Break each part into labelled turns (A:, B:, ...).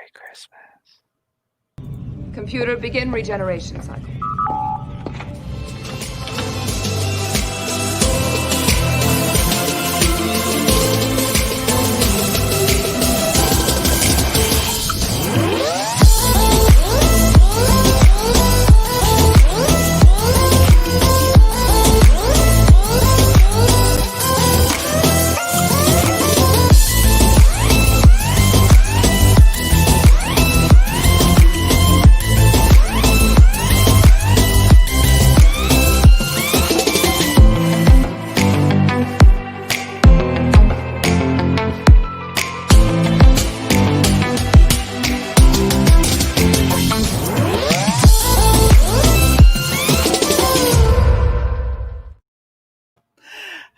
A: Merry Christmas.
B: Computer, begin regeneration cycle.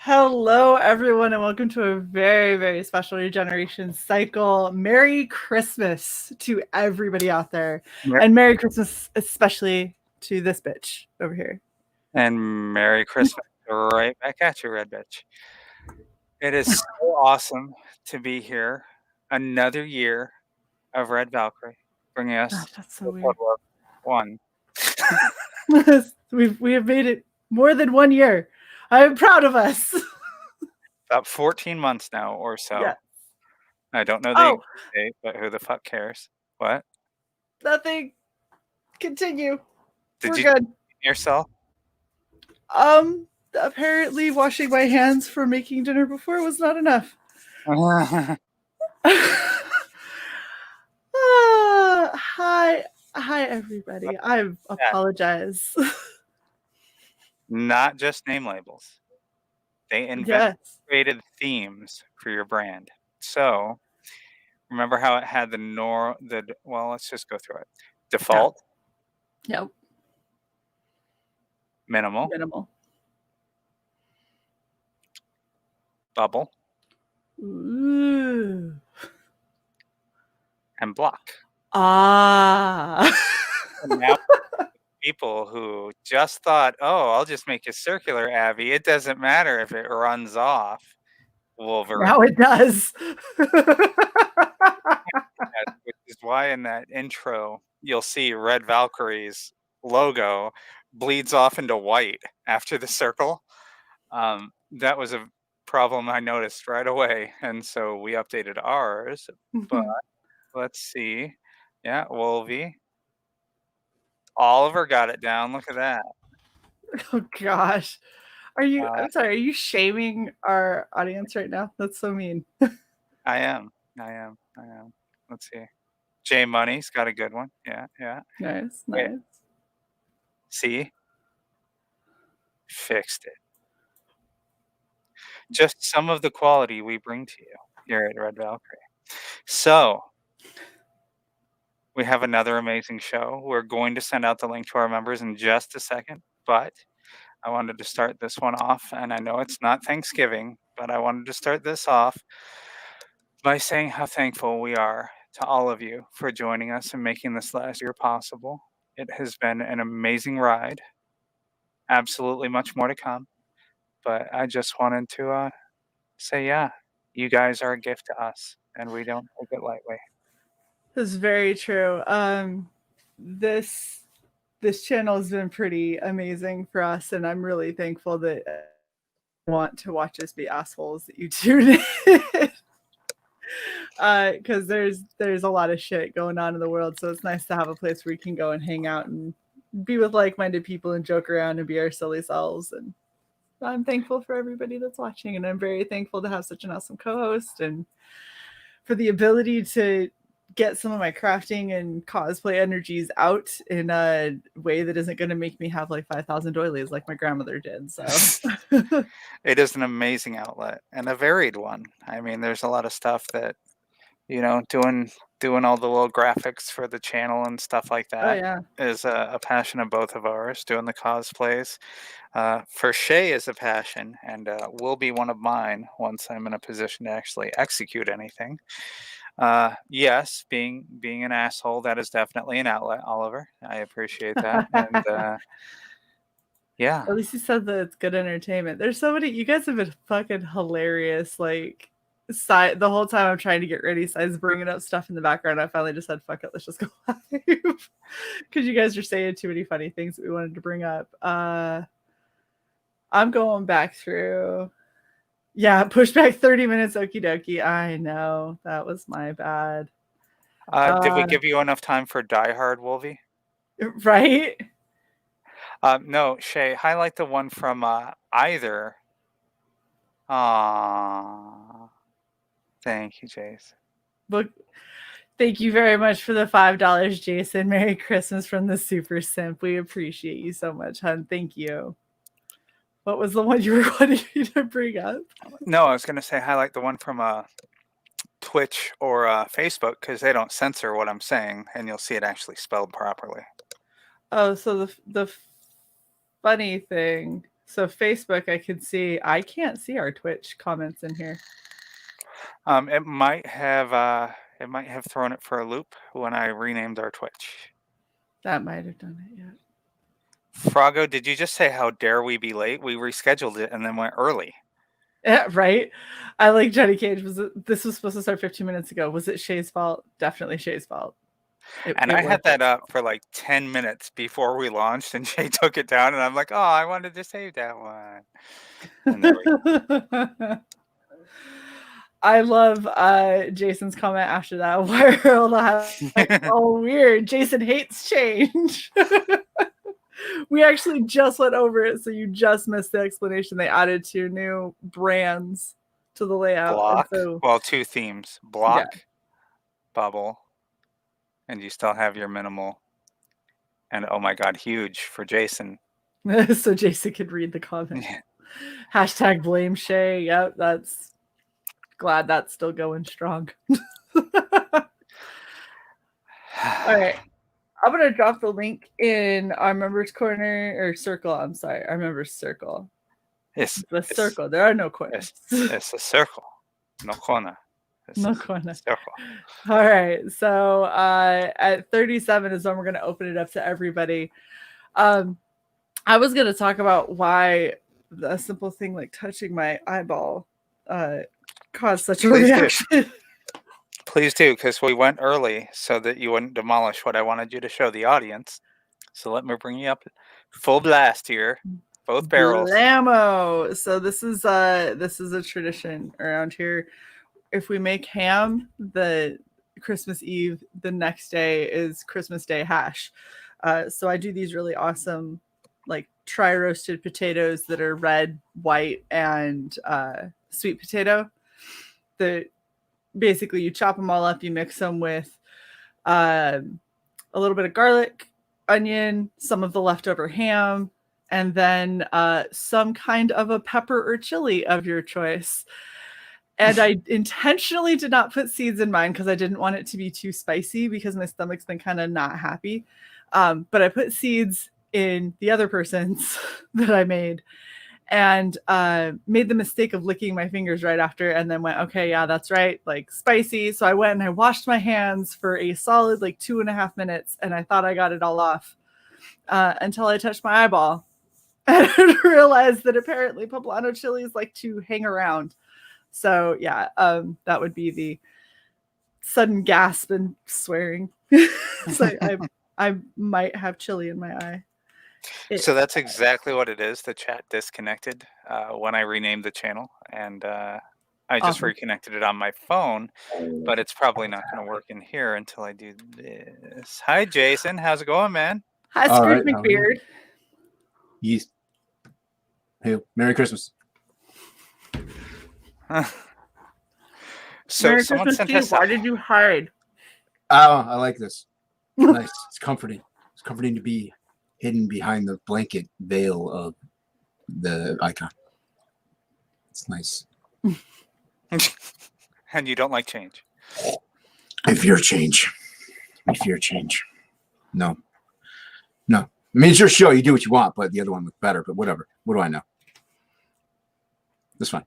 C: Hello, everyone, and welcome to a very, very special Regeneration Cycle. Merry Christmas to everybody out there.
A: Mer-
C: And Merry Christmas especially to this bitch over here.
A: And Merry Christmas right back at you, Red Bitch. It is so awesome to be here. Another year of Red Valkyrie, bringing us
C: Gosh, that's so
A: to
C: weird.
A: one.
C: we have made it more than 1 year. I'm proud of us.
A: About 14 months now or so.
C: Yeah.
A: I don't know the exact date, but who the fuck cares? What?
C: Nothing. Continue.
A: Did
C: We're
A: you
C: good.
A: yourself?
C: Apparently washing my hands for making dinner before was not enough. Hi, everybody. I apologize.
A: Not just name labels. They created themes for your brand. So remember how it had well, let's just go through it. Default.
C: Yep.
A: Minimal. Bubble.
C: Ooh.
A: And block.
C: And
A: now people who just thought, oh, I'll just make a circular Abby. It doesn't matter if it runs off Wolverine.
C: Now it does.
A: Which is why in that intro, you'll see Red Valkyrie's logo bleeds off into white after the circle. That was a problem I noticed right away. And so we updated ours. But let's see. Yeah, Wolvie. Oliver got it down. Look at that.
C: Oh gosh. I'm sorry, are you shaming our audience right now? That's so mean.
A: I am. Let's see. J Money's got a good one. Yeah.
C: Nice.
A: See? Fixed it. Just some of the quality we bring to you here at Red Valkyrie. So we have another amazing show. We're going to send out the link to our members in just a second, but I wanted to start this one off, and I know it's not Thanksgiving, but I wanted to start this off by saying how thankful we are to all of you for joining us and making this last year possible. It has been an amazing ride. Absolutely much more to come. But I just wanted to say, yeah, you guys are a gift to us, and we don't take it lightly.
C: This is very true. This channel has been pretty amazing for us, and I'm really thankful that you want to watch us be assholes that you tune in. Because there's a lot of shit going on in the world, so it's nice to have a place where you can go and hang out and be with like-minded people and joke around and be our silly selves. And I'm thankful for everybody that's watching, and I'm very thankful to have such an awesome co-host and for the ability to get some of my crafting and cosplay energies out in a way that isn't going to make me have like 5,000 doilies like my grandmother did. So
A: it is an amazing outlet and a varied one. I mean, there's a lot of stuff that, doing all the little graphics for the channel and stuff like that is a passion of both of ours. Doing the cosplays for Shae is a passion, and will be one of mine once I'm in a position to actually execute anything. Yes, being an asshole, that is definitely an outlet, Oliver. I appreciate that. And yeah.
C: At least you said that it's good entertainment. There's so many, you guys have been fucking hilarious, like the whole time I'm trying to get ready, Sai's bringing up stuff in the background. I finally just said, fuck it, let's just go live. Because you guys are saying too many funny things that we wanted to bring up. I'm going back through. Yeah, push back 30 minutes, okie dokie. I know. That was my bad.
A: Did we give you enough time for Die Hard, Wolvie?
C: Right?
A: No, Shae, highlight the one from either. Aww. Thank you, Jace.
C: Look, thank you very much for the $5, Jason. Merry Christmas from the Super Simp. We appreciate you so much, hun. Thank you. What was the one you were wanting me to bring up?
A: No, I was going to say highlight the one from Twitch or Facebook because they don't censor what I'm saying, and you'll see it actually spelled properly.
C: Oh, so the funny thing. So Facebook, I can't see our Twitch comments in here.
A: It might have thrown it for a loop when I renamed our Twitch.
C: That might have done it, yeah.
A: Froggo, did you just say how dare we be late? We rescheduled it and then went early.
C: Yeah, right. I like Johnny Cage. This was supposed to start 15 minutes ago. Was it Shae's fault? Definitely Shae's fault.
A: I had that up for like 10 minutes before we launched, and Shae took it down, and I'm like, oh, I wanted to save that one. And there we go.
C: I love Jason's comment after that. World, like, oh, weird. Jason hates change. We actually just went over it, so you just missed the explanation. They added 2 new brands to the layout.
A: Block.
C: So,
A: well, 2 themes. Block, yeah. Bubble, and you still have your minimal. And oh my god, huge for Jason.
C: So Jason could read the comment. Yeah. Hashtag blame Shae. Yep, that's glad that's still going strong. All right. I'm going to drop the link in our members corner or circle. I'm sorry. Our members circle.
A: It's
C: the circle. There are no corners.
A: It's a circle. No corner.
C: No corner.
A: Circle.
C: All right. So at 37 is when we're going to open it up to everybody. I was going to talk about why a simple thing like touching my eyeball caused such a reaction.
A: Please do, because we went early so that you wouldn't demolish what I wanted you to show the audience. So let me bring you up full blast here. Both barrels.
C: Blammo. So this is a tradition around here. If we make ham, the Christmas Eve, the next day is Christmas Day hash. So I do these really awesome like tri-roasted potatoes that are red, white, and sweet potato. Basically you chop them all up, you mix them with a little bit of garlic, onion, some of the leftover ham, and then some kind of a pepper or chili of your choice. And I intentionally did not put seeds in mine because I didn't want it to be too spicy because my stomach's been kind of not happy. But I put seeds in the other person's that I made, and made the mistake of licking my fingers right after, and then went, okay, yeah, that's right, like spicy. So I went and I washed my hands for a solid like 2.5 minutes, and I thought I got it all off until I touched my eyeball and realized that apparently poblano chilies like to hang around. So yeah, that would be the sudden gasp and swearing. So I might have chili in my eye.
A: So that's exactly what it is. The chat disconnected when I renamed the channel, and I just reconnected it on my phone, but it's probably not going to work in here until I do this. Hi, Jason. How's it going, man?
C: Hi, Scrooge McBeard.
D: Yeast. Hey, Merry Christmas.
A: So
C: Merry
A: someone
C: Christmas
A: sent us.
C: Why did you hide?
D: Oh, I like this. Nice. It's comforting. It's comforting to be hidden behind the blanket veil of the icon. It's nice.
A: And you don't like change?
D: I fear change. I fear change. No. I mean, it's your show. You do what you want, but the other one looked better. But whatever. What do I know? That's fine.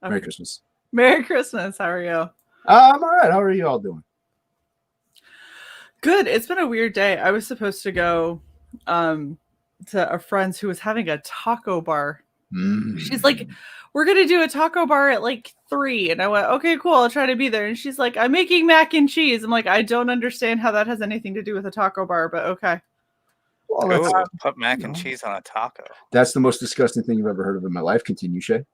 D: Okay. Merry Christmas.
C: Merry Christmas. How are you?
D: I'm all right. How are you all doing?
C: Good. It's been a weird day. I was supposed to go to a friend's who was having a taco bar She's like, we're going to do a taco bar at like 3. And I went, okay, cool. I'll try to be there. And she's like, I'm making mac and cheese. I'm like, I don't understand how that has anything to do with a taco bar, but okay.
D: Well, that's,
A: Ooh, put mac and cheese on a taco.
D: that's the most disgusting thing you've ever heard of in my life. Continue, Shae.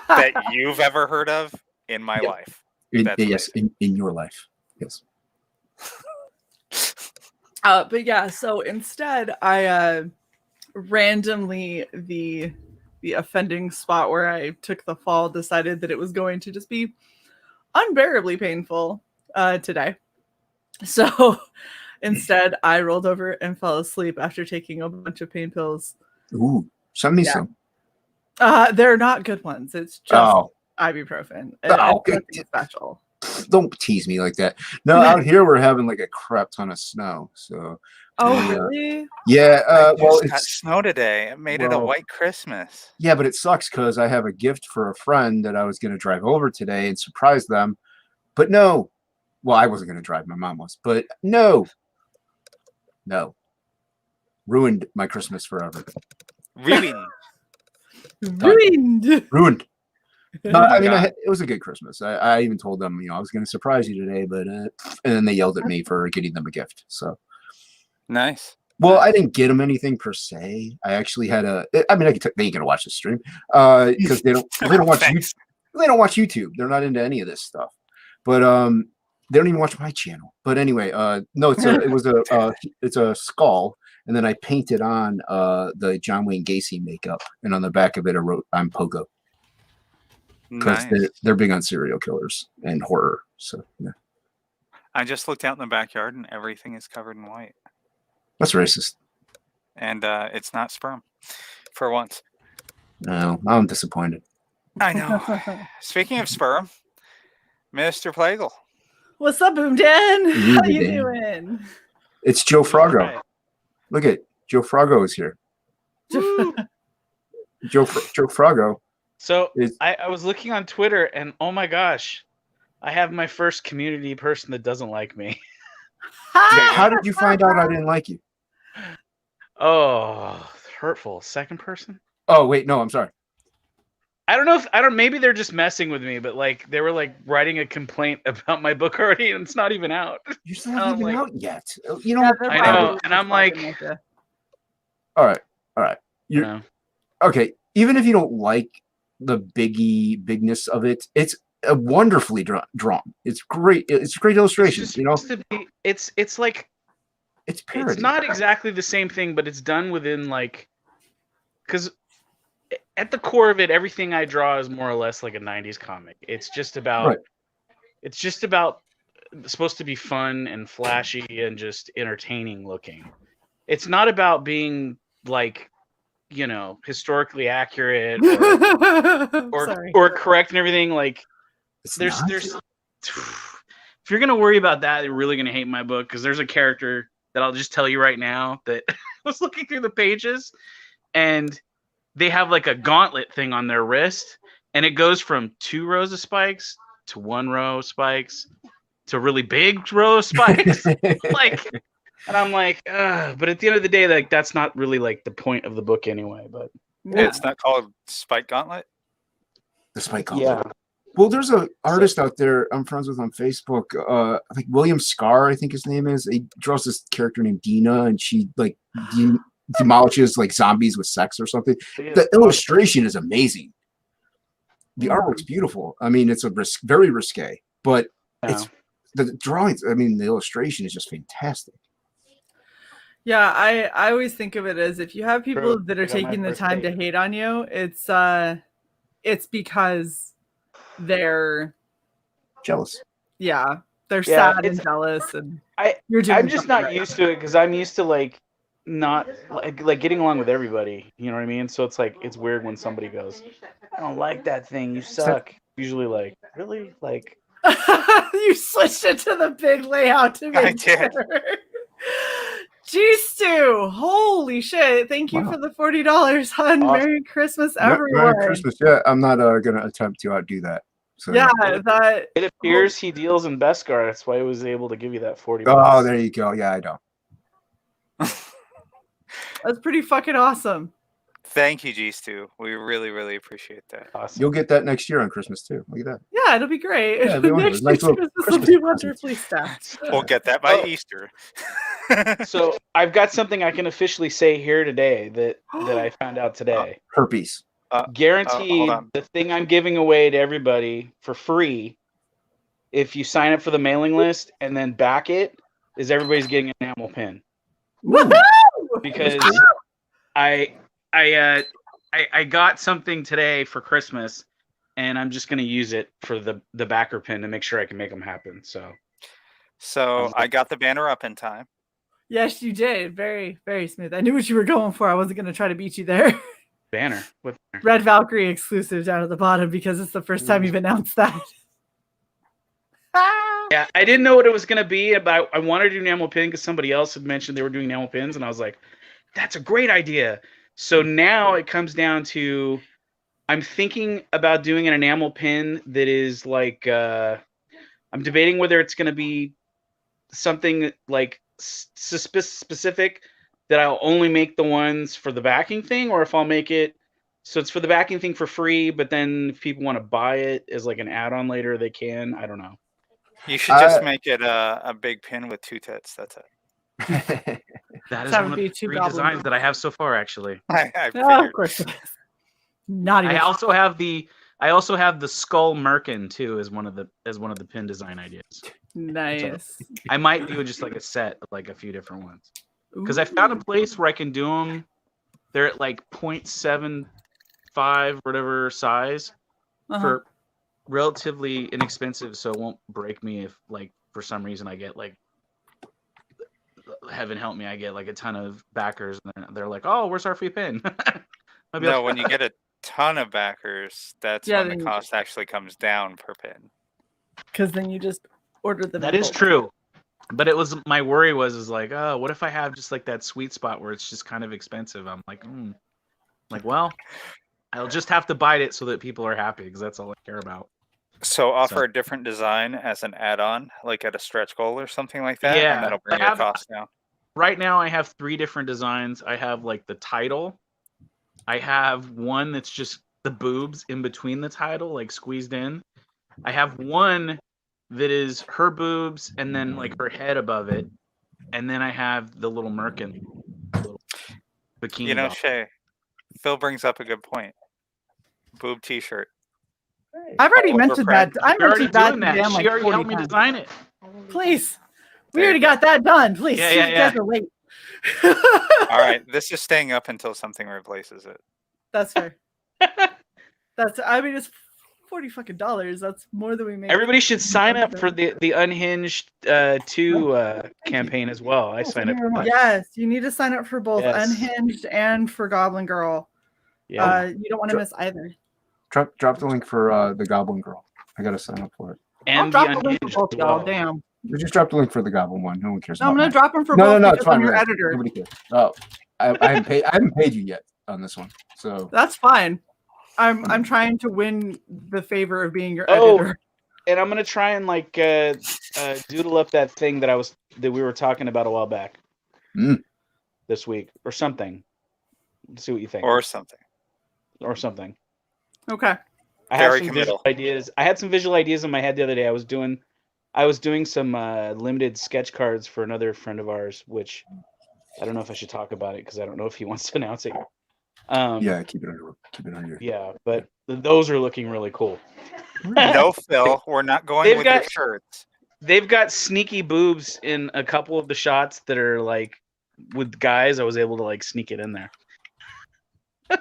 A: That you've ever heard of in my life.
D: Yes, in your life. Yes.
C: But yeah, so instead I randomly the offending spot where I took the fall decided that it was going to just be unbearably painful today. So instead I rolled over and fell asleep after taking a bunch of pain pills.
D: Ooh, send me some.
C: They're not good ones. It's just ibuprofen. It's nothing special.
D: Don't tease me like that. No, out here we're having like a crap ton of snow. So.
C: Really?
D: Yeah. Well,
A: it's got snow today. It made it a white Christmas.
D: Yeah, but it sucks because I have a gift for a friend that I was going to drive over today and surprise them. But no. Well, I wasn't going to drive. My mom was. But no. Ruined my Christmas forever.
A: Ruined.
D: Ruined. No, I mean, it was a good Christmas. I even told them, I was going to surprise you today, but and then they yelled at me for getting them a gift. So
A: nice.
D: Well, I didn't get them anything per se. I actually had they ain't gonna watch the stream because they don't watch YouTube. They don't watch YouTube. They're not into any of this stuff. But they don't even watch my channel. But anyway, no, it's a skull, and then I painted on the John Wayne Gacy makeup, and on the back of it I wrote "I'm Pogo." Because they're big on serial killers and horror. So yeah.
A: I just looked out in the backyard and everything is covered in white.
D: That's racist.
A: And it's not sperm. For once.
D: No, I'm disappointed.
A: I know. Speaking of sperm, Mr. Plagle.
C: What's up, Boom Dan? How you doing?
D: It's Joe Froggo. Right. Look at Joe Froggo is here. Joe Froggo.
E: So I was looking on Twitter and oh my gosh, I have my first community person that doesn't like me.
D: How did you find out I didn't like you?
E: Oh, hurtful. Second person?
D: Oh wait, no, I'm sorry.
E: Maybe they're just messing with me, but like they were like writing a complaint about my book already and it's not even out.
D: You're still not even out yet. I
E: know, and I'm like
D: all right. Okay, even if you don't like the bigness of it, it's a wonderfully drawn. It's great. It's great illustration.
E: It's like
D: it's parody.
E: It's not exactly the same thing, but it's done within like because at the core of it, everything I draw is more or less like a '90s comic. It's just about supposed to be fun and flashy and just entertaining looking. It's not about being like historically accurate or correct and everything. Like there's if you're gonna worry about that, you're really gonna hate my book because there's a character that I'll just tell you right now that I was looking through the pages and they have like a gauntlet thing on their wrist and it goes from 2 rows of spikes to 1 row of spikes to really big row of spikes. And I'm like, but at the end of the day, like that's not really like the point of the book anyway. But
A: it's not called Spike Gauntlet.
D: The Spike Gauntlet. Yeah. Well, there's an artist out there I'm friends with on Facebook. I think William Scar, I think his name is. He draws this character named Dina, and she like demolishes like zombies with sex or something. The illustration is amazing. The artwork's beautiful. I mean, it's very risque, but it's the drawings. I mean, the illustration is just fantastic.
C: Yeah, I always think of it as if you have people that are taking the time to hate on you, it's because they're
D: jealous.
C: Yeah, they're sad and jealous, and
E: I'm just not used to it because I'm used to like not like getting along with everybody. You know what I mean? So it's like it's weird when somebody goes, "I don't like that thing. You suck." Usually, like really, like
C: you switched it to the big layout to make sure. Geez, Stu, holy shit. Thank you for the $40 hon. Awesome. Merry Christmas, everyone.
D: Merry Christmas. Yeah, I'm not going to attempt to outdo that. So.
C: Yeah,
E: it appears he deals in Beskar. That's why he was able to give you that $40.
D: Oh, there you go. Yeah, I know.
C: That's pretty fucking awesome.
A: Thank you, G Stu. We really, really appreciate that.
E: Awesome.
D: You'll get that next year on Christmas too. Look at that.
C: Yeah, it'll be great.
D: Yeah, it'll be
C: Next
D: nice
C: year's
D: little
C: Christmas will
D: Christmas
C: be
D: present.
C: wonderfully stacked.
A: We'll get that by
E: Oh.
A: Easter.
E: So I've got something I can officially say here today that I found out today.
D: Herpes.
E: Guaranteed,
A: hold on.
E: the thing I'm giving away to everybody for free, if you sign up for the mailing list and then back it, is everybody's getting an enamel pin.
C: Woohoo!
E: Because I got something today for Christmas, and I'm just gonna use it for the backer pin to make sure I can make them happen. So
A: I got the banner up in time.
C: Yes, you did. Very, very smooth. I knew what you were going for. I wasn't going to try to beat you there.
E: banner. What banner?
C: Red Valkyrie exclusive down at the bottom because it's the first time you've announced that.
E: Yeah, I didn't know what it was gonna be. About I wanted to do enamel pin because somebody else had mentioned they were doing enamel pins, and I was like, "That's a great idea." So now it comes down to, I'm thinking about doing an enamel pin that is like, I'm debating whether it's gonna be something like specific that I'll only make the ones for the backing thing, or if I'll make it so it's for the backing thing for free, but then if people want to buy it as like an add-on later, they can. I don't know.
A: You should just make it a big pin with 2 tits. That's it.
E: That is
C: That
E: one
C: would
E: of
C: be
E: the
C: 2
E: 3
C: goblins.
E: designs that I have so far, actually.
A: I
C: Oh,
A: figured.
C: of course it is. Not even.
E: I also have the skull merkin too as one of the pin design ideas.
C: Nice.
E: I might do just like a set of like a few different ones. Because I found a place where I can do them. They're at like 0.75 whatever size for relatively inexpensive, so it won't break me if like for some reason I get like, heaven help me, I get like a ton of backers and they're like, oh, where's our free pin? I'll be
A: No,
E: like,
A: when you get a ton of backers, that's
C: Yeah,
A: when the
C: then-
A: cost actually comes down per pin.
C: Because then you just order them.
E: that
C: in
E: is
C: bulk.
E: true. But it was my worry was like, oh, what if I have just like that sweet spot where it's just kind of expensive? I'm like, well, I'll just have to bite it so that people are happy because that's all I care about.
A: So offer a different design as an add-on, like at a stretch goal or something like that,
E: Yeah,
A: and that'll bring
E: I
A: your
E: have-
A: cost down.
E: Right now I have 3 different designs. I have like the title. I have one that's just the boobs in between the title, like squeezed in. I have one that is her boobs and then like her head above it. And then I have the little merkin, little bikini.
A: You know,
E: doll.
A: Shae, Phil brings up a good point. Boob t-shirt.
C: I've already
A: All
C: mentioned
A: over
C: that. I
E: We're already
C: mentioned that
E: doing
C: to
E: that.
C: Dan
E: She
C: like
E: already
C: 40
E: helped me
C: times.
E: design it.
C: Please. We
A: There
C: already
A: you go.
C: got that done. Please.
E: Yeah,
C: You
E: yeah,
C: guys
E: yeah.
C: are late.
A: All right, this is staying up until something replaces it.
C: That's fair. I mean, it's $40 fucking. That's more than we made.
E: Everybody should sign up for the Unhinged 2 campaign as well. I signed up for that.
C: Yes, you need to sign up for both
E: Yes.
C: Unhinged and for Goblin Girl.
E: Yeah.
C: You don't want to miss either.
D: Drop the link for the Goblin Girl. I gotta sign up for it.
E: And
C: I'll
E: the
C: drop the link for
E: Unhinged
C: both
E: as
C: y'all.
E: well.
C: Damn.
D: Just drop the link for the Goblin one. No one cares.
C: No, I'm
D: about
C: gonna
D: mine.
C: drop them for
D: No,
C: both
D: it's
C: because
D: fine.
C: I'm your
D: yeah.
C: editor.
D: Nobody cares. Oh, I haven't paid you yet on this one. So
C: That's fine. I'm trying to win the favor of being your
E: Oh,
C: editor.
E: and I'm gonna try and like doodle up that thing that we were talking about a while back this week or something. Let's see what you think.
A: Or something.
E: Or something.
C: Okay.
E: I have
A: Very
E: some
A: committal.
E: visual ideas. I had some visual ideas in my head the other day. I was doing some limited sketch cards for another friend of ours, which I don't know if I should talk about it because I don't know if he wants to announce it.
D: yeah, keep it on your.
E: Yeah, but those are looking really cool.
A: No, Phil, we're not going
E: They've
A: with
E: got-
A: your shirts.
E: They've got sneaky boobs in a couple of the shots that are like with guys. I was able to like sneak it in there.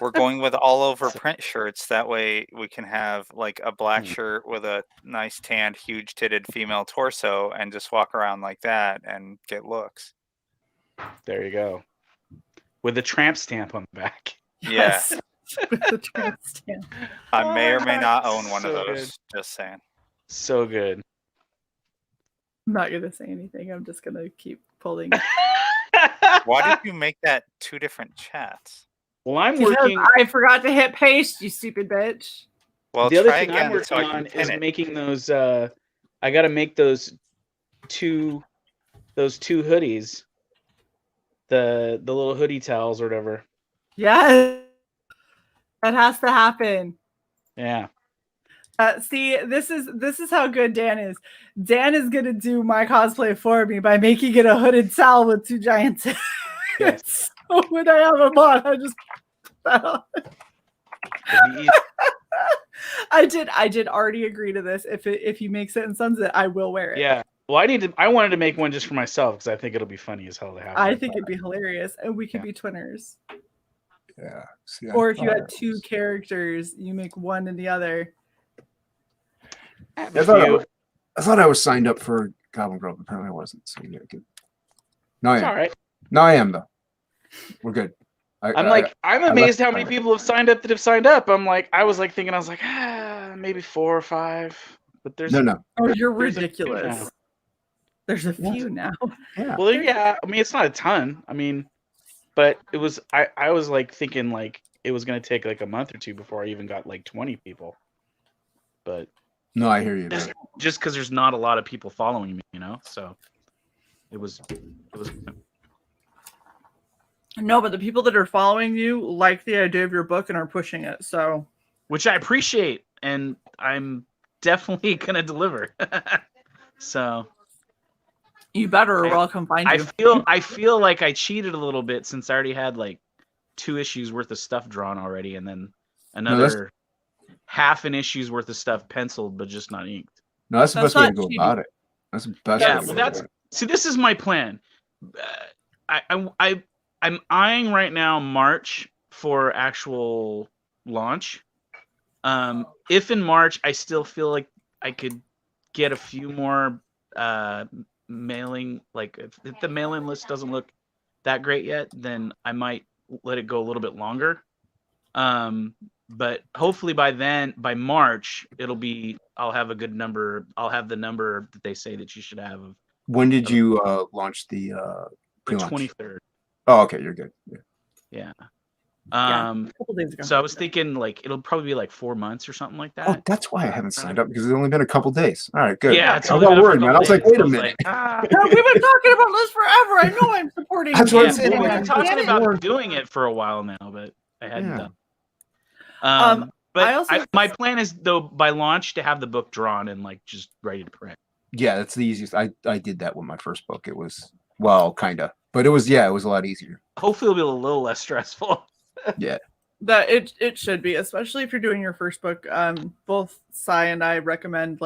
A: We're going with all over print shirts. That way we can have like a black
E: Hmm.
A: shirt with a nice tanned, huge titted female torso and just walk around like that and get looks.
E: There you go. With a tramp stamp on the back.
C: Yes. With the tramp stamp.
A: I may or may not own one of
E: So
A: those.
E: good.
A: Just saying.
E: So good.
C: I'm not gonna say anything. I'm just gonna keep pulling.
A: Why did you make that 2 different chats?
E: Well, I'm
C: Because
E: working.
C: I forgot to hit paste, you stupid bitch.
A: Well,
E: The other
A: try
E: thing I'm
A: again
E: working
A: so I can
E: on
A: pin
E: is
A: it.
E: making those. I got to make those two hoodies. The little hoodie towels or whatever.
C: Yes. That has to happen.
E: Yeah.
C: See, this is how good Dan is. Dan is gonna do my cosplay for me by making it a hooded Sal with 2 giant tits.
E: Yes.
C: So when I have him on, I just put that on.
E: It'd be easy.
C: I did already agree to this. If he makes it in Sunset, I will wear it.
E: Yeah. Well, I wanted to make one just for myself because I think it'll be funny as hell to have.
C: I
E: one.
C: think it'd be hilarious, and we could be twinners.
D: Yeah. See,
C: Or if you had 2 characters, you make one and the other.
E: I
D: I thought I was signed up for Goblin Grove. Apparently I wasn't. So yeah, good. No, I
E: It's
D: am.
E: all right.
D: No, I am though. We're good.
E: I'm amazed how many people have signed up that have signed up. I was thinking, maybe 4 or 5. But there's
D: no.
C: Oh, you're
E: there's
C: ridiculous. There's a few now.
D: Yeah.
E: Well, yeah. I mean, it's not a ton. I mean, but it was. I was thinking it was gonna take a month or 2 before I even got 20 people. But
D: No, I hear you.
E: just because there's not a lot of people following me, so it was.
C: No, but the people that are following you like the idea of your book and are pushing it. So,
E: Which I appreciate, and I'm definitely gonna deliver. So
C: you better, or I'll come find you.
E: I feel like I cheated a little bit since I already had 2 issues worth of stuff drawn already, and then another half an issue's worth of stuff penciled but just not inked.
D: No, that's the
C: That's
D: best way to
C: not
D: go
C: cheating.
D: about it. That's the best
E: Yeah,
D: way to
E: well,
D: go about it.
E: see, this is my plan. I'm eyeing right now March for actual launch. If in March I still feel like I could get a few more mailing, if the mailing list doesn't look that great yet, then I might let it go a little bit longer. But hopefully by March, I'll have a good number. I'll have the number that they say that you should have of
D: When did you launch the
E: the
D: pre-launch?
E: 23rd.
D: Oh, okay, you're good. Yeah.
E: Yeah.
C: A couple days ago.
E: So I was thinking it'll probably be 4 months or something like that.
D: Oh, that's why I haven't signed up, because it's only been a couple days. All right, good.
E: Yeah, it's
D: I
E: only
D: got
E: been a
D: worried, man. I was like,
E: couple
D: wait a
E: days.
D: minute.
C: Yeah, we've been talking about this forever. I know I'm supporting.
D: That's what I'm
E: Yeah,
D: saying.
E: well, we've
D: Like,
E: been talking
C: Damn it.
E: about doing it for a while now, but I hadn't
D: Yeah.
E: done. But
C: I
E: my plan is though by launch to have the book drawn and just ready to print.
D: Yeah, that's the easiest. I did that with my first book. It was kind of, but it was a lot easier.
E: Hopefully, it'll be a little less stressful.
D: Yeah.
C: That it should be, especially if you're doing your first book. Both Cy and I recommend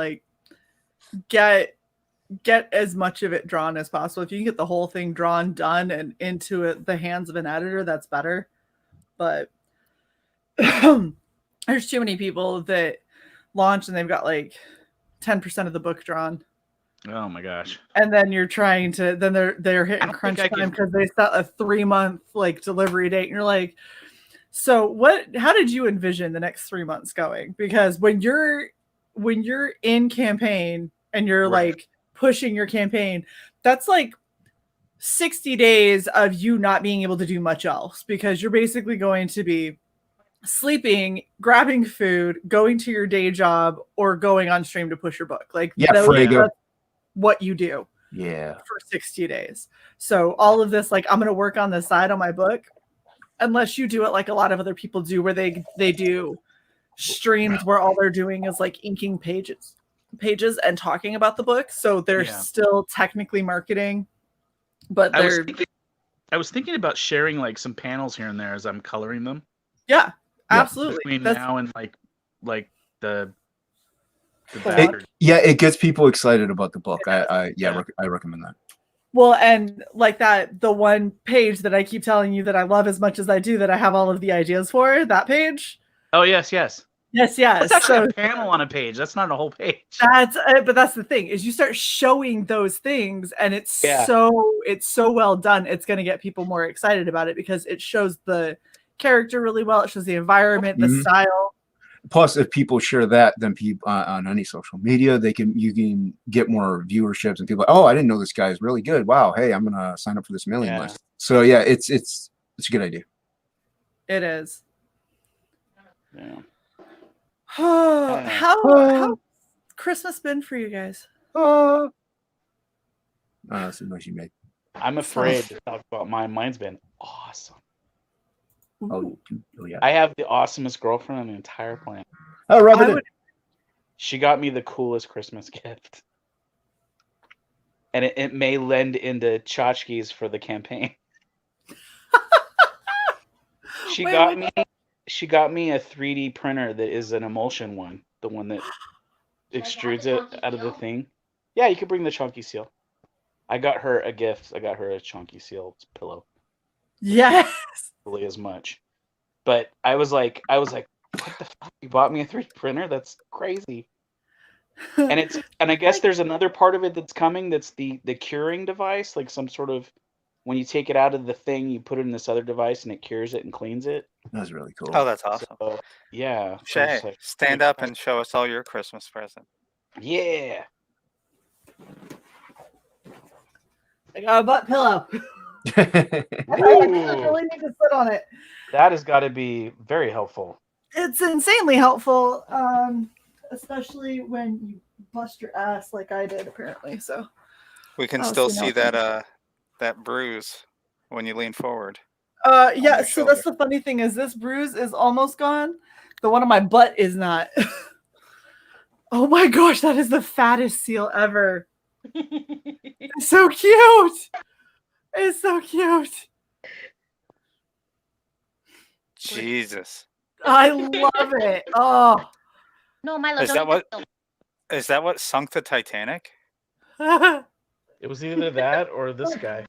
C: get as much of it drawn as possible. If you can get the whole thing drawn, done, and into the hands of an editor, that's better. But there's too many people that launch and they've got 10% of the book drawn.
E: Oh my gosh!
C: And then you're trying to, then they're hitting crunch time because they set a 3-month delivery date, and you're like, so how did you envision the next 3 months going? Because when you're in campaign and you're pushing your campaign, that's 60 days of you not being able to do much else, because you're basically going to be sleeping, grabbing food, going to your day job, or going on stream to push your book. That's what you do.
D: Yeah.
C: For 60 days. So all of this, I'm going to work on the side on my book, unless you do it like a lot of other people do, where they do streams where all they're doing is inking pages and talking about the book. So they're still technically marketing, but
E: I was thinking about sharing some panels here and there as I'm coloring them.
C: Yeah, absolutely.
E: Between now and the
D: it gets people excited about the book. I recommend that.
C: Well, and the one page that I keep telling you that I love as much as I do, that I have all of the ideas for, that page.
E: Oh, yes.
C: Yes.
E: That's actually a panel on a page. That's not a whole page.
C: But that's the thing, is you start showing those things, and it's so well done. It's going to get people more excited about it because it shows the character really well. It shows the environment, the style.
D: Plus, if people share that, then people on any social media, you can get more viewerships, and people oh, I didn't know this guy is really good. Wow, hey, I'm gonna sign up for this mailing list. So yeah, it's a good idea.
C: It is.
E: Yeah.
C: How Christmas been for you guys?
D: That's the noise you made.
E: I'm afraid to talk about mine. Mine's been awesome.
D: Oh, oh yeah.
E: I have the awesomest girlfriend on the entire planet.
D: Oh, rub it in.
E: She got me the coolest Christmas gift. And it may lend into tchotchkes for the campaign. She got me a 3D printer that is an emulsion one, the one that extrudes it out of the thing. Yeah, you could bring the chunky seal. I got her a gift. I got her a chunky seal pillow.
C: Yes.
E: Really as much. But I was like, what the fuck? You bought me a 3D printer? That's crazy. And I guess there's another part of it that's coming. That's the curing device, like some sort of when you take it out of the thing, you put it in this other device and it cures it and cleans it.
D: That's really cool.
A: Oh, that's awesome.
E: So, yeah.
A: Shae,
E: Like,
A: stand up and show us all your Christmas present.
E: Yeah.
C: I got a butt pillow. I really need to sit on it.
E: That has got to be very helpful.
C: It's insanely helpful, especially when you bust your ass like I did, apparently. So
A: we can still see that that bruise when you lean forward.
C: Yeah. So that's the funny thing is this bruise is almost gone. The one on my butt is not. Oh my gosh, that is the fattest seal ever. It's so cute. It's so cute.
A: Jesus.
C: I love it. Oh.
F: No, Milo.
A: Is that what sunk the Titanic?
E: It was either that or this guy.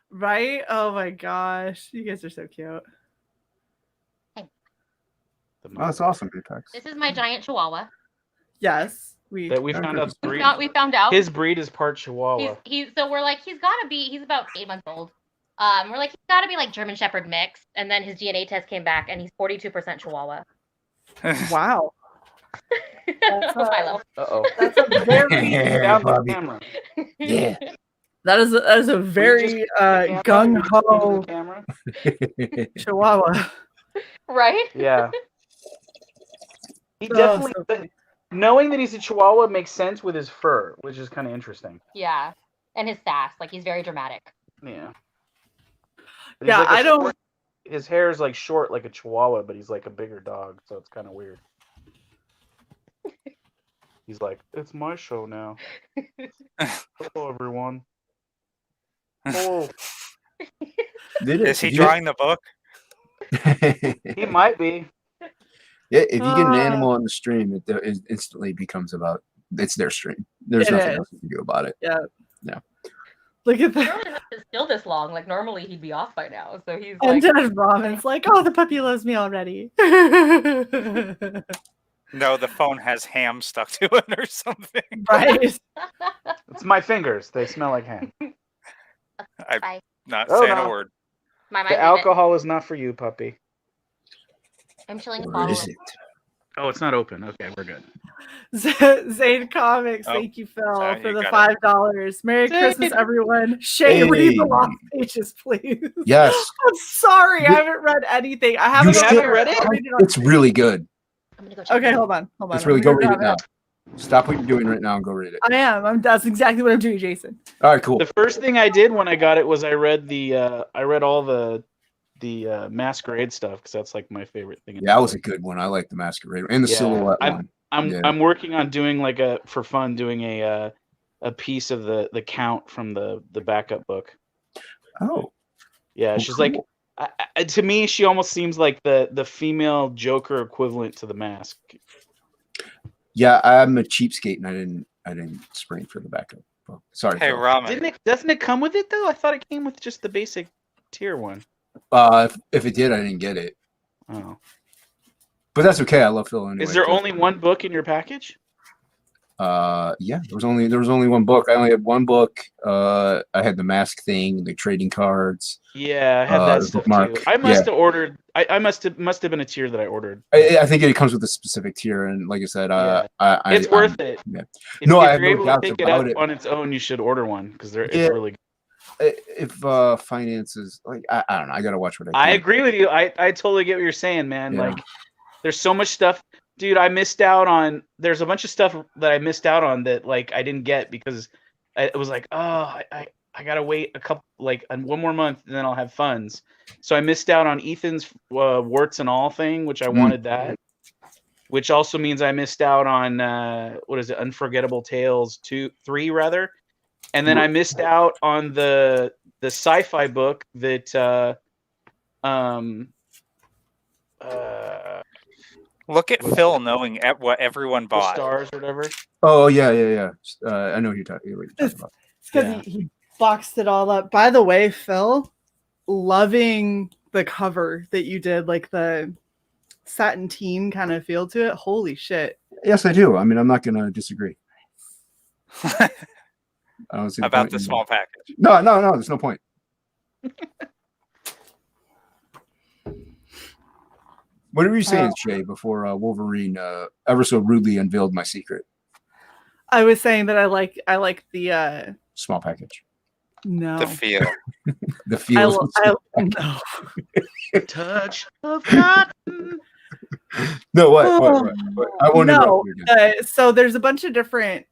C: Right? Oh my gosh. You guys are so cute.
F: Hey.
D: Oh, that's awesome, Apex.
F: This is my giant chihuahua.
C: Yes.
E: We found out.
F: We found out.
E: His breed is part Chihuahua.
F: So we're like, he's about 8 months old. We're like, he's gotta be like German Shepherd mix. And then his DNA test came back and he's 42% Chihuahua.
C: Wow. That's
F: Milo.
E: Uh-oh.
C: That's a very
E: down the camera.
D: Yeah.
C: That is a very gung ho Chihuahua.
F: Right?
E: Yeah. He definitely knowing that he's a Chihuahua makes sense with his fur, which is kind of interesting.
F: Yeah. And his sass. Like he's very dramatic.
E: Yeah.
C: Yeah, I don't
E: his hair is like short like a Chihuahua, but he's like a bigger dog, so it's kind of weird. He's like, it's my show now. Hello, everyone. Oh.
A: Is he drawing the book?
E: He might be.
D: Yeah, if you get an animal on the stream, it instantly becomes about it's their stream. There's nothing else you can do about it.
C: Yeah.
D: Yeah.
C: Look at that.
F: He really has to still this long. Like normally he'd be off by now. So he's
C: And
F: like
C: then Robin's like, oh, the puppy loves me already.
A: No, the phone has ham stuck to it or something.
C: Right.
E: It's my fingers. They smell like ham.
A: I'm not saying a word.
E: The alcohol is not for you, puppy.
F: I'm chilling.
D: Where is it?
E: Oh, it's not open. Okay, we're good.
C: Zane Comics, thank you, Phil, for the $5. Merry
E: Zane.
C: Christmas, everyone. Shae, read the last pages, please.
D: Yes.
C: I'm sorry, I haven't read anything. I haven't
E: read it?
D: It's really good.
F: I'm gonna go check
C: Okay, hold on.
D: It's really go read it now. Stop what you're doing right now and go read it.
C: I am. That's exactly what I'm doing, Jason.
D: All right, cool.
E: The first thing I did when I got it was I read all the Masquerade stuff because that's like my favorite thing.
D: Yeah, that was a good one. I like the Masquerade and the Silhouette one.
E: I'm working on doing for fun doing a piece of the count from the backup book.
D: Oh.
E: Yeah, she's cool. Like to me she almost seems like the female Joker equivalent to the Mask.
D: Yeah, I'm a cheapskate and I didn't spring for the backup book. Sorry.
A: Hey, Ramen.
E: Doesn't it come with it though? I thought it came with just the basic tier one.
D: If it did, I didn't get it.
E: Oh.
D: But that's okay. I love Phil anyway.
E: Is there only one book in your package?
D: Yeah, there was only one book. I only had one book. I had the Mask thing, the trading cards.
E: Yeah, I had that stuff too. I must have ordered. I must have been a tier that I ordered.
D: I think it comes with a specific tier, and like I said,
E: it's worth it.
D: Yeah.
E: If you're able to pick it up on its own, you should order one because it's really good.
D: If finances, like I don't know, I gotta watch what I.
E: I agree with you. I totally get what you're saying, man. Yeah. Like, there's so much stuff, dude. I missed out on. There's a bunch of stuff that I missed out on that like I didn't get because it was like, oh, I gotta wait one more month and then I'll have funds. So I missed out on Ethan's warts and all thing, which I wanted that. Which also means I missed out on Unforgettable Tales 3 rather, and then I missed out on the sci-fi book that
A: Look at Phil knowing what everyone bought.
E: Stars or whatever.
D: Oh yeah. I know what you're talking about.
C: It's because he boxed it all up. By the way, Phil, loving the cover that you did, like the satin teen kind of feel to it. Holy shit.
D: Yes, I do. I mean, I'm not going to disagree.
A: About the small package.
D: No, there's no point. What were you saying, Shae, before Wolverine ever so rudely unveiled my secret?
C: I was saying that I like the
D: small package.
C: No.
A: The feel.
D: The feel.
C: No.
E: Touch of cotton.
D: No, what? I won't
C: know. So there's a bunch of different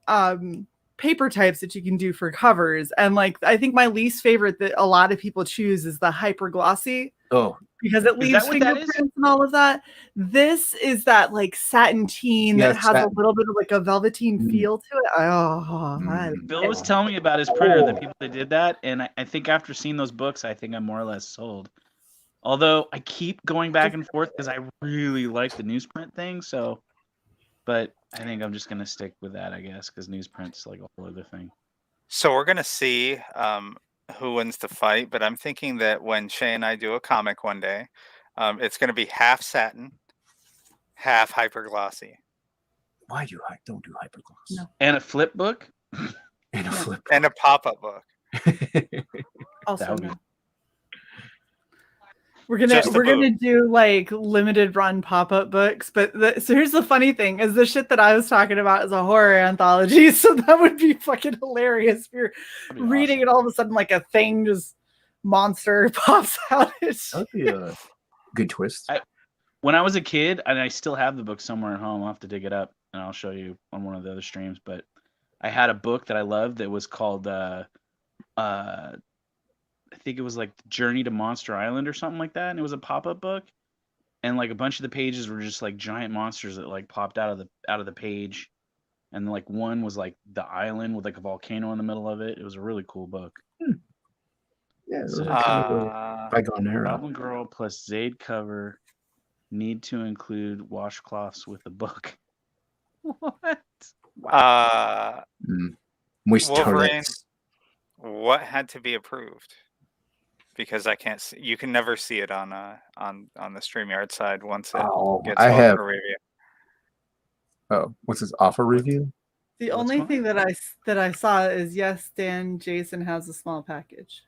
C: paper types that you can do for covers, and like I think my least favorite that a lot of people choose is the hyper glossy.
D: Oh,
C: because it leaves fingerprints and all of that. This is that like satin teen that has a little bit of like a velveteen feel to it.
E: Bill was telling me about his printer, the people that did that, and I think after seeing those books, I think I'm more or less sold. Although I keep going back and forth because I really like the newsprint thing, but I think I'm just gonna stick with that, I guess, because newsprint's like a whole other thing.
A: So we're gonna see who wins the fight, but I'm thinking that when Shae and I do a comic one day, it's gonna be half satin, half hyper glossy.
D: Why don't do hyper gloss?
C: No.
E: And a flip book.
D: And a flip.
A: And a pop-up book.
C: Also, no. We're gonna do like limited run pop-up books, but so here's the funny thing: is the shit that I was talking about is a horror anthology, so that would be fucking hilarious if you're reading it all of a sudden like a thing just monster pops out.
D: That'd be a good twist.
E: When I was a kid, and I still have the book somewhere at home, I'll have to dig it up and I'll show you on one of the other streams. But I had a book that I loved that was called I think it was like Journey to Monster Island or something like that, and it was a pop-up book, and like a bunch of the pages were just like giant monsters that like popped out of the page, and like one was like the island with like a volcano in the middle of it. It was a really cool book.
D: Yeah,
E: Bygone era. Goblin Girl plus Zaid cover need to include washcloths with the book. What?
D: Moist
A: Wolverine,
D: toilets.
A: what had to be approved? Because I can't see, you can never see it on the StreamYard side once it gets off for review.
D: Oh, what's this offer review?
C: The only thing that I saw is yes, Dan Jason has a small package.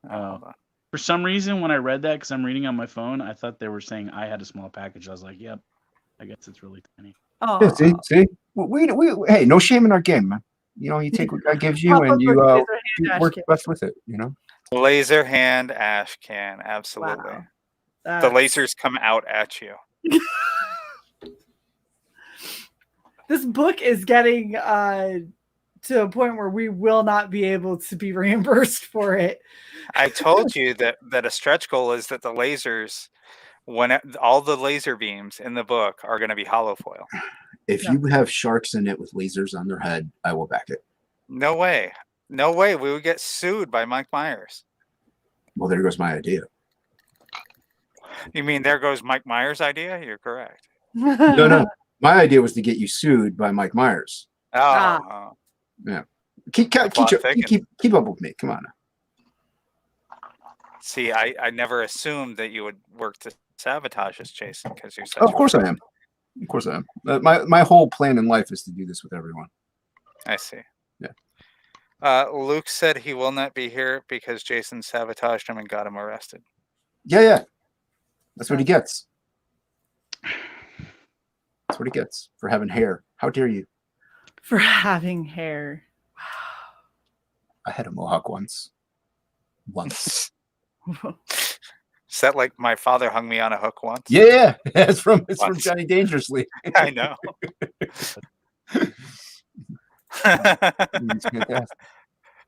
E: For some reason, when I read that, because I'm reading on my phone, I thought they were saying I had a small package. I was like, yep, I guess it's really tiny.
C: Oh,
D: yeah, see, we hey, no shame in our game, man. You know, you take what God gives you and you work best with it. You know.
A: Laser hand ash can, absolutely.
C: Wow.
A: The lasers come out at you.
C: This book is getting to a point where we will not be able to be reimbursed for it.
A: I told you that a stretch goal is that the lasers, when all the laser beams in the book are going to be hollow foil.
D: If you have sharks in it with lasers on their head, I will back it.
A: No way. No way. We would get sued by Mike Myers.
D: Well, there goes my idea.
A: You mean there goes Mike Myers' idea? You're correct.
D: No. My idea was to get you sued by Mike Myers.
A: Oh.
D: Yeah. Keep up with me. Come on now.
A: See, I never assumed that you would work to sabotage us, Jason, because you're such
D: Of course I am. Of course I am. My whole plan in life is to do this with everyone.
A: I see.
D: Yeah.
A: Luke said he will not be here because Jason sabotaged him and got him arrested.
D: Yeah. That's what he gets. That's what he gets for having hair. How dare you?
C: For having hair.
D: I had a mohawk once.
A: Is that like my father hung me on a hook once?
D: Yeah, it's from Johnny Dangerously.
A: I know.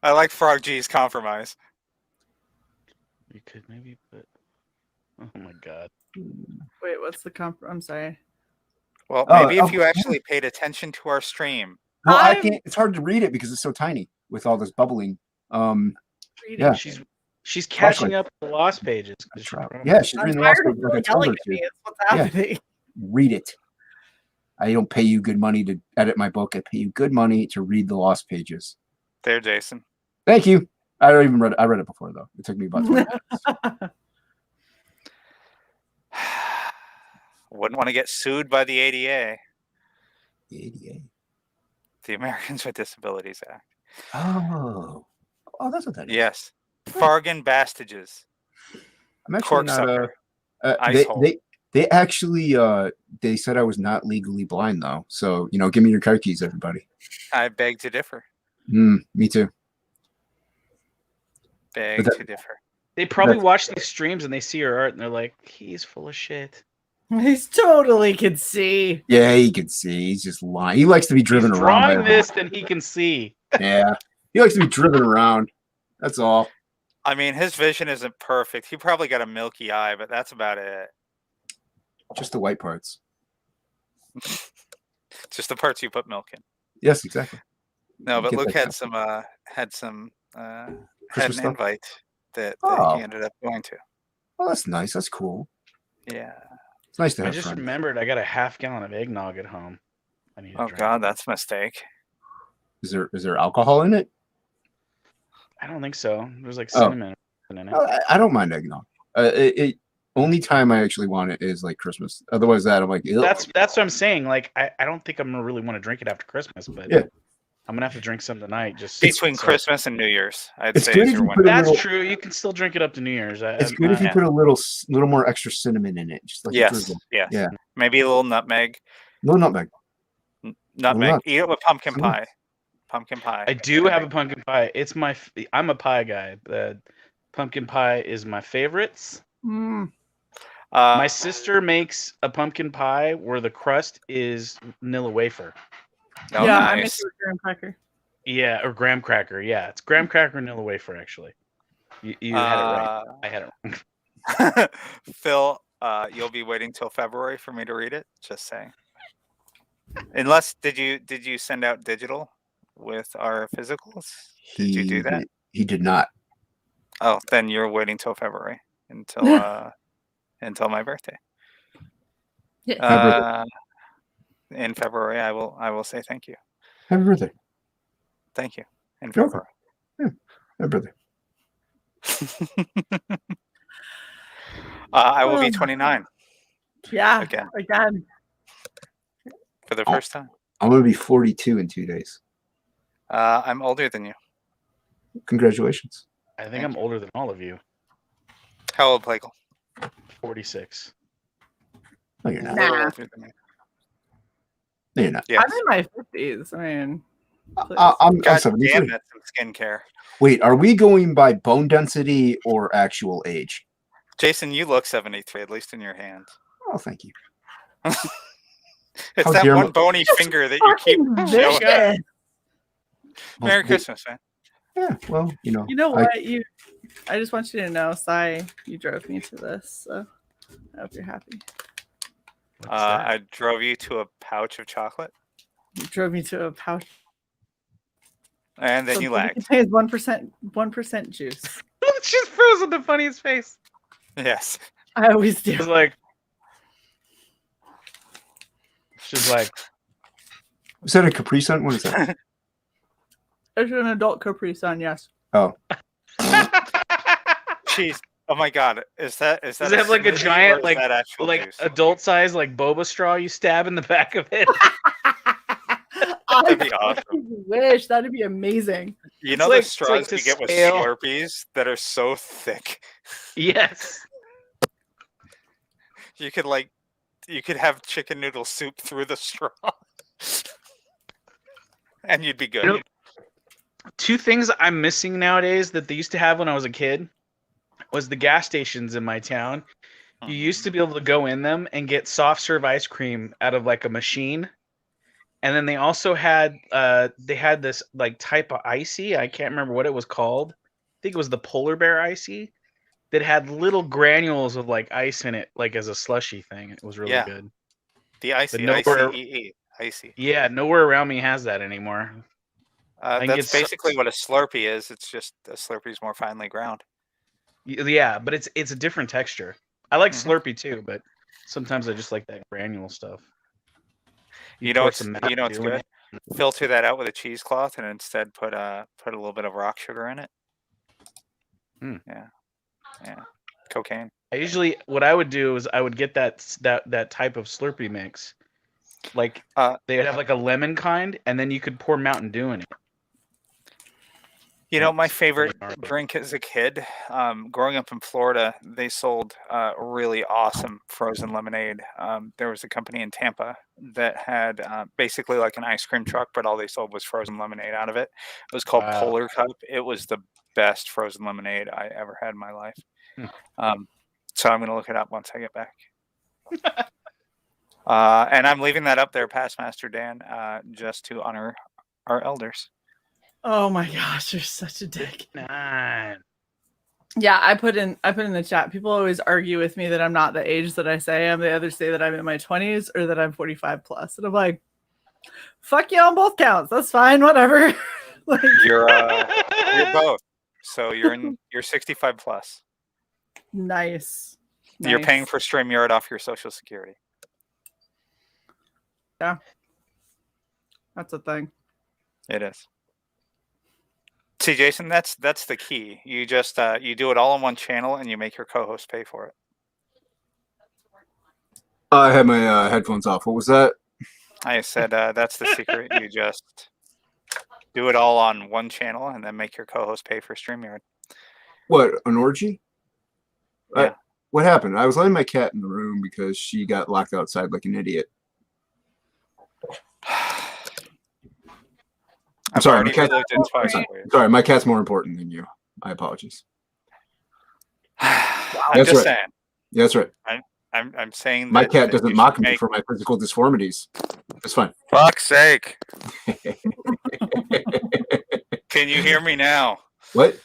A: I like Frog G's compromise.
E: You could maybe put. Oh my god.
C: Wait, what's the I'm sorry.
A: Well,
D: Oh,
A: maybe if you actually paid attention to our stream.
D: Well, I
C: I'm-
D: can't. It's hard to read it because it's so tiny with all this bubbling.
C: Reading.
D: Yeah.
E: She's catching up with the lost pages.
D: Yeah, she's
C: I'm
D: reading the
C: tired
D: last
C: of
D: book like I
C: people
D: told her
C: yelling at me.
D: to.
C: It's what's happening.
D: Read it. I don't pay you good money to edit my book. I pay you good money to read the lost pages.
A: There, Jason.
D: Thank you. I don't even read it. I read it before though. It took me about 20 minutes.
A: Wouldn't want to get sued by the ADA,
D: The ADA.
A: the Americans with Disabilities Act.
D: Oh, that's what that is.
A: Yes. Fargan Bastages.
D: I'm actually not
A: Corksucker.
D: they,
A: Icehole.
D: they actually they said I was not legally blind though. So give me your car keys, everybody.
A: I beg to differ.
D: Me too.
A: Beg
D: But
A: to differ.
E: They probably
D: That's-
E: watch these streams and they see her art and they're like, he's full of shit.
C: He's totally can see.
D: Yeah, he can see. He's just lying. He likes to be driven
E: He's
D: around.
E: drawing this, then he can see.
D: Yeah, he likes to be driven around. That's all.
A: I mean, his vision isn't perfect. He probably got a milky eye, but that's about it.
D: Just the white parts.
A: Just the parts you put milk in.
D: Yes, exactly.
A: No, but
D: Get
A: Luke
D: that
A: had an
D: Christmas stuff?
A: invite that
D: Oh.
A: he ended up going to.
D: Oh, that's nice. That's cool.
A: Yeah.
D: It's nice to
E: I
D: have
E: just
D: friends.
E: remembered I got a half gallon of eggnog at home. I need to
A: Oh
E: drink.
A: God, that's a mistake.
D: Is there alcohol in it?
E: I don't think so. There's like
D: Oh.
E: cinnamon in it.
D: Oh, I don't mind eggnog. It only time I actually want it is like Christmas. Otherwise, that I'm like, ew.
E: That's what I'm saying. Like I don't think I'm gonna really want to drink it after Christmas, but
D: Yeah.
E: I'm gonna have to drink some tonight. Just
A: Between
E: so-
A: Christmas and New Year's, I'd
D: It's
A: say
D: good
A: is
D: if
A: your
D: you
A: window.
D: put a
E: That's
D: little.
E: true. You can still drink it up to New Year's.
D: It's good if you put a little more extra cinnamon in it, just like a
A: Yes,
D: drizzle.
A: yes.
D: Yeah.
A: Maybe a little nutmeg.
D: No nutmeg.
A: Nutmeg.
D: nuts.
A: Eat it with pumpkin
D: Some nuts.
A: pie. Pumpkin pie.
E: I do have a pumpkin pie. It's I'm a pie guy. The pumpkin pie is my favorites.
C: Mm.
E: My sister makes a pumpkin pie where the crust is vanilla wafer.
A: Oh,
C: Yeah, I
A: nice.
C: miss your graham cracker.
E: Yeah, or graham cracker. Yeah, it's graham cracker and vanilla wafer actually. You had it right. I had it wrong.
A: Phil, you'll be waiting till February for me to read it. Just saying. Unless did you send out digital with our physicals? Did you do that?
D: He did not.
A: Oh, then you're waiting till February until until my birthday.
C: Yeah.
A: In February, I will say thank you.
D: Happy birthday.
A: Thank you. In
D: You're welcome.
A: February.
D: Happy birthday.
A: I will be 29
C: Yeah.
A: again
C: Again.
A: for the first time.
D: I'm gonna be 42 in 2 days.
A: I'm older than you.
D: Congratulations.
E: I think I'm older than all of you.
A: How old, Plagle?
E: 46.
D: No, you're not.
A: A little
C: Nah.
A: older than me.
D: No, you're not.
A: Yes.
C: I'm in my 50s. I mean,
D: I'm
A: God
D: 73.
A: damn, that's some skincare.
D: Wait, are we going by bone density or actual age?
A: Jason, you look 73, at least in your hands.
D: Oh, thank you.
A: It's
D: How
A: that
D: dare
A: one
D: my-
A: bony finger that you keep
C: fucking
A: showing.
C: vicious.
A: Merry
D: Well,
A: Christmas, man.
D: Yeah, well,
C: You know what? I just want you to know, Sai, you drove me to this, so I hope you're happy.
E: What's that?
A: I drove you to a pouch of chocolate,
C: You drove me to a pouch.
A: and then you
C: Something
A: lagged.
C: Contains 1% juice.
E: She's frozen the funniest face.
A: Yes.
C: I always do.
E: She's like,
D: is that a Capri Sun? What is that?
C: It's an adult Capri Sun, yes.
D: Oh,
A: Jeez. Oh my God. Is that?
E: does it have like a
A: smoothie, or
E: giant
A: is
E: like
A: that actual juice?
E: adult size like boba straw you stab in the back of it?
A: That'd be
C: I
A: awesome.
C: wish that'd be amazing.
A: You know
E: It's
A: the
E: like
A: straws
E: to
A: you get with
E: scale.
A: Slurpees that are so thick.
E: Yes.
A: You could have chicken noodle soup through the straw, and you'd be good.
E: You know, 2 things I'm missing nowadays that they used to have when I was a kid was the gas stations in my town. You used to be able to go in them and get soft serve ice cream out of like a machine. And then they also had this like type of icy. I can't remember what it was called. I think it was the polar bear icy that had little granules of like ice in it, like as a slushy thing. It was really
A: Yeah.
E: good.
A: The icy,
E: nowhere-
A: ICEE, icy.
E: Yeah, nowhere around me has that anymore. I can
A: That's
E: get
A: basically what a Slurpee is. It's just a Slurpee's more finely ground.
E: Yeah, but it's a different texture. I like
A: Mhm.
E: Slurpee too, but sometimes I just like that granule stuff.
A: You know
E: pour
A: what's
E: some
A: you know
E: Mountain
A: what's
E: Dew in
A: good?
E: it.
A: Filter that out with a cheesecloth and instead put a little bit of rock sugar in it. Yeah. Cocaine.
E: What I would do is I would get that type of Slurpee mix. Like they would have like a lemon kind, and then you could pour Mountain Dew in it.
A: You know, my favorite drink as a kid, growing up in Florida, they sold really awesome frozen lemonade. There was a company in Tampa that had basically like an ice cream truck, but all they sold was frozen lemonade out of it. It was called Polar Cup. It was the best frozen lemonade I ever had in my life. So I'm going to look it up once I get back. And I'm leaving that up there past Master Dan just to honor our elders.
C: Oh my gosh, you're such a dick.
E: 9.
C: Yeah, I put in the chat. People always argue with me that I'm not the age that I say I am. They either say that I'm in my 20s or that I'm 45 plus. And I'm like, fuck you on both counts. That's fine, whatever. Like,
A: You're both. So you're 65 plus.
C: nice.
A: You're paying for StreamYard off your Social Security.
C: Yeah. That's a thing.
A: It is. See, Jason, that's the key. You just you do it all on one channel and you make your co-host pay for it.
D: I had my headphones off. What was that?
A: I said that's the secret. You just do it all on one channel and then make your co-host pay for StreamYard.
D: What, an orgy?
A: Yeah.
D: What happened? I was letting my cat in the room because she got locked outside like an idiot. I'm sorry, my cat's more important than you. I apologize.
A: I'm just saying.
D: Yeah, that's right.
A: I'm saying
D: my
A: that
D: cat doesn't mock me for my physical disformities. It's fine.
A: Fuck's sake. Can you hear me now?
D: What?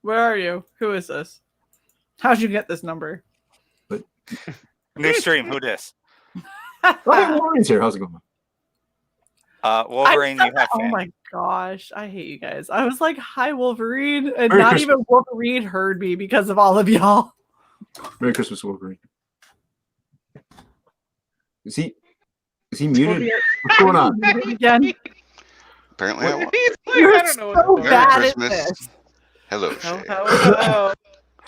C: Where are you? Who is this? How'd you get this number?
D: What?
A: New stream. Who dis?
D: Wolverine's here. How's it going?
A: Wolverine, you have
C: Oh
A: fan.
C: my gosh, I hate you guys. I was like, hi, Wolverine, and
D: Merry
C: not
D: Christmas.
C: even Wolverine heard me because of all of y'all.
D: Merry Christmas, Wolverine. Is he muted? What's going on?
C: Again.
G: Apparently I was.
C: You're
E: I don't know
C: so
G: Merry
C: bad at
G: Christmas.
C: this.
G: Hello, Shae.
E: Hello.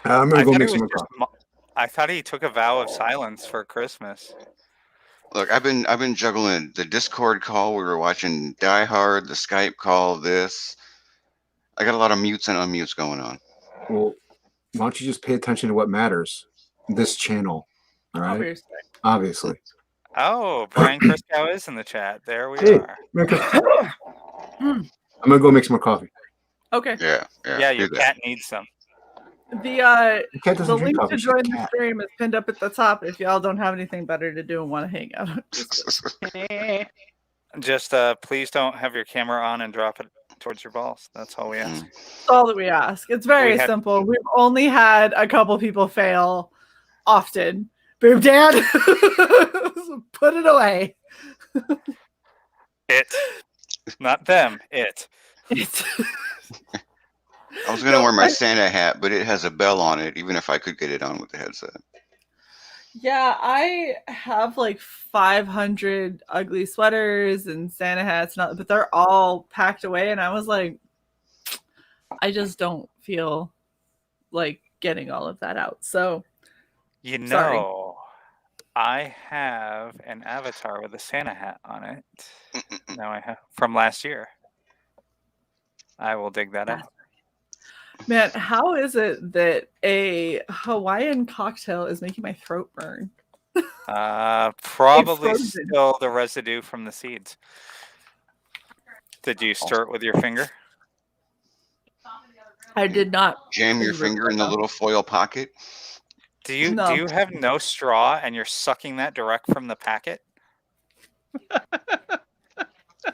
D: I'm gonna go make some more coffee.
A: I thought he took a vow of silence for Christmas.
G: Look, I've been juggling the Discord call. We were watching Die Hard, the Skype call, this. I got a lot of mutes and unmutes going on.
D: Well, why don't you just pay attention to what matters? This channel. All right. Obviously.
A: Oh, Brian Christcow is in the chat. There we
D: Hey,
A: are.
D: I'm gonna go make some more coffee.
C: Okay.
A: Yeah, your cat needs some.
C: The
D: cat doesn't drink
C: link
D: coffee,
C: to
D: she's a
C: join the
D: cat.
C: stream is pinned up at the top if y'all don't have anything better to do and want to hang out.
A: Just please don't have your camera on and drop it towards your balls. That's all we ask.
C: That's all that we ask. It's very simple. We've only had a couple people fail often. Boom, Dad. Put it away.
A: It. Not them. It.
G: I was going to wear my Santa hat, but it has a bell on it, even if I could get it on with the headset.
C: Yeah, I have like 500 ugly sweaters and Santa hats, but they're all packed away. And I was like, I just don't feel like getting all of that out. So,
A: you know,
C: sorry.
A: I have an avatar with a Santa hat on it. Now I have from last year. I will dig that out.
C: Man, how is it that a Hawaiian cocktail is making my throat burn?
A: Probably still the residue from the seeds. Did you stir it with your finger?
C: I did not.
G: Jam your finger in the little foil pocket.
A: Do you have no straw and you're sucking that direct from the packet?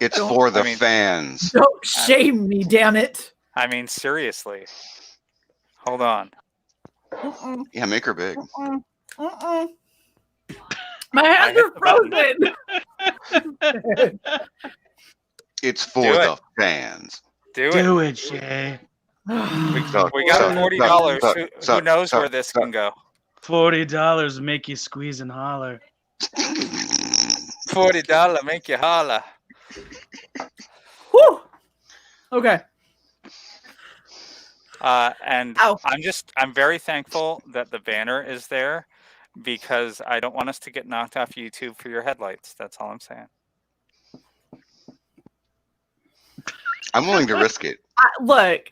G: It's
C: Don't-
G: for the
A: I mean-
G: fans.
C: Don't shame me, damn it.
A: I mean, seriously. Hold on.
C: Mm-mm,
G: Yeah, make her big.
C: mm-mm, mm-mm. My hands
A: hit
C: are
A: the
C: frozen.
G: It's for
A: Do it.
G: the fans.
A: Do it.
E: Do it, Shae.
A: We got $40. Who knows
G: suck,
A: where this
G: suck.
A: can go?
E: $40 make you squeeze and holler.
A: $40 make you holla.
C: Whew. Okay.
A: And
C: Ow.
A: I'm very thankful that the banner is there because I don't want us to get knocked off YouTube for your headlights. That's all I'm saying.
G: I'm willing to risk it.
C: Look,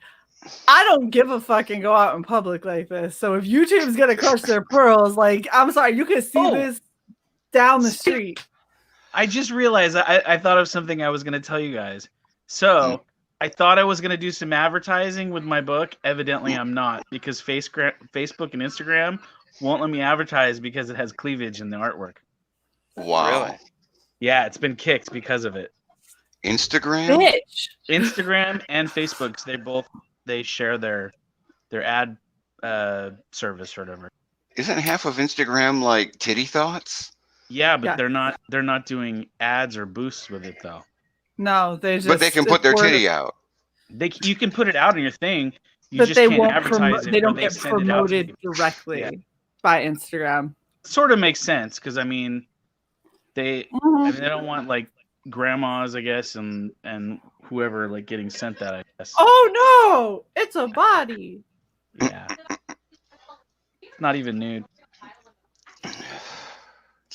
C: I don't give a fuck and go out in public like this. So if YouTube's gonna crush their pearls, like, I'm sorry, you can see this down the street.
E: I just realized I thought of something I was going to tell you guys. So I thought I was going to do some advertising with my book. Evidently, I'm not, because Facebook and Instagram won't let me advertise because it has cleavage in the artwork.
G: Wow.
A: Really?
E: Yeah, it's been kicked because of it.
G: Instagram?
C: Bitch.
E: Instagram and Facebook, they share their ad service or whatever.
G: Isn't half of Instagram like titty thoughts?
E: Yeah, but
C: Yeah.
E: they're not doing ads or boosts with it though.
C: No, they just.
G: But they can put their titty out.
E: You can put it out on your thing. You
C: But
E: just
C: they
E: can't
C: won't
E: advertise it.
C: They
E: or
C: don't get
E: send it out to
C: promoted
E: people.
C: directly
E: Yeah.
C: by Instagram.
E: Sort of makes sense because I mean, they don't want like grandmas, I guess, and whoever like getting sent that, I guess.
C: Oh no, it's a body.
E: Yeah. It's not even nude.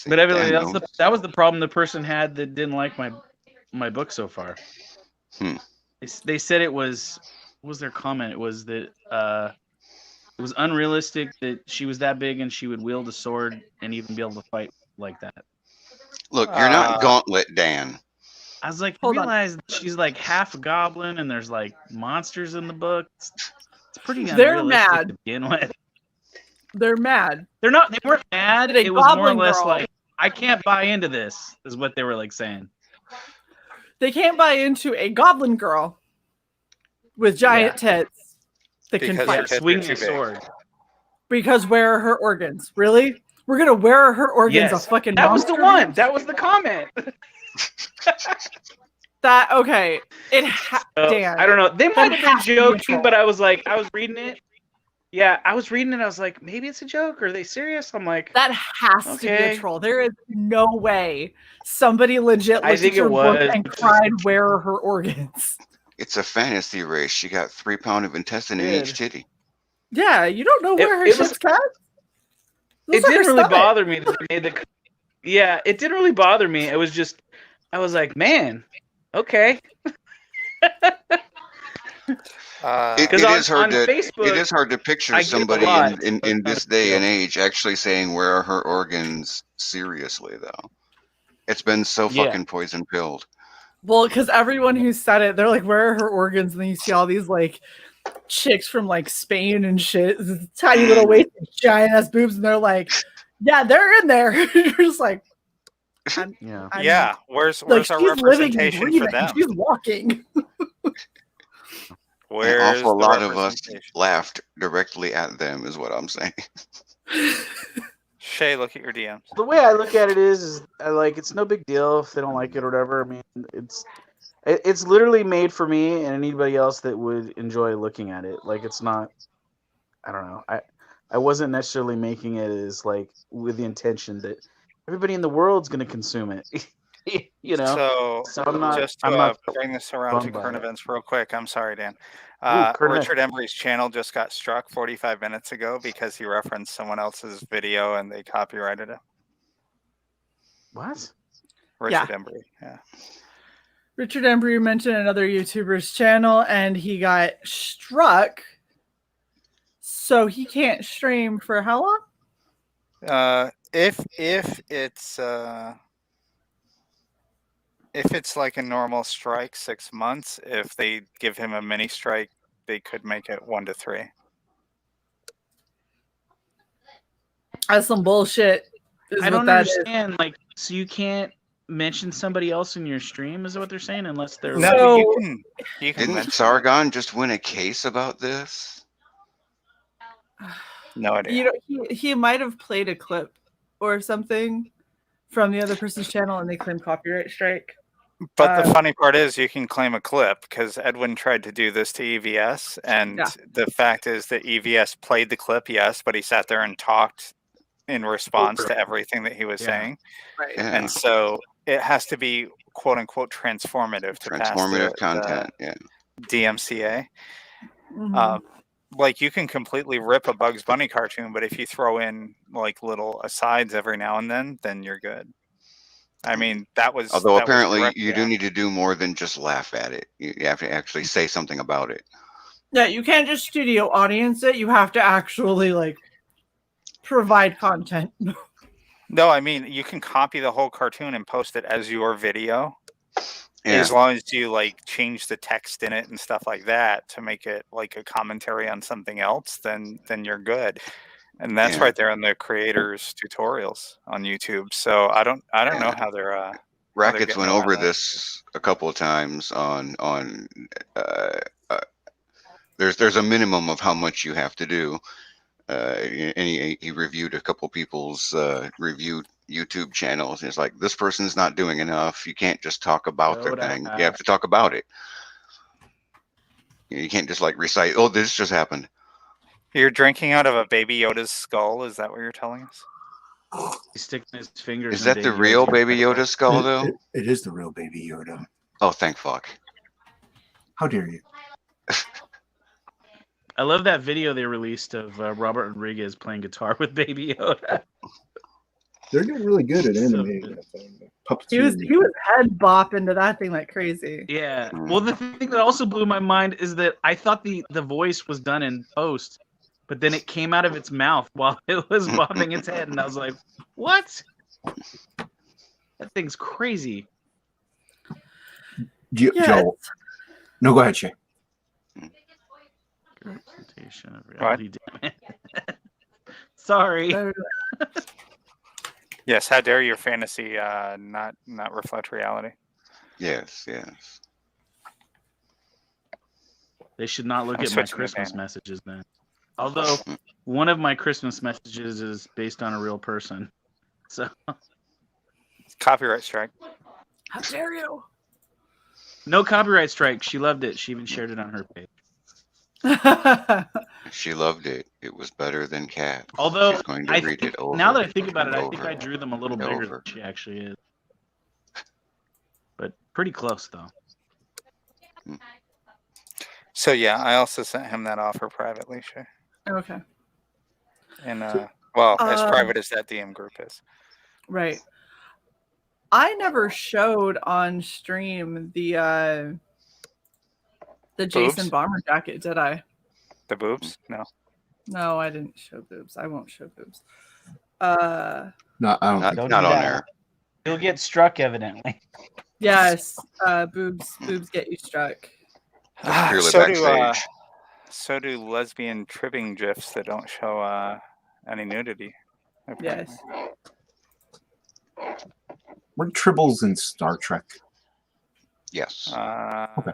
E: But evidently, that was the problem the person had that didn't like my book so far. They said it was. What was their comment? It was that it was unrealistic that she was that big and she would wield a sword and even be able to fight like that.
G: Look, you're not Gauntlet Dan.
E: I was like,
C: Hold on.
E: realize she's like half a goblin and there's like monsters in the book. It's pretty
C: They're
E: unrealistic
C: mad.
E: to begin with.
C: They're mad.
E: They weren't mad.
C: Did a
E: It was more or
C: goblin
E: less
C: girl-
E: like, I can't buy into this, is what they were like saying.
C: They can't buy into a goblin girl with giant tits that can
A: Because
C: fight.
A: her tits are
E: Swinging
A: too
E: a
A: big.
E: sword.
C: Because where are her organs? Really? We're gonna wear her organs a fucking
E: That was the
C: monster?
E: one. That was the comment.
C: That okay. Dan.
E: I don't know. They might
C: That
E: have
C: has to
E: been
C: be a
E: joking,
C: troll.
E: but I was reading it. Yeah, I was reading it. I was like, maybe it's a joke. Are they serious? I'm like,
C: That has to be
E: Okay.
C: a troll. There is no way somebody legit
E: I
C: looked
E: think
C: at your
E: it
C: book
E: was.
C: and cried, "Where are her organs?"
G: It's a fantasy race. She got 3 pounds of intestine in each titty.
C: Yeah, you don't know where her
E: It was-
C: shit's cut.
E: it didn't really bother me that they made the. Yeah, it didn't really bother me. It was just, I was like, man, okay.
G: It
E: 'Cause
G: is
E: on
G: hard to
E: Facebook,
G: it is hard to picture
E: I get a
G: somebody
E: lot,
G: in
E: but not
G: this
E: a
G: day
E: deal.
G: and age actually saying where are her organs seriously though. It's been so
E: Yeah.
G: fucking poison pilled.
C: Well, because everyone who said it, they're like, "Where are her organs?" And then you see all these like chicks from like Spain and shit, tiny little waist, giant ass boobs, and they're like, "Yeah, they're in there." You're just like,
E: Yeah.
A: Yeah, where's
C: like
A: our
C: she's living and
A: representation for
C: breathing.
A: them?
C: She's walking.
G: An
A: Where's
G: awful
A: the
G: lot of us
A: representation?
G: laughed directly at them is what I'm saying.
A: Shae, look at your DMs.
E: The way I look at it is I like it's no big deal if they don't like it or whatever. I mean, it's literally made for me and anybody else that would enjoy looking at it. Like it's not. I don't know. I wasn't necessarily making it as like with the intention that everybody in the world's going to consume it. You know.
A: So
E: I'm not.
A: just to
E: I'm not
A: bring this around to
E: bummed by
A: current
E: it.
A: events real quick. I'm sorry, Dan.
E: current
A: Richard Embry's channel just got struck 45 minutes ago because he referenced someone else's video and they copyrighted it.
E: What?
A: Richard Embry, yeah.
C: Richard Embry mentioned another YouTuber's channel, and he got struck, so he can't stream for how long?
A: If it's like a normal strike, 6 months. If they give him a mini strike, they could make it 1 to 3.
C: That's some bullshit.
E: I don't understand. Like, so you can't mention somebody else in your stream? Is that what they're saying? Unless they're
A: No,
C: So-
A: you can
G: Didn't
A: mention it.
G: Sargon just win a case about this?
A: No idea.
C: You know, he might have played a clip or something from the other person's channel, and they claim copyright strike.
A: But the funny part is you can claim a clip because Edwin tried to do this to EVS, and
C: Yeah.
A: the fact is that EVS played the clip, yes, but he sat there and talked in response to everything that he was saying,
C: Right.
G: Yeah.
A: and so it has to be "quote unquote" transformative to pass
G: Transformative
A: the
G: content. Yeah.
A: DMCA.
C: Mhm.
A: Like you can completely rip a Bugs Bunny cartoon, but if you throw in like little asides every now and then you're good. I mean, that was.
G: Although
A: that was
G: apparently
A: directly
G: you do
A: on-
G: need to do more than just laugh at it. You have to actually say something about it.
C: Yeah, you can't just studio audience it. You have to actually like provide content.
A: No, I mean you can copy the whole cartoon and post it as your video,
G: Yeah.
A: as long as you like change the text in it and stuff like that to make it like a commentary on something else. Then you're good, and that's
G: Yeah.
A: right there in the creators' tutorials on YouTube. So I don't know how they're.
G: Rackets
A: getting
G: went
A: around
G: over
A: that.
G: this a couple of times on there's a minimum of how much you have to do. And he reviewed a couple people's reviewed YouTube channels. And it's like, this person's not doing enough. You can't just talk about their thing. You have to talk about it. You can't just like recite, oh, this just happened.
A: You're drinking out of a Baby Yoda's skull. Is that what you're telling us?
E: He's sticking his fingers.
G: Is
E: in
G: that the
E: Baby
G: real
E: Yoda's
G: Baby
E: tentacle.
G: Yoda skull, though?
D: It is the real Baby Yoda.
G: Oh, thank fuck.
D: How dare you?
E: I love that video they released of Robert Rodriguez playing guitar with Baby Yoda.
D: They're getting really good at
E: So
D: animating
E: good.
D: that thing.
C: He was head bopping to that thing like crazy.
E: Yeah. Well, the thing that also blew my mind is that I thought the voice was done in post, but then it came out of its mouth while it was bobbing its head, and I was like, "What? That thing's crazy."
D: Joel. No, go ahead, Shae.
E: Representation of reality. Damn it. Sorry.
A: Yes. How dare your fantasy not reflect reality?
G: Yes, yes.
E: They should not look
A: I'm
E: at my
A: switching to
E: Christmas
A: Dan.
E: messages then. Although one of my Christmas messages is based on a real person. So
A: Copyright strike.
C: How dare you?
E: no copyright strike. She loved it. She even shared it on her page.
G: She loved it. It was better than Cat.
E: Although
G: She's going to
E: I
G: read
E: think,
G: it over.
E: now that I think about it,
G: and
E: I think
G: over
E: I drew them a little
G: and
E: bigger
G: over.
E: than she actually is. But pretty close though.
A: So yeah, I also sent him that offer privately, Shae.
C: Okay.
A: And well, as
C: Um,
A: private as that DM group is.
C: Right. I never showed on stream the Jason
A: Boobs?
C: bomber jacket, did I?
A: The boobs? No.
C: No, I didn't show boobs. I won't show boobs.
D: No, I don't
G: Not,
D: think
G: not
E: do
G: on
E: that.
G: there.
E: You'll get struck evidently.
C: Yes, boobs get you struck.
G: That's purely
A: so
G: backstage.
A: do lesbian tripping gifs that don't show any nudity. Apparently.
C: Yes.
D: Were tribbles in Star Trek?
G: Yes.
D: Okay.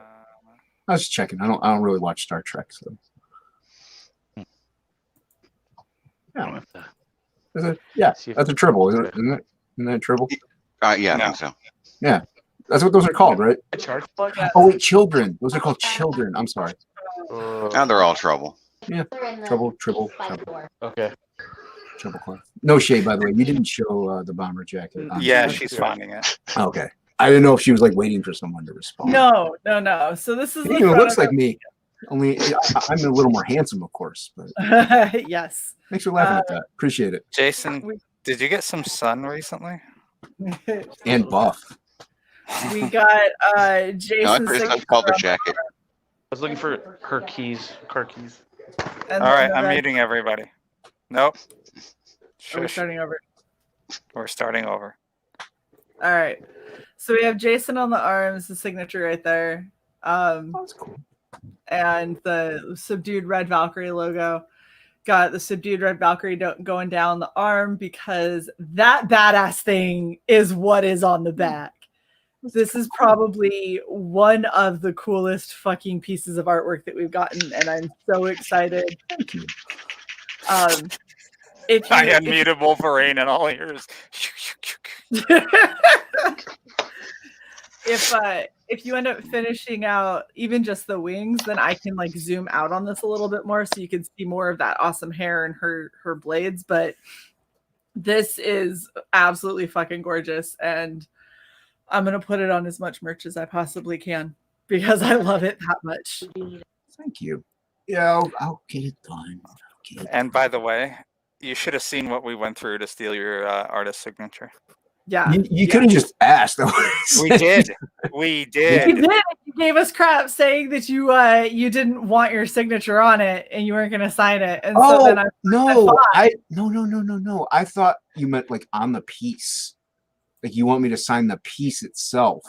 D: I was just checking. I don't really watch Star Trek, so yeah. Yeah, that's a tribble, isn't it? Isn't that a tribble?
G: Yeah,
A: No.
G: I think so.
D: Yeah, that's what those are called, right?
E: A charge plug?
D: Oh wait, children. Those are called children. I'm sorry.
G: Now they're all trouble.
D: Yeah, trouble.
E: Okay.
D: Trouble club. No Shae, by the way. You didn't show the bomber jacket. on
A: Yeah,
D: stream.
A: she's finding it.
D: Okay. I didn't know if she was like waiting for someone to respond.
C: No. So this is
D: It
C: the
D: even
C: front
D: looks
C: of
D: like me. Only I'm a little more handsome, of course. But
C: the- Yes.
D: thanks for laughing at that. Appreciate it.
A: Jason, did you get some sun recently?
D: And buff.
C: We got
G: No, I
C: Jason
G: first called the jacket.
E: I was looking for her keys, car keys.
C: and
A: All right,
C: then
A: I'm
C: the red-
A: muting everybody. Nope.
C: Are we
A: Shush.
C: starting over?
A: We're starting over.
C: All right. So we have Jason on the arms, the signature right there.
D: That's cool.
C: And the subdued Red Valkyrie logo. got the subdued Red Valkyrie going down the arm because that badass thing is what is on the back. This is probably one of the coolest fucking pieces of artwork that we've gotten, and I'm so excited.
D: Thank you.
C: If
A: I
C: you,
A: unmuted Wolverine and all ears.
C: if you end up finishing out even just the wings, then I can like zoom out on this a little bit more so you can see more of that awesome hair and her blades. But this is absolutely fucking gorgeous, and I'm gonna put it on as much merch as I possibly can because I love it that much.
D: Thank you. Yeah, I'll get it done.
A: And by the way, you should have seen what we went through to steal your artist signature.
C: Yeah,
D: you could have just asked.
A: We did. We did.
C: You did. You gave us crap saying that you didn't want your signature on it and you weren't going to sign it. And so then
D: no. I thought you meant like on the piece. Like you want me to sign the piece itself.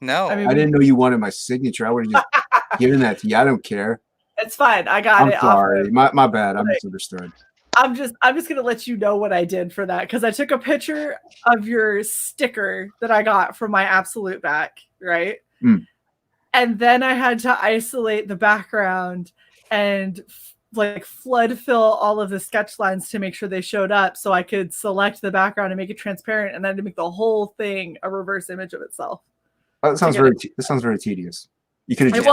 A: No,
C: I mean,
D: I didn't know you wanted my signature. I would have just given that to you. I don't care.
C: It's fine. I got it.
D: I'm sorry. My bad. I misunderstood.
C: I'm just gonna let you know what I did for that because I took a picture of your sticker that I got from my absolute back, right? And then I had to isolate the background and like flood fill all of the sketch lines to make sure they showed up so I could select the background and make it transparent and then to make the whole thing a reverse image of itself.
D: Oh, that sounds very tedious. You could have just.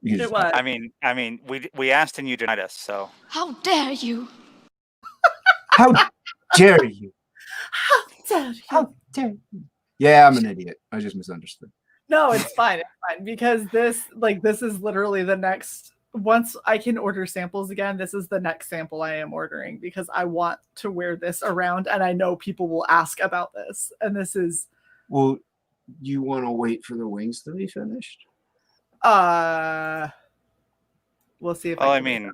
C: It was.
A: I mean, we asked and you denied us. So
H: how dare you?
D: How dare you?
C: How dare you?
D: Yeah, I'm an idiot. I just misunderstood.
C: No, it's fine. It's fine because this is literally the next. Once I can order samples again, this is the next sample I am ordering because I want to wear this around, and I know people will ask about this. And this is.
D: Well, you want to wait for the wings to be finished?
C: We'll see if.
A: Well, I mean,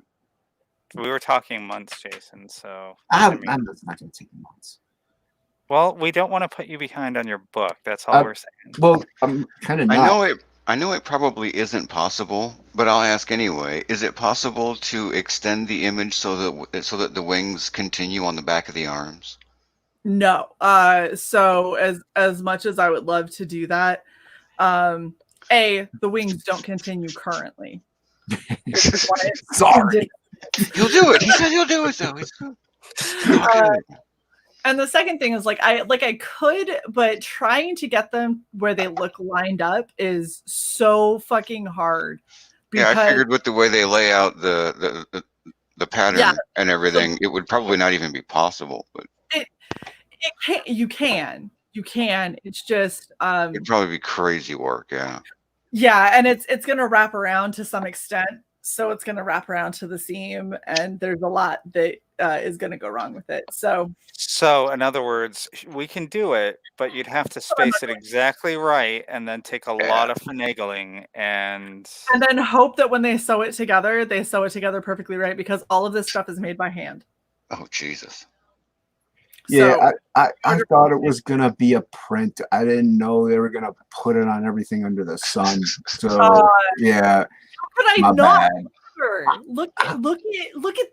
A: we were talking months, Jason. So
D: I'm not going to take months.
A: Well, we don't want to put you behind on your book. That's all we're saying.
D: Well, I'm kind of not.
G: I know it probably isn't possible, but I'll ask anyway. Is it possible to extend the image so that the wings continue on the back of the arms?
C: No. So as much as I would love to do that, the wings don't continue currently.
D: Sorry.
G: He'll do it. He said he'll do it though.
C: And the second thing is I could, but trying to get them where they look lined up is so fucking hard.
G: Yeah, I figured with the way they lay out the pattern and everything, it would probably not even be possible. But
C: you can. It's just
G: it'd probably be crazy work. Yeah.
C: Yeah, and it's gonna wrap around to some extent. So it's going to wrap around to the seam, and there's a lot that is going to go wrong with it. So
A: in other words, we can do it, but you'd have to space it exactly right, and then take a lot of finagling, and
C: then hope that when they sew it together perfectly right, because all of this stuff is made by hand.
G: Oh Jesus!
D: Yeah, so, I thought it was gonna be a print. I didn't know they were gonna put it on everything under the sun. So yeah.
C: But I not look at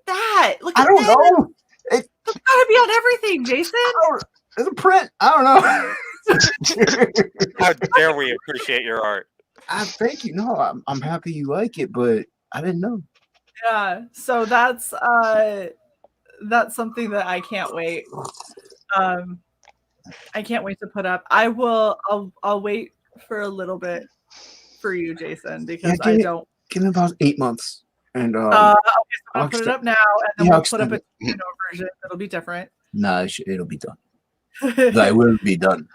C: that.
D: I don't know.
C: It's gotta be on everything, Jason.
D: It's a print. I don't know.
A: How dare we appreciate your art?
D: Thank you. No, I'm happy you like it, but I didn't know.
C: Yeah. So that's something that I can't wait. I can't wait to put up. I'll wait for a little bit for you, Jason, because I don't.
D: Give me about 8 months, and
C: okay, so I'll put it up now, and then we'll put up a version. It'll be different.
D: No, it'll be done. That will be done.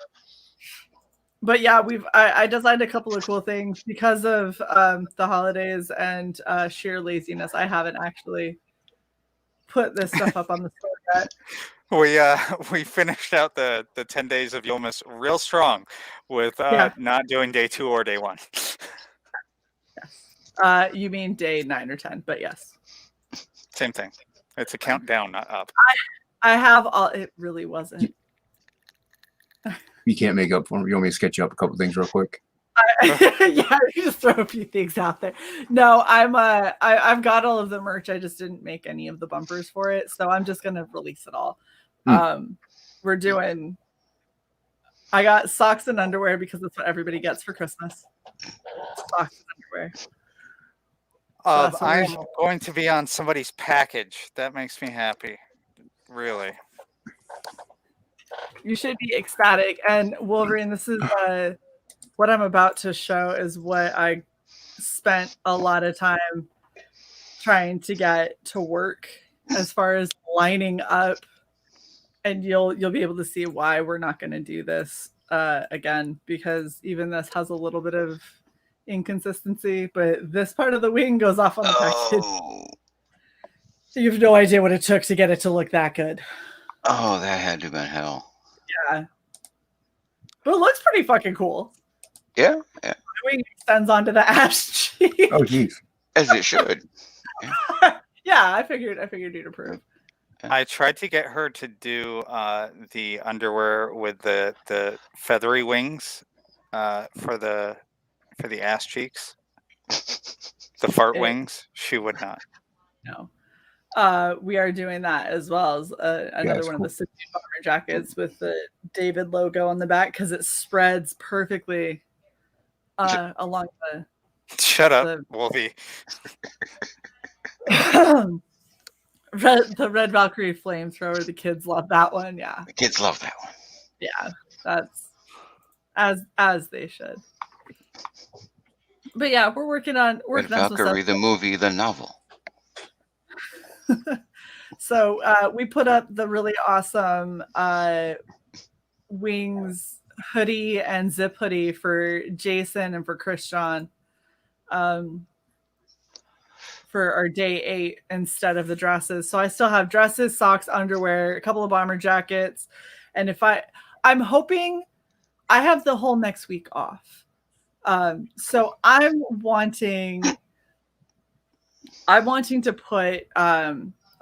C: But yeah, I designed a couple of cool things because of the holidays and sheer laziness. I haven't actually put this stuff up on the store
A: yet. We finished out the 10 days of Yomas real strong with not doing day 2 or day 1.
C: You mean day 9 or 10, but yes.
A: Same thing. It's a countdown, not up.
C: I have all. It really wasn't.
D: You can't make up for it. You want me to sketch you up a couple things real quick?
C: Yeah, you just throw a few things out there. No, I've got all of the merch. I just didn't make any of the bumpers for it, so I'm just gonna release it all. We're doing. I got socks and underwear because that's what everybody gets for Christmas. Socks and underwear.
A: I am going to be on somebody's package. That makes me happy. Really.
C: You should be ecstatic. And Wolverine, this is what I'm about to show is what I spent a lot of time trying to get to work as far as lining up. And you'll be able to see why we're not going to do this again, because even this has a little bit of inconsistency, but this part of the wing goes off on the package. You have no idea what it took to get it to look that good.
G: Oh, that had to have been hell.
C: Yeah. But it looks pretty fucking cool.
G: Yeah.
C: The wing extends onto the ash cheek.
D: Oh, geez.
G: As it should.
C: Yeah, I figured you'd approve.
A: I tried to get her to do the underwear with the feathery wings for the ass cheeks, the fart wings. She would not.
C: No. We are doing that as well as another one of the City bomber jackets with the David logo on the back because it spreads perfectly along the.
A: Shut up, Wolfie.
C: The Red Valkyrie flamethrower. The kids love that one. Yeah,
G: the kids love that one.
C: Yeah, that's as they should. But yeah, we're working on
G: Red Valkyrie, the movie, the novel.
C: So we put up the really awesome wings hoodie and zip hoodie for Jason and for Christian for our day 8 instead of the dresses. So I still have dresses, socks, underwear, a couple of bomber jackets. And if I'm hoping I have the whole next week off. So I'm wanting to put a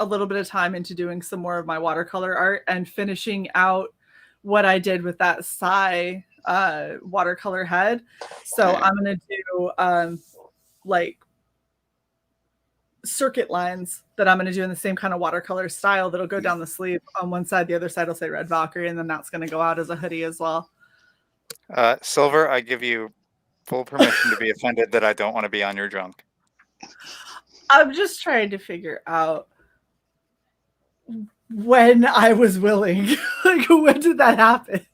C: little bit of time into doing some more of my watercolor art and finishing out what I did with that CY watercolor head. So I'm going to do like circuit lines that I'm going to do in the same kind of watercolor style that'll go down the sleeve on one side. The other side will say Red Valkyrie, and then that's going to go out as a hoodie as well.
A: Silver, I give you full permission to be offended that I don't want to be on your junk.
C: I'm just trying to figure out when I was willing. Like, when did that happen?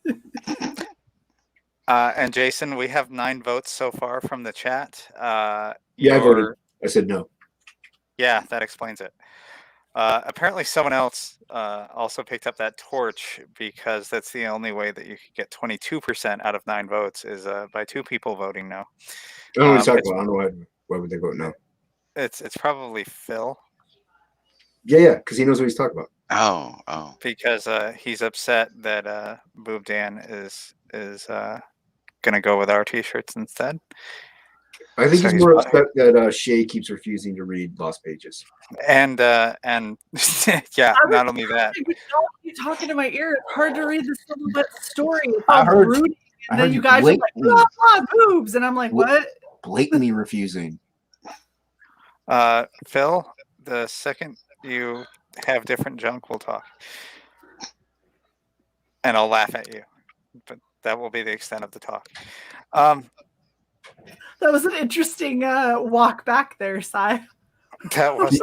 A: And Jason, we have 9 votes so far from the chat.
D: I voted. I said no.
A: Yeah, that explains it. Apparently someone else also picked up that torch because that's the only way that you could get 22% out of 9 votes is by 2 people voting no.
D: I don't know what you're talking about. I don't know why would they vote no.
A: It's probably Phil.
D: Yeah, because he knows what he's talking about.
G: Oh.
A: Because he's upset that Boob Dan is gonna go with our t-shirts instead.
D: I think he's more upset that Shae keeps refusing to read Lost Pages.
A: And yeah, not only that.
C: You're talking to my ear. It's hard to read this little bit story. It's
D: I heard
C: broody. And then you guys are like, blah, blah, boobs. And I'm like, what?
D: Blatantly refusing.
A: Phil, the second you have different junk, we'll talk. And I'll laugh at you. But that will be the extent of the talk.
C: That was an interesting walk back there, Cy.
A: That was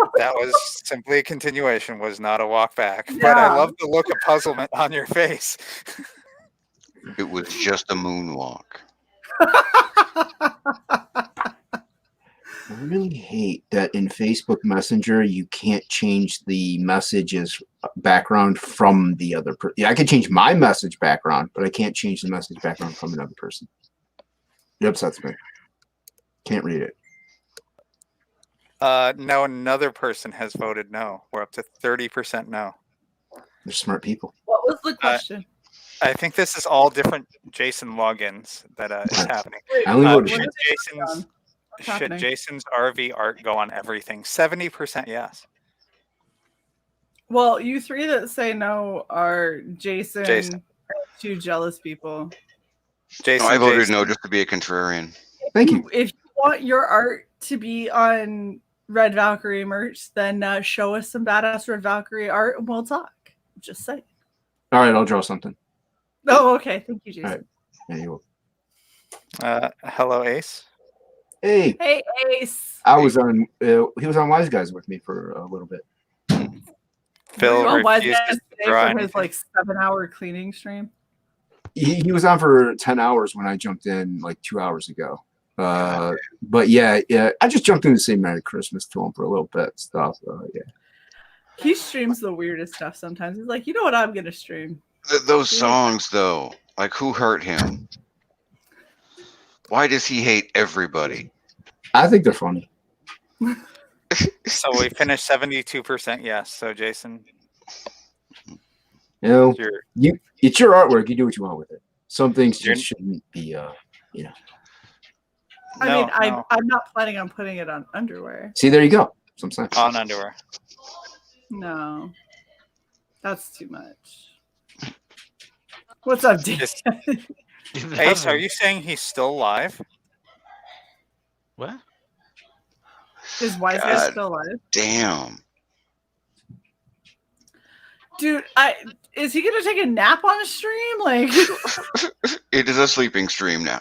A: simply a continuation, was not a walk back. Yeah. But I love the look of puzzlement on your face.
G: It was just a moonwalk.
D: I really hate that in Facebook Messenger you can't change the message's background from the other person. Yeah, I can change my message background, but I can't change the message background from another person. It upsets me. Can't read it.
A: Now another person has voted no. We're up to 30% no.
D: They're smart people.
C: What was the question?
A: I think this is all different Jason logins that is happening.
D: I only voted
A: should Jason's RV art go on everything? 70% yes.
C: Well, you 3 that say no are Jason. 2 jealous people.
A: Jason,
G: I voted
A: Jason.
G: no just to be a contrarian.
D: Thank you.
C: If you want your art to be on Red Valkyrie merch, then show us some badass Red Valkyrie art and we'll talk. Just saying.
D: All right, I'll draw something.
C: Oh, okay. Thank you, Jason.
D: All right. Yeah, you will.
A: Hello, Ace.
D: Hey,
C: Hey, Ace.
D: I was on. He was on Wise Guys with me for a little bit.
A: Phil
C: Were you on Wise
A: refuses
C: Guys
A: to
C: today
A: draw
C: for his
A: anything.
C: like 7-hour cleaning stream?
D: He was on for 10 hours when I jumped in like 2 hours ago. But yeah, I just jumped in to say Merry Christmas to him for a little bit and stuff. Yeah.
C: He streams the weirdest stuff sometimes. He's like, you know what I'm gonna stream?
G: Those songs, though, like who hurt him? Why does he hate everybody?
D: I think they're funny.
A: So we finished 72% yes. So Jason,
D: You know,
A: you're
D: it's your artwork. You do what you want with it. Some things
A: You're-
D: just shouldn't be, you know.
C: I
A: no,
C: mean,
A: no,
C: I'm not planning on putting it on underwear.
D: See, there you go. Sometimes.
A: on underwear.
C: No, that's too much. What's up, Dan?
A: Just- Ace, are you saying he's still alive?
E: What?
C: Is Wise Guy
G: God.
C: still alive?
G: Damn.
C: Dude, is he gonna take a nap on a stream? Like
G: It is a sleeping stream now.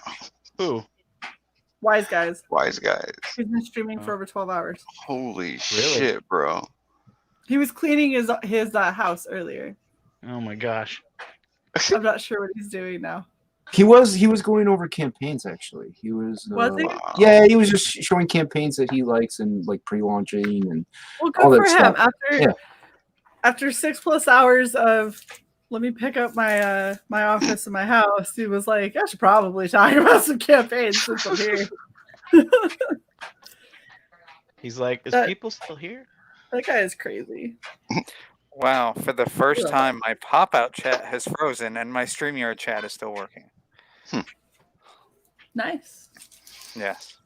E: Who?
C: Wise Guys.
G: Wise Guys.
C: He's been streaming for over 12 hours.
G: Holy shit, bro.
C: He was cleaning his house earlier.
E: Oh my gosh.
C: I'm not sure what he's doing now.
D: He was going over campaigns actually. He was.
C: Was he?
G: Wow.
D: Yeah, he was just showing campaigns that he likes and like pre-launching and
C: Well,
D: all
C: good
D: that
C: for him.
D: stuff.
C: After 6+ hours of let me pick up my my office and my house, he was like, I should probably talk about some campaigns since I'm here.
E: He's like, is people still here?
C: That guy is crazy.
A: Wow, for the first
C: Yeah.
A: time, my pop-out chat has frozen and my StreamYard chat is still working.
C: Nice.
A: Yes.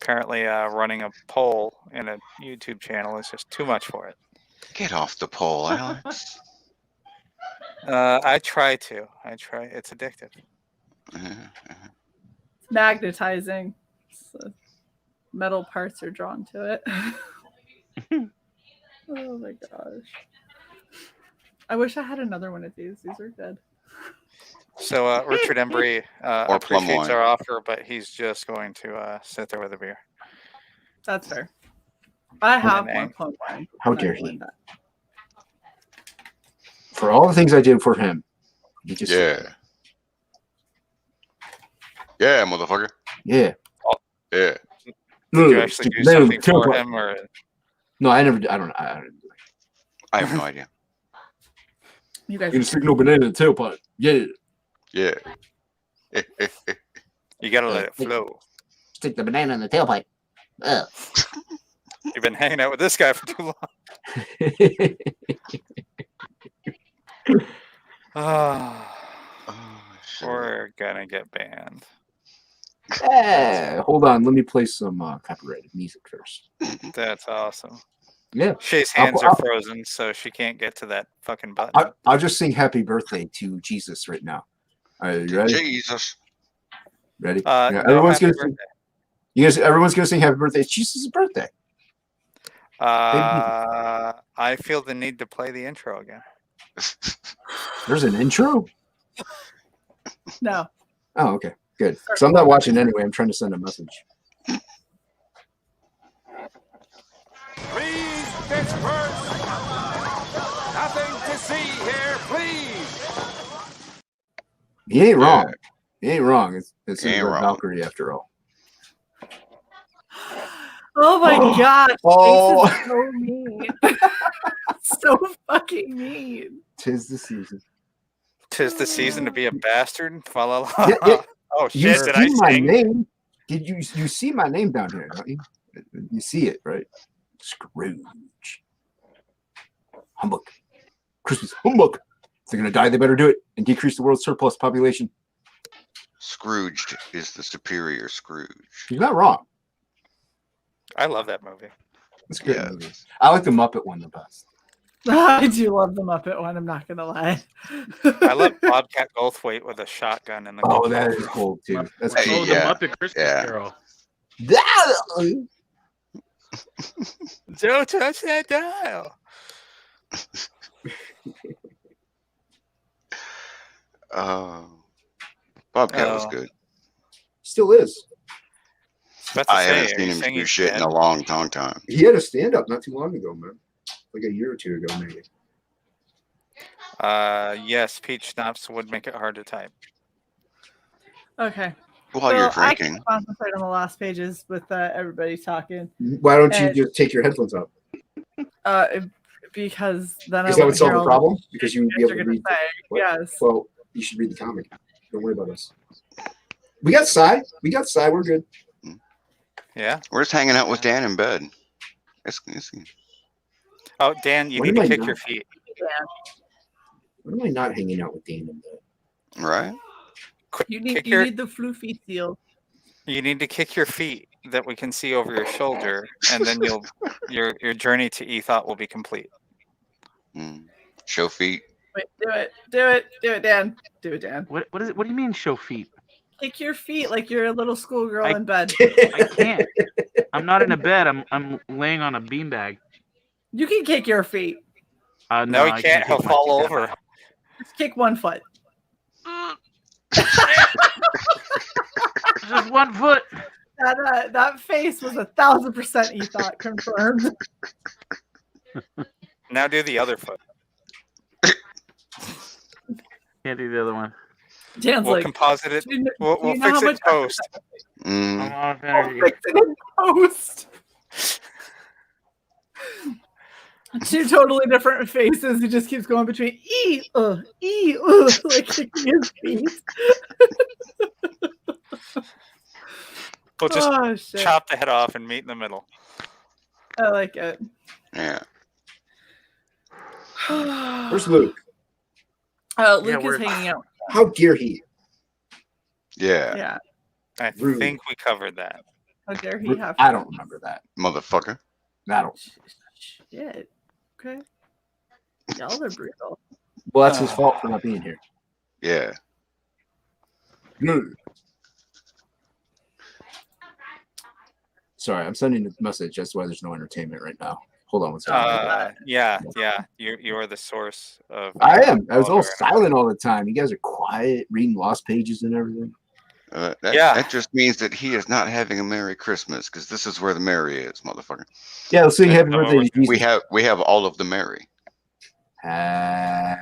A: Apparently, running a poll in a YouTube channel is just too much for it.
G: Get off the pole, Alex.
A: I try to. It's addictive.
C: It's magnetizing. So metal parts are drawn to it. Oh my gosh. I wish I had another one of these. These are good.
A: So Richard Embry
G: Or plum
A: appreciates
G: wine.
A: our offer, but he's just going to sit there with a beer.
C: That's fair. I have
A: An
C: more
A: egg.
C: plum wine.
D: How
C: and I
D: dare
C: will
D: he?
C: end that.
D: for all the things I did for him, he just
G: Yeah. Yeah, motherfucker.
D: yeah.
G: Yeah.
A: Did you actually do something for him, or
D: No, I never. I don't. I didn't do it.
G: I have no idea.
C: You guys
D: You stick no banana in the tailpipe. Yeah.
G: Yeah.
A: you gotta let it flow?
D: Stick the banana in the tailpipe. Ugh.
A: You've been hanging out with this guy for too long. Ah,
G: Oh, shit.
A: we're gonna get banned.
D: Hold on. Let me play some copyrighted music first.
A: That's awesome.
D: Yeah.
A: Shay's
D: I'll-
A: hands are frozen, so she can't get to that fucking button.
D: I'll just sing happy birthday to Jesus right now. Are you ready?
G: Jesus.
D: Ready?
A: No,
D: everyone's
A: happy
D: gonna sing. Everyone's gonna sing happy birthday. It's Jesus' birthday.
A: I feel the need to play the intro again.
D: There's an intro.
C: No.
D: Oh, okay, good. So I'm not watching anyway. I'm trying to send a message.
H: Please disperse. Nothing to see here, please.
D: He ain't
G: Yeah.
D: wrong. He ain't wrong. It's
G: He ain't
D: a Red
G: wrong.
D: Valkyrie after all.
C: Oh my
D: Oh.
C: god.
D: Oh.
C: This is so mean. So fucking mean.
D: Tis the season.
A: Tis the season to be a bastard. Fa la la.
D: Yeah.
A: Oh
D: You
A: shit! Did I
D: see my
A: sing?
D: name? Did you see my name down here? Don't you? You see it, right? Scrooge. Humbug. Christmas humbug. If they're gonna die, they better do it and decrease the world's surplus population.
G: Scrooged is the superior Scrooge.
D: He's not wrong.
A: I love that movie.
D: It's a great
G: Yeah.
D: movie. I like the Muppet one the best.
C: I do love the Muppet one. I'm not gonna lie.
A: I love Bobcat Goldthwait with a shotgun in the
D: Oh,
A: control
D: that is
A: room.
D: cool too. That's
G: Hey,
E: Oh,
D: cool.
E: the
G: yeah,
E: Muppet Christmas
G: yeah.
E: Carol.
A: Don't touch that dial.
G: Bobcat was
A: Oh.
G: good.
D: Still is.
A: About to
G: I
A: say,
G: haven't
A: are
G: seen
A: you
G: him
A: saying
G: do
A: he's
G: shit in
A: dead?
G: a long time.
D: He had a stand up not too long ago, man. Like a year or two ago, maybe.
A: Yes, peach schnapps would make it hard to type.
C: Okay.
G: While you're
C: I
G: drinking,
C: can concentrate on the last pages with everybody talking.
D: Why don't you
C: And-
D: just take your headphones off?
C: Because then I
D: Is that
C: won't
D: what solve
C: hear
D: the
C: all
D: problem? Because you would be
C: shit
D: able
C: you're
D: to
C: gonna
D: read.
C: say.
D: What?
C: Yes.
D: Well, you should read the comic. Don't worry about us. We got Cy. We're good.
A: Yeah.
G: we're just hanging out with Dan in bed.
A: Oh, Dan, you
D: When
A: need
D: am
A: to
D: I
A: kick
D: not?
A: your feet.
D: When am I not hanging out with Dan in bed?
G: Right?
C: You
A: Kick
C: need the floofy seal.
A: You need to kick your feet that we can see over your shoulder, and then your journey to Ethot will be complete.
G: Show feet.
C: Wait, do it, Dan. Do it, Dan.
E: What is it? What do you mean show feet?
C: Kick your feet like you're a little schoolgirl
E: I-
C: in bed.
E: I can't. I'm not in a bed. I'm laying on a beanbag.
C: You can kick your feet.
A: No, he
E: I
A: can't. He'll
E: kick my
A: fall
E: feet that
A: over.
C: Just kick one foot.
E: Just 1 foot.
C: That face was 1,000% Ethot confirmed.
A: Now do the other foot.
E: Can't do the other one.
C: Dan's
A: We'll
C: like,
A: composite it.
C: do you know
A: We'll
C: how
A: fix it
C: much-
A: post.
E: I'm off
C: I'll
E: energy.
C: fix it in post. Two totally different faces. He just keeps going between like kicking his feet.
A: We'll just
C: Oh shit!
A: chop the head off and meet in the middle.
C: I like it.
G: Yeah.
D: Where's Luke?
C: Luke is hanging out.
D: How dare he?
G: Yeah.
C: Yeah.
A: I
D: Rude.
A: think we covered that.
C: How dare he have?
D: I don't remember that.
G: Motherfucker.
D: I don't.
C: Shit. Okay. Y'all are brutal.
D: Well, that's his fault for not being here.
G: Yeah.
D: Sorry, I'm sending a message. That's why there's no entertainment right now. Hold on one second.
A: Yeah. You are the source of.
D: I am. I was all
A: Over.
D: silent all the time. You guys are quiet, reading lost pages and everything.
G: That just means that he is not having a Merry Christmas because this is where the Merry is, motherfucker.
D: Yeah, let's sing Happy Birthday to Jesus.
G: We have all of the Merry.
D: Happy.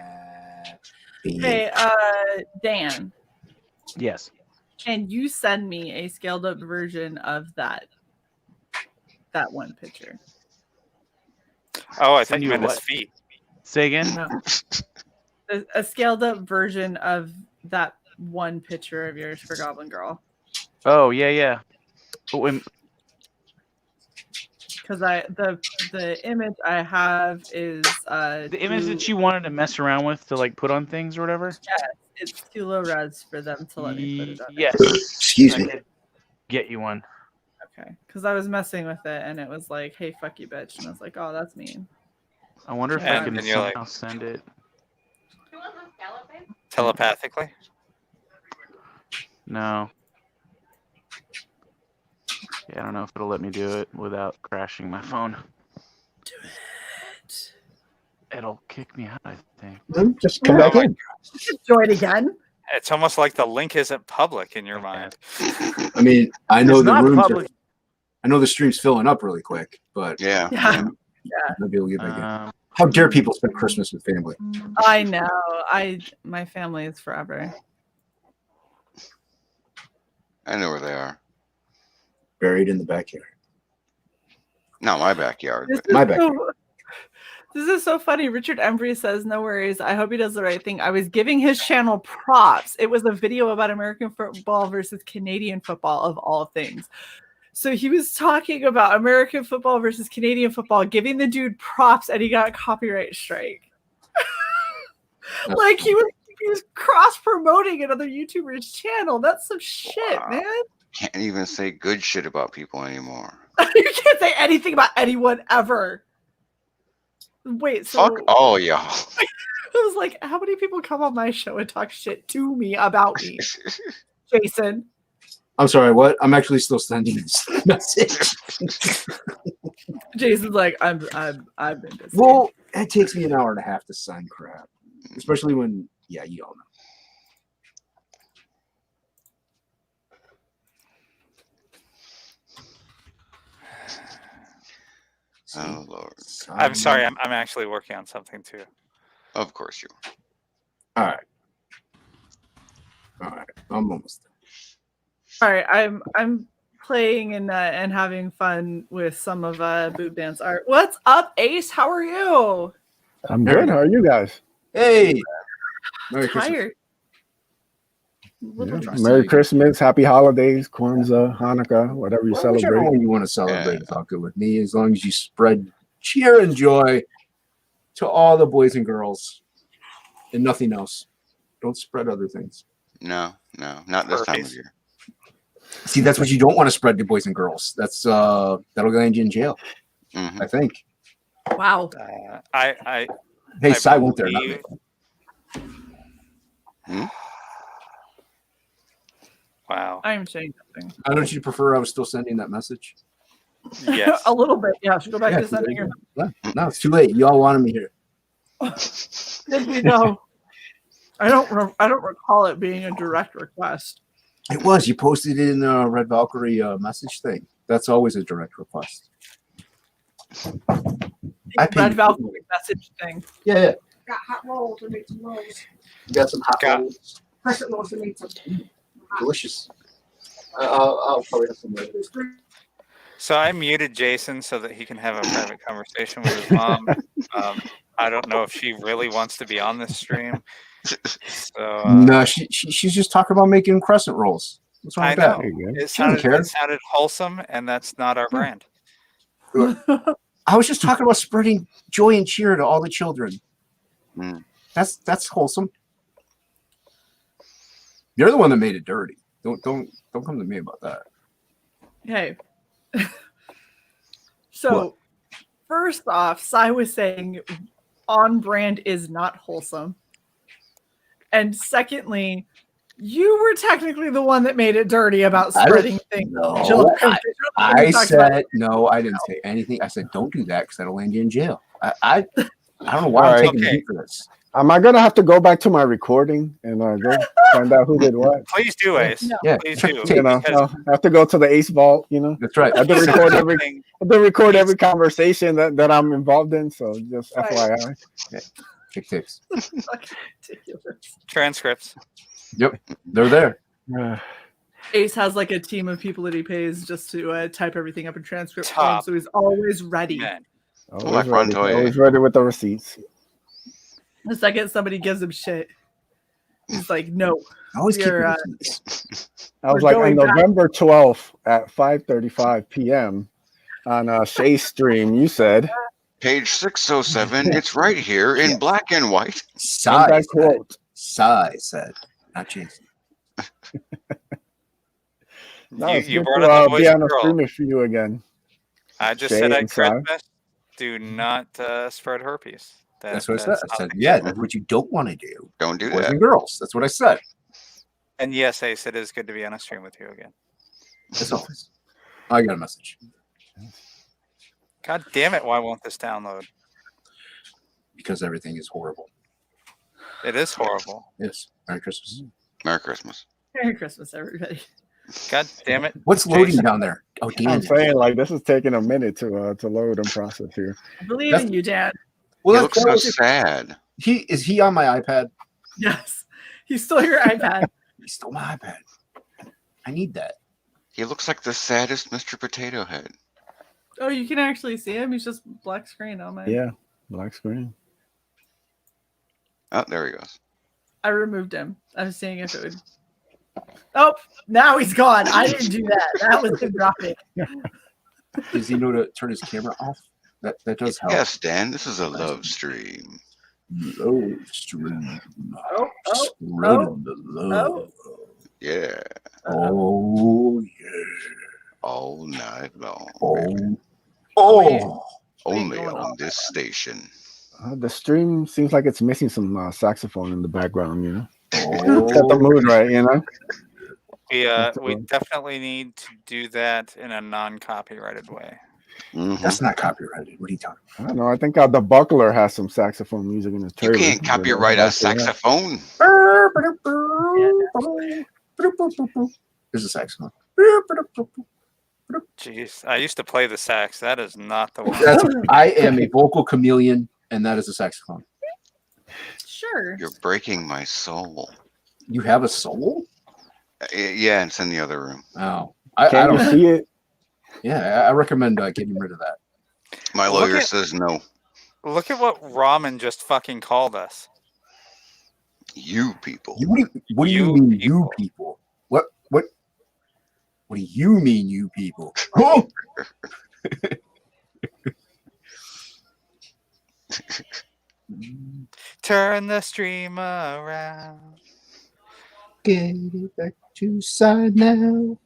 C: Hey, Dan.
E: Yes.
C: Can you send me a scaled up version of that one picture?
A: Oh, I
E: Send
A: think you
E: you
A: meant his
E: what?
A: feet.
E: Say again.
C: No. A scaled up version of that one picture of yours for Goblin Girl.
E: Oh yeah.
C: Because the image I have is
E: The image that you wanted to mess around with to like put on things or whatever.
C: Yes, it's too low res for them to let me put it on.
E: Yes.
D: Excuse
E: I
D: me.
E: did get you one.
C: Okay, because I was messing with it and it was like, "Hey, fuck you, bitch," and I was like, "Oh, that's mean."
E: I wonder if I
A: And
E: can
A: then you're
E: somehow
A: like-
E: send it.
A: Telepathically.
E: No. Yeah, I don't know if it'll let me do it without crashing my phone.
C: Do it.
E: It'll kick me out, I think.
D: Just come back
A: my
D: in.
C: Join again.
A: It's almost like the link isn't public in your mind.
D: I mean, I know
E: It's
D: the
E: not
D: rooms.
E: public.
D: I know the stream's filling up really quick, but
G: Yeah.
C: Yeah,
D: maybe we'll get back in.
E: Um,
D: How dare people spend Christmas with family?
C: I know. My family is forever.
G: I know where they are.
D: Buried in the backyard.
G: Not my backyard.
C: This
G: But
C: is
D: My bad.
C: This is so funny. Richard Embry says, "No worries. I hope he does the right thing. I was giving his channel props. It was a video about American football versus Canadian football, of all things." So he was talking about American football versus Canadian football, giving the dude props, and he got a copyright strike. Like he was cross promoting another YouTuber's channel. That's some shit,
G: Wow.
C: man.
G: can't even say good shit about people anymore.
C: You can't say anything about anyone ever. Wait, so
G: Fuck all y'all.
C: I was like, how many people come on my show and talk shit to me about me? Jason.
D: I'm sorry, what? I'm actually still sending this message.
C: Jason's like, I've been busy.
D: Well, it takes me an hour and a half to sign crap. Especially when, yeah, you all know.
G: Oh Lord.
A: I'm sorry. I'm actually working on something too.
G: Of course you.
D: All right. I'm almost done.
C: All right, I'm playing and having fun with some of Boot Dance art. What's up, Ace? How are you?
I: I'm good. How are you guys?
D: Hey. Merry Christmas.
C: Tired.
I: Yeah. Merry Christmas, Happy Holidays, Kwanzaa, Hanukkah, whatever you
D: Whichever
I: celebrate.
D: one you want to celebrate, it's all good with me, as long as you spread cheer and joy to all the boys and girls and nothing else. Don't spread other things.
G: No, not this time of year.
D: See, that's what you don't want to spread to boys and girls. That's that'll land you in jail.
G: Mm-hmm.
D: I think.
C: Wow.
D: Hey, Cy went there, not me.
A: Wow.
C: I am saying something.
D: I don't you prefer I was still sending that message?
A: Yes.
C: A little bit. Yeah. Should go back to sending your.
D: No, it's too late. You all wanted me here.
C: Did we know? I don't recall it being a direct request.
D: It was. You posted it in the Red Valkyrie message thing. That's always a direct request.
C: Red Valkyrie message thing.
D: Yeah.
J: Got hot rolls and make some rolls.
D: Got some hot rolls.
J: Crescent rolls and make some.
D: Delicious. I'll probably have some later.
A: So I muted Jason so that he can have a private conversation with his mom. I don't know if she really wants to be on this stream. So
D: no, she's just talking about making crescent rolls. What's wrong with that?
A: It sounded wholesome, and that's not our brand.
D: I was just talking about spreading joy and cheer to all the children. That's wholesome. You're the one that made it dirty. Don't come to me about that.
C: Hey. So, first off, Cy was saying on brand is not wholesome. And secondly, you were technically the one that made it dirty about spreading things.
D: No, I said no. I didn't say anything. I said don't do that because that'll land you in jail. I don't know why I'm taking the heat for this.
I: Am I gonna have to go back to my recording and go find out who did what?
A: Please do, Ace.
D: Yeah,
A: please do.
I: You know, I have to go to the Ace Vault. You know,
D: that's right.
I: I have to record every conversation that I'm involved in. So just FYI.
D: Tick ticks.
A: Transcripts.
D: Yep, they're there.
C: Ace has like a team of people that he pays just to type everything up in transcript form, so he's always ready.
I: Always ready with the receipts.
C: The second somebody gives him shit, he's like, "No."
D: I was
I: I was like on November 12th at 5:35 p.m. on Shae's stream. You said
G: page 607. It's right here in black and white.
D: Cy said, not Jason.
I: No, it's
A: you
I: good
A: brought
I: to
A: up the
I: be
A: voice
I: on a
A: girl.
I: stream for you again.
A: I just
I: Shae
A: said at
I: and Cy.
A: Christmas, do not spread herpes.
D: That's what I said. I said, yeah, that's what you don't want to do.
G: Don't do
D: Boys
G: that.
D: and girls. That's what I said.
A: And yes, Ace, it is good to be on a stream with you again.
D: As always. I got a message.
A: God damn it, why won't this download?
D: Because everything is horrible.
A: It is horrible.
D: Yes. Merry Christmas.
G: Merry Christmas.
C: Merry Christmas, everybody.
A: God damn it.
D: What's loading down there? Oh, Dan.
I: I'm saying like this is taking a minute to load and process here.
C: I believe in you, Dan.
G: Well, he looks so sad.
D: Is he on my iPad?
C: Yes. He's still your iPad.
D: He's still my iPad. I need that.
G: He looks like the saddest Mr. Potato Head.
C: Oh, you can actually see him. He's just black screen on my.
I: Yeah, black screen.
G: Oh, there he goes.
C: I removed him. I was seeing if it would. Oh, now he's gone. I didn't do that. That was him dropping.
D: Does he know to turn his camera off? That does help.
G: Yes, Dan. This is a love stream.
D: Love stream.
C: Oh.
G: Yeah.
D: Oh yeah.
G: All night long.
D: Oh.
G: Only on this station.
I: The stream seems like it's missing some saxophone in the background. You know,
D: Oh,
I: got the mood right. You know.
A: We definitely need to do that in a non-copyrighted way.
D: That's not copyrighted. What are you talking
I: I don't know. I think the Buckler has some saxophone music in the
G: You
I: trailer.
G: can't copyright a saxophone.
D: about? There's a saxophone.
A: Jeez, I used to play the sax. That is not the one.
D: I am a vocal chameleon, and that is a saxophone.
C: Sure.
G: You're breaking my soul.
D: You have a soul?
G: Yeah, it's in the other room.
D: Oh,
I: Can
D: I
I: you
D: don't
I: see it?
D: Yeah, I recommend getting rid of that.
G: My lawyer says no.
A: Look at what Ramen just fucking called us.
G: You people.
D: What do you mean, you people? What do you mean, you people? Oh!
A: Turn the stream around.
D: Get it back to side now.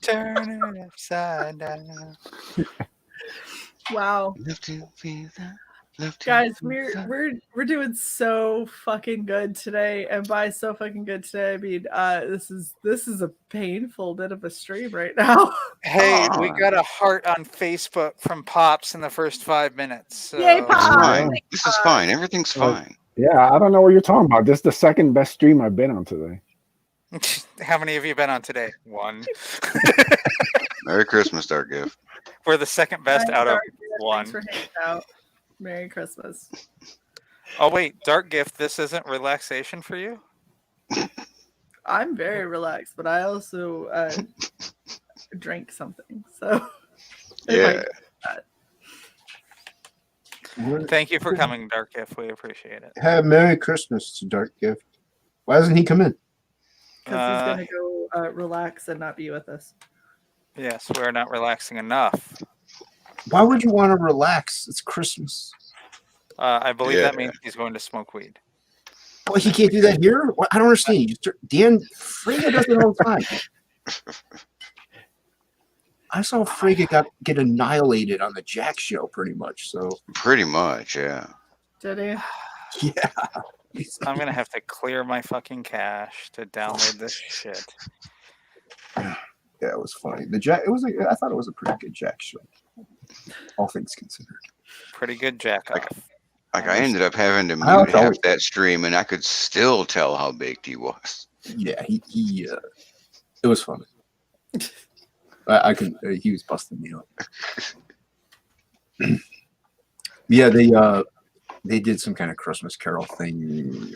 A: Turn it upside down.
C: Wow. Guys, we're doing so fucking good today, and by so fucking good today, I mean this is a painful bit of a stream right now.
A: Hey, we got a heart on Facebook from Pops in the first 5 minutes. So.
C: Yay, Pops!
G: Fine. This is fine. Everything's fine.
I: Yeah, I don't know what you're talking about. This is the second best stream I've been on today.
A: How many have you been on today? One.
G: Merry Christmas, Dark Gift.
A: We're the second best out of one.
C: Thanks for hanging out. Merry Christmas.
A: Oh wait, Dark Gift, this isn't relaxation for you?
C: I'm very relaxed, but I also drank something. So
G: yeah.
A: Thank you for coming, Dark Gift. We appreciate it.
D: Have Merry Christmas to Dark Gift. Why doesn't he come in?
C: Because he's gonna go relax and not be with us.
A: Yes, we're not relaxing enough.
D: Why would you want to relax? It's Christmas.
A: I believe that means he's going to smoke weed.
D: Well, he can't do that here? I don't understand. Dan Frege does it all the time. I saw Frege get annihilated on the Jack show pretty much. So
G: Pretty much, yeah.
C: Did he?
D: Yeah.
A: I'm going to have to clear my fucking cache to download this shit.
D: Yeah, it was funny. The Jack. I thought it was a pretty good Jack show. All things considered.
A: Pretty good jack off.
G: Like I ended up having to mute half that stream, and I could still tell how baked he was.
D: Yeah, he it was funny. I could. He was busting me up. Yeah, they did some kind of Christmas Carol thing,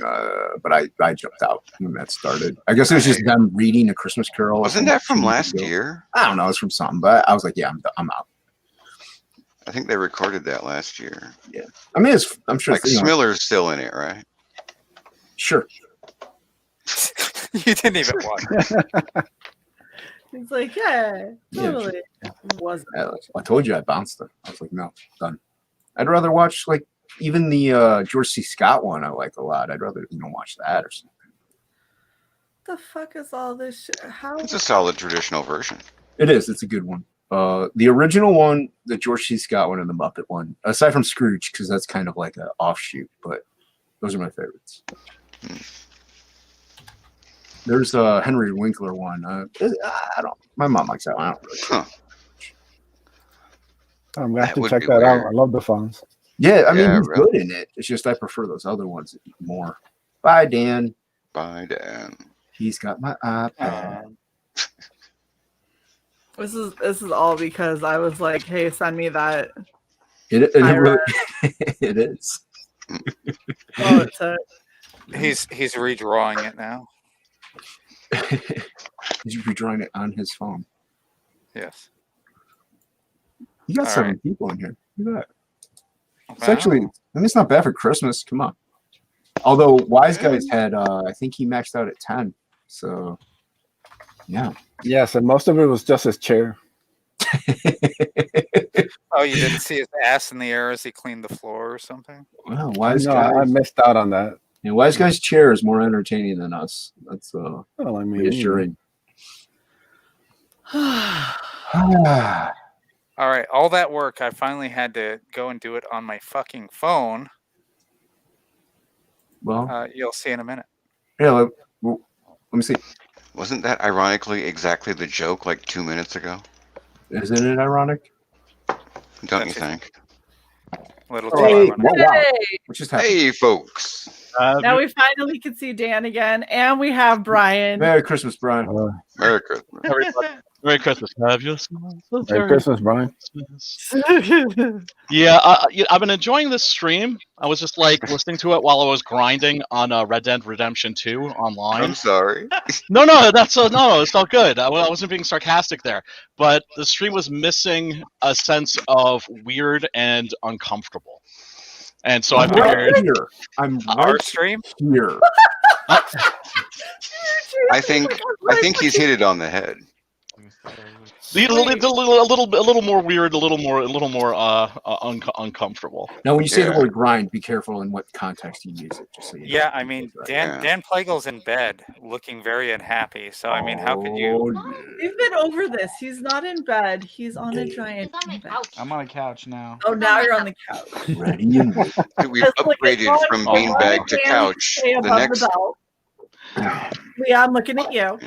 D: but I jumped out when that started. I guess it was just them reading a Christmas Carol.
G: Wasn't that from last year?
D: I don't know. It's from something, but I was like, yeah, I'm out.
G: I think they recorded that last year.
D: Yeah, I mean, I'm sure.
G: Like Smiller's still in it, right?
D: Sure.
A: You didn't even watch.
C: He's like, yeah, totally. It wasn't.
D: I told you I bounced it. I was like, no, done. I'd rather watch like even the George C. Scott one. I like a lot. I'd rather watch that or something.
C: What the fuck is all this shit? How?
G: It's a solid traditional version.
D: It is. It's a good one. The original one, the George C. Scott one, and the Muppet one, aside from Scrooge, because that's kind of like an offshoot, but those are my favorites. There's a Henry Winkler one. I don't. My mom likes that one. I don't really.
I: I'm gonna have to check that out. I love the Fonz.
D: Yeah, I mean, he's good in it. It's just I prefer those other ones more. Bye, Dan.
G: Bye, Dan.
D: He's got my iPad.
C: This is all because I was like, hey, send me that.
D: It really, it is.
C: Oh, it's
A: He's redrawing it now.
D: He's redrawing it on his phone.
A: Yes.
D: You got
A: All
D: 7 people in here. Look at that. It's actually, I mean, it's not bad for Christmas. Come on. Although Wise Guys had, I think he maxed out at 10. So, yeah.
I: Yes, and most of it was just his chair.
A: Oh, you didn't see his ass in the air as he cleaned the floor or something?
D: Well, Wise Guys.
I: I missed out on that.
D: Yeah, Wise Guy's chair is more entertaining than us. That's
I: well, I mean,
D: reassuring.
A: All right, all that work, I finally had to go and do it on my fucking phone.
D: Well,
A: you'll see in a minute.
D: Yeah, let me see.
G: Wasn't that ironically exactly the joke like 2 minutes ago?
D: Isn't it ironic?
G: Don't you think?
A: Little
D: Hey,
A: too
D: wow.
C: Hey!
D: What just happened?
G: Hey, folks.
C: Now we finally can see Dan again, and we have Brian.
D: Merry Christmas, Brian.
G: Merry Christmas.
K: Everybody. Merry Christmas. Have you?
I: Merry Christmas, Brian.
K: Yeah, I've been enjoying this stream. I was just like listening to it while I was grinding on Red Dead Redemption 2 online.
G: I'm sorry.
K: No, that's no, it's all good. I wasn't being sarcastic there, but the stream was missing a sense of weird and uncomfortable, and so I figured
D: I'm
A: Our
D: right
A: stream?
D: here.
G: I think he's hit it on the head.
K: a little more weird, a little more uncomfortable.
D: Now, when you say the word grind, be careful in what context you use it. Just so you
A: Yeah,
D: know.
A: I mean, Dan Plagle's in bed, looking very unhappy. So I mean, how could you?
C: We've been over this. He's not in bed. He's on a giant bed.
L: I'm on a couch now.
C: Oh, now you're on the couch.
D: Ready and wait.
G: We've upgraded from beanbag to couch. The next.
C: Leah, I'm looking at you.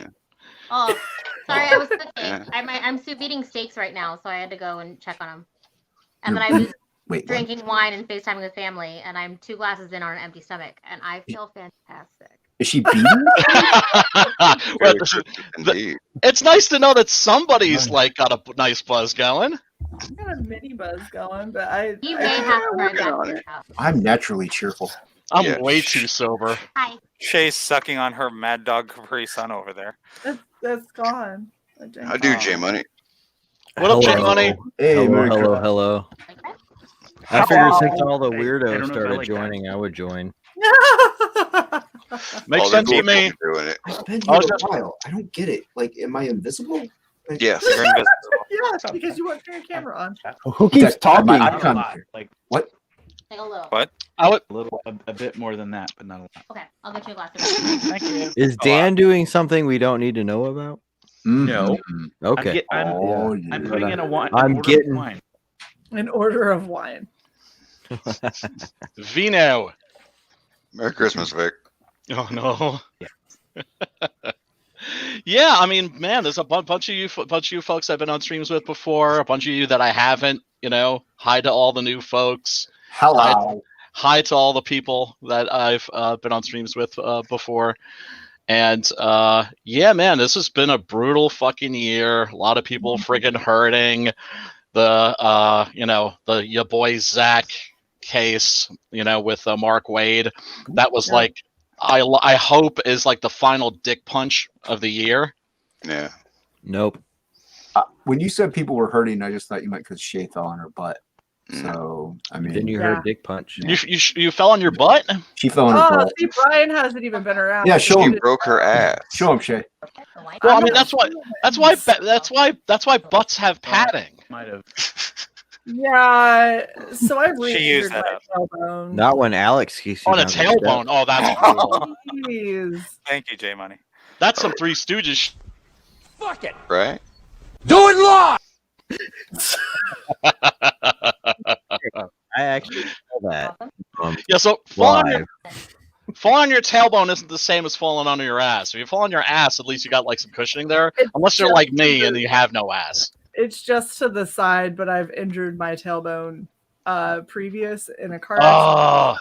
F: Oh, sorry, I was cooking. I'm sous videing steaks right now, so I had to go and check on them. And then I was drinking wine and FaceTiming with family, and I'm 2 glasses in on an empty stomach, and I feel fantastic.
D: Is she beating?
K: It's nice to know that somebody's like got a nice buzz going.
C: I've got a mini buzz going, but I
F: You may have to burn that.
D: I'm naturally cheerful.
K: I'm way too sober.
F: Hi.
A: Shay's sucking on her Mad Dog Capri Sun over there.
C: That's gone.
G: I do, J Money.
K: What up, J Money?
D: Hey,
M: hello. I figured since all the weirdos started joining, I would join.
K: Makes sense to me.
D: I've been here a while. I don't get it. Like, am I invisible? Like,
G: yes.
A: You're invisible.
C: Yes, because you won't turn your camera on.
I: Who keeps talking?
D: My icon.
L: Like
D: What?
F: Hello.
A: What?
K: I would
L: a bit more than that, but not a lot.
F: Okay, I'll get you a glass of
L: Thank you.
M: Is Dan doing something we don't need to know about?
L: No.
M: Okay.
L: I'm putting in a wine.
M: I'm getting
L: wine.
C: An order of wine.
K: Vino.
G: Merry Christmas, Vic.
K: Oh no. Yeah, I mean, man, there's a bunch of you folks I've been on streams with before. A bunch of you that I haven't. Hi to all the new folks.
D: Hello.
K: Hi to all the people that I've been on streams with before. And yeah, man, this has been a brutal fucking year. A lot of people friggin' hurting. Your boy Zach case, with Mark Wade. That was like, I hope is like the final dick punch of the year.
G: Yeah.
M: Nope.
D: When you said people were hurting, I just thought you meant because Shae fell on her butt. So, I mean.
M: Then you heard dick punch.
K: You fell on your butt?
D: She fell on her butt.
C: See, Brian hasn't even been around.
D: Yeah, show him.
G: She broke her ass.
D: Show him, Shae.
K: Well, I mean, that's why butts have padding.
L: Might have.
C: Yeah, so I
A: She used that up.
C: tailbone.
M: Not when Alex keeps you
K: On a
M: down the
K: tailbone. Oh, that's brutal.
C: Jeez.
A: Thank you, J Money.
K: That's some Three Stooges.
H: Fuck it.
G: Right?
H: Do it live.
M: I actually know that.
K: Yeah, so falling on your tailbone isn't the same as falling on your ass. If you fall on your ass, at least you got like some cushioning there. Unless you're like me and you have no ass.
C: It's just to the side, but I've injured my tailbone previous in a car accident.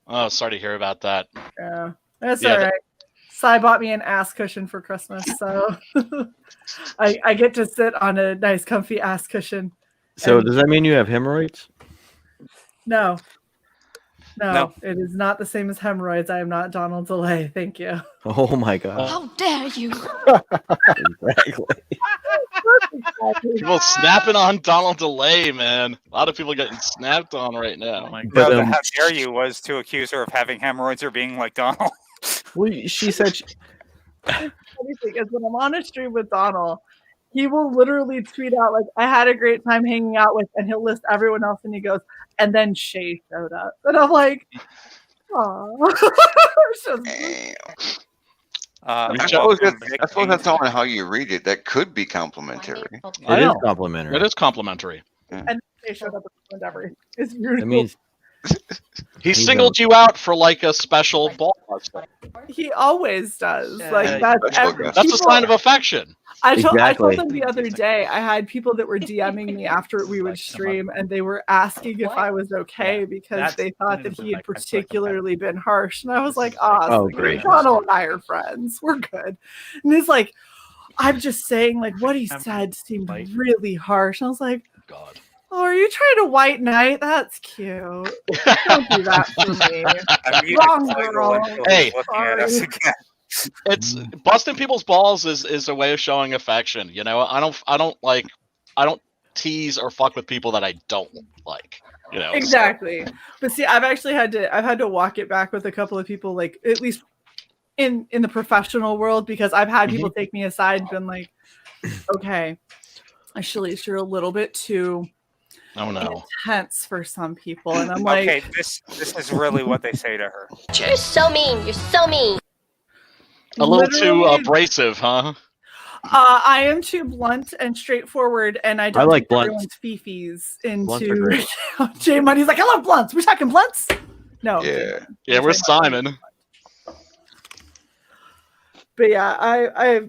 K: Oh, sorry to hear about that.
C: Yeah, that's all right. Cy bought me an ass cushion for Christmas, so I get to sit on a nice, comfy ass cushion.
M: So does that mean you have hemorrhoids?
C: No, it is not the same as hemorrhoids. I am not Donald DeLay. Thank you.
M: Oh my god!
N: How dare you!
M: Exactly.
K: People snapping on Donald DeLay, man. A lot of people getting snapped on right now.
A: But how dare you was to accuse her of having hemorrhoids or being like Donald.
M: Well, she said.
C: Because when I'm on a stream with Donald, he will literally tweet out like, "I had a great time hanging out with," and he'll list everyone else, and he goes, "And then Shae showed up," and I'm like, "Aw."
G: I suppose that's all on how you read it. That could be complimentary.
M: It is complimentary.
K: It is complimentary.
C: And they showed up at the Endeavor. It's beautiful.
M: That means
K: he singled you out for like a special ball.
C: He always does. Like that's
K: a sign of affection.
C: I told them the other day, I had people that were DMing me after we would stream, and they were asking if I was okay because they thought that he had particularly been harsh. And I was like,
M: great.
C: Donald and I are friends. We're good. And he's like, I'm just saying, like, what he said seemed really harsh. And I was like,
K: God.
C: Oh, are you trying to white knight? That's cute. Don't do that for me. Wrong girl.
K: Hey,
C: Sorry.
K: it's busting people's balls is a way of showing affection. You know, I don't tease or fuck with people that I don't like. You know,
C: exactly. But see, I've had to walk it back with a couple of people, like at least in the professional world, because I've had people take me aside and been like, okay, actually, you're a little bit too intense for some people. And I'm like,
A: okay, this is really what they say to her.
N: You're so mean. You're so mean.
K: A little too abrasive, huh?
C: I am too blunt and straightforward, and I don't
M: like
C: take everyone's fifis into Jay Money's like, I love blunts. We're talking blunts? No.
K: Yeah, we're Simon.
C: But yeah,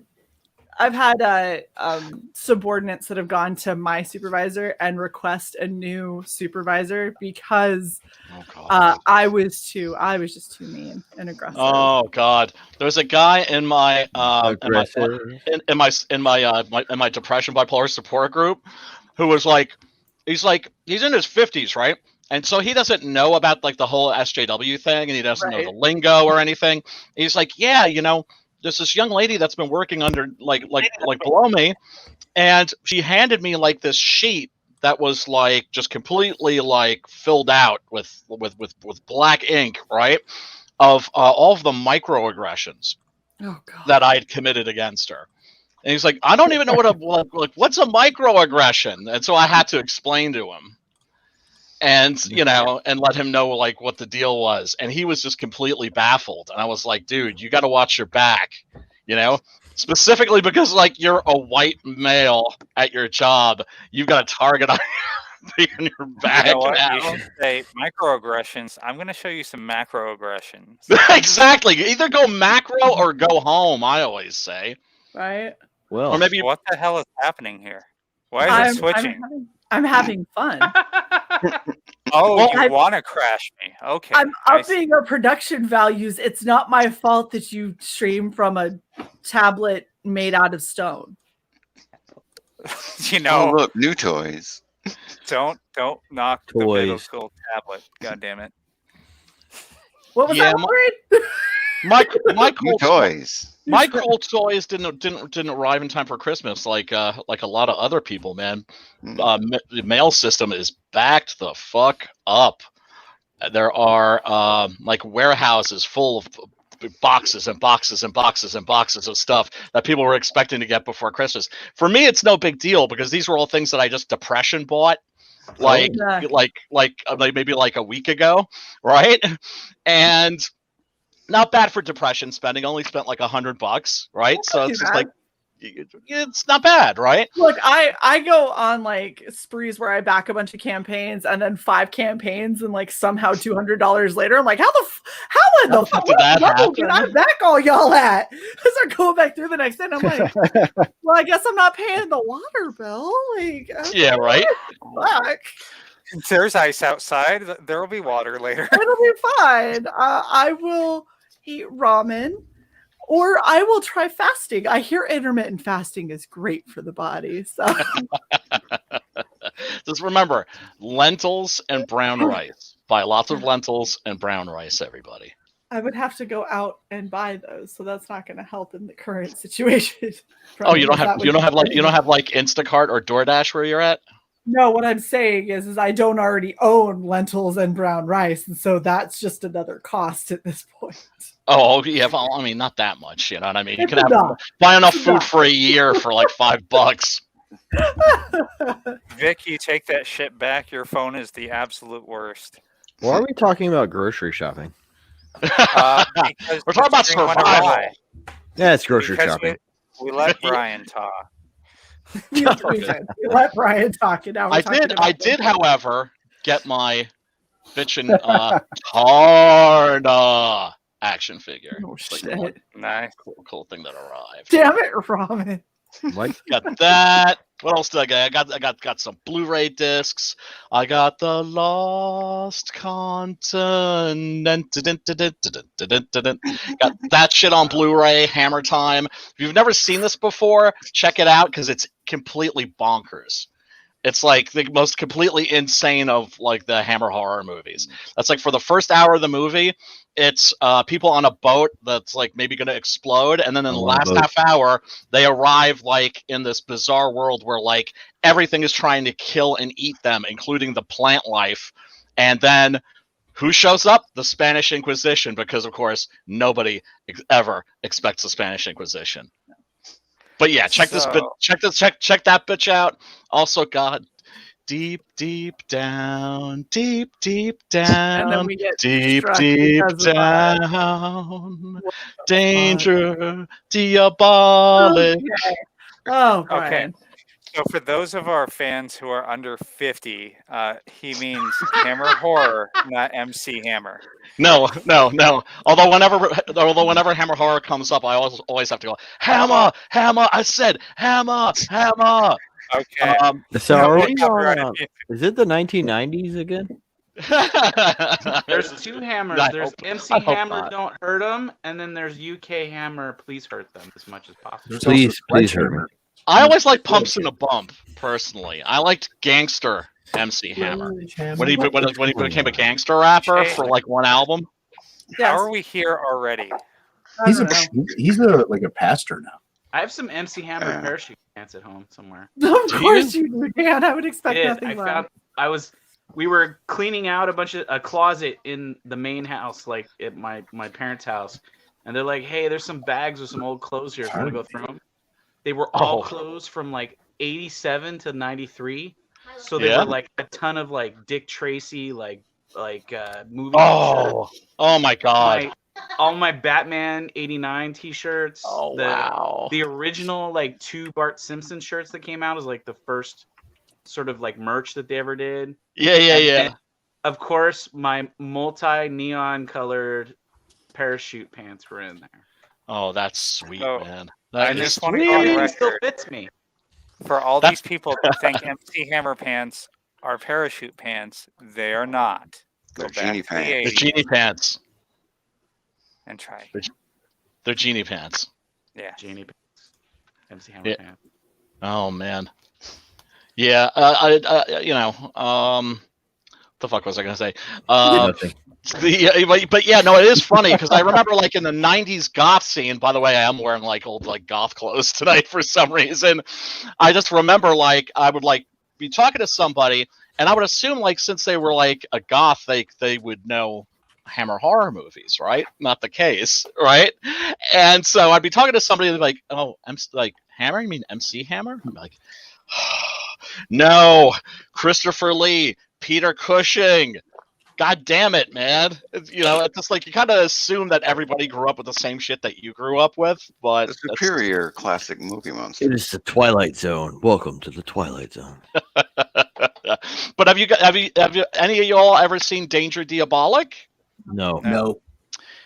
C: I've had subordinates that have gone to my supervisor and request a new supervisor because I was just too mean and aggressive.
K: Oh God, there was a guy in my in my depression bipolar support group who was like, he's in his 50s, right? And so he doesn't know about like the whole SJW thing, and he doesn't know the lingo or anything. He's like, yeah, you know, there's this young lady that's been working under like below me, and she handed me like this sheet that was like just completely like filled out with black ink, right, of all of the microaggressions that I had committed against her. And he's like, I don't even know what's a microaggression, and so I had to explain to him, and you know, and let him know like what the deal was, and he was just completely baffled. And I was like, dude, you got to watch your back, you know, specifically because like you're a white male at your job, you've got a target on your back.
A: You know what?
K: now.
A: You should say microaggressions. I'm going to show you some macroaggressions.
K: Exactly. Either go macro or go home, I always say.
C: Right.
M: Well,
A: or maybe what the hell is happening here? Why is it switching?
C: I'm having fun.
A: Oh, you want to crash me? Okay.
C: I'm upping our production values. It's not my fault that you stream from a tablet made out of stone.
A: You know,
G: look, new toys.
A: Don't knock the middle school tablet. God damn it.
C: What was that word?
K: My cool
G: toys.
K: My cool toys didn't arrive in time for Christmas, like a lot of other people, man. The mail system is backed the fuck up. There are like warehouses full of boxes and boxes and boxes and boxes of stuff that people were expecting to get before Christmas. For me, it's no big deal because these were all things that I just depression bought, like maybe like a week ago, right? And not bad for depression spending. Only spent like $100, right? So it's just like, it's not bad, right?
C: Look, I go on like sprees where I back a bunch of campaigns and then 5 campaigns and like somehow $200 later, I'm like, how in the fuck did I back all y'all at? I start going back through the next day and I'm like, well, I guess I'm not paying the water bill. Like,
K: yeah, right.
C: Fuck.
A: There's ice outside. There will be water later.
C: It'll be fine. I will eat ramen. Or I will try fasting. I hear intermittent fasting is great for the body. So
K: just remember, lentils and brown rice. Buy lots of lentils and brown rice, everybody.
C: I would have to go out and buy those, so that's not going to help in the current situation.
K: Oh, you don't have like Instacart or DoorDash where you're at?
C: No, what I'm saying is I don't already own lentils and brown rice, and so that's just another cost at this point.
K: Oh, yeah. Well, I mean, not that much. You know what I mean? You can buy enough food for a year for like $5.
A: Vic, you take that shit back. Your phone is the absolute worst.
M: Why are we talking about grocery shopping?
K: We're talking about survival.
M: Yeah, it's grocery
A: Because
M: shopping.
A: we let Brian talk.
C: We let Brian talk, and now we're talking about
K: I did, however, get my bitchin' Tarna action figure.
C: Oh,
K: It's like
C: shit.
K: one
A: Nice.
K: cool thing that arrived.
C: Damn it, Robin.
M: What?
K: Got that. What else did I get? I got some Blu-ray discs. I got the Lost Continent. Got that shit on Blu-ray. Hammer Time. If you've never seen this before, check it out because it's completely bonkers. It's like the most completely insane of like the Hammer horror movies. That's like for the first hour of the movie, it's people on a boat that's like maybe going to explode, and then in the last half hour, they arrive like in this bizarre world where like everything is trying to kill and eat them, including the plant life. And then who shows up? The Spanish Inquisition, because of course nobody ever expects the Spanish Inquisition. But yeah, check that bitch out. Also, God, deep down, deep
C: And then
K: down,
C: we get
K: deep
C: struck because of
K: down, danger, diabolic.
C: Okay. Oh, Brian.
A: Okay. So for those of our fans who are under 50, he means Hammer Horror, not MC Hammer.
K: No. Although whenever Hammer Horror comes up, I always have to go, Hammer. I said Hammer.
A: Okay.
M: So are we on, is it the 1990s again?
L: There's two Hammers. There's MC Hammer, don't hurt them, and then there's UK Hammer, please hurt them as much as possible.
M: Please hurt me.
K: I always like Pumps in a Bump, personally. I liked Gangster MC Hammer. When he became a gangster rapper for like one album.
A: How are we here already?
D: He's a pastor now.
L: I have some MC Hammer parachute pants at home somewhere.
C: Of course you do, Dan. I would expect nothing less.
L: We were cleaning out a closet in the main house, like at my parents' house, and they're like, "Hey, there's some bags with some old clothes here. If you want to go through them?" They were all clothes from like 87 to 93, so they were like a ton of like Dick Tracy like movie.
K: Oh my God!
L: All my Batman '89 T-shirts.
K: Oh wow!
L: The original like 2 Bart Simpson shirts that came out is like the first sort of like merch that they ever did.
K: Yeah.
L: And, of course, my multi-neon colored parachute pants were in there.
K: Oh, that's sweet, man.
A: I just want to go on the record.
L: Still fits me.
A: For all these people who think MC Hammer pants are parachute pants, they are not.
G: They're genie pants.
K: They're genie pants.
A: And try.
K: They're genie pants.
A: Yeah.
L: Genie pants. MC Hammer pants.
K: Oh man. Yeah. The fuck was I gonna say?
M: Nothing.
K: But yeah, no, it is funny because I remember like in the '90s goth scene. By the way, I am wearing like old like goth clothes tonight for some reason. I just remember like I would like be talking to somebody, and I would assume like since they were like a goth, they would know Hammer horror movies, right? Not the case, right? And so I'd be talking to somebody like, "Oh, like Hammer? You mean MC Hammer?" I'm like, "No, Christopher Lee, Peter Cushing." God damn it, man. It's just like you kind of assume that everybody grew up with the same shit that you grew up with, but
G: the superior classic movie monster.
M: It is the Twilight Zone. Welcome to the Twilight Zone.
K: But have you any of y'all ever seen Danger Diabolic?
M: No.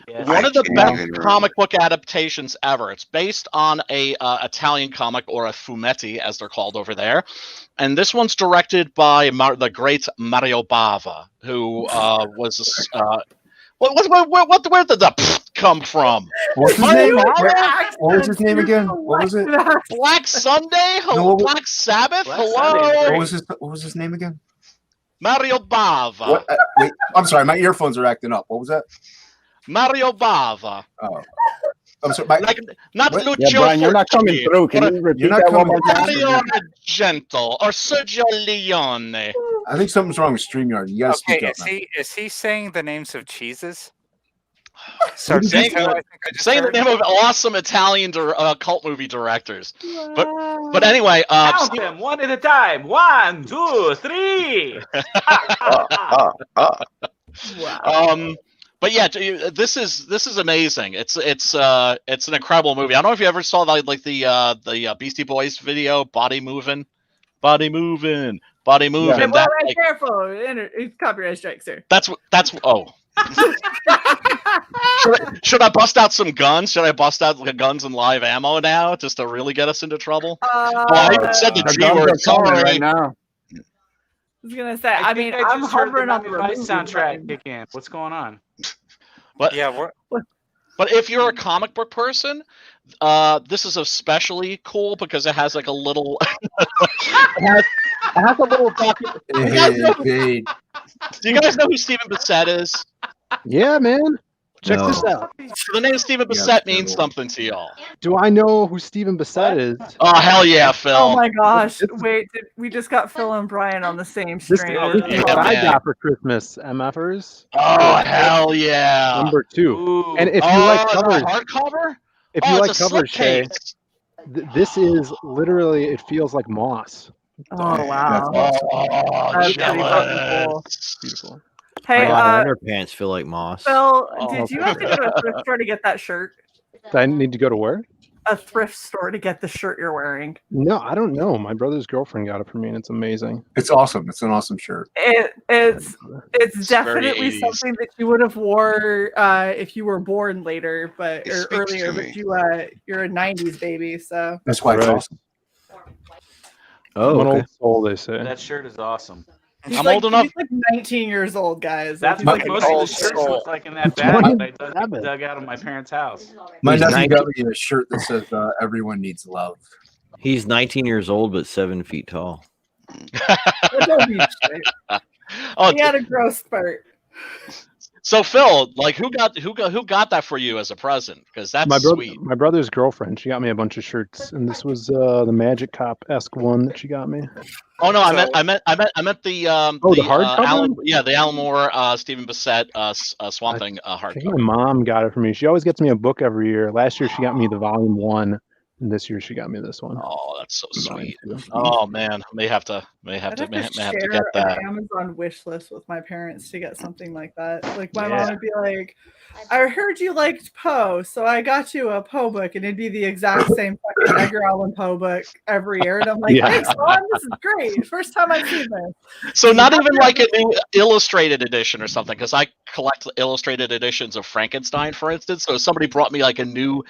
L: Yeah.
K: One of the best comic book adaptations ever. It's based on a Italian comic, or a fumetti as they're called over there, and this one's directed by the great Mario Bava, who was where did the come from?
D: What's his name? What was his name again? What was it?
K: Black Sunday?
D: No,
K: Black Sabbath?
L: Black
K: Hello?
L: Sunday.
D: What was his name again?
K: Mario Bava.
D: What? Wait, I'm sorry, my earphones are acting up. What was that?
K: Mario Bava.
D: Oh. I'm sorry.
K: Not
D: what?
K: Lucio.
I: Yeah, Brian, you're not coming through. Can you repeat that one more time?
K: Mario Argento or Sergio Leone.
D: I think something's wrong with StreamYard. You gotta speak up.
A: Is he saying the names of cheeses?
K: So saying the name of awesome Italian cult movie directors. But anyway,
L: count them one at a time. 1, 2, 3.
K: Wow. But yeah, this is amazing. It's an incredible movie. I don't know if you ever saw the Beastie Boys video, Body Moving.
C: Hey, well, careful. It's copyright strike, sir.
K: That's oh. Should I bust out some guns? Should I bust out guns and live ammo now, just to really get us into trouble? I even said the G word. Sorry.
I: Right now.
C: I was gonna say. I mean,
L: I
C: I'm
L: just heard the
C: hovering on the
L: Miami Vice
C: remove
L: soundtrack
C: button.
L: kick in. What's going on?
K: But
A: yeah,
K: but if you're a comic book person, this is especially cool because it has like a little. it has a little document. Do you guys know who Stephen Bissett is?
O: Yeah, man. Check this out.
K: So the name Stephen Bissett means something to y'all.
O: Do I know who Stephen Bissett is?
K: Oh hell yeah, Phil!
C: Oh my gosh! Wait, we just got Phil and Brian on the same
O: This
C: stream.
O: is what I got for Christmas, MFers.
K: Oh hell yeah!
O: Number 2.
K: Ooh.
O: And if you like covers,
K: hardcover,
O: if you like covers, Shae, this is literally, it feels like moss.
C: Oh wow! That's pretty fucking cool.
O: Beautiful.
C: Hey,
M: my underpants feel like moss.
C: Phil, did you have to go to a thrift store to get that shirt?
O: I need to go to where?
C: A thrift store to get the shirt you're wearing.
O: No, I don't know. My brother's girlfriend got it for me, and it's amazing.
D: It's awesome. It's an awesome shirt.
C: It's definitely
K: very 80s.
C: something that you would have wore if you were born later, but or earlier. But you're a '90s baby, so
D: That's why it's awesome.
O: I'm an
M: okay.
O: old soul, they say.
L: That shirt is awesome.
K: I'm old enough.
C: He's like 19 years old, guys.
L: That's
C: Like,
L: what
C: he's
L: most
C: like
L: of the shirts look like in that bag that I dug out of my parents' house.
D: My
M: He's
D: nephew
M: 19
D: got me a shirt that says "Everyone needs love."
M: He's 19 years old, but 7 feet tall.
C: Don't be straight.
K: Oh,
C: He had a growth spurt.
K: so Phil, like, who got that for you as a present? Because that's sweet.
O: My brother's girlfriend. She got me a bunch of shirts, and this was the Magic Cop-esque one that she got me.
K: Oh no, I meant the
O: the hardcover?
K: the Alan Moore, Stephen Bissett, Swamp Thing
O: I think
K: hardcover.
O: my mom got it for me. She always gets me a book every year. Last year she got me the volume 1, and this year she got me this one.
K: Oh, that's so sweet.
O: Mine,
K: Oh man, may have to
C: I'd
K: get
C: share
K: that.
C: an Amazon wish list with my parents to get something like that. Like my
K: Yeah.
C: mom would be like, "I heard you liked Poe, so I got you a Poe book," and it'd be the exact same fucking Edgar Allan Poe book every year. And I'm like,
O: Yeah.
C: "Thanks, Mom. This is great. First time I've seen this."
K: So not even like a new illustrated edition or something, because I collect illustrated editions of Frankenstein, for instance. So if somebody brought me like a new,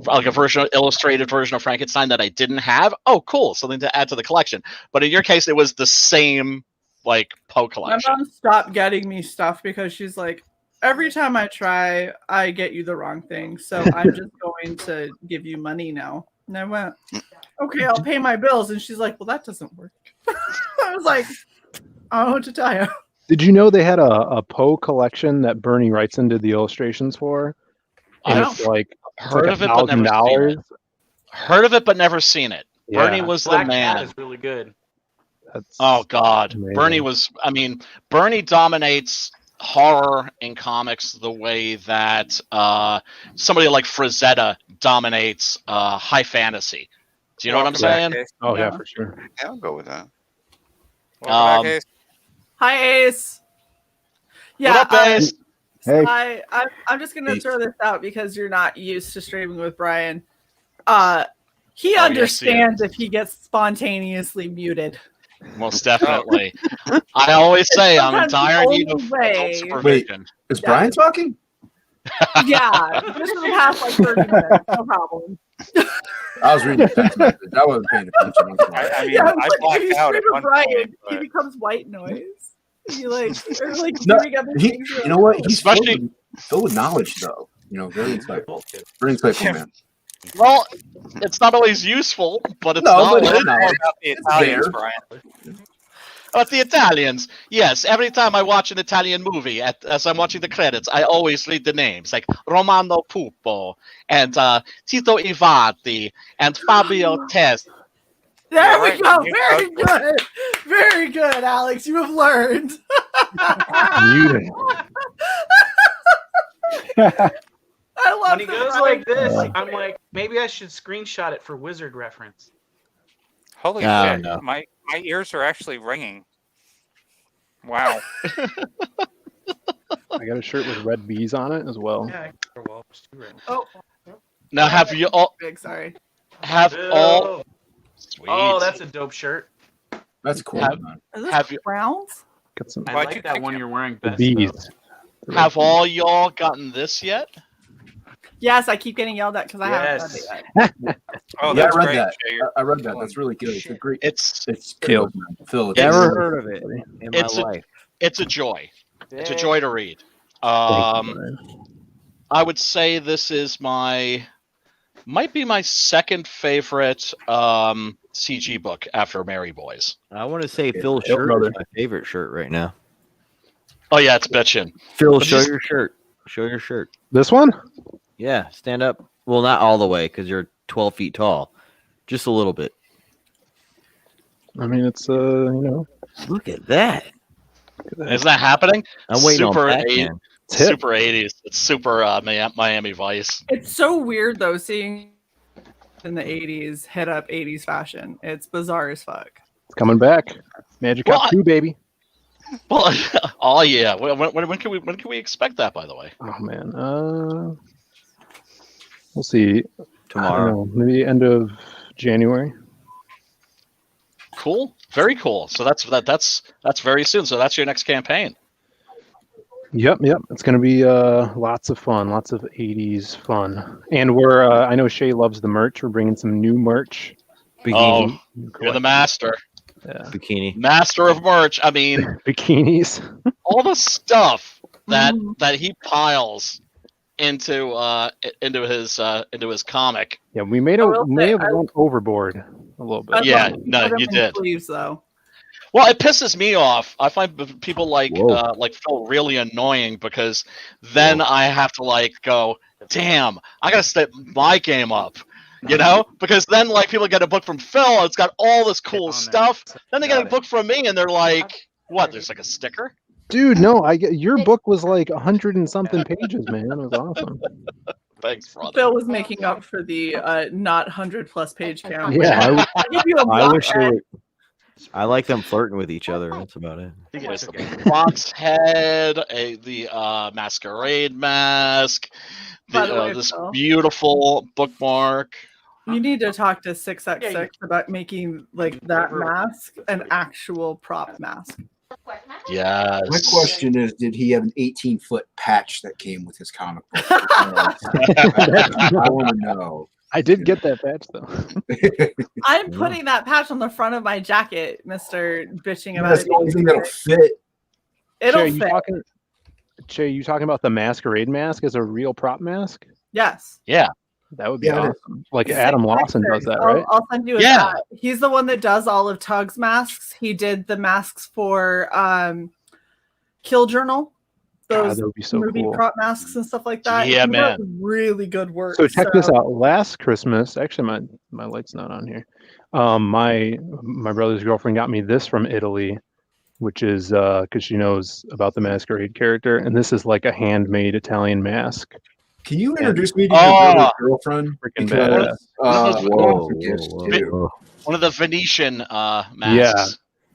K: like a illustrated version of Frankenstein that I didn't have, oh cool, something to add to the collection. But in your case, it was the same like Poe
C: My
K: collection.
C: mom stopped getting me stuff because she's like, "Every time I try, I get you the wrong thing. So I'm just going to give you money now." And I went, "Okay, I'll pay my bills." And she's like, "Well, that doesn't work." I was like, "I don't know what to tell you."
O: Did you know they had a Poe collection that Bernie Wrightson did the illustrations for? And
K: I've
O: it's like
K: heard of it, but never seen it. Heard of it, but never seen it.
O: Yeah.
K: Bernie was
L: Black
K: the man.
L: Cat is really good.
O: That's
K: Oh God,
O: amazing.
K: Bernie dominates horror in comics the way that somebody like Frazetta dominates high fantasy. Do you know what I'm saying?
O: Oh yeah,
C: Yeah.
O: for sure.
G: Yeah, I'll go with that.
A: Welcome back, Ace.
C: Hi, Ace. Yeah,
K: What up, Ace?
I: Hey.
C: I'm just gonna
D: Ace.
C: throw this out because you're not used to streaming with Brian. He
K: Oh, yes, he
C: understands if he gets spontaneously muted.
K: Most definitely. I always say I'm
C: Sometimes the
K: entirely
C: only
K: of
C: way-
K: supervision.
D: Is Brian talking?
C: Yeah, just in the past like 30 minutes, no problem.
D: I was reading the text message. I wasn't paying attention.
A: I mean,
C: Yeah,
A: I
C: it's like, if
A: blacked
C: you
A: out at
C: stream with
A: one
C: Brian,
A: point.
C: he
A: But
C: becomes white noise. He like, or like
D: No,
C: doing other
D: he,
C: things.
D: you know what? He's
K: Especially-
D: filled with knowledge, though. You know, very insightful. Very insightful, man.
K: Well, it's not always useful, but it's
D: No, but
K: knowledge.
D: it's
A: more
D: knowledge.
A: about the
D: It's
A: Italians,
D: there.
A: Brian.
K: But the Italians, yes. Every time I watch an Italian movie, as I'm watching the credits, I always read the names like Romano Pupo and Tito Ivati and Fabio Test.
C: There
A: Yeah,
C: we
A: right.
C: go.
A: You
C: Very
A: know-
C: good. Very good, Alex. You have learned.
O: Muted.
C: I love
L: When he
C: that
L: goes
C: Brian
L: like this,
C: like
L: I'm like, maybe I should screenshot it for wizard reference.
A: Holy
M: I
A: shit!
M: don't know.
A: My ears are actually ringing. Wow.
O: I got a shirt with red bees on it as well.
L: Yeah, I got a Walrus too right now.
C: Oh,
K: Now have you all
C: big. Sorry.
K: have all sweet.
L: Oh, that's a dope shirt.
D: That's cool.
K: Have,
D: man.
C: Is this
K: have you
C: crowns?
O: Got some
L: I
A: Why'd
L: like
A: you
L: that
A: pick
L: one
A: him?
L: you're wearing
O: the
L: best.
O: bees.
K: have all y'all gotten this yet?
C: Yes, I keep getting yelled at because I haven't
L: Yes.
C: done it yet.
A: Oh,
D: Yeah,
A: that's
D: I read
A: great.
D: that.
A: Jay, you're
D: I read that.
A: killing
D: That's really good. It's a great.
K: It's
D: It's
O: Killed.
D: good, man. Phil,
M: Never
D: really
M: heard of it in my
K: It's a-
M: life.
K: it's a joy. It's a joy to read.
O: Thank you, Brian.
K: I would say this is might be my second favorite CG book after Merry Boys.
M: I want to say Phil's
O: Hill
M: shirt
O: brother.
M: is my favorite shirt right now.
K: Oh yeah, it's bitchin'.
M: Phil,
K: But
M: show
K: just-
M: your shirt. Show your shirt.
O: This one?
M: Yeah, stand up. Well, not all the way because you're 12 feet tall. Just a little bit.
O: I mean, it's you know,
M: Look at that.
K: Isn't that happening?
M: I'm waiting
K: Super
M: on Pac-Man.
O: it's hip.
K: Super 80s. It's super Miami Vice.
C: It's so weird though seeing in the 80s hit up 80s fashion. It's bizarre as fuck.
O: It's coming back. Magic
K: Well,
O: Cop 2, baby.
K: Well, oh yeah. When can we expect that? By the way,
O: Oh man. We'll see. I don't
M: Tomorrow.
O: know, maybe end of January.
K: cool. Very cool. So that's very soon. So that's your next campaign.
O: Yep. It's gonna be lots of fun, lots of 80s fun. And we're I know Shae loves the merch. We're bringing some new merch.
M: Bikini.
K: You're the master.
O: Yeah.
M: Bikini.
K: Master of merch. I mean,
O: Bikinis.
K: all the stuff that he piles into his comic.
O: Yeah, we may have gone overboard a little bit.
K: Yeah, no, you did.
C: Sleeves, though.
K: Well, it pisses me off. I find people like Phil really annoying because then I have to like go, damn, I gotta step my game up. You know, because then like people get a book from Phil, it's got all this cool stuff. Then they get a book from me, and they're like, "What? There's like a sticker."
O: Dude, no, your book was like 100 and something pages, man. It was awesome.
K: Thanks, brother.
C: Phil was making up for the not 100+ page count.
O: Yeah,
C: I give you a
M: I
C: block
M: wish they
C: ad.
M: would. I like them flirting with each other. That's about it.
K: There's the fox head, the masquerade mask,
C: By the way,
K: this
C: Phil.
K: beautiful bookmark.
C: You need to talk to 6x6 about making like that mask an actual prop mask.
K: Yes.
D: My question is, did he have an 18-foot patch that came with his comic book? I want to know.
O: I did get that patch though.
C: I'm putting that patch on the front of my jacket, Mr. Bitching about
D: That's
C: it.
D: the only thing that'll fit.
C: It'll
O: Shae,
C: fit.
O: Shae, you talking about the masquerade mask as a real prop mask?
C: Yes.
K: Yeah.
O: That would be
D: Yeah,
O: awesome. Like Adam Lawson does that,
C: I'll-
O: right?
C: I'll send you a
K: Yeah.
C: shot. He's the one that does all of Tug's masks. He did the masks for Kill Journal.
O: God,
C: Those
O: that would be so
C: movie
O: cool.
C: prop masks and stuff like that.
K: Yeah,
C: He
K: man.
C: does really good work.
O: So check this out. Last Christmas, actually, my light's not on here. My brother's girlfriend got me this from Italy, which is because she knows about the masquerade character, and this is like a handmade Italian mask.
D: Can you introduce me to your brother's girlfriend?
O: Freaking
D: Because,
O: badass.
K: One of the Venetian masks.
O: Yeah.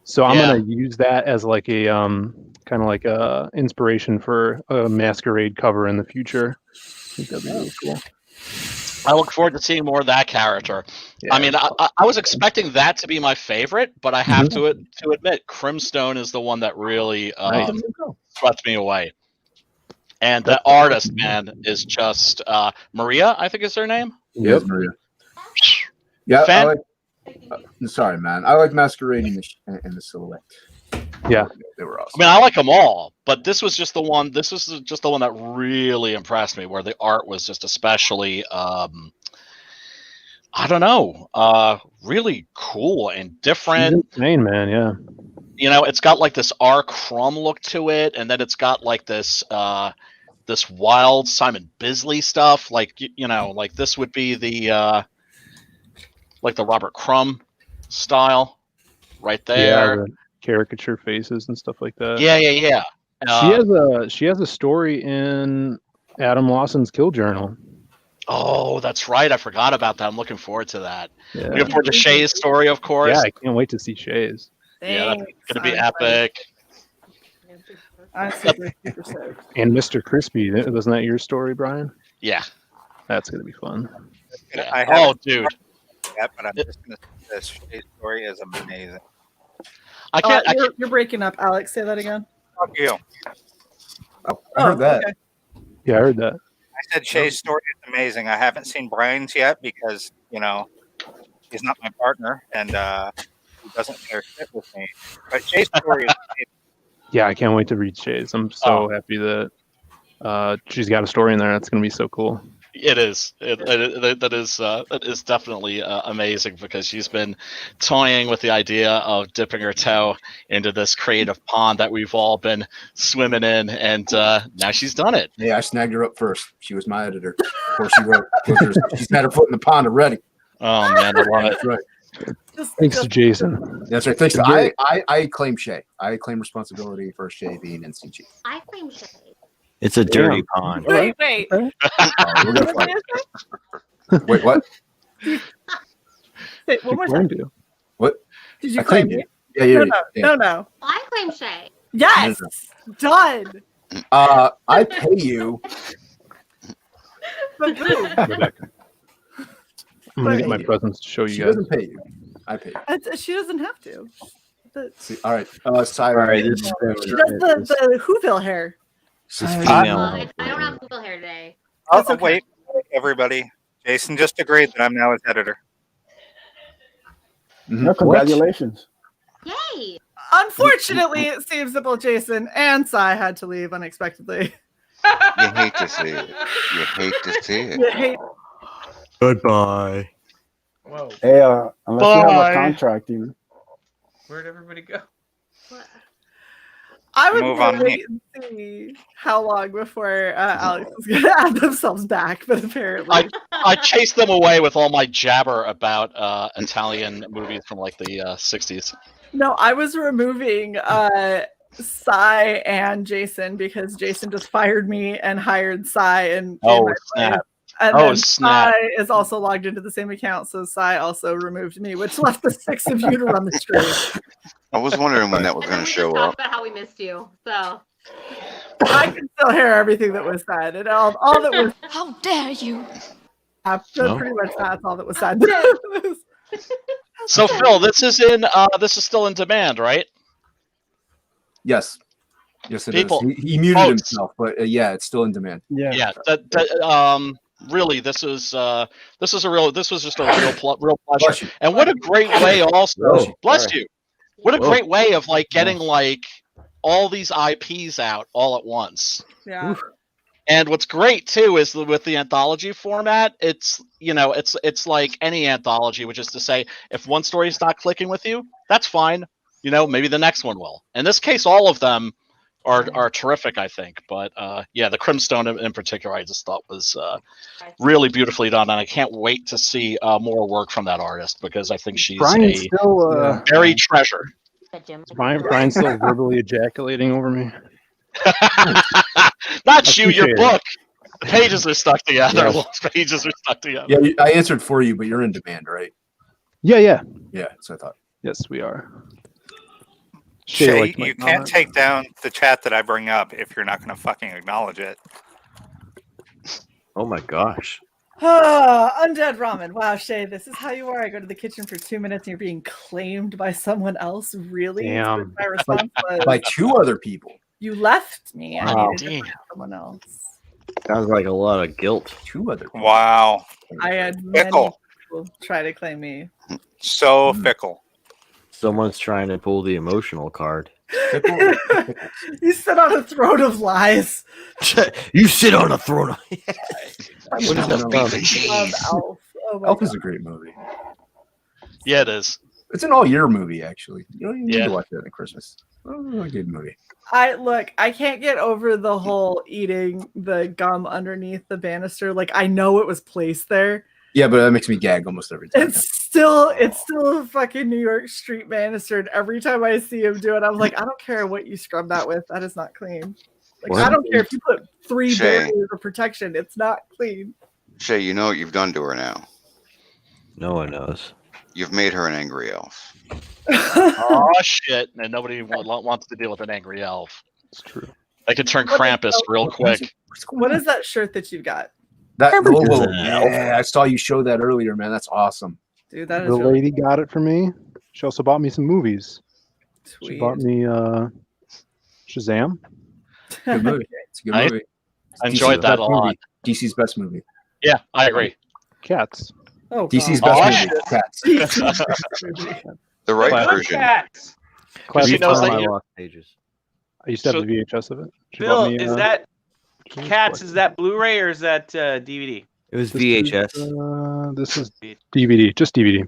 O: So I'm
K: Yeah.
O: gonna use that as like a kind of like a inspiration for a masquerade cover in the future. I think that'd be really cool.
K: I look forward to seeing more of that character. I mean, I was expecting that to be my favorite, but I have to admit, Crimstone is the one that really swept me away. And the artist, man, is just Maria, I think is her name.
D: Yep, Maria. Yeah, I
K: Fan-
D: like. Sorry, man. I like masquerading in the silhouette.
O: Yeah,
D: they were awesome.
K: I mean, I like them all, but this was just the one. This was just the one that really impressed me, where the art was just especially, I don't know, really cool and different.
O: She's insane, man. Yeah.
K: You know, it's got like this R. Crumb look to it, and then it's got like this this wild Simon Bisley stuff. Like you know, like this would be the like the Robert Crumb style, right there.
O: Yeah, the caricature faces and stuff like that.
K: Yeah.
O: She has a story in Adam Lawson's Kill Journal.
K: Oh, that's right. I forgot about that. I'm looking forward to that.
O: Yeah.
K: Looking forward to Shae's story, of course.
O: Yeah, I can't wait to see Shae's.
K: Yeah, that's
C: Thanks,
K: gonna be
C: I'm
K: epic.
C: I'm super stoked.
O: And Mr. Crispy, wasn't that your story, Brian?
K: Yeah.
O: That's gonna be fun.
K: Yeah.
A: I haven't
K: dude.
A: yet, but I'm just gonna say this Shae story is amazing.
K: I can't.
C: You're breaking up, Alex. Say that again.
A: Fuck you.
D: Oh, I heard that.
C: Okay.
O: Yeah, I heard that.
A: I said Shae's story is amazing. I haven't seen Brian's yet because, you know, he's not my partner and he doesn't share shit with me. But Shae's story is amazing.
O: Yeah, I can't wait to read Shae's. I'm so happy that she's got a story in there. That's gonna be so cool.
K: It is. That is definitely amazing because she's been toying with the idea of dipping her toe into this creative pond that we've all been swimming in, and now she's done it.
D: Yeah, I snagged her up first. She was my editor before she wrote. She's had her foot in the pond already.
K: Oh man, I love it.
D: That's right.
O: Thanks to Jason.
D: That's right. Thanks to I claim Shae. I claim responsibility for Shae being NCG.
F: I claim Shae.
M: It's a dirty pond.
C: Wait.
D: Wait, what?
C: Wait, one more time.
D: What?
C: Did you
D: I
C: claim
D: claimed
C: me?
D: Yeah.
C: No.
F: I claim Shae.
C: Yes. Done.
D: I pay you.
C: But boom.
O: Rebecca. I'm gonna get my presents to show you
D: She
O: guys.
D: doesn't pay you. I pay you.
C: She doesn't have to.
D: See, all right. Cyrus.
M: All right,
C: She does the Whoville hair.
F: I don't have Google hair today.
A: Oh, wait, everybody. Jason just agreed that I'm now his editor.
I: No, congratulations.
F: Yay!
C: Unfortunately, it seems that both Jason and Cy had to leave unexpectedly.
G: You hate to see it. You hate to see it.
C: You hate.
M: Goodbye.
L: Whoa.
I: Hey, unless you have
L: Bye.
I: a contract, you.
L: Where'd everybody go?
C: I would
A: Move on
C: wait and see how long before Alex is going to add themselves back, but apparently.
K: I chased them away with all my jabber about Italian movies from like the 60s.
C: No, I was removing Cy and Jason because Jason just fired me and hired Cy and
K: Oh, snap.
C: And
K: Oh,
C: then
K: snap.
C: Cy is also logged into the same account, so Cy also removed me, which left the 6 of you to run the stream.
G: I was wondering when that was
F: And
G: going
F: then
G: to
F: we
G: show
F: just talked
G: up.
F: about how we missed you. So
C: I can still hear everything that was said, and all that was.
N: How dare you?
C: Pretty much that's all that was said.
K: So Phil, this is still in demand, right?
D: Yes. Yes, it
K: People-
D: is. He muted
K: folks.
D: himself, but yeah, it's still in demand.
K: Yeah. Really, this was just a real pleasure. And what a great way also. Bless you. What a great way of like getting like all these IPs out all at once.
C: Yeah.
K: And what's great too is with the anthology format, it's like any anthology, which is to say, if one story is not clicking with you, that's fine. Maybe the next one will. In this case, all of them are terrific, I think. But yeah, the Crimstone in particular, I just thought was really beautifully done, and I can't wait to see more work from that artist because I think she's
O: Brian's
K: a
O: still
K: buried treasure.
O: Brian's still verbally ejaculating over me.
K: Not you, your
O: appreciate it.
K: book. The pages are stuck together.
O: Yeah.
K: Those pages are stuck together.
D: Yeah, I answered for you, but you're in demand, right?
O: Yeah.
D: Yeah, that's what I thought.
O: Yes, we are.
A: Shae,
O: liked my
A: you can't
O: comment.
A: take down the chat that I bring up if you're not going to fucking acknowledge it.
M: Oh my gosh.
C: Undead ramen. Wow, Shae, this is how you are. I go to the kitchen for 2 minutes and you're being claimed by someone else. Really?
O: Damn.
C: My response was,
D: By 2 other people.
C: you left me. I
M: Wow.
C: needed to find someone else.
M: Sounds like a lot of guilt.
D: 2 other people.
A: Wow.
C: I had many
A: Fickle.
C: people try to claim me.
A: So fickle.
M: Someone's trying to pull the emotional card.
C: You sit on a throne of lies.
M: You sit on a throne.
C: Love Elf. Oh my
D: Elf is
C: God.
D: a great movie.
K: Yeah, it is.
D: It's an all-year movie, actually. You don't even need
K: Yeah.
D: to watch that at Christmas. Oh, a good movie.
C: I can't get over the whole eating the gum underneath the banister. Like, I know it was placed there.
D: Yeah, but that makes me gag almost every time.
C: It's still a fucking New York street banister, and every time I see him do it, I'm like, I don't care what you scrub that with, that is not clean. Like,
M: What?
C: I don't care if you put 3
G: Shae.
C: barriers of protection, it's not clean.
G: Shae, you know what you've done to her now.
M: No one knows.
G: You've made her an angry elf.
K: Oh shit! And nobody wants to deal with an angry elf.
O: It's true.
K: I could turn Krampus real quick.
C: What is that shirt that you've got?
D: That logo,
M: an elf.
D: yeah, I saw you show that earlier, man. That's awesome.
C: Dude, that is
O: The
C: really
O: lady got it for me. She also bought me some movies.
C: sweet.
O: She bought me Shazam.
D: Good movie. It's a good
K: Nice.
D: movie. It's
K: I enjoyed
D: DC's
K: that
D: best
K: a lot.
D: movie. DC's best movie.
K: Yeah, I agree.
O: Cats.
C: Oh,
D: DC's
C: God.
D: best movie. Cats.
G: The right
L: Good
G: version.
L: cats.
K: She knows
M: Read
K: that
M: my
K: you-
M: lost pages.
O: I used to have
K: So-
O: the VHS of it. She
L: Bill,
O: bought me,
L: is that Cats? Is that Blu-ray or is that DVD?
M: It was
O: this
M: VHS.
O: This is DVD, just DVD.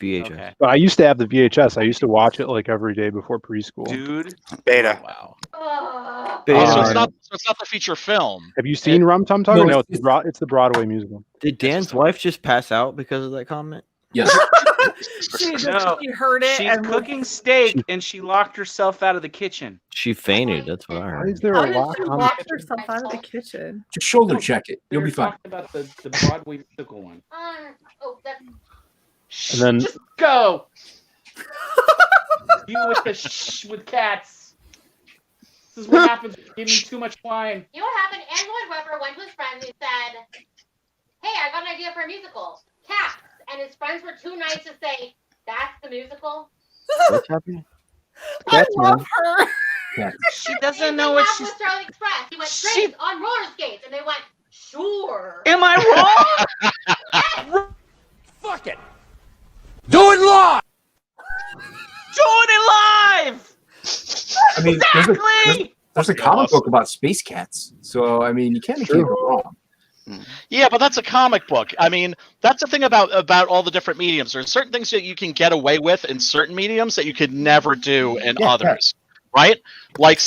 M: VHS.
L: Okay.
O: But I used to have the VHS. I used to watch it like every day before preschool.
L: Dude.
A: Beta.
L: Wow.
K: Oh, so it's not the feature film.
O: Have you seen Rum Tum Tugger?
D: No,
O: No, it's the Broadway musical.
M: Did Dan's wife just pass out because of that comment?
D: Yes.
C: she
L: No,
C: heard it.
L: She's
C: and
L: cooking steak and she locked herself out of the kitchen.
M: She fainted. That's what I
O: Why
M: heard.
O: is there
C: How
O: a
C: did
O: lock
C: she
O: on the
C: lock
O: kitchen?
C: herself out of the kitchen?
D: Just shoulder check it. You'll
L: They're
D: be fine.
L: talking about the Broadway musical one.
F: Oh, that's
O: And then
L: Just go. You with the with cats. This is what happens when you give me too much wine.
F: You know what happened? Andrew Lloyd Webber went to his friends and said, "Hey, I got an idea for a musical, Cats." And his friends were too nice to say, "That's the musical."
M: What's happening?
C: I love her.
L: She doesn't
F: He
L: know
F: went
L: what
F: out
L: she's.
F: with Starlight Express. He went
L: She-
F: straight on roller skates, and they went, "Sure."
L: Am I wrong?
H: Fuck it. Do it live.
L: Doing it live.
D: I mean,
L: Exactly.
D: there's a comic book about space cats. So, I mean, you can't go wrong.
K: Yeah, but that's a comic book. I mean, that's the thing about all the different mediums. There's certain things that you can get away with in certain mediums that you could never do in others, right? Like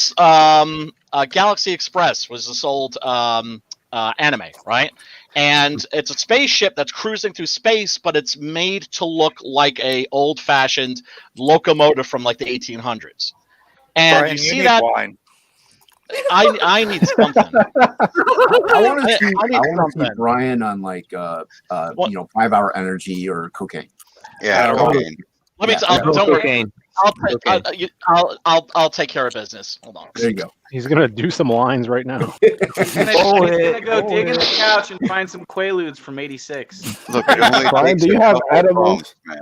K: Galaxy Express was this old anime, right? And it's a spaceship that's cruising through space, but it's made to look like a old-fashioned locomotive from like the 1800s. And
A: Brian,
K: you see
A: need
K: that.
A: wine.
K: I need something.
D: I want to see,
K: I need something.
D: Brian on like 5-hour energy or cocaine.
G: Yeah, cocaine.
K: Let me.
D: Yeah,
K: Don't worry.
M: Cocaine.
K: I'll take care of business. Hold on.
D: There you go.
O: He's gonna do some lines right now.
L: He's gonna go dig in the couch and find some Quaaludes from '86.
G: Look, it only
I: Brian,
G: takes
I: do you
G: a
I: have
G: couple of
I: edibles?
G: bumps, man.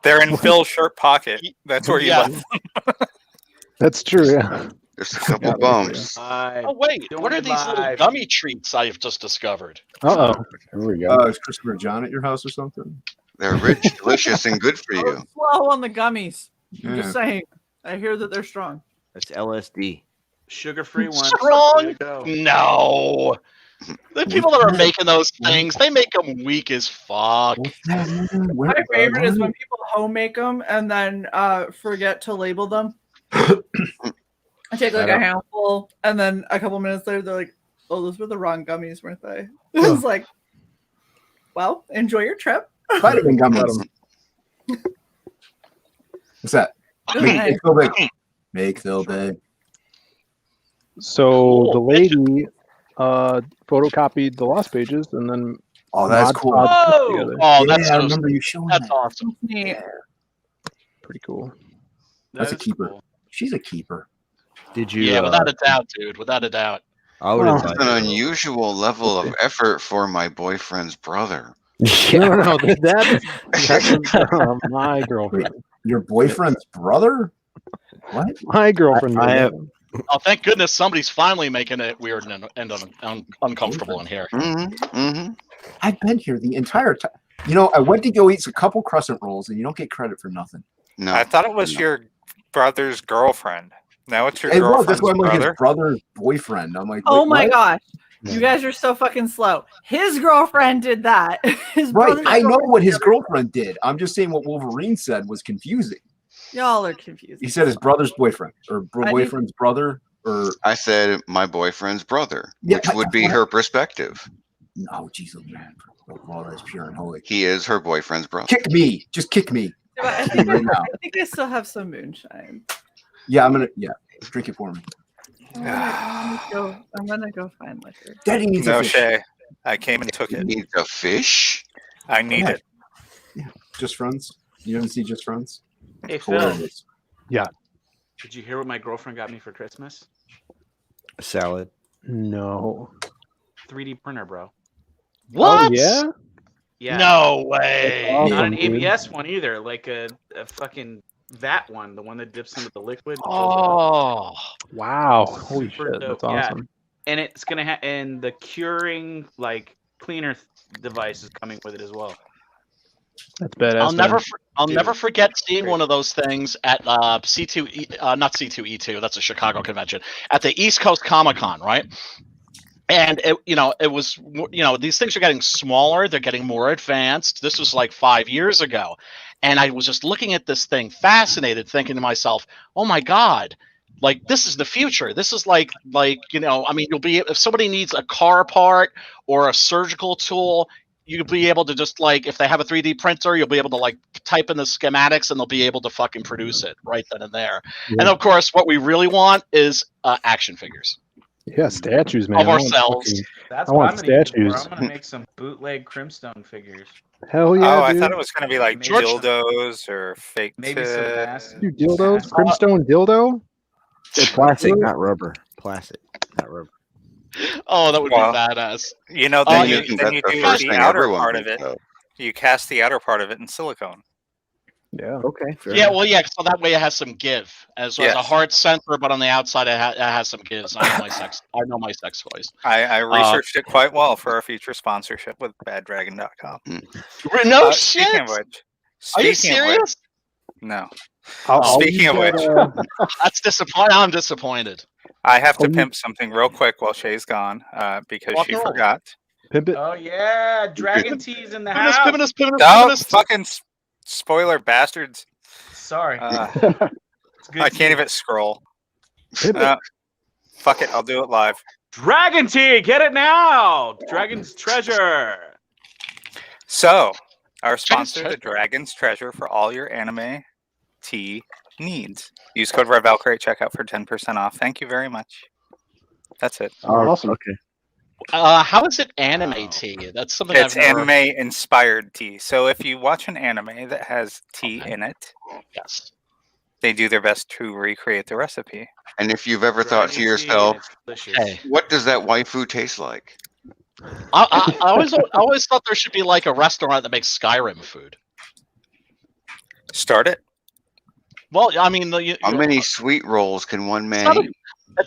A: They're in Phil's shirt pocket. That's where you
K: Yeah.
A: left them.
O: That's true. Yeah.
G: Just a couple bumps.
K: Oh wait, what are these little
L: live.
K: gummy treats I've just discovered?
O: Uh oh.
I: Here we go.
D: Is Christopher John at your house or something?
G: They're rich, delicious, and good for you.
C: Slow on the gummies. I'm
D: Yeah.
C: just saying. I hear that they're strong.
M: That's LSD.
L: Sugar-free one.
K: Strong?
L: Way to go.
K: No. The people that are making those things, they make them weak as fuck.
C: My favorite is when people home make them and then forget to label them. I take like a handful, and then a couple minutes later, they're like, "Oh, those were the wrong gummies, weren't they?" It was like, "Well, enjoy your trip."
D: Vitamin gummies. What's that? Make Phil big. Make Phil big.
O: So the lady photocopied the lost pages and then
D: Oh, that's
O: Mod
D: cool.
O: Podge put
L: Whoa!
O: together.
K: Oh,
D: Yeah,
K: that's
D: I
K: so,
D: remember you showing
K: that's
D: that.
K: awesome.
C: Neat.
O: Pretty cool.
D: That's a
L: That is
D: keeper.
L: cool.
D: She's a keeper.
M: Did you?
K: Yeah, without a doubt, dude. Without a doubt.
M: I would
O: Oh.
M: have
G: It's an unusual level of effort for my boyfriend's brother.
O: No, that's my girlfriend.
D: Your boyfriend's brother? What?
O: My girlfriend.
M: I have.
K: Oh, thank goodness somebody's finally making it weird and uncomfortable in here.
D: I've been here the entire time. You know, I went to go eat a couple crescent rolls, and you don't get credit for nothing.
G: No,
A: I thought it was your brother's girlfriend. Now it's your
D: Hey, well,
A: girlfriend's
D: that's why I'm like
A: brother.
D: his brother's boyfriend. I'm like,
C: Oh
D: wait,
C: my
D: what?
C: gosh. You guys are so fucking slow. His girlfriend did that. His
D: Right,
C: brother's
D: I know
C: girlfriend
D: what his
C: did that.
D: girlfriend did. I'm just saying what Wolverine said was confusing.
C: Y'all are confused.
D: He said his brother's boyfriend or
C: I
D: boyfriend's brother or
G: I said my boyfriend's brother,
D: Yeah,
G: which would be her perspective.
D: no, Jesus, man. Oh, that's pure and holy.
G: He is her boyfriend's brother.
D: Kick me, just kick me.
C: I
D: Kick
C: think,
D: me right now.
C: I think I still have some moonshine.
D: Yeah, I'm gonna. Yeah, drink it for me.
C: I'm gonna go find liquor.
D: Daddy needs
A: No,
D: a fish.
A: Shae. I came and took
G: He
A: it.
G: needs a fish.
A: I need it.
D: Just friends. You didn't see Just Friends?
L: Hey, Phil.
D: Hilarious.
O: Yeah.
L: Did you hear what my girlfriend got me for Christmas?
M: A salad.
O: No.
L: 3D printer, bro.
E: What?
O: Oh, yeah?
L: Yeah.
E: No way.
O: That's
L: Not
O: awesome,
L: an
O: dude.
L: ABS one either, like a fucking vat one, the one that dips into the liquid.
E: Oh.
O: Wow. Holy
L: Super
O: shit.
L: dope.
O: That's awesome.
L: Yeah. And it's gonna have, and the curing like cleaner device is coming with it as well.
O: That's badass.
E: I'll
L: Dude.
E: never forget seeing one of those things at C2, not C2E2. That's a Chicago convention at the East Coast Comic Con, right? And it was, these things are getting smaller. They're getting more advanced. This was like 5 years ago, and I was just looking at this thing, fascinated, thinking to myself, "Oh my god." Like, this is the future. This is like I mean, you'll be, if somebody needs a car part or a surgical tool, you'll be able to just, like, if they have a 3D printer, you'll be able to, like, type in the schematics and they'll be able to fucking produce it right then and there.
O: Yeah.
E: And of course, what we really want is action figures
O: Yeah, statues, man.
E: of ourselves.
L: That's
O: I
L: what
O: want
L: I'm gonna use it for.
O: statues.
L: I'm gonna make some bootleg Crimstone figures.
O: Hell yeah,
A: Oh, I
O: dude.
A: thought it was going to be like
L: Maybe some-
A: dildos or fake
L: Maybe some
A: tits.
L: massive.
O: Dude, dildos? Crimstone dildo?
M: It's plastic, not rubber. Plastic, not rubber.
E: Oh, that would
A: Well,
E: be badass.
A: You know,
G: Then
A: then
G: you
A: you
G: can-
A: do
G: that's the first
A: the
G: thing
A: outer
G: everyone
A: part of
G: thinks
A: it.
G: of.
A: You cast the outer part of it in silicone.
O: Yeah.
M: Okay. Fair
E: Yeah,
M: enough.
E: well, yeah. So that way it has some give, as a
A: Yes.
E: hard center, but on the outside it has some gives. I know my sex toys.
A: I researched it quite well for our future sponsorship with BadDragon.com.
E: No
A: Speaking
E: shit.
A: of which,
E: Are you
A: speaking of which-
E: serious?
A: no.
O: I'll
A: Speaking
O: use
A: of which,
O: that,
E: That's disappointing. I'm disappointed.
A: I have to
O: Oh, you-
A: pimp something real quick while Shay's gone because
E: Rock
A: she
E: and roll.
A: forgot.
O: pimp it.
L: Oh yeah, Dragon Tees in the
E: Pimonist,
L: house.
E: Pimonist, Pimonist,
A: Oh,
E: Pimonist.
A: fucking spoiler bastards.
L: Sorry. It's good
A: I
L: tea.
A: can't even scroll.
O: Pimp it.
A: Fuck it, I'll do it live.
L: Dragon Tea, get it now. Dragon's Treasure.
A: So, our sponsor,
E: Treasure.
A: the Dragon's Treasure, for all your anime tea needs. Use code Red Valkyrie at checkout for 10% off. Thank you very much. That's it.
O: Awesome.
M: Okay.
E: How is it anime tea? That's something
A: It's
E: I've never.
A: anime inspired tea. So if you watch an anime that has tea in it,
E: Yes.
A: they do their best to recreate the recipe.
G: And if you've ever thought to
L: Dragon tea,
G: yourself,
L: and it's delicious.
E: Hey.
G: what does that waifu taste like?
E: I always thought there should be like a restaurant that makes Skyrim food.
A: Start it.
E: Well, I mean,
G: How many sweet rolls can one man
E: not a-
G: eat?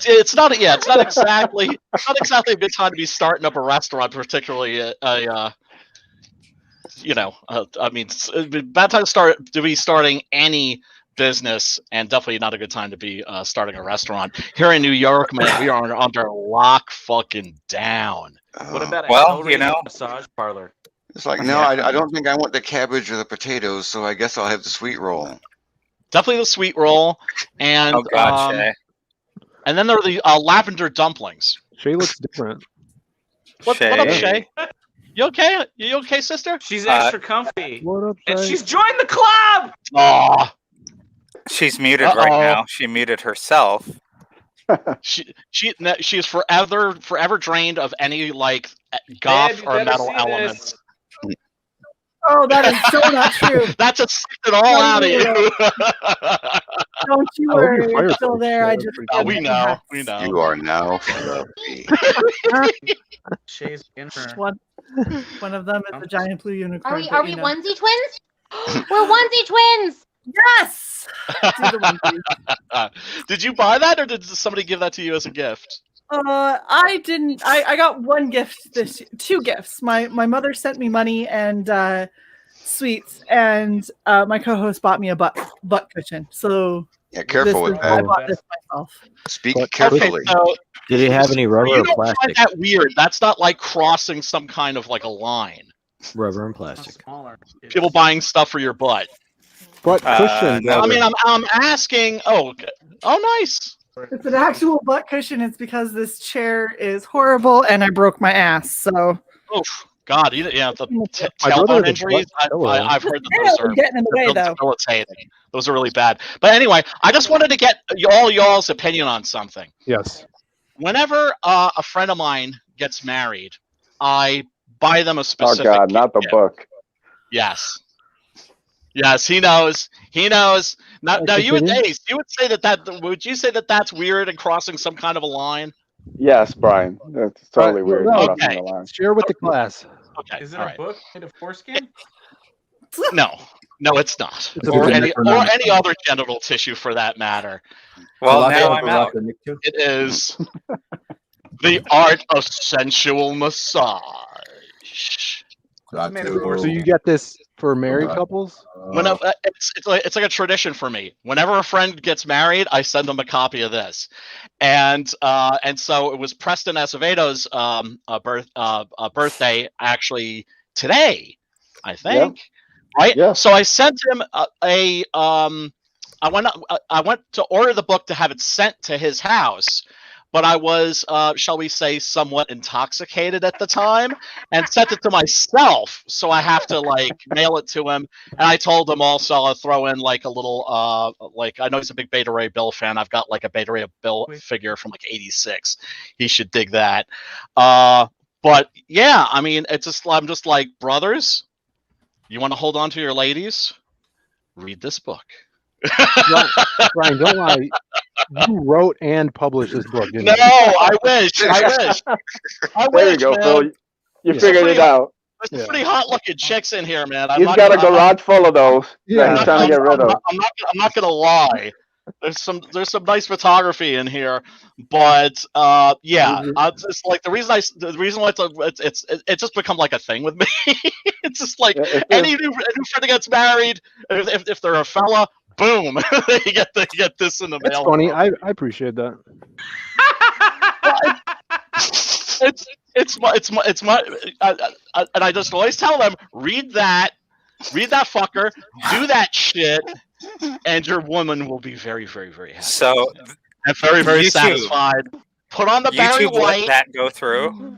E: it's not exactly a good time to be starting up a restaurant, particularly I mean, it's a bad time to be starting any business, and definitely not a good time to be starting a restaurant here in New York, man. We are under lock fucking down.
L: What about a
A: Well,
L: Hellraiser
A: you know-
L: massage parlor?
G: It's like, no, I don't think I want the cabbage or the potatoes, so I guess I'll have the sweet roll.
E: Definitely the sweet roll, and
A: Oh God, Shay.
E: and then there are the lavender dumplings.
O: Shay looks different.
E: What up, Shay? You okay? You okay, sister?
L: She's extra comfy.
O: What up,
L: And
O: Shay?
L: she's joined the club.
E: Oh,
A: She's muted right now. She muted herself.
E: she is forever drained of any like goth
L: Babe, you
E: or
L: better
E: metal
L: see
E: elements.
C: Oh, that is so not true.
E: That just sucked it all out of you.
C: Don't you
O: Oh,
C: worry,
O: you're
C: it's still there. I just
E: We know. We know.
G: You are now fluffy.
L: Shay's in her.
C: One of them is a giant blue unicorn.
F: Are we
C: but, you know.
F: onesie twins? We're onesie twins.
C: Yes. Do the onesie.
E: Did you buy that, or did somebody give that to you as a gift?
C: I didn't. I got one gift two gifts. My mother sent me money and sweets, and my co-host bought me a butt cushion. So
G: Yeah, careful with
C: I
G: that.
C: bought this myself.
G: Speak
E: Okay,
G: carefully.
E: so
M: Did it have any rubber
E: you
M: or
E: don't find
M: plastic?
E: that weird. That's not like crossing some kind of like a line.
M: Rubber and
L: How
M: plastic.
L: smaller.
E: People buying stuff for your butt.
I: Butt cushion.
A: no.
E: I mean, I'm asking. Oh, nice.
C: It's an actual butt cushion. It's because this chair is horrible and I broke my ass. So
E: Oof, God, the
O: My brother
E: tailbone
O: has a
E: injuries.
O: butt pillow.
E: I've heard that
C: yeah,
E: those
C: I'm
E: are
C: getting in the way though.
E: debilitating. Those are really bad. But anyway, I just wanted to get all y'all's opinion on something.
O: Yes.
E: Whenever a friend of mine gets married, I buy them a
I: Oh
E: specific.
I: God, not the
E: gift.
I: book.
E: Yes. Yes, he knows. He knows. Now you would
O: continue.
E: Ace, you would say that would you say that that's weird and crossing some kind of a line?
I: Yes, Brian. That's totally weird.
O: no,
I: Crossing the line.
O: Share with the class.
K: Okay.
L: Is it
K: all
L: a
K: right.
L: book made of foreskin?
K: No, it's not.
O: It's a
K: Or
O: book.
K: any other genital tissue for that matter.
A: Well, now I'm out.
K: It is The Art of Sensual Massage.
O: So you get this for married couples?
K: It's like a tradition for me. Whenever a friend gets married, I send them a copy of this, and so it was Preston Acevedo's birthday actually today, I think.
I: Yep.
K: Right?
I: Yeah.
K: So I sent him I went to order the book to have it sent to his house, but I was, shall we say, somewhat intoxicated at the time, and sent it to myself. So I have to like mail it to him. And I told him also I'll throw in like a little, like I know he's a big Beta Ray Bill fan. I've got like a Beta Ray Bill figure from like '86. He should dig that. But yeah, I mean, I'm just like, brothers, you want to hold on to your ladies? Read this book.
O: Brian, don't lie. You wrote and published this book, didn't
K: No,
O: you?
K: I wish.
I: There you go,
K: man.
I: Phil. You figured it out.
K: There's pretty hot-looking chicks in here, man.
I: He's got a garage full of those that he's trying to get rid of.
K: I'm not gonna lie. There's some nice photography in here, but yeah, I just like the reason why it's just become like a thing with me. It's just like any new friend that gets married, if they're a fella, boom, they get this in the mail.
O: It's funny. I appreciate that.
K: It's my and I just always tell them, read that fucker, do that shit, and your woman will be very, very, very happy.
A: So
K: and very, very
A: YouTube,
K: satisfied. Put on the Barry
A: YouTube
K: White.
A: let that go through,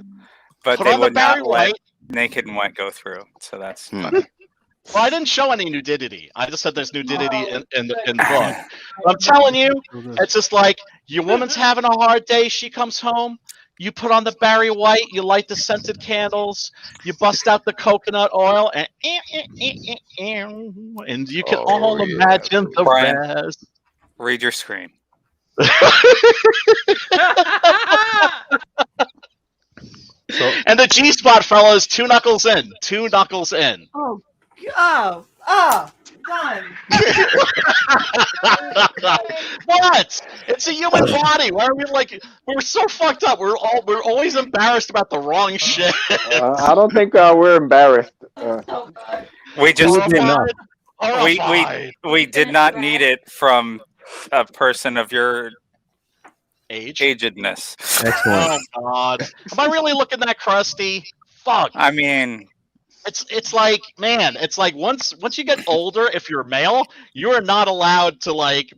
A: but
K: Put
A: they
K: on the
A: would not
K: Barry
A: let
K: White.
A: Naked and Wet go through. So that's funny.
K: Well, I didn't show any nudity. I just said there's nudity in the book. But I'm telling you, it's just like your woman's having a hard day. She comes home. You put on the Barry White. You light the scented candles. You bust out the coconut oil, and you can all imagine the
A: Brian,
K: rest.
A: Read your screen.
K: And the G-spot, fellas, 2 knuckles in. 2 knuckles in.
C: Oh, done.
K: What? It's a human body. Why are we like? We're so fucked up. We're always embarrassed about the wrong shit.
I: I don't think we're embarrassed.
A: We just
K: Horrified.
A: we did not need it from a person of your agedness.
O: Excellent.
K: Oh God, am I really looking that crusty? Fuck.
A: I mean,
K: it's like, man, it's like once you get older, if you're male, you are not allowed to like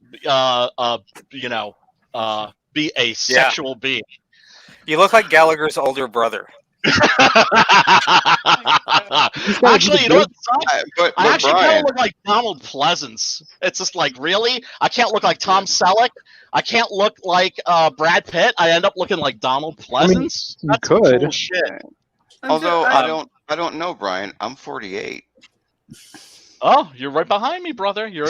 K: be a sexual being.
A: You look like Gallagher's older brother.
K: Actually, you know what? I actually
G: Brian,
K: kind of look like Donald Pleasance. It's just like, really? I can't look like Tom Selleck. I can't look like Brad Pitt. I end up looking like Donald Pleasance.
O: I mean, you could.
K: Bullshit.
G: although I don't know, Brian. I'm 48.
K: Oh, you're right behind me, brother. Your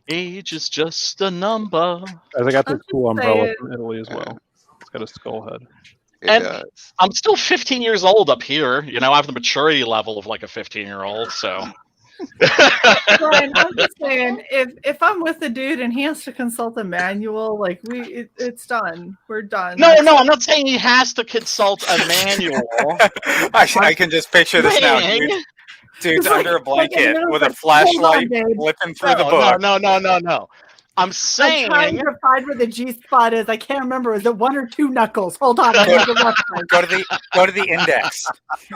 K: age is just a number.
O: I got this cool umbrella from Italy as well. It's got a skull head.
K: And I'm still 15 years old up here. You know, I have the maturity level of like a 15-year-old. So,
C: Brian, I'm just saying, if I'm with a dude and he has to consult a manual, like it's done. We're done.
K: No, I'm not saying he has to consult a manual.
A: I can just picture this now. Dude's under a blanket with a flashlight flipping through the book.
K: No. I'm saying.
C: I'm trying to find where the G spot is. I can't remember. Is it 1 or 2 knuckles? Hold on.
A: Go to the index.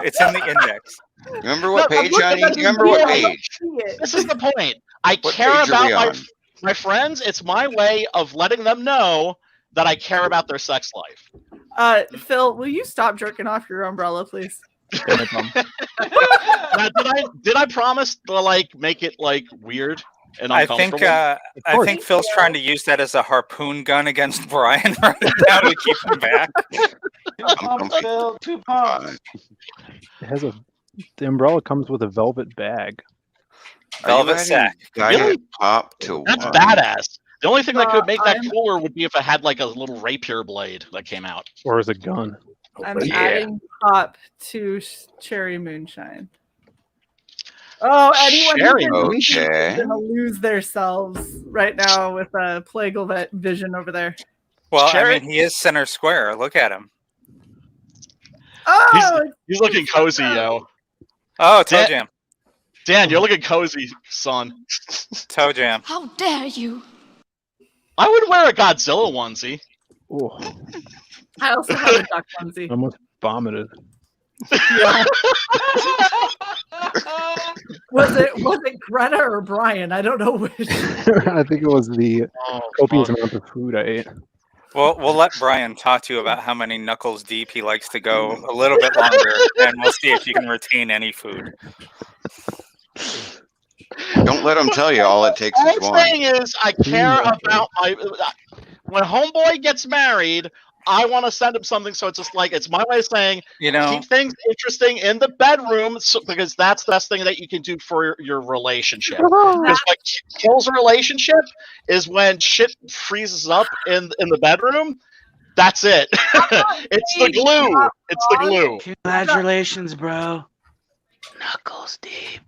A: It's in the index.
G: Remember what page, Johnny? Remember what page?
K: This is the point. I care about my friends. It's my way of letting them know that I care about their sex life.
C: Phil, will you stop jerking off your umbrella, please?
K: Now, did I promise to like make it like weird and uncomfortable?
A: I think Phil's trying to use that as a harpoon gun against Brian right now to keep him back.
L: Phil, 2 pumps.
O: It has the umbrella comes with a velvet bag.
A: Velvet sack.
K: Really?
G: Pop to
K: That's
G: one.
K: badass. The only thing that could make that cooler would be if it had like a little rapier blade that came out.
O: Or as a gun.
C: I'm adding pop to cherry moonshine. Oh, anyone who's going to lose themselves right now with a plagal vision over there.
A: Well, I mean, he is center square. Look at him.
C: Oh,
K: he's looking cozy, yo.
A: Oh, Toe Jam.
K: Dan, you're looking cozy, son.
A: Toe Jam.
N: How dare you?
K: I would wear a Godzilla onesie.
O: Oh.
C: I also have a duck onesie.
O: Almost vomited.
C: Yeah. was it Greta or Brian? I don't know which.
O: I think it was the copious amount of food I ate.
A: Well, we'll let Brian talk to you about how many knuckles deep he likes to go a little bit longer, and we'll see if you can retain any food.
G: Don't let him tell you all it takes
K: All
G: is
K: I'm
G: one.
K: saying is I care about my... When homeboy gets married, I want to send him something, so it's just like, it's my way of saying, keep things interesting in the bedroom, because that's the best thing that you can do for your relationship. Because what kills a relationship is when shit freezes up in the bedroom. That's it. It's the glue. It's the glue.
L: Congratulations, bro. Knuckles deep.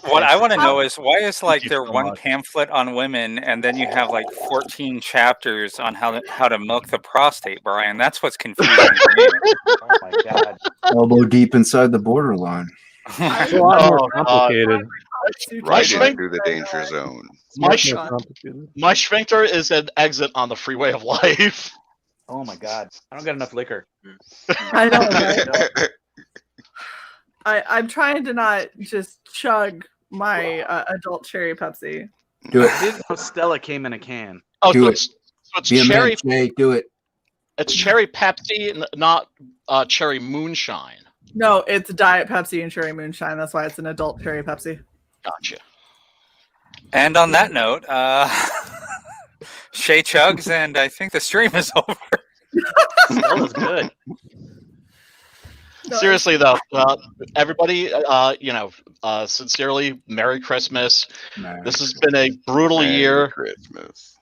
A: What I want to know is why is there one pamphlet on women and then you have 14 chapters on how to milk the prostate, Brian? That's what's confusing to me.
L: Oh my god.
D: Elbow deep inside the borderline.
O: It's a lot more complicated.
G: Right into the danger zone.
K: My sphincter is an exit on the freeway of life.
L: Oh my god. I don't got enough liquor.
C: I know, right? I'm trying to not just chug my adult cherry Pepsi.
D: Do it.
L: I didn't know Stella came in a can.
K: Oh,
D: Do
K: so
D: it.
K: it's
D: Be a
K: cherry.
D: man, Jay, do it.
K: It's cherry Pepsi, not cherry moonshine.
C: No, it's Diet Pepsi and cherry moonshine. That's why it's an adult cherry Pepsi.
K: Gotcha.
A: And on that note, Shae chugs, and I think the stream is over.
L: That was good.
K: Seriously though, everybody, sincerely, Merry Christmas. This has been a brutal year.
G: Christmas.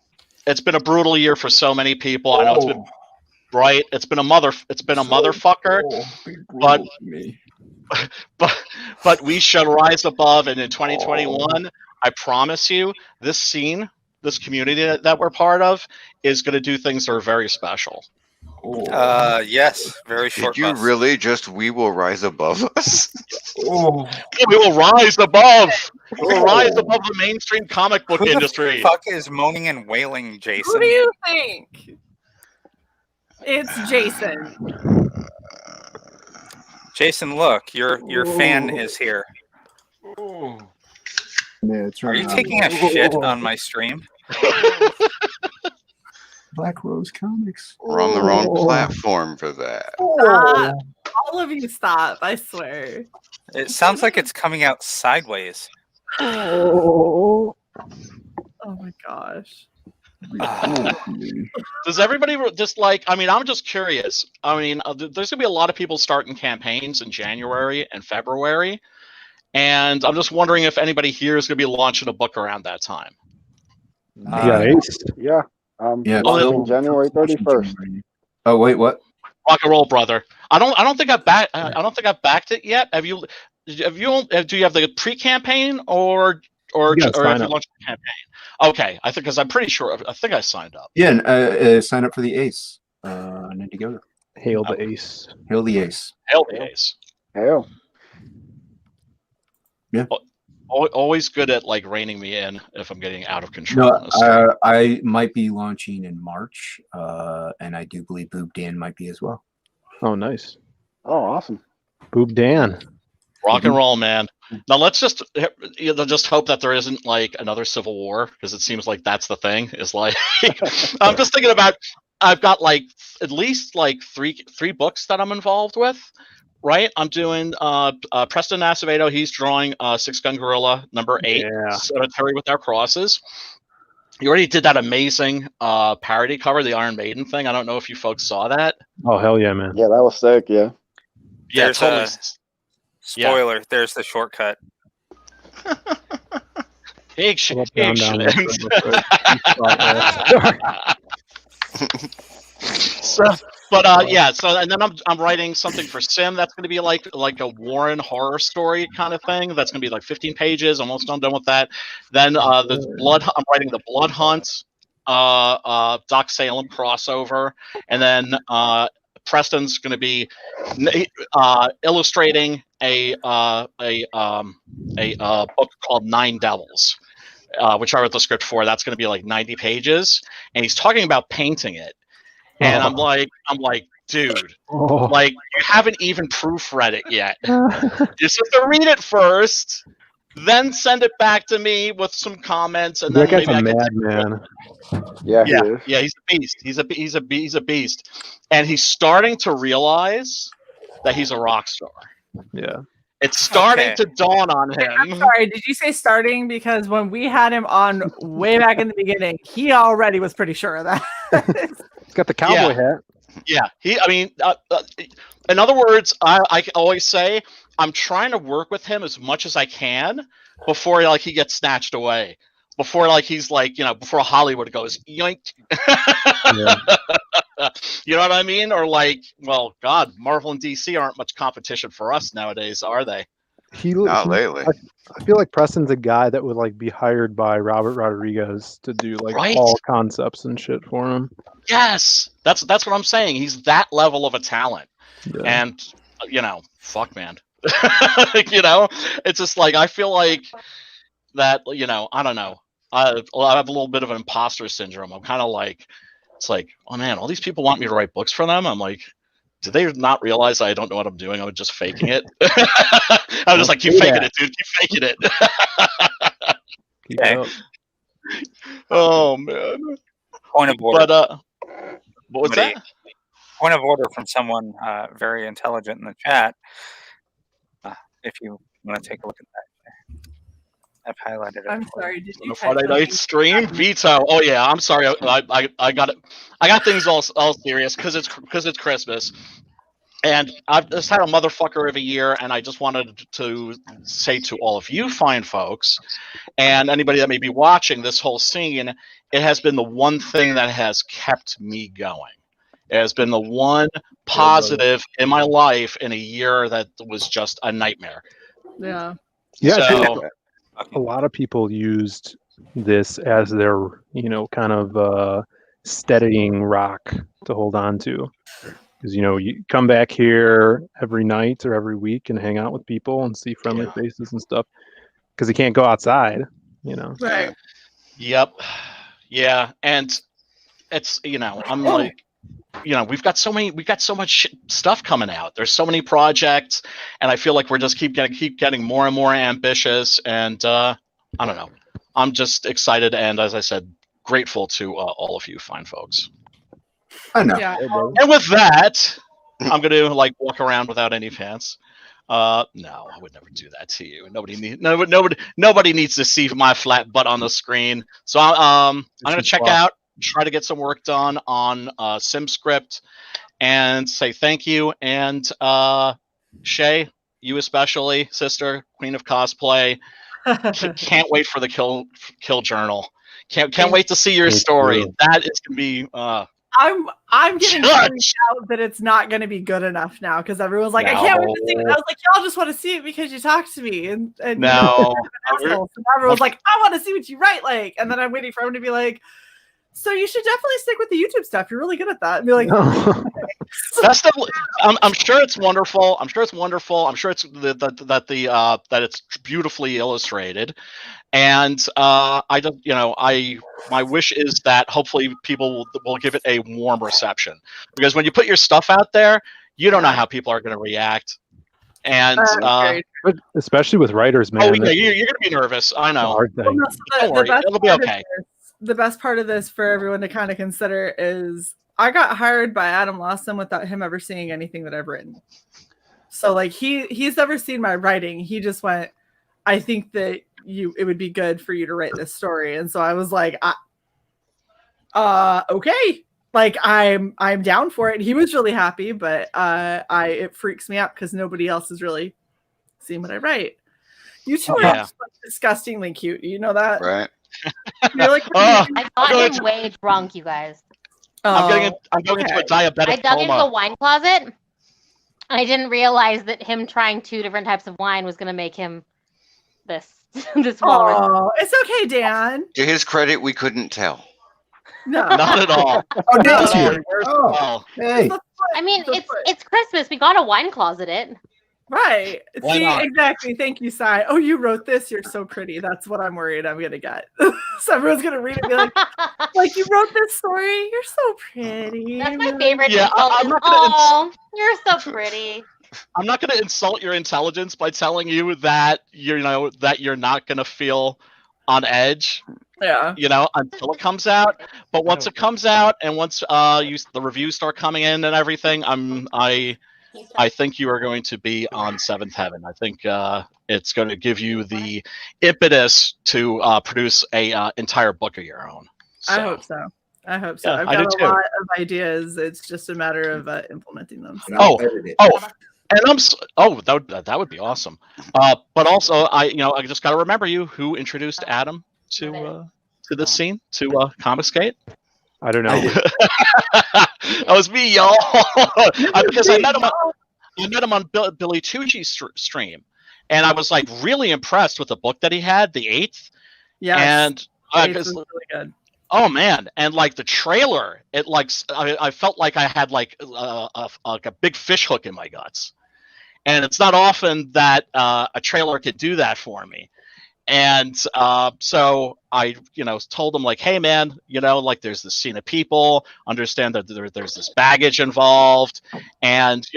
K: It's been a brutal year for so many people. I know it's been right. It's been a motherfucker. But we shall rise above, and in 2021, I promise you, this scene, this community that we're part of, is going to do things that are very special.
A: Yes, very short.
G: Did you really just "We will rise above us"?
K: We will rise above. We will rise above the mainstream comic book industry.
A: Who the fuck is moaning and wailing, Jason?
C: Who do you think? It's Jason.
A: Jason, look, your fan is here.
D: Yeah,
A: Are you taking a shit on my stream?
D: Black Rose Comics.
G: We're on the wrong platform for that.
C: All of you stop, I swear.
A: It sounds like it's coming out sideways.
C: Oh my gosh.
K: Does everybody just I'm just curious. There's gonna be a lot of people starting campaigns in January and February, and I'm just wondering if anybody here is gonna be launching a book around that time.
I: Yeah. January 31st.
D: Oh wait, what?
K: Rock and roll, brother. I don't think I've backed it yet. Do you have the pre-campaign or have you launched the campaign? Okay, because I'm pretty sure I think I signed up.
D: Yeah, and, sign up for the Ace. I need to go.
O: Hail the Ace.
D: Hail the Ace.
K: Hail the Ace.
I: Hail.
D: Yeah.
K: Always good at reining me in if I'm getting out of control.
D: No, I might be launching in March, and I do believe Boob Dan might be as well.
O: Oh, nice.
I: Oh, awesome.
O: Boob Dan.
K: Rock and roll, man. Now let's just hope that there isn't another civil war, because it seems like that's the thing. I'm just thinking about. I've got at least three books that I'm involved with. Right, I'm doing Preston Acevedo. He's drawing Six Gun Gorilla #8, Cemetery with Our Crosses. You already did that amazing parody cover, the Iron Maiden thing. I don't know if you folks saw that.
O: Oh hell yeah, man!
I: Yeah, that was sick. Yeah.
K: Yeah,
A: there's
K: totally.
A: Spoiler. Yeah. There's the shortcut.
K: So, but yeah. So and then I'm writing something for Sim that's going to be like a Warren horror story kind of thing. That's going to be like 15 pages. Almost done with that. Then the blood. I'm writing the Blood Hunt, Doc Salem crossover, and then Preston's going to be illustrating a book called Nine Devils, which I wrote the script for. That's going to be like 90 pages, and he's talking about painting it. And I'm like, dude, like you haven't even proofread it yet. You're supposed to read it first, then send it back to me with some comments, and then
O: that guy's
K: maybe
O: a madman.
I: Yeah,
K: he's a beast. He's a beast, and he's starting to realize that he's a rock star.
O: Yeah.
K: It's starting to dawn on him.
C: I'm sorry, did you say starting? Because when we had him on way back in the beginning, he already was pretty sure of that.
O: He's got the cowboy hat.
K: Yeah, in other words, I always say I'm trying to work with him as much as I can before he gets snatched away. Before he's before Hollywood goes yoink.
O: Yeah.
K: You know what I mean? Or well, God, Marvel and DC aren't much competition for us nowadays, are they?
G: Not lately.
O: I feel like Preston's a guy that would be hired by Robert Rodriguez to do all concepts and shit for him.
K: Yes, that's what I'm saying. He's that level of a talent, and fuck, man. It's just I feel like that. I don't know. I have a little bit of an imposter syndrome. I'm kind of it's oh man, all these people want me to write books for them. I'm like, did they not realize I don't know what I'm doing? I'm just faking it. I'm just keep faking it, dude. Keep faking it. Oh man.
A: Point of order.
K: But what was that?
A: Point of order from someone very intelligent in the chat. If you want to take a look at that. I've highlighted it.
C: I'm sorry. Did you
K: Friday night stream veto? Oh yeah, I'm sorry. I got it. I got things all serious because it's Christmas, and I've just had a motherfucker of a year, and I just wanted to say to all of you fine folks, and anybody that may be watching this whole scene, it has been the one thing that has kept me going. It has been the one positive in my life in a year that was just a nightmare.
C: Yeah.
O: Yeah.
K: So,
O: a lot of people used this as their, kind of steadying rock to hold on to. Because, you come back here every night or every week and hang out with people and see friendly faces and stuff. Because you can't go outside,
C: Right.
K: Yep. Yeah. And it's, I'm like, we've got so much stuff coming out. There's so many projects, and I feel like we're just keep getting more and more ambitious. And I don't know. I'm just excited, and as I said, grateful to all of you fine folks.
D: I know.
C: Yeah.
K: And with that, I'm gonna walk around without any pants. No, I would never do that to you. Nobody needs to see my flat butt on the screen. So I'm gonna check out. Try to get some work done on SimScript and say thank you. And Shae, you especially, sister, queen of cosplay, can't wait for the kill journal. Can't wait to see your story. That is gonna be.
C: I'm getting freaked out that it's not going to be good enough now because everyone's like, I can't wait to see it. And I was like, y'all just want to see it because you talked to me, and
K: no,
C: so everyone's like, I want to see what you write, and then I'm waiting for him to be like, so you should definitely stick with the YouTube stuff. You're really good at that. And be like,
K: I'm sure it's wonderful. I'm sure it's that it's beautifully illustrated. And my wish is that hopefully people will give it a warm reception, because when you put your stuff out there, you don't know how people are going to react. And
O: but especially with writers, man.
K: Oh yeah, you're going to be nervous. I know.
C: Well, no,
K: don't worry, it'll be okay.
C: The best part of this for everyone to kind of consider is I got hired by Adam Lawson without him ever seeing anything that I've written. So he's never seen my writing. He just went, I think that it would be good for you to write this story. And so I was like, okay, I'm down for it. And he was really happy, but it freaks me out because nobody else has really seen what I write. You two are just like disgustingly cute. You know that?
G: Right.
C: You're like,
F: I got him way drunk, you guys.
K: I'm going into a diabetic
F: I dug
K: coma.
F: into the wine closet. I didn't realize that him trying 2 different types of wine was going to make him this walrus.
C: Oh, it's okay, Dan.
G: To his credit, we couldn't tell.
C: No,
K: not at all.
D: Oh, Dan's here.
K: Oh,
D: hey.
F: I mean, it's Christmas. We got a wine closet in.
C: Right.
K: Why
C: See,
K: not?
C: exactly. Thank you, Sai. Oh, you wrote this. You're so pretty. That's what I'm worried I'm gonna get. So everyone's gonna read it and be like, you wrote this story. You're so pretty.
F: That's my favorite.
K: Yeah, I'm not gonna
F: oh, you're so pretty.
K: I'm not going to insult your intelligence by telling you that you're not going to feel on edge.
C: Yeah.
K: Until it comes out. But once it comes out, and once the reviews start coming in and everything, I think you are going to be on seventh heaven. I think it's going to give you the impetus to produce a entire book of your own. So.
C: I hope so.
K: Yeah,
C: I've got a lot of ideas. It's just a matter of implementing them. So.
K: That would be awesome. But also, I just got to remember you. Who introduced Adam to this scene, to Comicsgate?
O: I don't know.
K: That was me, y'all. Because I met him on Billy Tucci's stream, and I was like really impressed with the book that he had, The Eighth.
C: Yeah,
K: and
C: was really good.
K: Oh man, and like the trailer, it like I felt like I had like a big fish hook in my guts, and it's not often that a trailer could do that for me. And so I, told him like, hey man, like there's this scene of people, understand that there's this baggage involved, and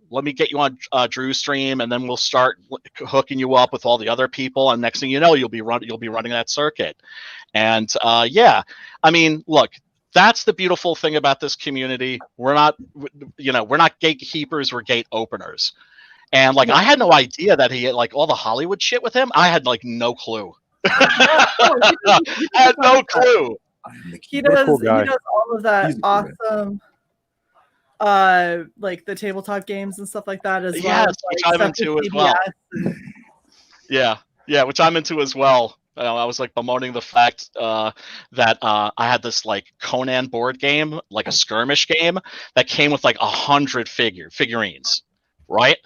K: let me get you on Drew's stream, and then we'll start hooking you up with all the other people, and next thing you know, you'll be running that circuit. And yeah, I mean, look, that's the beautiful thing about this community. We're not gatekeepers, we're gate openers. And like, I had no idea that he had like all the Hollywood shit with him. I had like no clue. I had no clue.
C: He does all of that awesome, like the tabletop games and stuff like that as well.
K: Yes, which I'm into as well. Yeah, which I'm into as well. I was like bemoaning the fact that I had this like Conan board game, like a skirmish game that came with like 100 figurines, right?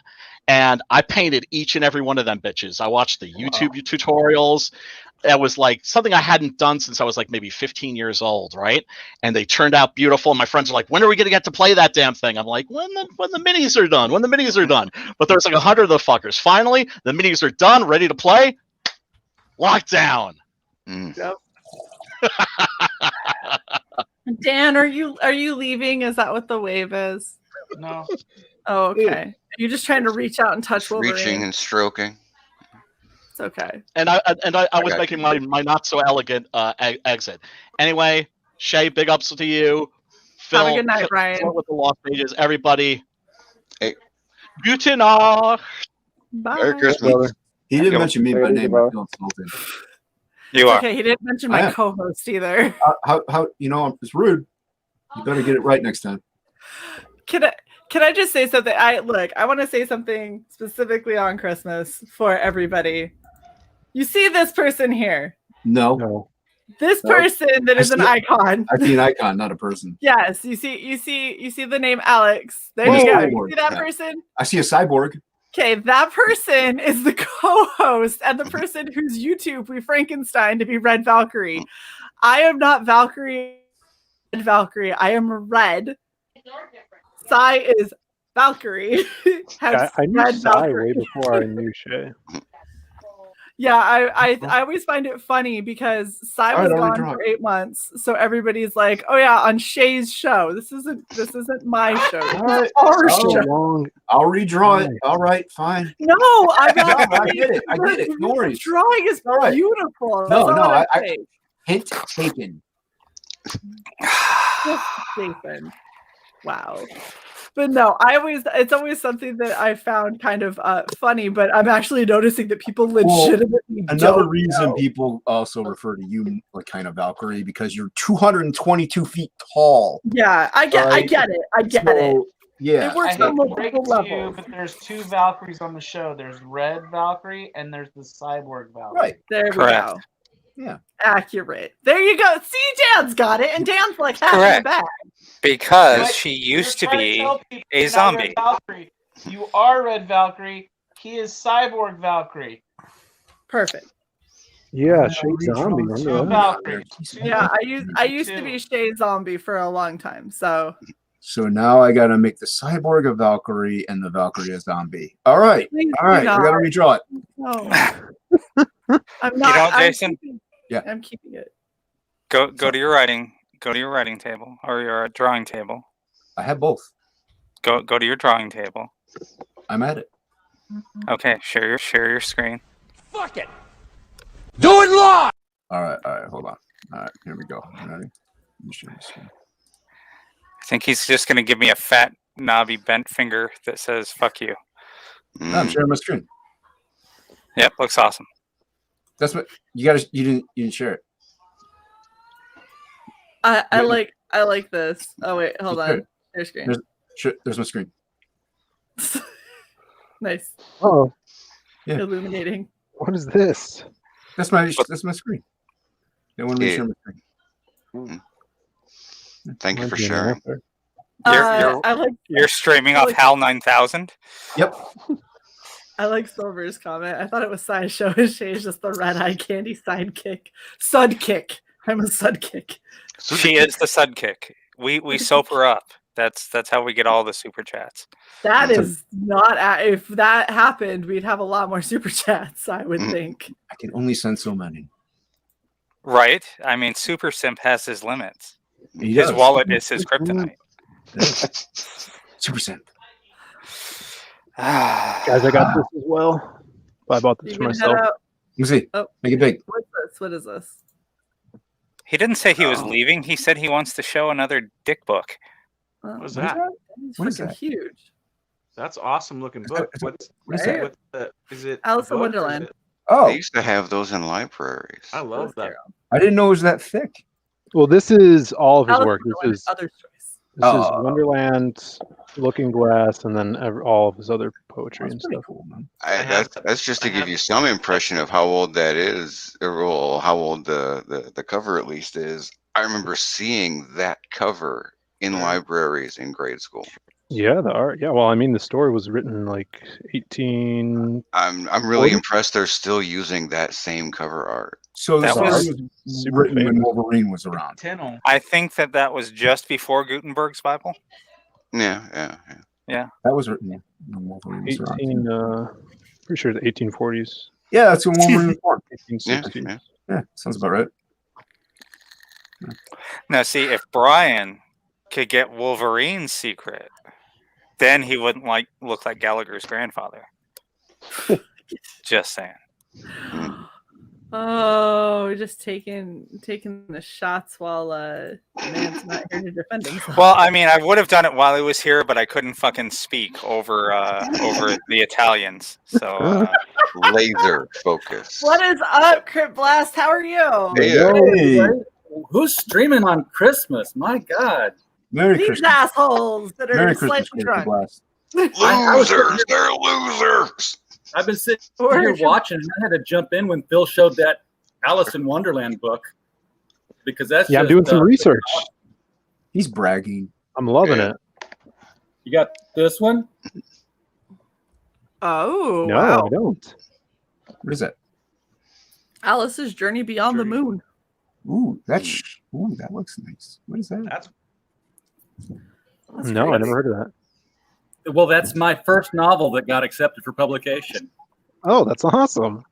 K: And I painted each and every one of them bitches. I watched the YouTube tutorials. It was like something I hadn't done since I was like maybe 15 years old, right? And they turned out beautiful. My friends are like, when are we going to get to play that damn thing? I'm like, when the minis are done, But there's like 100 of the fuckers. Finally, the minis are done, ready to play. Lockdown.
C: Yep. Dan, are you leaving? Is that what the wave is?
L: No.
C: Oh, okay. Are you just trying to reach out and touch Wolverine?
G: Reaching and stroking.
C: It's okay.
K: And I was making my not so elegant exit. Anyway, Shae, big ups to you. Phil,
C: have a good night, Brian.
K: With the Lost Pages, everybody.
G: Hey.
K: Gute Nacht.
C: Bye.
G: Merry Christmas.
D: He didn't mention me by name. I feel insulted.
A: You are.
C: Okay, he didn't mention my co-host either.
D: How it's rude. You better get it right next time.
C: Can I just say something? I want to say something specifically on Christmas for everybody. You see this person here?
D: No.
C: This person that is an icon.
D: I see an icon, not a person.
C: Yes, you see the name Alex. There you go. You see that person?
D: I see a cyborg.
C: Okay, that person is the co-host and the person whose YouTube we Frankenstein to be Red Valkyrie. I am not Valkyrie. I am Red. Sai is Valkyrie.
O: I knew Sai way before I knew Shae.
C: Yeah, I always find it funny because Sai was gone for 8 months, so everybody's like, "Oh yeah, on Shae's show. This isn't my show. This is our show."
D: I'll redraw it. All right, fine.
C: No, I'm not.
D: I get it. No worries.
C: Drawing is beautiful.
D: No, I hint taken.
C: Jason. Wow. But no, it's always something that I found kind of funny, but I'm actually noticing that people legitimately
D: another reason people also refer to you like kind of Valkyrie because you're 222 feet tall.
C: Yeah, I get it.
D: Yeah.
C: It works
L: I
C: on
L: hate to break
C: multiple
L: it to you,
C: levels.
L: but there's two Valkyries on the show. There's Red Valkyrie and there's the CY.borg Valkyrie.
D: Right.
C: There
A: Correct.
C: we go.
D: Yeah.
C: Accurate. There you go. See, Dan's got it, and Dan's like half in the
A: Correct.
C: bag.
A: Because
L: But
A: she
L: you're
A: used to
L: trying
A: be
L: tell people
A: a
L: you're not
A: zombie.
L: Red Valkyrie. You are Red Valkyrie. He is CY.borg Valkyrie.
C: Perfect.
O: Yeah, Shae Zombie.
L: Two
O: Remember that?
L: Valkyries.
C: Yeah, I used to be Shae Zombie for a long time, so
D: So now I got to make the cyborg a Valkyrie and the Valkyrie a zombie. All right.
C: Please
D: All right.
C: do
D: I got to
C: not.
D: redraw it.
C: no. I'm not.
A: You know what, Jason?
C: I'm keeping it.
A: Go to your writing table or your drawing table.
D: I have both.
A: Go to your drawing table.
D: I'm at it.
A: Okay, share your screen.
H: Fuck it. Do it live.
D: All right. Hold on. All right. Here we go. Ready? Let me share this screen.
A: I think he's just gonna give me a fat, knobby, bent finger that says "fuck you."
D: No, I'm sharing my screen.
A: Yep, looks awesome.
D: That's what you got. You didn't share it.
C: I like this. Oh wait, hold on. Share screen.
D: There's my screen.
C: Nice.
O: Oh,
D: yeah.
C: Illuminating.
O: What is this?
D: That's my screen. They want me to share my screen.
G: Thank you for sharing.
A: You're streaming off HAL 9000.
D: Yep.
C: I like Silver's comment. I thought it was Sideshow and Shay's just the red eye candy sidekick. Sudkick. I'm a sudkick.
A: She is the sudkick. We soap her up. That's how we get all the super chats.
C: That is not. If that happened, we'd have a lot more super chats, I would think.
D: I can only send so many.
A: Right? I mean, Super Simp has his limits.
D: He
A: His
D: does.
A: wallet is his kryptonite.
D: Super Simp.
O: Guys, I got this as well. I bought this for myself.
D: Let me see.
C: Oh,
D: make it big.
C: What's this? What is this?
A: He didn't say he was leaving. He said he wants to show another dick book.
C: Oh,
L: What's that?
C: What is that? Huge.
L: That's awesome looking book. What's
C: Right.
L: is it?
C: Alice in
L: a book or is
C: Wonderland.
L: it-
D: Oh,
G: They used to have those in libraries.
L: I love that.
D: I didn't know it was that thick.
O: Well, this is all of his
C: Alice
O: work.
C: in
O: This
C: Wonderland,
O: is
C: Other Choice.
O: This is Wonderland, Looking Glass, and then all of his other poetry and stuff.
D: Cool, man.
G: That's just to give you some impression of how old that is, or how old the cover at least is. I remember seeing that cover in libraries in grade school.
O: Yeah, the art. Yeah, well, I mean, the story was written like 18.
G: I'm really impressed they're still using that same cover art.
D: So
A: That
D: that
A: was
D: was
O: super
D: written when
O: famous.
D: Wolverine was around.
A: I think that was just before Gutenberg's Bible.
G: Yeah.
A: Yeah.
D: That was written when Wolverine was around.
O: 18. Pretty sure the 1840s.
D: Yeah, that's when Wolverine was born.
O: 1860s.
D: Yeah, sounds about right.
A: Now, see, if Brian could get Wolverine's secret, then he wouldn't look like Gallagher's grandfather. Just saying.
C: Oh, we're just taking the shots while man's not here to defend himself.
A: Well, I mean, I would have done it while he was here, but I couldn't fucking speak over the Italians. So
G: Laser focus.
C: What is up, Crypt Blast? How are you?
D: Hey.
P: Who's streaming on Christmas? My God.
D: Merry
C: These
D: Christmas.
C: assholes that are
D: Merry Christmas,
C: slightly
D: Crypto
C: drunk.
D: Blast.
P: I was sitting
G: Losers, they're losers.
P: I've been sitting here watching, and I had to jump in when Phil showed that Alice in Wonderland book because that's
O: Yeah, I'm
P: just,
O: doing some research.
D: He's bragging.
O: I'm loving it.
P: You got this one?
C: Oh,
O: No,
C: wow.
O: I don't.
D: What is that?
C: Alice's Journey Beyond the Moon.
D: Ooh, that looks nice. What is that?
L: That's
O: No, I never heard of that.
P: Well, that's my first novel that got accepted for publication.
O: Oh, that's awesome.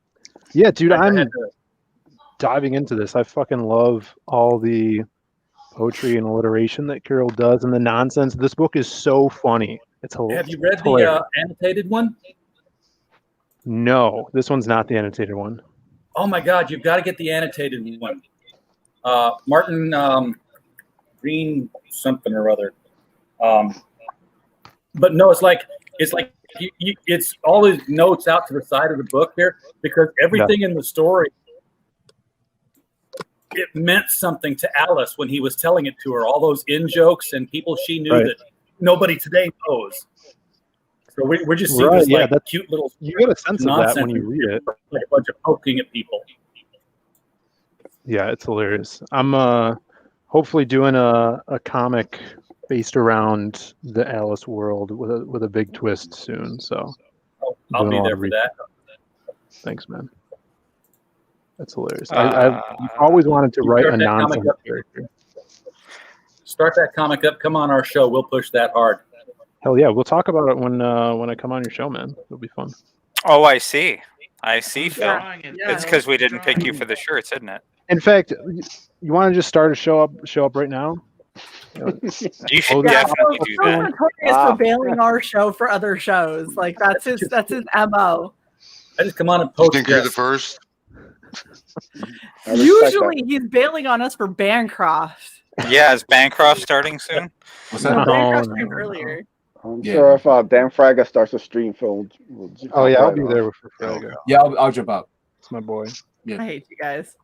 O: Yeah, dude,
P: I
O: I'm
P: had to-
O: diving into this. I fucking love all the poetry and alliteration that Carol does and the nonsense. This book is so funny. It's hilarious.
P: Have you read the annotated one?
O: No, this one's not the annotated one.
P: Oh my God, you've got to get the annotated one. Martin Green something or other. But no, it's like it's all his notes out to the side of the book here because everything in the story, it meant something to Alice when he was telling it to her. All those in jokes and people she knew
O: Right.
P: that nobody today knows. So we're just seeing
O: Right,
P: this
O: yeah,
P: like cute little.
O: You get a sense of that
P: nonsense
O: when you read it.
P: Like a bunch of poking at people.
O: Yeah, it's hilarious. I'm hopefully doing a comic based around the Alice world with a big twist soon. So
P: I'll
O: doing
P: be
O: a lot
P: there
O: of
P: for that.
O: Thanks, man. That's hilarious. I've always wanted to
P: You
O: write
P: start
O: a
P: that comic
O: nonsense
P: up.
O: character.
P: Start that comic up. Come on our show. We'll push that hard.
O: Hell yeah, we'll talk about it when I come on your show, man. It'll be fun.
A: Oh, I see, Phil.
L: Yeah.
A: It's because we didn't pick you for the shirts, isn't it?
O: In fact, you want to just start a show up right now?
A: You should definitely do
C: Phil's
A: that.
C: notorious for bailing our show for other shows. Like that's his MO.
P: I just come on and
G: You
P: post
G: think you're the
P: this.
G: first?
C: Usually he's bailing on us for Bancroft.
A: Yeah, is Bancroft starting soon?
D: What's
C: No,
D: that?
C: Bancroft streamed earlier.
I: I'm sure if Dan Fraga starts a stream, Phil will
O: Oh yeah,
I: jump
O: I'll
I: right
O: be
I: on.
O: there for Fraga.
D: Yeah, I'll jump out.
O: It's my boy.
C: I hate you guys.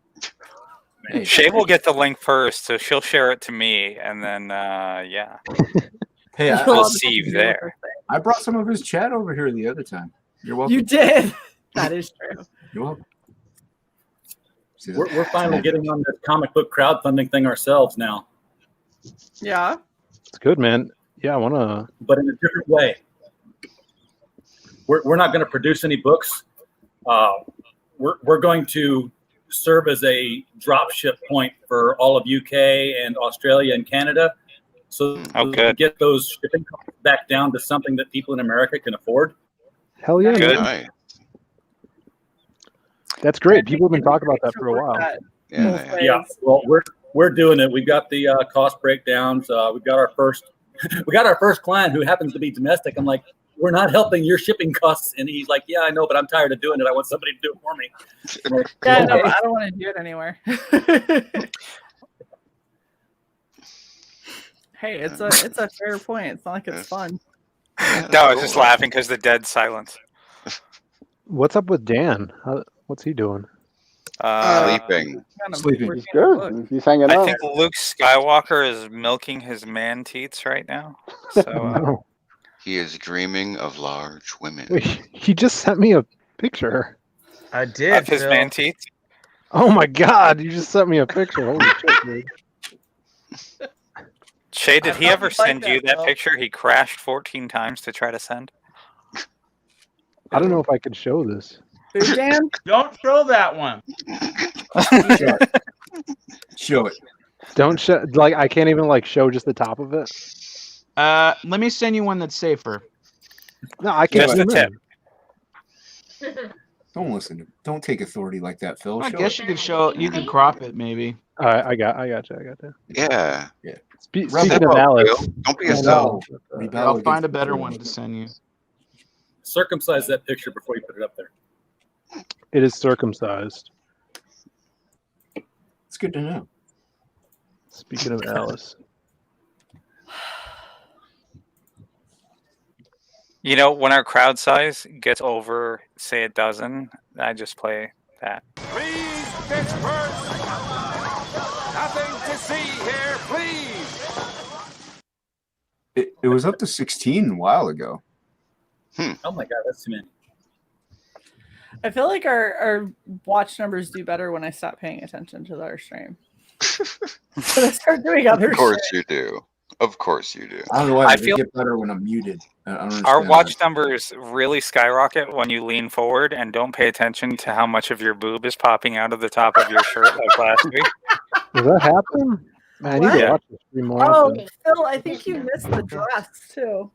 D: Hey,
A: Shae will get the link first, so she'll share it to me, and then yeah,
D: hey,
A: we'll see you there.
D: I brought some of his chat over here the other time. You're welcome.
C: You did. That is true.
D: You're welcome.
P: We're finally getting on this comic book crowdfunding thing ourselves now,
C: Yeah.
O: It's good, man. Yeah, I wanna.
P: but in a different way. We're not going to produce any books. We're going to serve as a drop ship point for all of UK and Australia and Canada, so we get those shipping costs back down to something that people in America can afford.
O: Hell yeah,
A: Good.
O: man. That's great. People have been talking about that for a while.
P: Yeah. Well, we're doing it. We've got the cost breakdowns. We've got our first client who happens to be domestic. I'm like, we're not helping your shipping costs, and he's like, yeah, I know, but I'm tired of doing it. I want somebody to do it for me.
C: Yeah, no, I don't want to do it anywhere. Hey, it's a fair point. It's not like it's fun.
A: No, I was just laughing because the dead silence.
O: What's up with Dan? What's he doing?
G: Sleeping.
D: Sleeping.
I: He's good. He's hanging
A: I
I: out.
A: think Luke Skywalker is milking his man teats right now. So
O: No.
G: He is dreaming of large women.
O: Wait, he just sent me a picture.
L: I did.
A: of his
L: Phil.
A: man teats.
O: Oh my god, you just sent me a picture. Holy shit, dude.
A: Shae, did he ever
L: like
A: send you
L: that,
A: that
L: Phil.
A: picture he crashed 14 times to try to send?
O: I don't know if I could show this.
C: Who, Dan?
L: Don't show that one.
D: Show it.
O: Don't show, like, I can't even like show just the top of it.
L: Let me send you one that's safer.
O: No, I can't.
A: Just a
O: zoom in.
A: tip.
D: Don't listen. Don't take authority like that, Phil.
L: I
D: Show
L: guess
D: it.
L: you could show. You could crop it, maybe.
O: All right, I got you.
G: Yeah.
O: Speaking
G: Step
O: of
G: up,
O: Alex,
G: Phil. Don't be a
O: I
G: cell.
O: know.
D: Rebel
L: I'll
D: against
L: find a
D: the
L: better
D: truth.
L: one to send you.
P: Circumcise that picture before you put it up there.
O: It is circumcised.
D: It's good to know.
O: Speaking of Alice,
A: You know, when our crowd size gets over, say, a dozen, I just play that.
H: Please, Pittsburgh. Nothing to see here, please.
D: It was up to 16 a while ago.
P: Oh my God, that's too many.
C: I feel like our watch numbers do better when I stop paying attention to our stream. But I start doing other
G: Of course
C: shit.
G: you do. Of course you do.
D: I don't know why.
A: I
D: They
A: feel-
D: get better when I'm muted. I don't understand
A: Our
D: that.
A: watch numbers really skyrocket when you lean forward and don't pay attention to how much of your boob is popping out of the top of your shirt like last week.
O: does that happen? Man, I need to
A: What?
O: watch this stream more
C: Oh,
O: often.
C: Phil, I think you missed the dress too.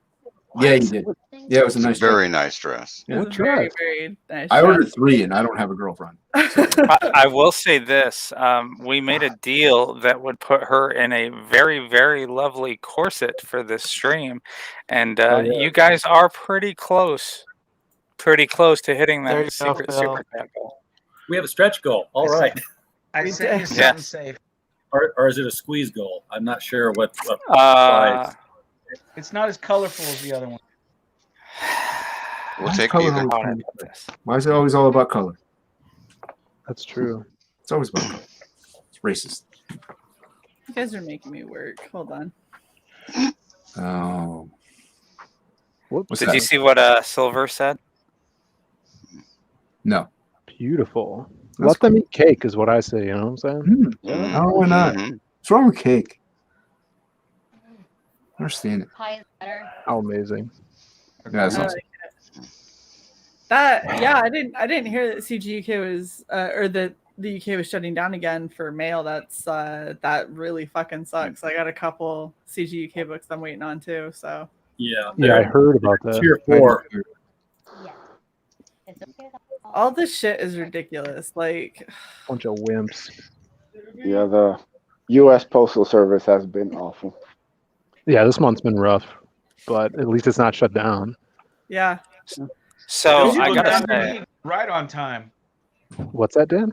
D: Yeah, you did. Yeah, it was a nice
G: Very nice dress.
C: It was
O: What
C: very,
O: dress?
C: very nice.
D: I
C: dress.
D: ordered 3 and I don't have a girlfriend.
A: I will say this. We made a deal that would put her in a very, very lovely corset for this stream. And you guys are pretty close to hitting
L: There you
A: that
L: go,
A: secret
L: Phil.
A: super chat goal.
P: We have a stretch goal. All right.
L: I sent you
A: Yes.
L: something safe.
P: Or is it a squeeze goal? I'm not sure what
A: Uh,
P: size.
L: It's not as colorful as the other one.
G: We'll
D: Why is
G: take
D: color
G: either.
D: always- Why is it always all about color?
O: That's true.
D: It's always about color. It's racist.
C: You guys are making me work. Hold on.
D: Oh. What's
A: Did
D: that?
A: you see what Silver said?
D: No.
O: Beautiful.
D: That's
O: Let them eat cake is what I say. You know what I'm saying?
D: Oh, why not? What's wrong with cake? I understand it.
F: Pie is better.
O: How amazing.
D: Yeah, that's awesome.
C: I didn't hear that CGUK was or that the UK was shutting down again for mail. That really fucking sucks. I got a couple CGUK books I'm waiting on too. So
O: Yeah, I heard about that.
P: Tier 4.
C: all this shit is ridiculous. Like
O: Bunch of wimps.
I: Yeah, the U.S. Postal Service has been awful.
O: Yeah, this month's been rough, but at least it's not shut down.
C: yeah.
A: So
L: Your
A: I
L: book
A: gotta
L: got to
A: say,
L: me right on time.
O: What's that, Dan?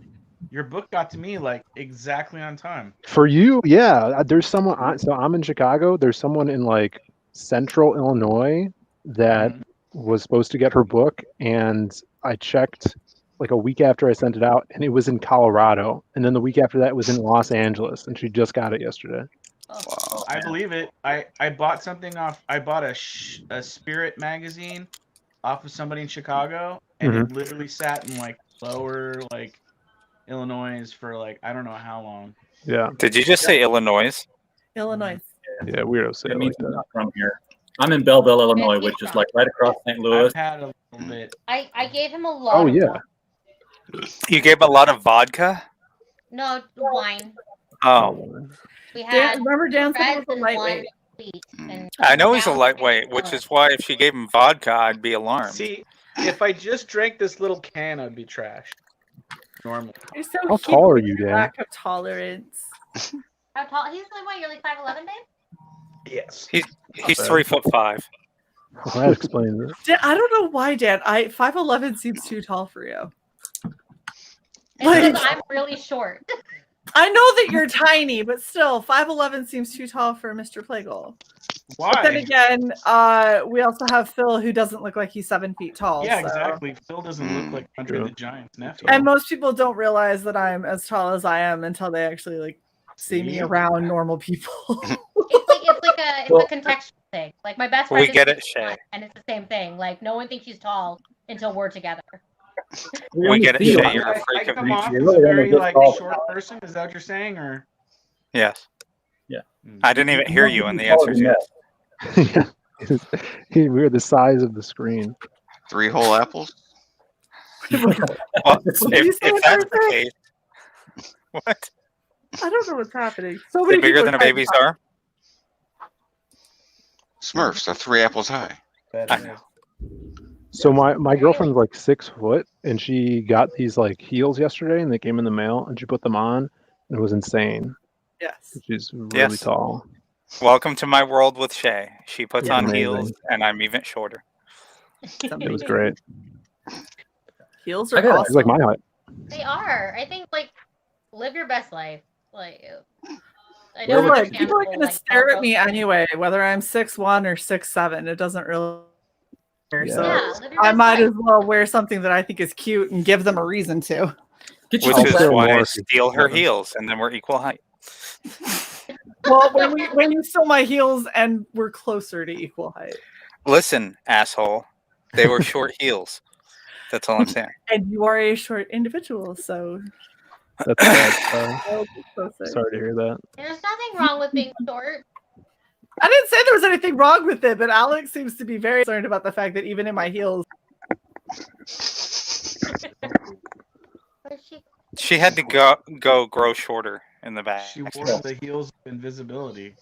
L: Your book got to me like exactly on time.
O: For you, yeah. There's someone. So I'm in Chicago. There's someone in like Central Illinois that was supposed to get her book, and I checked like a week after I sent it out, and it was in Colorado. And then the week after that, it was in Los Angeles, and she just got it yesterday.
L: Wow, I believe it. I bought something off. I bought a Spirit magazine off of somebody in Chicago, and it literally sat in like lower like Illinois for like I don't know how long.
O: Yeah.
A: Did you just say Illinois?
C: Illinois.
O: Yeah, weirdo say
P: It
O: it
P: means
O: like
P: I'm
O: that.
P: not from here. I'm in Belleville, Illinois, which is like right across St. Louis.
L: I've had a little bit.
F: I gave him a lot.
O: Oh
F: of
O: yeah.
F: wine.
A: You gave a lot of vodka?
F: No wine.
A: Oh.
F: We had
C: remember Dan said he
F: reds
C: was a
F: and
C: lightweight.
F: wine sweet, and
A: I know he's a
F: now-
A: lightweight, which is why if she gave him vodka, I'd be alarmed.
L: See, if I just drank this little can, I'd be trashed. Normally.
C: You're so
O: How
C: cute
O: tall are
C: with
O: you,
C: your
O: Dan?
C: lack of tolerance.
F: How tall? He's like what? You're like 5'11", babe.
L: Yes.
A: He's
O: bad.
A: 3'5".
O: Well, that explains it.
C: Dan, I don't know why, Dan. 5'11" seems too tall for you.
F: It's
C: Like-
F: because I'm really short.
C: I know that you're tiny, but still, 5'11" seems too tall for Mr. Playgirl.
L: Why?
C: But then again, we also have Phil, who doesn't look like he's 7 feet tall.
L: Yeah,
C: so-
L: exactly. Phil doesn't look like Andre the Giant's nephew.
C: And most people don't realize that I'm as tall as I am until they actually like see me around normal people.
F: It's a contextual thing. Like my best friend.
A: We get it, Shae.
F: And it's the same thing. Like no one thinks she's tall until we're together.
A: We get it, Shae. You're a
L: I
A: freak of
L: come off
A: nature.
L: as a very like short person. Is that what you're saying, or?
A: Yes.
P: Yeah.
A: I didn't even hear you, and the answer is yes.
O: We're the size of the screen.
G: 3 whole apples?
A: Well, if that's the case, what?
C: I don't know what's happening. So
A: They're
C: many
A: bigger
C: people
A: than a
C: trying to
A: baby's
C: talk.
A: are?
G: Smurfs are 3 apples high.
A: I know.
O: So my girlfriend's like 6 foot, and she got these like heels yesterday, and they came in the mail, and she put them on, and it was insane.
C: Yes.
O: She's really
A: Yes.
O: tall.
A: Welcome to my world with Shae. She puts
O: Yeah,
A: on
O: amazing.
A: heels, and I'm even shorter.
O: It was great.
C: Heels
O: I
C: are
O: got it.
C: awesome.
O: It's like my height.
F: They are. I think like live your best life. Like I
C: Well,
F: don't
C: look,
F: understand
C: people are
F: the whole,
C: going to
F: like,
C: stare at
F: photo
C: me
F: thing.
C: anyway, whether I'm 6'1" or 6'7". It doesn't really matter.
O: Yeah.
C: So
F: Yeah, live your
C: I
F: best
C: might
F: life.
C: as well wear something that I think is cute and give them a reason to.
A: Which
O: I'll
A: is
O: still
A: why I
O: more if
A: steal her
O: you-
A: heels, and then we're equal height.
C: Well, when you saw my heels and we're closer to equal height,
A: Listen, asshole. They were short heels. That's all I'm saying.
C: and you are a short individual, so
O: That's bad.
C: I'll be closer.
O: Sorry to hear that.
F: There's nothing wrong with being short.
C: I didn't say there was anything wrong with it, but Alex seems to be very concerned about the fact that even in my heels,
A: She had to go grow shorter in the back.
L: She wore the heels of invisibility.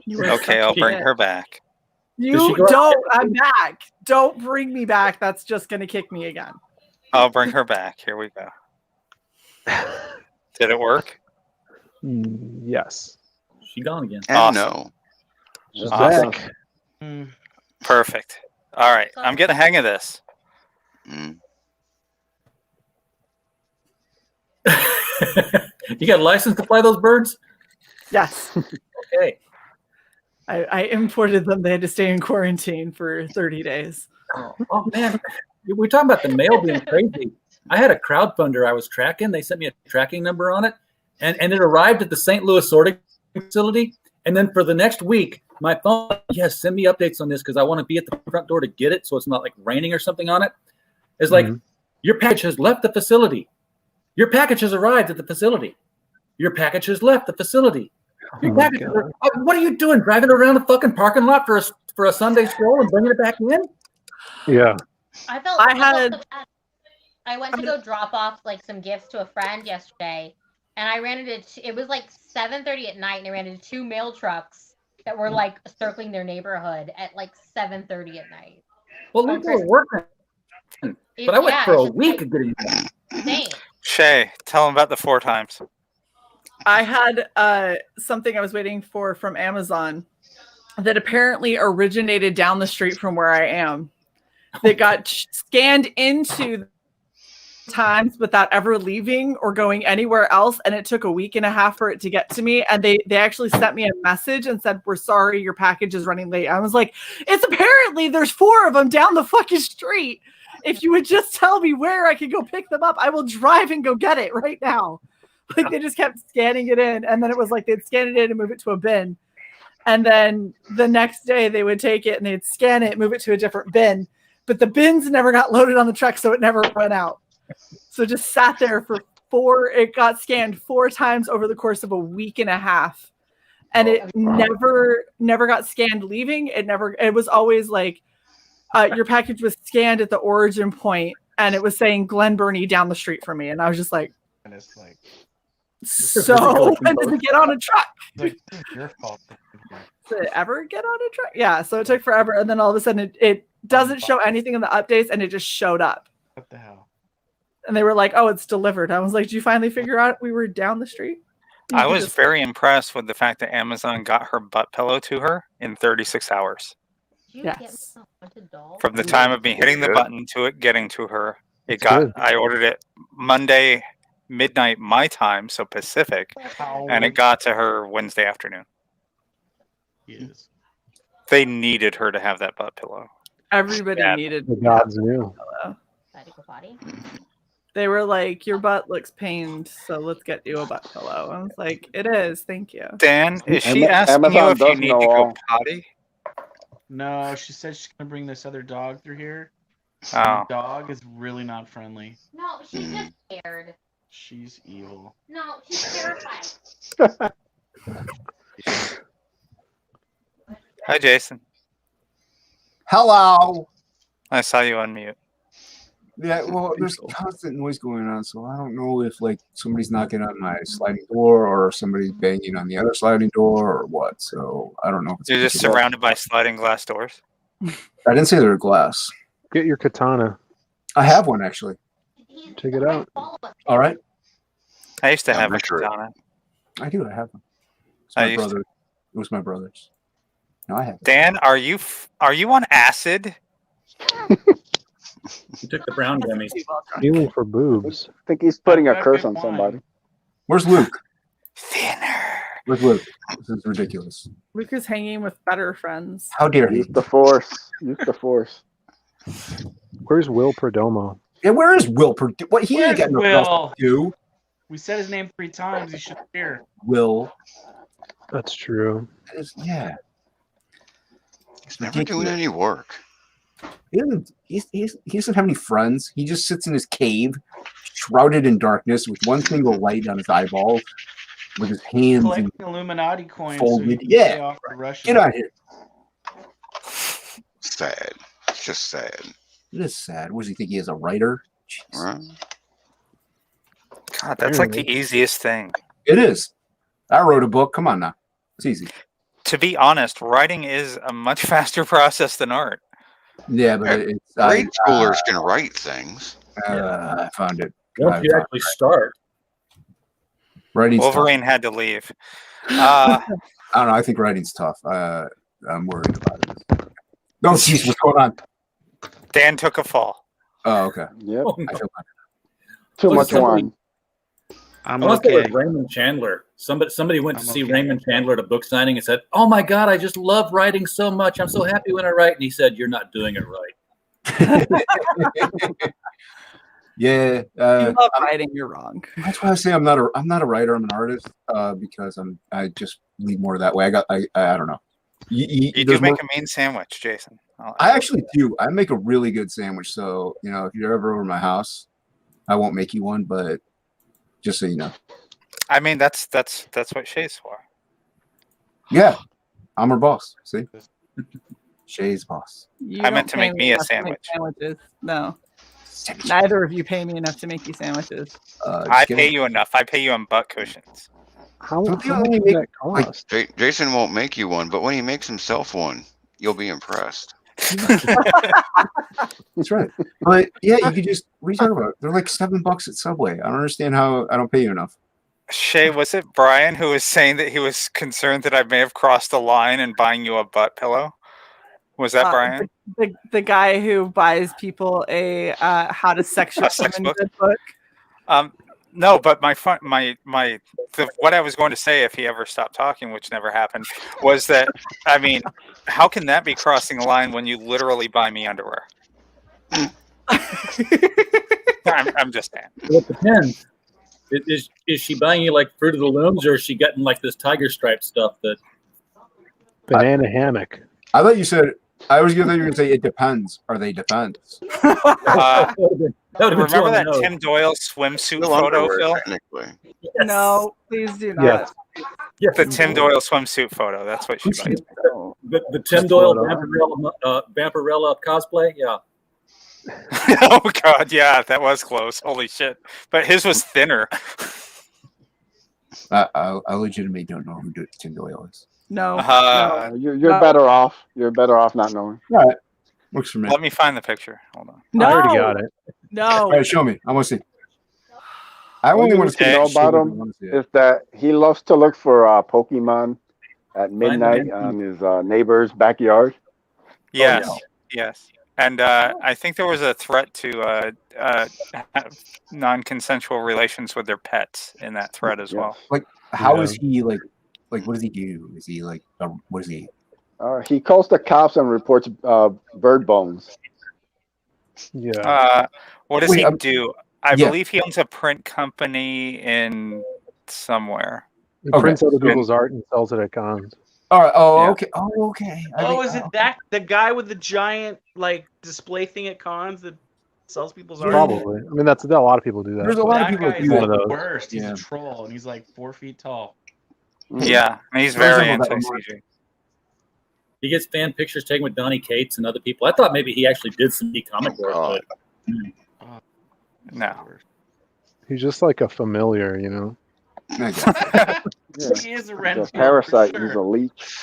C: you were
A: Okay,
C: such
A: I'll
C: a
A: bring
C: shit.
A: her back.
C: You don't. I'm back. Don't bring me back. That's just gonna kick me again.
A: I'll bring her back. Here we go. Did it work?
O: Yes.
P: She gone again.
G: And
A: Awesome.
G: no.
O: She's
A: Awesome.
O: back.
A: Perfect. All right, I'm getting the hang of this.
P: You got a license to fly those birds?
C: Yes.
P: Okay.
C: I imported them. They had to stay in quarantine for 30 days.
P: Oh man, we're talking about the mail being crazy. I had a crowdfunder I was tracking. They sent me a tracking number on it, and it arrived at the St. Louis sorting facility, And then for the next week, my phone, yes, send me updates on this because I want to be at the front door to get it so it's not like raining or something on it. It's like, your package has left the facility. Your package has arrived at the facility. Your package has left the facility. Your package what are you doing? Driving around the fucking parking lot for a Sunday stroll and bringing it back in?
O: Yeah.
F: I went to go drop off like some gifts to a friend yesterday, and I ran into it was like 7:30 at night, and I ran into 2 mail trucks that were like circling their neighborhood at like 7:30 at night.
P: Well, they were working, but I went for a week of getting that.
A: Shae, tell them about the 4 times.
C: I had something I was waiting for from Amazon that apparently originated down the street from where I am. That got scanned into times without ever leaving or going anywhere else, and it took a week and a half for it to get to me. And they actually sent me a message and said, "We're sorry, your package is running late." I was like, "It's apparently there's 4 of them down the fucking street. If you would just tell me where I could go pick them up, I will drive and go get it right now." Like they just kept scanning it in, and then it was like they'd scan it in and move it to a bin, and then the next day they would take it and they'd scan it, move it to a different bin, but the bins never got loaded on the truck, so it never went out. So it just sat there for it got scanned 4 times over the course of a week and a half, and it never got scanned leaving. It was always like your package was scanned at the origin point, and it was saying Glen Burnie down the street from me, and I was just like,
E: and it's like,
C: so when does it get on a truck?
E: Like, your fault.
C: Did it ever get on a truck? Yeah, so it took forever, and then all of a sudden it doesn't show anything in the updates, and it just showed up.
E: What the hell?
C: And they were like, "Oh, it's delivered." I was like, "Did you finally figure out we were down the street?"
A: I was very impressed with the fact that Amazon got her butt pillow to her in 36 hours.
C: Yes.
A: From the time of me hitting the button to it getting to her, I ordered it Monday midnight my time, so Pacific, and it got to her Wednesday afternoon.
E: Yes.
A: They needed her to have that butt pillow.
C: Everybody needed
O: the gods knew.
C: They were like, "Your butt looks pained, so let's get you a butt pillow." I was like, "It is, thank you."
A: Dan, is she asking you if you need to go potty?
E: No, she said she's gonna bring this other dog through here.
A: Oh.
E: The dog is really not friendly.
F: No, she's just scared.
E: She's evil.
F: No, she's terrified.
A: Hi, Jason.
D: Hello.
A: I saw you unmute.
D: Yeah, well, there's constant noise going on, so I don't know if like somebody's knocking on my sliding door or somebody's banging on the other sliding door or what. So I don't know. If it's
A: You're just surrounded by sliding glass doors.
D: I didn't say they were glass.
O: Get your katana.
D: I have one actually.
O: Check it out.
D: All right.
A: I used to have a katana.
D: I do. I have one. It's
A: I
D: my
A: used to.
D: brother. It was my brother's. No, I have it.
A: Dan, are you on acid?
P: You took the brown gummies.
O: Feeling for boobs.
I: I think he's putting a curse on somebody.
D: Where's Luke?
A: Thinner.
D: Where's Luke? This is ridiculous.
C: Luke is hanging with better friends.
D: How dare he?
I: Use the force. Use the force.
O: Where's Will Perdomo?
D: Yeah, where is Will? What he ain't
E: Where's
D: got nothing else to do.
E: We said his name 3 times. He should hear.
D: Will.
O: That's true.
D: Yeah.
G: He's never doing any work.
D: He doesn't have any friends. He just sits in his cave, shrouded in darkness, with one single light on his eyeball, with his hands
E: Collecting Illuminati coins.
D: folded.
E: So he can
D: Yeah.
E: pay off the Russians.
D: Get out here.
G: Sad. It's just sad.
D: It is sad. What does he think he is, a writer?
G: Right.
A: God, that's like the easiest thing.
D: It is. I wrote a book. Come on now. It's easy.
A: To be honest, writing is a much faster process than art.
D: Yeah, but it's
G: Grade schoolers can write things.
D: I found it.
P: Once you actually start.
D: Writing's
A: Wolverine
D: tough.
A: had to leave.
D: I don't know. I think writing's tough. I'm worried about it. No, jeez, what's going on?
A: Dan took a fall.
D: Oh, okay.
I: Yep.
D: I feel bad.
I: Too much wine.
P: I must say with Raymond Chandler. Somebody went to see Raymond Chandler at a book signing and said, "Oh my God, I just love writing so much. I'm so happy when I write." And he said, "You're not doing it right."
D: Yeah,
C: you love writing. You're wrong.
D: That's why I say I'm not a writer. I'm an artist because I just lean more that way. I don't know.
A: You do make a mean sandwich, Jason.
D: I actually do. I make a really good sandwich. So if you're ever over my house, I won't make you one, but just so you know.
A: I mean, that's what Shae's for.
D: Yeah, I'm her boss. See, Shae's boss.
A: I meant to make me a sandwich.
C: Sandwiches. No. Neither of you pay me enough to make you sandwiches.
A: I pay you enough. I pay you on butt cushions.
O: How much does that cost?
G: Jason won't make you one, but when he makes himself one, you'll be impressed.
D: That's right. But yeah, you could just. What are you talking about? They're like $7 at Subway. I don't understand how I don't pay you enough.
A: Shae, was it Brian who was saying that he was concerned that I may have crossed the line in buying you a butt pillow? Was that Brian?
C: The guy who buys people a how to sex women book?
A: No, but what I was going to say, if he ever stopped talking, which never happened, was that, I mean, how can that be crossing a line when you literally buy me underwear? I'm just saying.
P: Well, it depends. Is she buying you like Fruit of the Looms, or is she getting like this tiger stripe stuff that
O: banana hammock?
D: I thought you said. I was going to say it depends. Are they depends?
A: Remember that Tim Doyle swimsuit photo, Phil?
C: Yes. No, please do not.
A: Yes. The Tim Doyle swimsuit photo. That's what she buys.
P: The Tim Doyle Vampirella cosplay? Yeah.
A: Oh, God. Yeah, that was close. Holy shit. But his was thinner.
D: I legitimately don't know who Tim Doyle is.
C: No.
I: No. You're better off. You're better off not knowing.
D: All right. Works for me.
A: Let me find the picture. Hold on.
C: No.
O: I already got it.
C: No.
D: All right, show me. I want to see. I
I: All
D: only
I: you
D: want
I: need
D: to
I: to know about him is that he loves to look for Pokemon at midnight on his neighbor's backyard.
A: Yes. Yes. And I think there was a threat to have non-consensual relations with their pets in that thread as well.
D: Like, how is he like? Like, what does he do? Is he like? What is he?
I: He calls the cops and reports bird bones.
O: Yeah.
A: What does he do? I believe he owns a print company in somewhere.
O: He prints other people's art and sells it at cons.
D: All right. Oh, okay. Oh, okay.
L: Is it that the guy with the giant like display thing at cons that sells people's art?
O: Probably. I mean, a lot of people do that.
D: There's a lot of people
L: that
D: do
L: guy's
D: one of
L: the
D: those.
L: worst. He's a troll, and he's like 4 feet tall.
A: Yeah, he's very anti-CG.
P: he gets fan pictures taken with Donnie Cates and other people. I thought maybe he actually did some comic work, but
A: no.
O: He's just like a familiar, you know.
L: He is a red.
I: He's a parasite. He's a leech.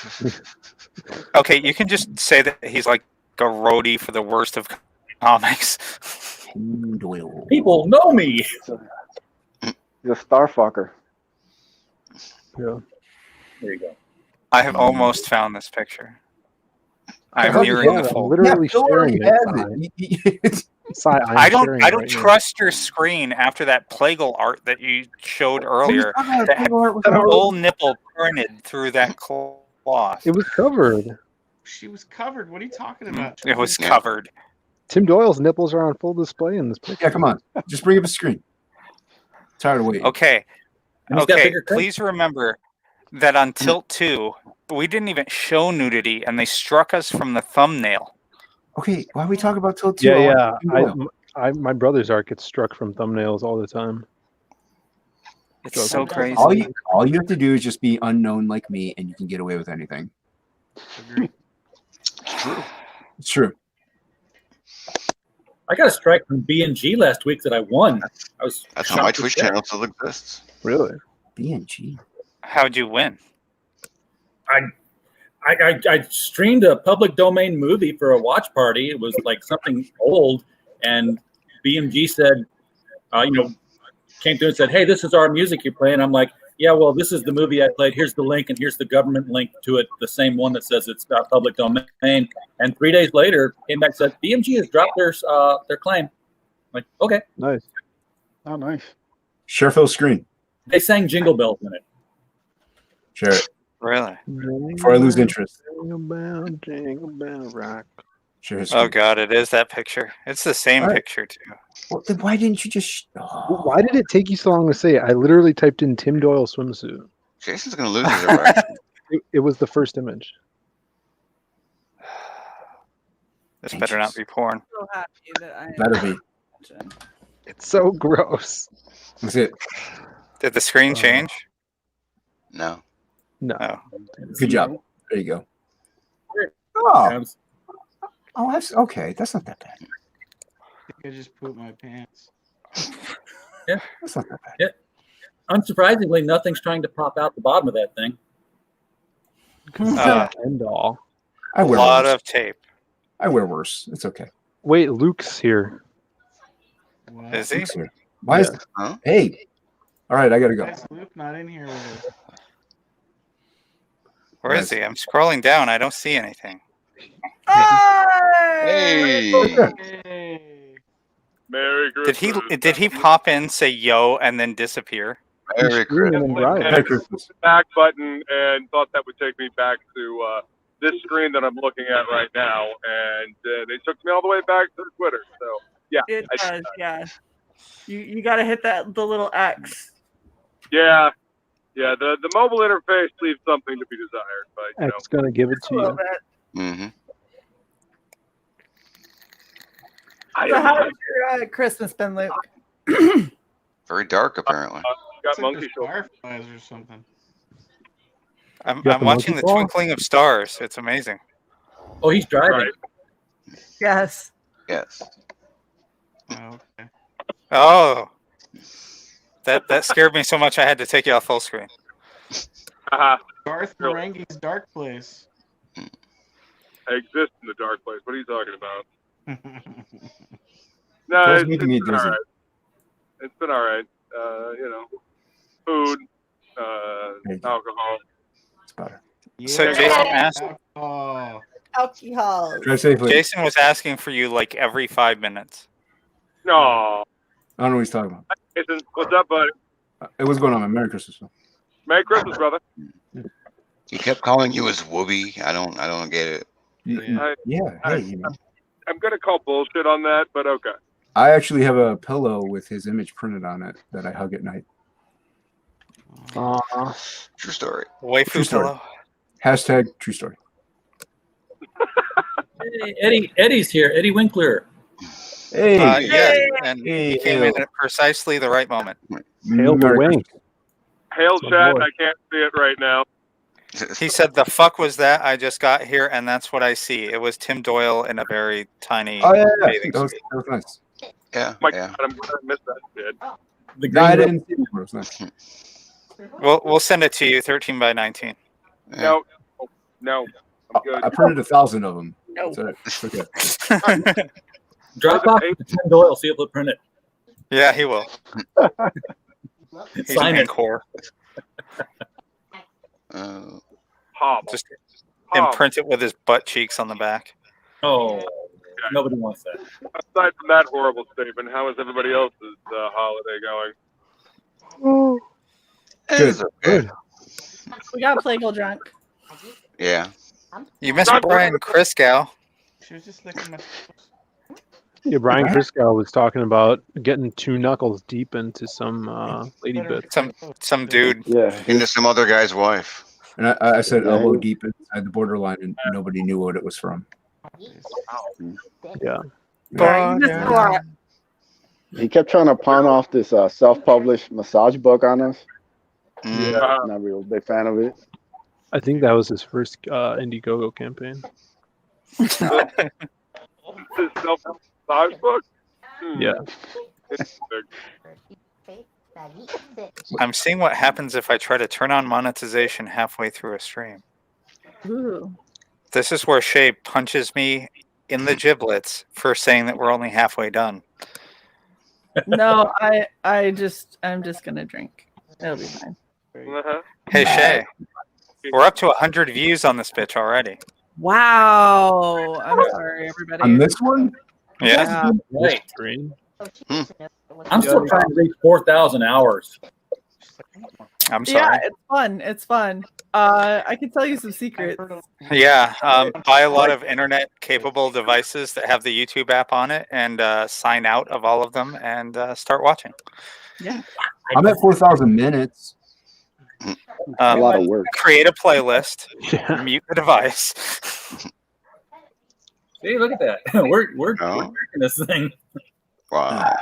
A: Okay, you can just say that he's like a roadie for the worst of comics.
P: People know me.
I: He's a starfucker.
O: Yeah.
P: There you go.
A: I have almost found this picture. I'm nearing the full.
O: Literally sharing it.
A: I don't trust your screen after that Plagal art that you showed earlier. That had a full nipple printed through that cloth.
O: It was covered.
L: She was covered. What are you talking about?
A: It was covered.
O: Tim Doyle's nipples are on full display in this picture.
D: Yeah, come on. Just bring up a screen. Tired of waiting.
A: Okay. Okay, please remember that on Tilt 2, we didn't even show nudity, and they struck us from the thumbnail.
D: Okay, why are we talking about Tilt 2?
O: Yeah. My brother's art gets struck from thumbnails all the time.
A: It's so crazy.
D: All you have to do is just be unknown like me, and you can get away with anything.
G: It's true.
D: It's true.
P: I got a strike from B&G last week that I won.
G: That's how my Twitch channel still exists.
O: Really?
D: B&G.
A: How'd you win?
P: I streamed a public domain movie for a watch party. It was like something old, and BMG said, came through and said, "Hey, this is our music you're playing." I'm like, "Yeah, well, this is the movie I played. Here's the link, and here's the government link to it, the same one that says it's public domain." And 3 days later, came back and said, "BMG has dropped their claim." I'm like, okay,
O: nice.
I: Oh, nice.
D: Share Phil's screen.
P: They sang Jingle Bells in it.
D: Share it.
A: Really?
D: Before I lose interest.
O: Jingle bell rock.
A: Oh God, it is that picture. It's the same picture too.
D: Well, then why didn't you just?
O: Why did it take you so long to say it? I literally typed in Tim Doyle swimsuit.
G: Jason's gonna lose his erection.
O: It was the first image.
A: This better not be porn.
C: I'm so happy that I
D: Better be.
O: It's so gross.
D: That's it.
A: Did the screen change?
G: No.
O: No.
A: Oh.
D: Good job. There you go. Oh. Oh, that's okay. That's not that bad.
L: I think I just pooped my pants.
P: Yeah,
D: that's not that bad.
P: Yeah. Unsurprisingly, nothing's trying to pop out the bottom of that thing.
O: End all.
A: A lot of tape.
D: I wear worse. It's okay.
O: Wait, Luke's here.
A: Is he?
D: Luke's here. Why is?
G: Huh?
D: Hey. All right, I gotta go.
L: Why is Luke not in here with us?
A: Where is he? I'm scrolling down. I don't see anything.
G: Hey.
Q: Merry Christmas.
A: Did he pop in, say yo, and then disappear?
G: Merry Christmas.
D: Merry Christmas.
Q: Back button and thought that would take me back to this screen that I'm looking at right now, and they took me all the way back to Twitter. So yeah,
C: It does, yeah. You got to hit the little X.
Q: Yeah. The mobile interface leaves something to be desired, but
O: X gonna give it to you.
G: Mm-hmm.
C: So how has your Christmas been, Luke?
G: Very dark, apparently.
Q: Got monkey
L: fireflies or something.
A: I'm
O: got the
A: watching the
O: monkey ball?
A: twinkling of stars. It's amazing.
P: Oh, he's driving.
C: Yes.
G: Yes.
L: Oh, okay.
A: Oh, that scared me so much I had to take you off full screen.
L: Garth Marenghi's Dark Place.
Q: I exist in the dark place. What are you talking about?
D: Girls
Q: No,
D: need
Q: it's
D: to meet
Q: been all
D: Disney.
Q: right. It's been all right. Food, alcohol.
D: It's better.
A: So Jason asked.
L: Oh.
C: Alcohol.
D: Drive safely.
A: Jason was asking for you like every 5 minutes.
Q: No.
D: I don't know what he's talking about.
Q: Jason, what's up, buddy?
D: It was going on. Merry Christmas.
Q: Merry Christmas, brother.
G: He kept calling you his whoopee. I don't get it.
Q: I'm gonna call bullshit on that, but okay.
D: I actually have a pillow with his image printed on it that I hug at night.
G: True story.
A: Waifu
D: True story.
A: pillow.
D: Hashtag true story.
P: Hey, Eddie's here. Eddie Winkler.
D: Hey.
A: Yeah, and he came in at precisely the right moment.
O: Hail the wing.
Q: Hail chat. I can't see it right now.
A: He said, "The fuck was that? I just got here, and that's what I see." It was Tim Doyle in a very tiny bathing
D: That was
A: suit.
D: nice.
G: Yeah.
Q: My God, I'm glad I missed that shit.
D: No, I didn't see it. It was nice.
A: We'll send it to you, 13 by 19.
Q: No, I'm good.
D: I printed 1,000 of them.
C: No.
D: So it's okay.
P: Drop off to Tim Doyle, see if they'll print it.
A: Yeah, he will. He's
P: Sign
A: an
P: it.
A: core. Just
Q: Hobble.
A: imprint it with his butt cheeks on the back.
P: Oh, nobody wants that.
Q: Aside from that horrible statement, how is everybody else's holiday going?
D: Good.
C: We got Plagle drunk.
G: Yeah.
A: You missed Brian Christgau.
L: She was just licking my.
O: Yeah, Brian Christgau was talking about getting 2 knuckles deep into some lady bit.
A: Some dude.
I: Yeah.
G: Into some other guy's wife.
D: And I said elbow deep inside the borderline, and nobody knew what it was from.
O: Yeah.
I: He kept trying to pawn off this self-published massage book on us.
O: Yeah.
I: Not real big fan of it.
O: I think that was his first Indiegogo campaign.
Q: This self-massage book?
O: Yeah.
A: I'm seeing what happens if I try to turn on monetization halfway through a stream.
C: Ooh.
A: This is where Shae punches me in the giblets for saying that we're only halfway done.
C: No, I'm just gonna drink. It'll be fine.
A: Hey Shae, we're up to 100 views on this bitch already.
C: Wow. I'm sorry, everybody.
D: On this one?
A: Yeah.
P: Right.
O: Green.
P: I'm still trying to reach 4,000 hours.
A: I'm sorry.
C: Yeah, it's fun. It's fun. I can tell you some secrets.
A: Yeah, buy a lot of internet-capable devices that have the YouTube app on it, and sign out of all of them, and start watching.
C: Yeah,
D: I'm at 4,000 minutes.
I: A lot of work.
A: Create a playlist. Mute the device.
P: See, look at that. We're working this thing.
G: Wow.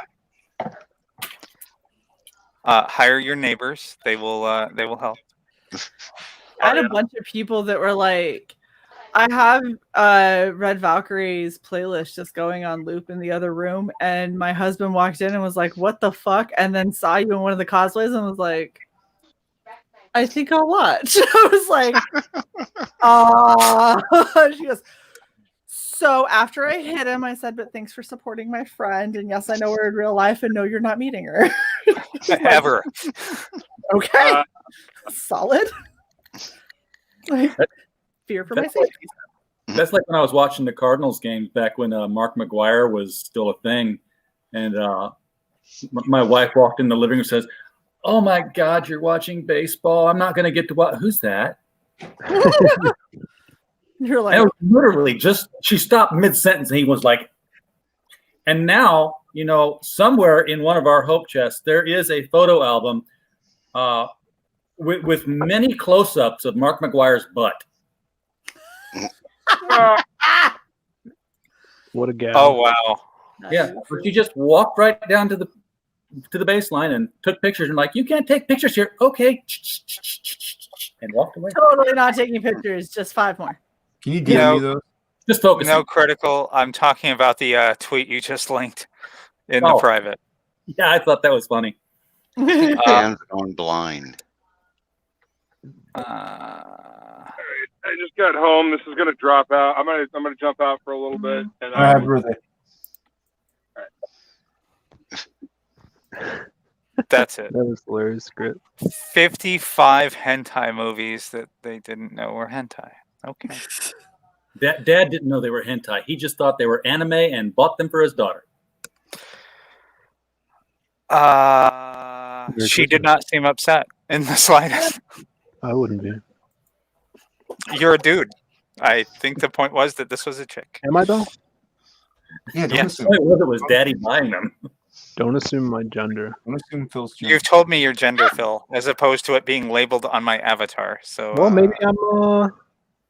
A: Hire your neighbors. They will help.
C: I had a bunch of people that were like, I have Red Valkyrie's playlist just going on loop in the other room, and my husband walked in and was like, "What the fuck?" And then saw you in one of the cosplays and was like, "I think I'll watch." I was like, She goes, so after I hit him, I said, "But thanks for supporting my friend. And yes, I know her in real life, and no, you're not meeting her."
A: Ever.
C: Okay. Solid. Like, fear for my safety.
P: That's like when I was watching the Cardinals games back when Mark McGuire was still a thing. And my wife walked in the living room and says, "Oh my God, you're watching baseball. I'm not going to get to watch." "Who's that?"
C: You're like,
P: and it was literally she stopped mid-sentence and he was like, and now, somewhere in one of our hope chests, there is a photo album with many close-ups of Mark McGuire's butt.
O: What a guy.
A: Oh, wow.
P: Yeah, but she just walked right down to the baseline and took pictures and like, "You can't take pictures here." "Okay." And walked away.
C: Totally not taking pictures. Just 5 more.
D: Can you DM me those?
P: Just focus.
A: No critical. I'm talking about the tweet you just linked in the private.
P: Yeah, I thought that was funny.
G: Hands going blind.
Q: I just got home. This is gonna drop out. I'm gonna jump out for a little bit. And
D: Happy birthday.
A: That's it.
O: That was hilarious script.
A: 55 hentai movies that they didn't know were hentai. Okay.
P: Dad didn't know they were hentai. He just thought they were anime and bought them for his daughter.
A: She did not seem upset in the slightest.
O: I wouldn't be.
A: You're a dude. I think the point was that this was a chick.
O: Am I though?
D: Yeah,
P: It was Daddy buying them.
O: Don't assume my gender.
D: Don't assume Phil's gender.
A: You've told me your gender, Phil, as opposed to it being labeled on my avatar. So
O: Well, maybe I'm,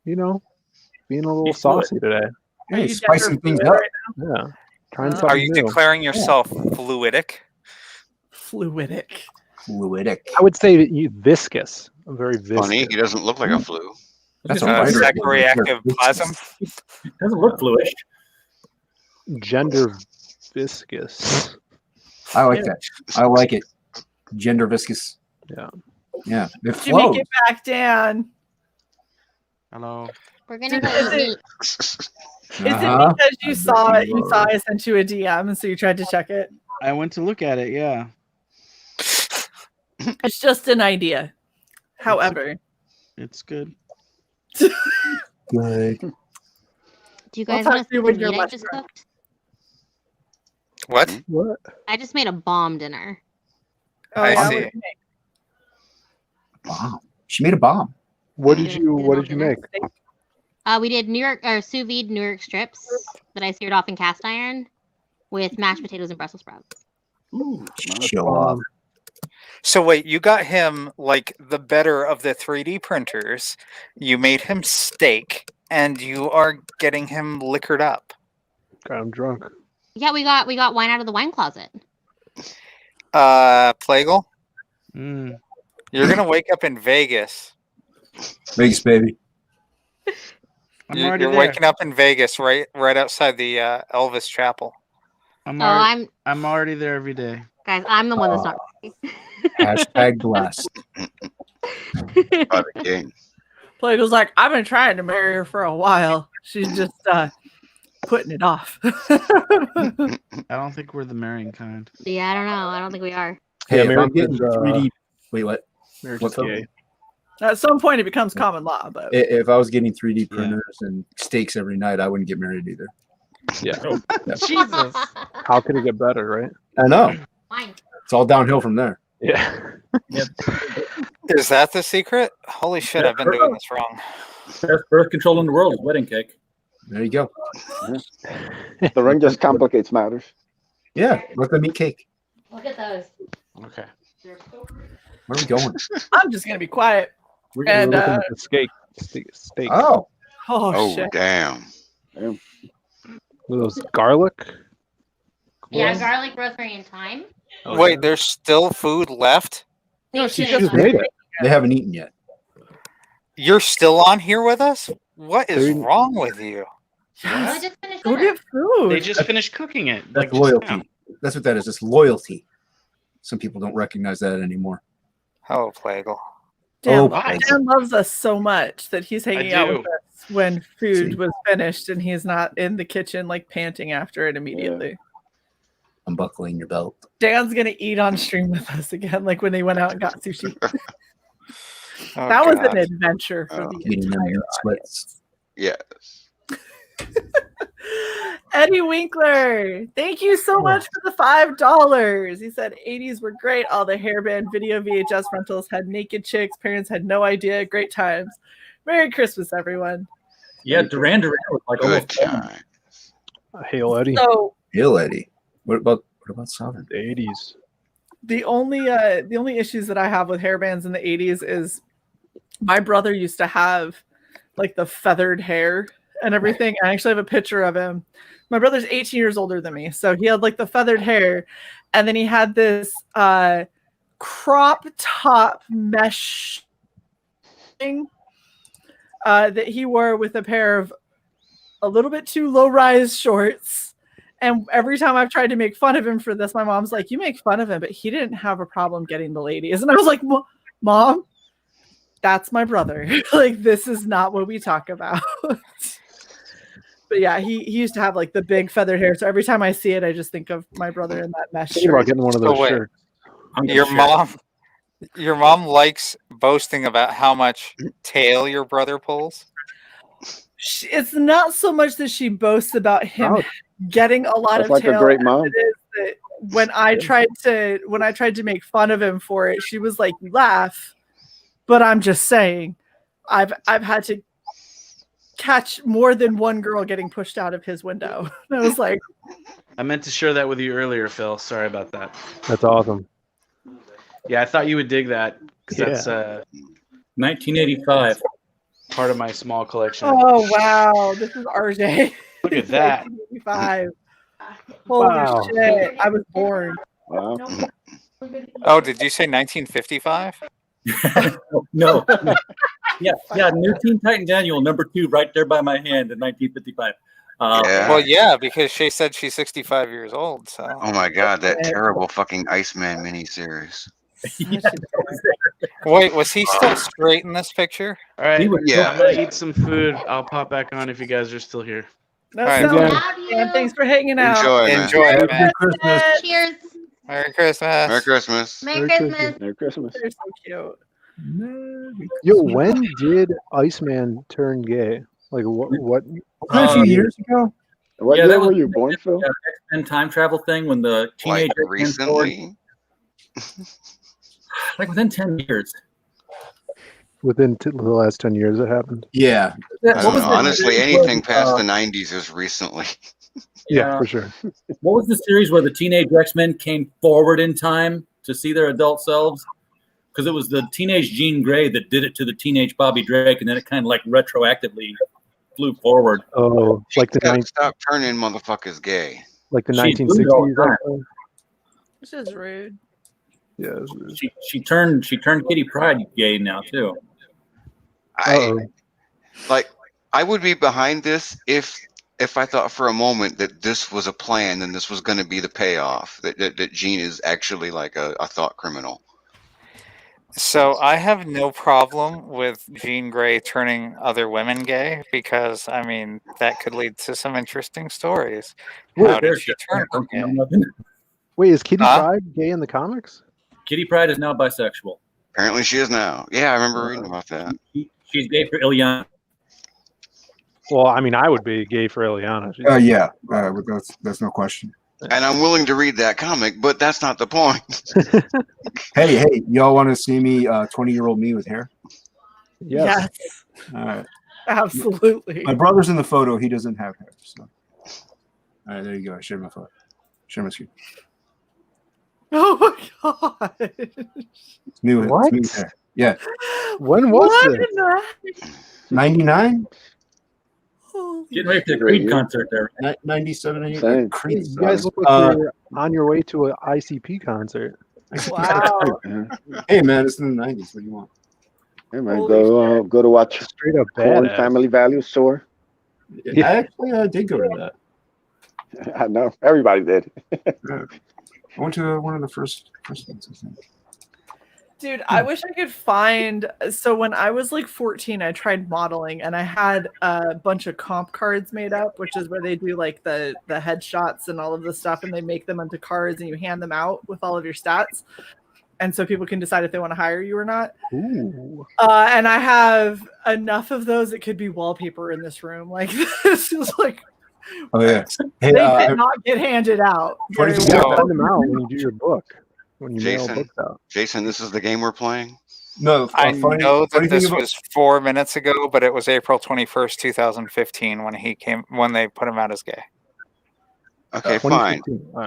O: being a little saucy today.
D: Hey, spicing things up.
O: Yeah. Trying something
A: are you
O: new.
A: declaring yourself fluidic?
C: Fluidic.
O: I would say that you viscous. I'm very viscous.
G: Funny, he doesn't look like a flu.
D: That's
A: Sacroreactive plasm.
P: Doesn't look fluish.
O: Gender viscous.
D: I like that. I like it. Gender viscous.
O: Yeah.
D: Yeah. It
C: Did you make
D: flows.
C: it back, Dan?
K: Hello.
F: We're gonna go eat.
C: Is it because you saw I sent you a DM and so you tried to check it?
L: I went to look at it, yeah.
C: It's just an idea. However,
L: it's good.
D: Good.
F: Do you guys
C: I'll
F: want
C: talk to you
F: to
C: when
F: see
C: you're
F: the meat I
C: much
F: just
C: better.
F: cooked?
A: What?
O: What?
F: I just made a bomb dinner.
C: oh,
A: I
C: yeah,
A: see.
C: what do you make?
D: Bomb. She made a bomb.
O: What did you make?
F: We did sous vide New York strips that I seared off in cast iron with mashed potatoes and Brussels sprouts.
D: Ooh, show off.
A: So wait, you got him like the better of the 3D printers. You made him steak, and you are getting him liquored up.
O: God, I'm drunk.
F: Yeah, we got wine out of the wine closet.
A: Plagal,
L: Mm.
A: you're gonna wake up in Vegas.
D: Vegas, baby.
A: You're waking up in Vegas, right outside the Elvis Chapel.
L: I'm already there every day.
F: Guys, I'm the one that's not ready.
D: Hashtag blessed.
C: Plague's like, I've been trying to marry her for a while. She's just putting it off.
L: I don't think we're the marrying kind.
F: Yeah, I don't know. I don't think we are.
D: Hey,
O: Yeah,
D: if I'm getting 3D. Wait, what?
O: What's
D: up?
C: At some point, it becomes common law. But
D: If I was getting 3D printers and steaks every night, I wouldn't get married either.
O: Yeah.
L: Jesus.
O: How could it get better, right?
D: I know.
F: Fine.
D: It's all downhill from there.
O: Yeah.
A: Is that the secret? Holy shit, I've been doing this wrong.
P: Best birth control in the world is wedding cake.
D: There you go.
I: The ring just complicates matters.
D: Yeah, let them eat cake.
F: Look at those.
L: Okay.
D: Where are we going?
C: I'm just gonna be quiet.
O: We're
C: And
O: looking at the steak.
D: Oh.
G: Oh,
C: shit.
G: damn.
O: Those garlic.
F: Yeah, garlic, rosemary, and thyme.
A: Wait, there's still food left?
C: No,
F: she
C: just
D: made it. They haven't eaten yet.
A: You're still on here with us? What is wrong with you?
F: I just finished
C: Go
F: dinner.
C: get food.
L: They just finished cooking it.
D: That's
L: like just
D: loyalty.
L: now.
D: That's what that is. It's loyalty. Some people don't recognize that anymore.
A: Oh, Plagle.
C: Dan,
D: Plagle.
C: Dan loves us so much that he's hanging out with
L: do.
C: us when food was finished and he's not in the kitchen like panting after it immediately.
D: Unbuckling your belt.
C: Dan's gonna eat on stream with us again, like when they went out and got sushi.
A: Oh,
C: that was
A: God.
C: an adventure for the
D: Eating them
C: entire
D: meat splits.
G: Yes.
C: Eddie Winkler, thank you so much for the $5. He said 80s were great. All the hairband video VHS rentals had naked chicks. Parents had no idea. Great times. Merry Christmas, everyone.
P: Yeah, Duran Duran was like
G: Good
P: almost
G: time.
O: Hail Eddie.
C: So
D: Hail Eddie. What about Sovereign?
O: The 80s.
C: the only issues that I have with hairbands in the 80s is my brother used to have like the feathered hair and everything. I actually have a picture of him. My brother's 18 years older than me, so he had like the feathered hair, and then he had this crop top mesh thing that he wore with a pair of a little bit too low-rise shorts. And every time I've tried to make fun of him for this, my mom's like, "You make fun of him, but he didn't have a problem getting the ladies." And I was like, "Mom, that's my brother. Like, this is not what we talk about." But yeah, he used to have like the big feathered hair. So every time I see it, I just think of my brother in that mesh
O: Thinking about
C: shirt.
O: getting one of those
A: wait.
O: shirts.
A: Your mom likes boasting about how much tail your brother pulls?
C: It's not so much that she boasts about him getting a lot
I: That's
C: of
I: like a
C: tail.
I: great
C: as
I: mom.
C: it is that when I tried to make fun of him for it, she was like, "You laugh," but I'm just saying, I've had to catch more than one girl getting pushed out of his window. I was like,
L: I meant to share that with you earlier, Phil. Sorry about that.
O: That's awesome.
L: Yeah, I thought you would dig that because that's
P: 1985.
L: part of my small collection.
C: "Oh wow, this is RJ."
L: Look at that.
C: 1985. Holy
O: Wow.
C: shit! I was born.
I: Wow.
A: Oh, did you say 1955?
P: No. Yeah, New Teen Titans Annual #2 right there by my hand in 1955.
G: Yeah.
A: Well, yeah, because she said she's 65 years old. So.
G: Oh my god, that terrible fucking Iceman miniseries.
A: Wait, was he still straight in this picture?
L: All right,
G: Yeah.
L: I'm gonna eat some food. I'll pop back on if you guys are still here.
C: No,
A: All right,
C: so,
A: good.
F: Love you.
C: and thanks for hanging out.
G: Enjoy, man.
A: Enjoy it, man.
F: Cheers.
A: Merry Christmas.
G: Merry Christmas.
F: Merry Christmas.
I: Merry Christmas.
C: They're so cute.
O: Yo, when did Iceman turn gay? Like what?
D: A few years ago.
I: What
P: Yeah,
I: year
P: that was
I: were you born, Phil?
P: X-Men time travel thing when the
G: Like
P: teenager came forward.
G: recently?
P: Like within 10 years.
O: Within the last 10 years it happened?
D: Yeah.
G: I don't know.
P: the
G: Honestly,
P: series
G: anything
P: where,
G: past the 90s is recently.
O: Yeah, for sure.
P: What was the series where the teenage X-Men came forward in time to see their adult selves? Because it was the teenage Jean Grey that did it to the teenage Bobby Drake, and then it kind of like retroactively flew forward.
O: Oh, like the
G: Gotta stop turning motherfuckers gay.
O: like the
P: She blew it all the
O: 1960s.
P: time.
C: This is rude.
O: Yeah. it was-
P: She turned Kitty Pryde gay now too.
G: I would be behind this if I thought for a moment that this was a plan and this was going to be the payoff, that Jean is actually like a thought criminal.
A: So I have no problem with Jean Grey turning other women gay because, I mean, that could lead to some interesting stories. How did she turn her gay?
O: Wait, is Kitty
A: Huh?
O: Pryde gay in the comics?
P: Kitty Pryde is now bisexual.
G: Apparently she is now. Yeah, I remember reading about that.
P: She's gay for Ileana.
O: Well, I mean, I would be gay for Ileana.
D: Yeah. That's no question.
G: And I'm willing to read that comic, but that's not the point.
D: Hey, y'all want to see me, 20-year-old me with hair?
C: Yes.
D: All right.
C: Absolutely.
D: My brother's in the photo. He doesn't have hair. So. All right, there you go. I shared my photo. Share my screen.
C: Oh my god.
D: It's me with hair. Yeah.
O: When was
C: What?
O: this?
D: 99?
P: Getting ready for the Creed concert there.
D: 97, 98.
I: Same.
D: Creed.
O: You guys look like you're on your way to an ICP concert.
C: Wow.
D: Hey man, it's in the 90s. What do you want?
I: Hey man, go to watch
O: Straight up
I: Corn
O: badass.
I: Family Values Soar.
D: Yeah. I actually did go to that.
I: I know everybody did.
D: I went to one of the first ones, I think.
C: Dude, I wish I could find. So when I was like 14, I tried modeling, and I had a bunch of comp cards made up, which is where they do like the headshots and all of the stuff, and they make them into cards, and you hand them out with all of your stats, and so people can decide if they want to hire you or not.
O: Ooh.
C: And I have enough of those that could be wallpaper in this room. Like this is like.
D: Oh yeah. Hey,
C: They did not get handed out.
D: What did you
O: Send them out when you do your book. When you mail books out.
G: Jason, this is the game we're playing?
D: No,
A: I know that this was 4 minutes ago, but it was April 21st, 2015 when they put him out as gay.
G: Okay, fine.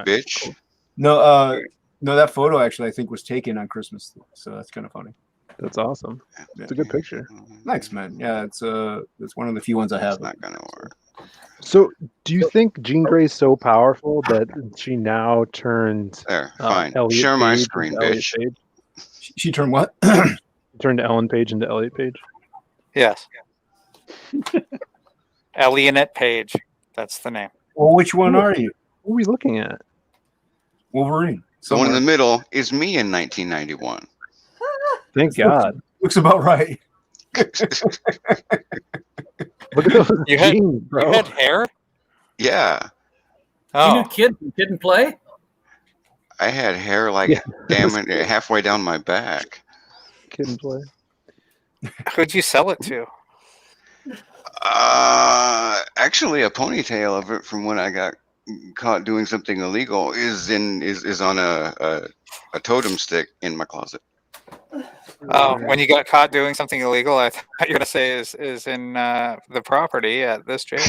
G: Bitch.
D: Cool. No, that photo actually I think was taken on Christmas, so that's kind of funny.
O: That's awesome. It's a good picture.
D: Thanks, man. Yeah, it's one of the few ones I have.
G: It's not gonna work.
O: So, do you think Jean Grey's so powerful that she now turned
G: fine.
O: Elliot
G: Share my
O: Page
G: screen,
O: into Elliot
G: bitch.
O: Page?
D: She turned what?
O: Turned Ellen Page into Elliot Page?
A: Yes. Elliot Page. That's the name.
D: Well, which one are you?
O: What are we looking at?
D: Wolverine.
G: The one in the middle is me in 1991.
O: Thank God.
D: Looks about right.
O: Look at those
A: You had,
O: jeans, bro.
A: You had hair?
G: Yeah.
P: You knew Kid and Play?
G: I had hair like damn it, halfway down my back.
O: Kid and Play.
A: Who'd you sell it to?
G: Actually, a ponytail of it from when I got caught doing something illegal is on a totem stick in my closet.
A: Oh, when you got caught doing something illegal, I thought you were gonna say is in the property at this jail.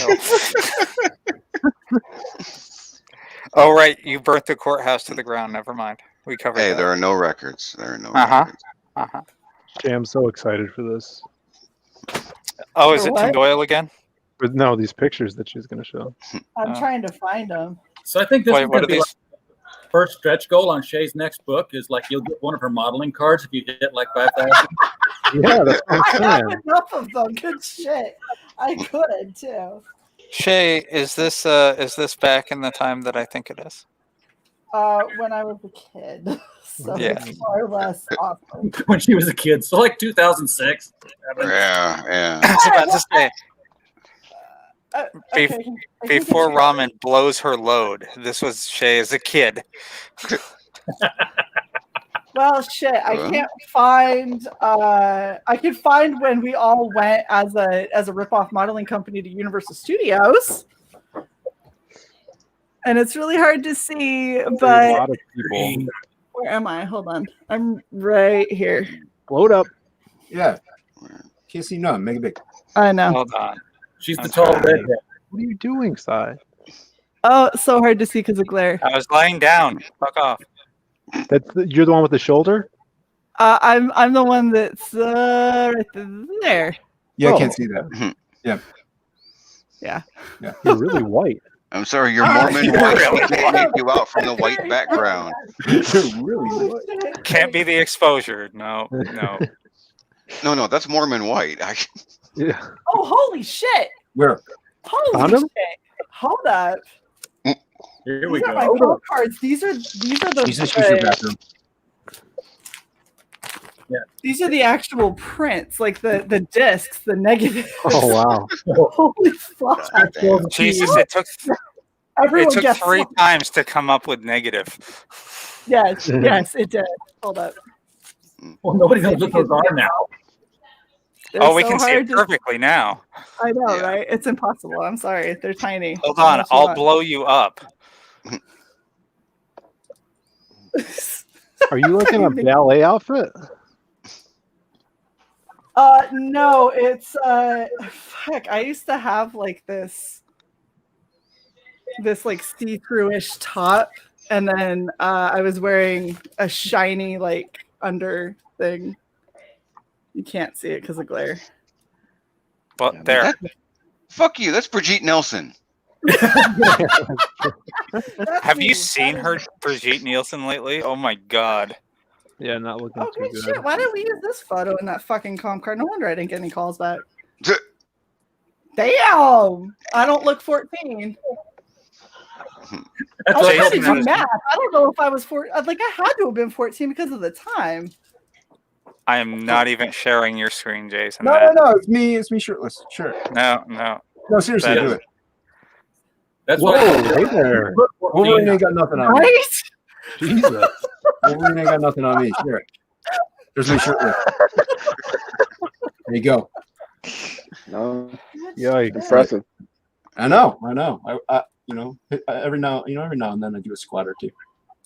A: Oh right, you burnt the courthouse to the ground. Never mind, we covered.
G: Hey,
A: that.
G: there are no records. There are no records.
O: Jay, I'm so excited for this.
A: Oh, is it
C: What?
A: Tim Doyle again?
O: But no, these pictures that she's going to show.
C: I'm trying to find them.
P: So I think this
A: Wait,
P: is
A: what
P: going
A: are
P: to be
A: these?
P: like first stretch goal on Shae's next book is like you'll get one of her modeling cards if you hit like 5,000.
O: Yeah, that's what
C: I
O: I'm
C: have
O: saying.
C: enough of them. Good shit. I could too.
A: Shae, is this back in the time that I think it is?
C: When I was a kid. So
A: Yeah.
C: it's far less awesome.
P: When she was a kid, so like 2006.
G: Yeah.
A: I was about to say.
C: Okay, I think
A: Before
C: it's-
A: Ramen blows her load, this was Shae as a kid.
C: Well, shit, I can't find. I could find when we all went as a ripoff modeling company to Universal Studios, and it's really hard to see.
O: A
C: But
O: lot of people.
C: where am I? Hold on, I'm right here.
O: Blow it up.
D: Yeah. Can't see none. Make it big.
C: I know.
A: Hold on.
P: She's the tall redhead.
O: What are you doing, Cy?
C: Oh, it's so hard to see because of glare.
A: I was lying down. Fuck off.
O: You're the one with the shoulder?
C: I'm the one that's right there.
D: Yeah, I
O: Oh.
D: can't see that. Yeah.
C: Yeah.
D: Yeah.
O: You're really white.
G: I'm sorry, you're Mormon white. We can't make you out from the white background.
D: Really what?
A: Can't be the exposure. No.
G: No, that's Mormon white.
O: Yeah.
C: Oh, holy shit!
D: Where?
C: Holy
O: Found 'em?
C: shit! Hold up.
P: Here we
C: These are
P: go.
C: my gold cards. These are the.
D: Use this your bathroom.
C: These are the actual prints, like the discs, the negative.
O: Oh, wow.
C: Holy fuck!
A: Jesus, it took
C: Everyone gets
A: 3 times to come up with negative.
C: Yes, yes, it did. Hold up.
P: Well, nobody knows what those are now.
C: They're
A: Oh, we
C: so
A: can see
C: hard
A: it
C: to-
A: perfectly now.
C: I know, right? It's impossible. I'm sorry. They're tiny.
A: Hold on,
C: Unless you
A: I'll
C: want-
A: blow you up.
O: Are you like in a ballet outfit?
C: No, it's fuck. I used to have like this like see-through-ish top, and then I was wearing a shiny like under thing. You can't see it because of glare.
A: Well, there.
G: Fuck you. That's Brigitte Nelson.
A: Have you seen her, Brigitte Nielsen, lately? Oh my god.
O: Yeah, not looking
C: Oh, good shit. Why didn't we use this photo in that fucking comp card? No wonder I didn't get any calls back. Damn! I don't look 14. I was trying to do math. I don't know if I was 14. Like, I had to have been 14 because of the time.
A: I am not even sharing your screen, Jason.
D: No, it's me. It's me shirtless. Sure.
A: No.
D: No, seriously, do it.
P: That's
D: Whoa,
P: hey
D: there. Wolverine ain't got nothing on me.
C: Right?
O: Jesus.
D: Wolverine ain't got nothing on me. Sure. There's me shirtless. There you go.
I: No.
O: Yikes.
I: Impressive.
D: I know. I every now and then I do a squat or two.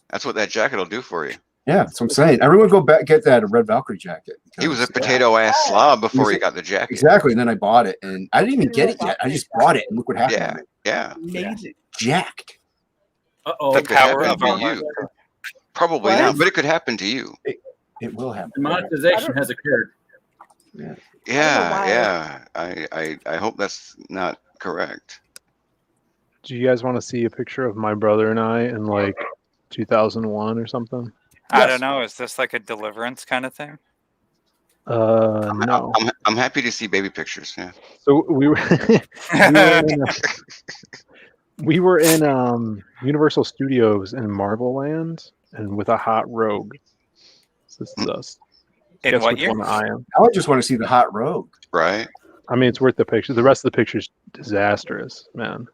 G: That's what that jacket will do for you.
D: Yeah, that's what I'm saying. Everyone go back get that Red Valkyrie jacket.
G: He was a potato-ass slob before he got the jacket.
D: Exactly, and then I bought it, and I didn't even get it yet. I just bought it, and look what happened.
G: Yeah.
C: Amazing.
D: Jacked.
P: Uh-oh.
A: The power of
G: you. Probably not, but it could happen to you.
D: It will happen.
P: Monetization has occurred.
G: Yeah. I hope that's not correct.
O: Do you guys want to see a picture of my brother and I in like 2001 or something?
A: I don't know. Is this like a Deliverance kind of thing?
O: No.
G: I'm happy to see baby pictures. Yeah.
O: So we were we were in Universal Studios in Marvel Land, and with a hot rogue. So this is us.
A: In
O: Guess
A: what
O: which
A: year?
O: one I am.
D: I just want to see the hot rogue.
G: Right.
O: I mean, it's worth the picture. The rest of the picture's disastrous, man.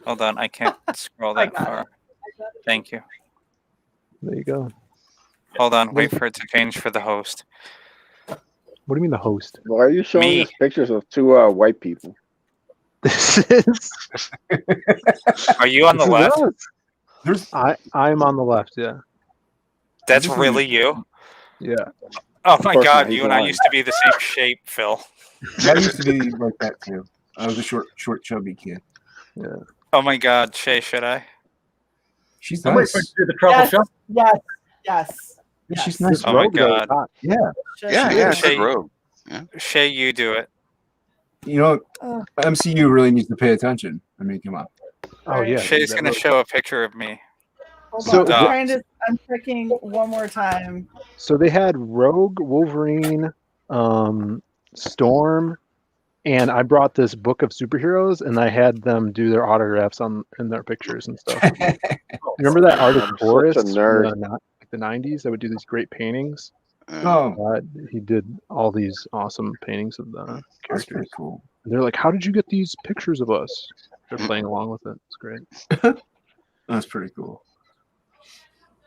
A: Hold on, I can't scroll that far. Thank you.
O: There you go.
A: Hold on, wait for it to change for the host.
O: What do you mean the host?
I: Why are you showing us pictures of two white people?
O: This is.
A: Are you on the left?
O: I'm on the left. Yeah.
A: That's really you?
O: Yeah.
A: Oh my
I: course
A: god,
I: not, he's
A: you and I
I: lying.
A: used to be the same shape, Phil.
D: I used to be like that too. I was a short, chubby kid.
O: Yeah.
A: Oh my god, Shae, should I?
D: She's
P: I'm waiting
D: nice.
P: for you to do the truffle shop.
C: Yes.
D: Yeah, she's nice.
A: Oh my god.
D: Yeah.
A: Shae,
G: rogue.
A: Shae, you do it.
D: You know, MCU really needs to pay attention. I mean, come on.
O: Oh yeah.
A: Shae's gonna show a picture of me.
C: Hold on. I'm checking one more time.
O: So they had Rogue, Wolverine, Storm, and I brought this book of superheroes, and I had them do their autographs in their pictures and stuff. Remember that artist Boris from the 90s that would do these great paintings? He did all these awesome paintings of the characters.
D: That's pretty cool.
O: And they're like, "How did you get these pictures of us?" They're playing along with it. It's great.
D: That's pretty cool.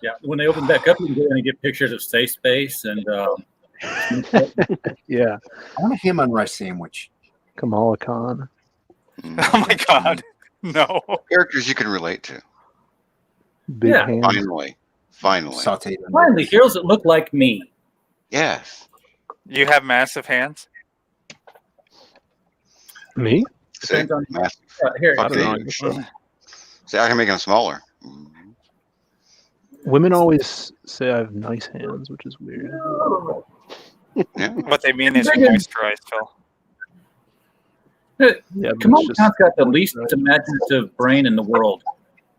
P: Yeah, when they open back up, you can go in and get pictures of Safe Space and.
O: Yeah.
D: I want a ham on rice sandwich.
O: Kamala Khan.
A: Oh my god. No.
G: Characters you can relate to.
O: Big hand.
G: Finally.
D: Sauteed.
P: Finally, heroes that look like me.
G: Yes.
A: You have massive hands?
O: Me?
P: Depends on
G: Massive.
P: Here,
O: I don't know.
G: See, I can make them smaller.
O: Women always say I have nice hands, which is weird.
G: Yeah.
A: What they mean is you moisturize, Phil.
O: Yeah,
P: Kamala Khan's got the least imaginative brain in the world.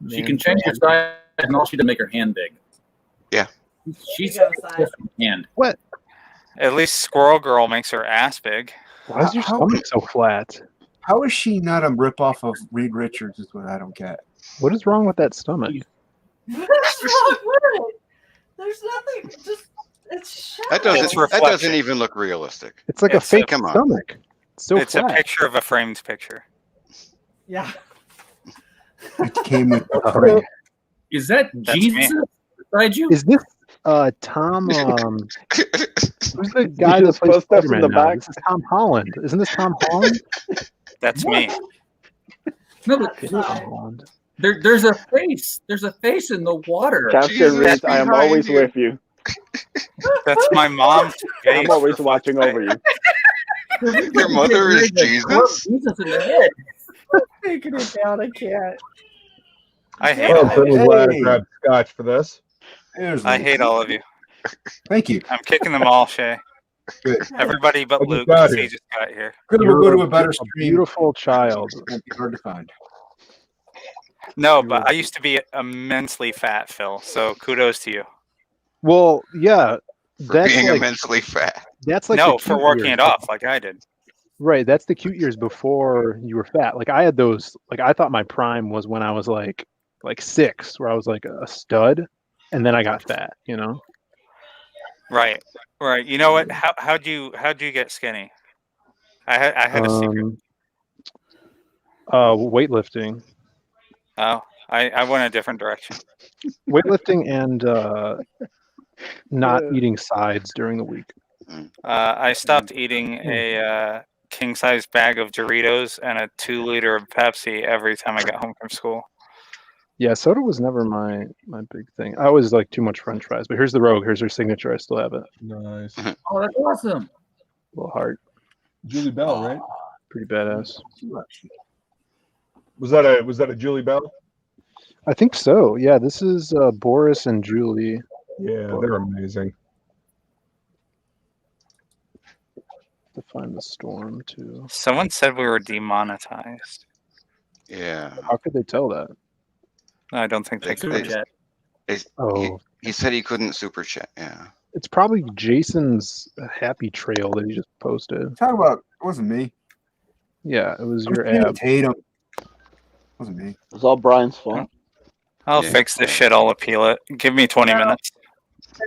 P: She can change her size, and all she does is make her hand big.
G: Yeah.
P: She's hand.
O: What?
A: At least Squirrel Girl makes her ass big.
O: Why is your stomach so flat?
D: How is she not a ripoff of Reed Richards? Is what I don't get.
O: What is wrong with that stomach?
C: What is wrong with it? There's nothing. Just it's
G: That doesn't even look realistic.
O: It's like a fake
G: come on.
O: stomach. It's so
A: It's
O: flat.
A: a picture of a framed picture.
C: Yeah.
D: It came with the frame.
P: Is that
A: That's
P: Jesus
A: me.
P: beside you?
O: Is this Tom? Who's the guy
I: You
O: that
I: just
O: plays
I: post that from
O: Spider-Man
I: the
O: now?
I: back?
O: This is Tom Holland. Isn't this Tom Holland?
A: That's me.
P: No, but
O: It is Tom Holland.
P: There's a face. There's a face in the water.
I: Captain Reed, I am always with you.
A: That's my mom's face.
I: I'm always watching over you.
G: Your mother is Jesus?
P: Jesus in the head.
C: Taking it down, I can't.
A: I hate
R: Well,
A: all
R: I'm
A: of
R: certainly
A: you.
R: glad I grabbed scotch for this.
A: I hate all of you.
D: Thank you.
A: I'm kicking them all, Shae.
D: Good.
A: Everybody but
R: I just
A: Luke,
R: got
A: because he
R: here.
A: just got here.
D: Good. We'll
O: You're
D: go to a better
O: a
D: stream.
O: beautiful child.
D: Won't be hard to find.
A: No, but I used to be immensely fat, Phil. So kudos to you.
O: Well, yeah,
G: For
O: that's
G: being
O: like
G: immensely fat.
O: that's like
A: No,
O: the
A: for
O: cute
A: working
O: years.
A: it off like I did.
O: Right, that's the cute years before you were fat. Like I had those. Like I thought my prime was when I was like 6, where I was like a stud, and then I got fat. You know.
A: Right. Right. You know what? How'd you get skinny? I had a secret.
O: Weightlifting.
A: Oh, I went a different direction.
O: Weightlifting and not eating sides during the week.
A: I stopped eating a king size bag of Doritos and a 2-liter of Pepsi every time I got home from school.
O: Yeah, soda was never my big thing. I always like too much French fries. But here's the Rogue. Here's her signature. I still have it.
R: Nice.
P: Oh, that's awesome.
O: Little heart.
R: Julie Bell, right?
O: Pretty badass.
R: Was that a Julie Bell?
O: I think so. Yeah, this is Boris and Julie.
R: Yeah, they're amazing.
O: To find the storm too.
A: Someone said we were demonetized.
G: Yeah.
O: How could they tell that?
A: I don't think they could.
G: He said he couldn't super chat. Yeah.
O: It's probably Jason's happy trail that he just posted.
D: Talk about it wasn't me.
O: Yeah, it was your
D: Tatum.
O: ab.
D: Tatum. It wasn't me.
I: It was all Brian's fault.
A: I'll fix this shit. I'll appeal it. Give me 20 minutes.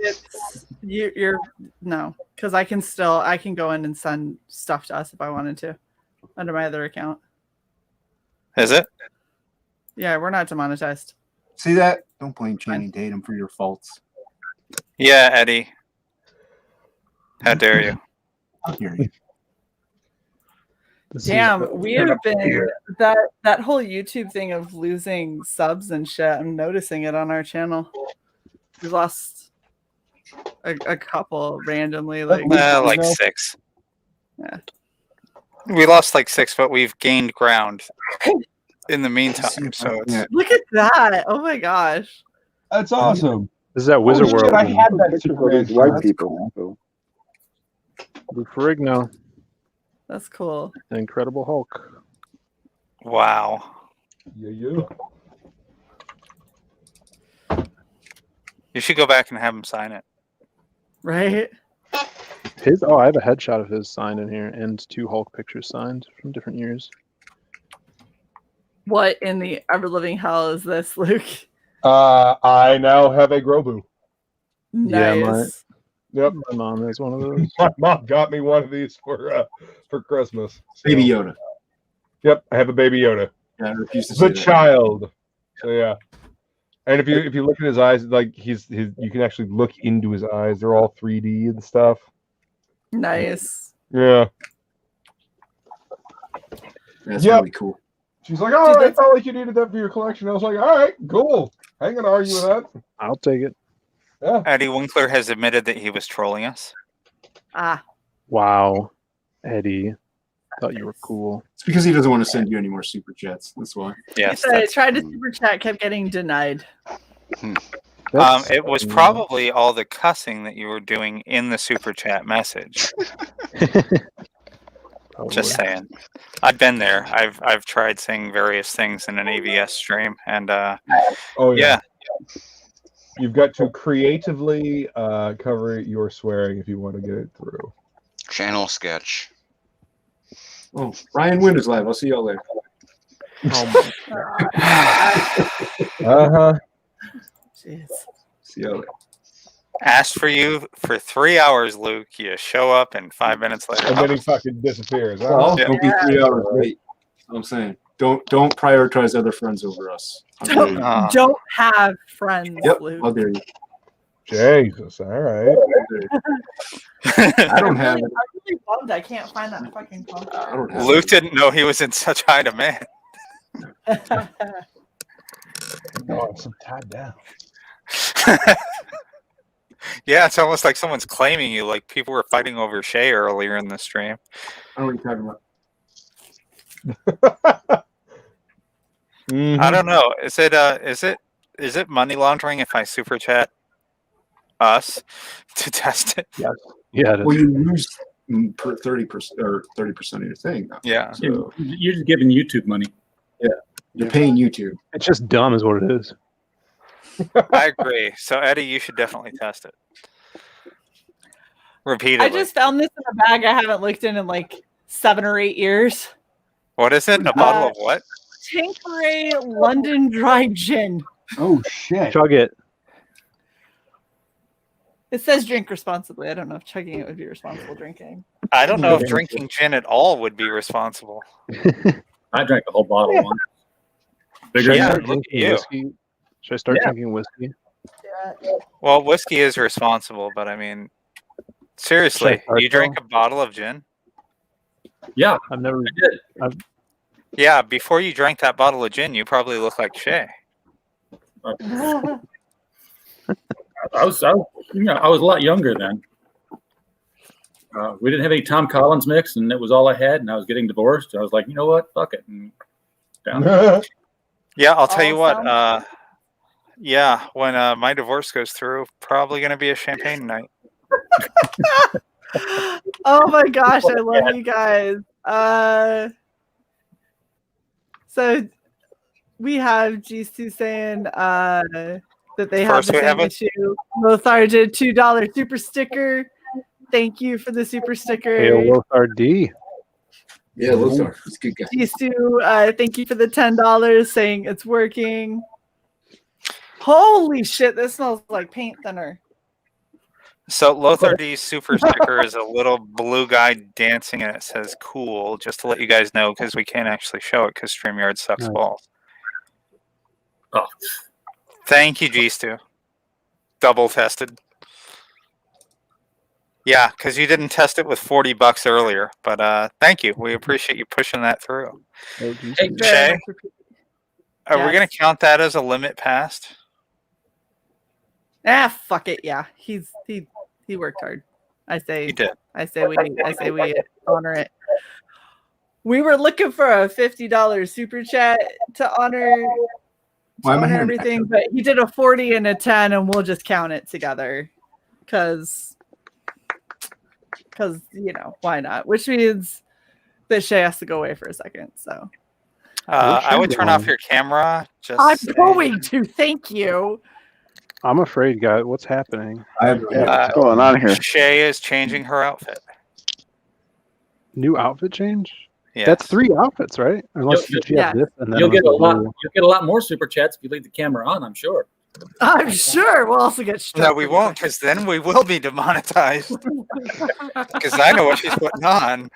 C: It's you're no, because I can go in and send stuff to us if I wanted to, under my other account.
A: Is it?
C: Yeah, we're not demonetized.
D: See that? Don't blame Channing Tatum for your faults.
A: Yeah, Eddie. How dare you?
D: How dare you?
C: Damn, we have been that whole YouTube thing of losing subs and shit. I'm noticing it on our channel. We lost a couple randomly, like
A: 6.
C: Yeah.
A: We lost like 6, but we've gained ground in the meantime. So it's
C: Look at that! Oh my gosh,
R: that's awesome.
O: This is at Wizard
R: shit,
O: World.
R: I had that
I: Pictures of
R: Superman
I: these white
R: shirt.
I: people. So.
O: Lou Ferrigno,
C: that's cool.
O: the Incredible Hulk.
A: wow.
R: Yeah.
A: You should go back and have him sign it.
C: Right?
O: I have a headshot of his signed in here, and 2 Hulk pictures signed from different years.
C: What in the ever living hell is this, Luke?
R: I now have a Grobu.
C: Nice.
O: Yeah, my mom has one of those.
R: My mom got me one of these for Christmas. So.
D: Baby Yoda.
R: Yep, I have a Baby Yoda.
D: Yeah, I refuse to
R: The
D: say that.
R: child. So yeah. And if you look at his eyes, like you can actually look into his eyes. They're all 3D and stuff.
C: Nice.
R: Yeah.
D: That's really cool.
R: She's like, "Oh, I felt like you needed that for your collection." I was like, "All right, cool. I ain't gonna argue with that."
O: I'll take it.
R: Yeah.
A: Eddie Winkler has admitted that he was trolling us.
O: Wow, Eddie, thought you were cool.
D: It's because he doesn't want to send you any more super chats. That's why.
A: Yes.
C: I tried to super chat, kept getting denied.
A: It was probably all the cussing that you were doing in the super chat message. Just saying. I've been there. I've tried saying various things in an AVS stream, and yeah.
R: You've got to creatively cover your swearing if you want to get it through.
G: Channel sketch.
D: Oh, Ryan Wind is live. I'll see y'all later.
A: Oh
R: my.
C: Jeez.
D: See y'all later.
A: Asked for you for 3 hours, Luke. You show up, and 5 minutes later,
R: And then he fucking disappears.
D: Well, don't be 3 hours late. That's what I'm saying. Don't prioritize other friends over us.
C: Don't have friends,
D: Yep.
C: Luke.
D: How dare you?
R: Jesus, all right.
D: I don't have it.
C: I'm really bummed I can't find that fucking phone.
D: I don't have
A: Luke didn't know he was in such high demand.
R: No, I'm so tied down.
A: Yeah, it's almost like someone's claiming you. Like people were fighting over Shae earlier in the stream.
D: I don't know what you're talking about.
A: I don't know. Is it money laundering if I super chat us to test it?
O: Yes. Yeah.
D: Well, you lose 30% or 30% of your thing. Though.
A: Yeah.
D: So,
P: You're just giving YouTube money.
D: Yeah. You're paying YouTube.
O: It's just dumb, is what it is.
A: I agree. So Eddie, you should definitely test it. Repeatedly.
C: I just found this in a bag I haven't looked in like 7 or 8 years.
A: What is it? A bottle of what?
C: Tanqueray London Dry Gin.
R: Oh shit!
O: Chug it.
C: It says drink responsibly. I don't know if chugging it would be responsible drinking.
A: I don't know if drinking gin at all would be responsible.
P: I drank the whole bottle once.
O: Should I
A: Yeah,
O: start
A: look at
O: drinking
A: you.
O: whiskey? Should I start drinking whiskey?
A: Well, whiskey is responsible, but I mean, seriously,
O: start
A: you drank a bottle of gin?
P: Yeah,
O: I've never.
A: Yeah, before you drank that bottle of gin, you probably look like Shae.
P: I was a lot younger then. We didn't have any Tom Collins mix, and it was all I had. And I was getting divorced. I was like, you know what, fuck it. And down.
A: Yeah, I'll tell you what. Yeah, when my divorce goes through, probably going to be a champagne night.
C: Oh my gosh, I love you guys. So we have G2 saying that they have
A: First,
C: the
A: we have
C: same
A: a-
C: issue. Lothar did $2 super sticker. Thank you for the super sticker.
O: Hail Lothar D.
D: Yeah, Lothar. He's a good guy.
C: G2, thank you for the $10 saying it's working. Holy shit, this smells like paint thinner.
A: So Lothar D's super sticker is a little blue guy dancing, and it says "cool." Just to let you guys know, because we can't actually show it because StreamYard sucks balls.
P: Oh,
A: thank you, G2. Double tested. Yeah, because you didn't test it with $40 earlier, but thank you. We appreciate you pushing that through.
P: Hey,
A: Shae, are we going to count that as a limit passed?
C: Ah, fuck it. Yeah, he worked hard. I say
A: He did.
C: I say we honor it. We were looking for a $50 super chat to honor
D: Why am I hearing
C: everything, but he did a 40 and a 10, and we'll just count it together because why not? Which means that Shae has to go away for a second. So
A: I would turn off your camera.
C: I'm going to. Thank you.
O: I'm afraid, guys. What's happening?
I: What's going on here?
A: Shae is changing her outfit.
O: New outfit change?
A: Yes.
O: That's 3 outfits, right? Unless you have this, and then
P: You'll get a lot.
O: blue.
P: You'll get a lot more super chats if you leave the camera on. I'm sure.
C: I'm sure we'll also get struck.
A: No, we won't, because then we will be demonetized. Because I know what she's putting on,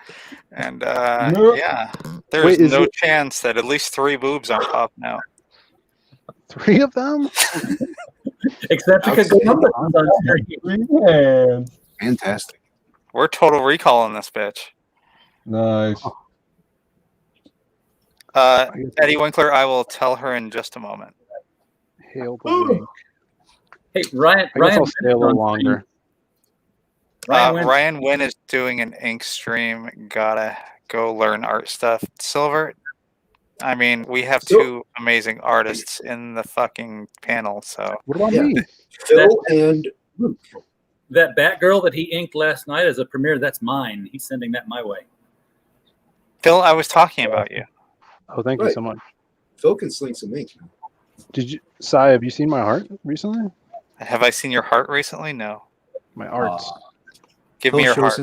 A: and yeah, there's
O: Wait,
A: no chance that at least 3 boobs aren't popping out.
O: 3 of them?
P: Except because Columbus is on screen.
D: Fantastic.
A: We're total recalling this bitch.
R: Nice.
A: Eddie Winkler, I will tell her in just a moment.
O: Hail the wing.
P: Hey, Ryan.
O: I guess I'll stay a little longer.
A: Ryan Wynn is doing an ink stream. Gotta go learn art stuff. Silver, I mean, we have 2 amazing artists in the fucking panel, so.
O: What about me?
D: Phil and Luke.
P: That Batgirl that he inked last night as a premiere, that's mine. He's sending that my way.
A: Phil, I was talking about you.
O: Oh, thank you so much.
D: Phil can sling some ink.
O: Did you, Sai? Have you seen my heart recently?
A: Have I seen your heart recently? No.
O: My arts.
A: Give me your heart.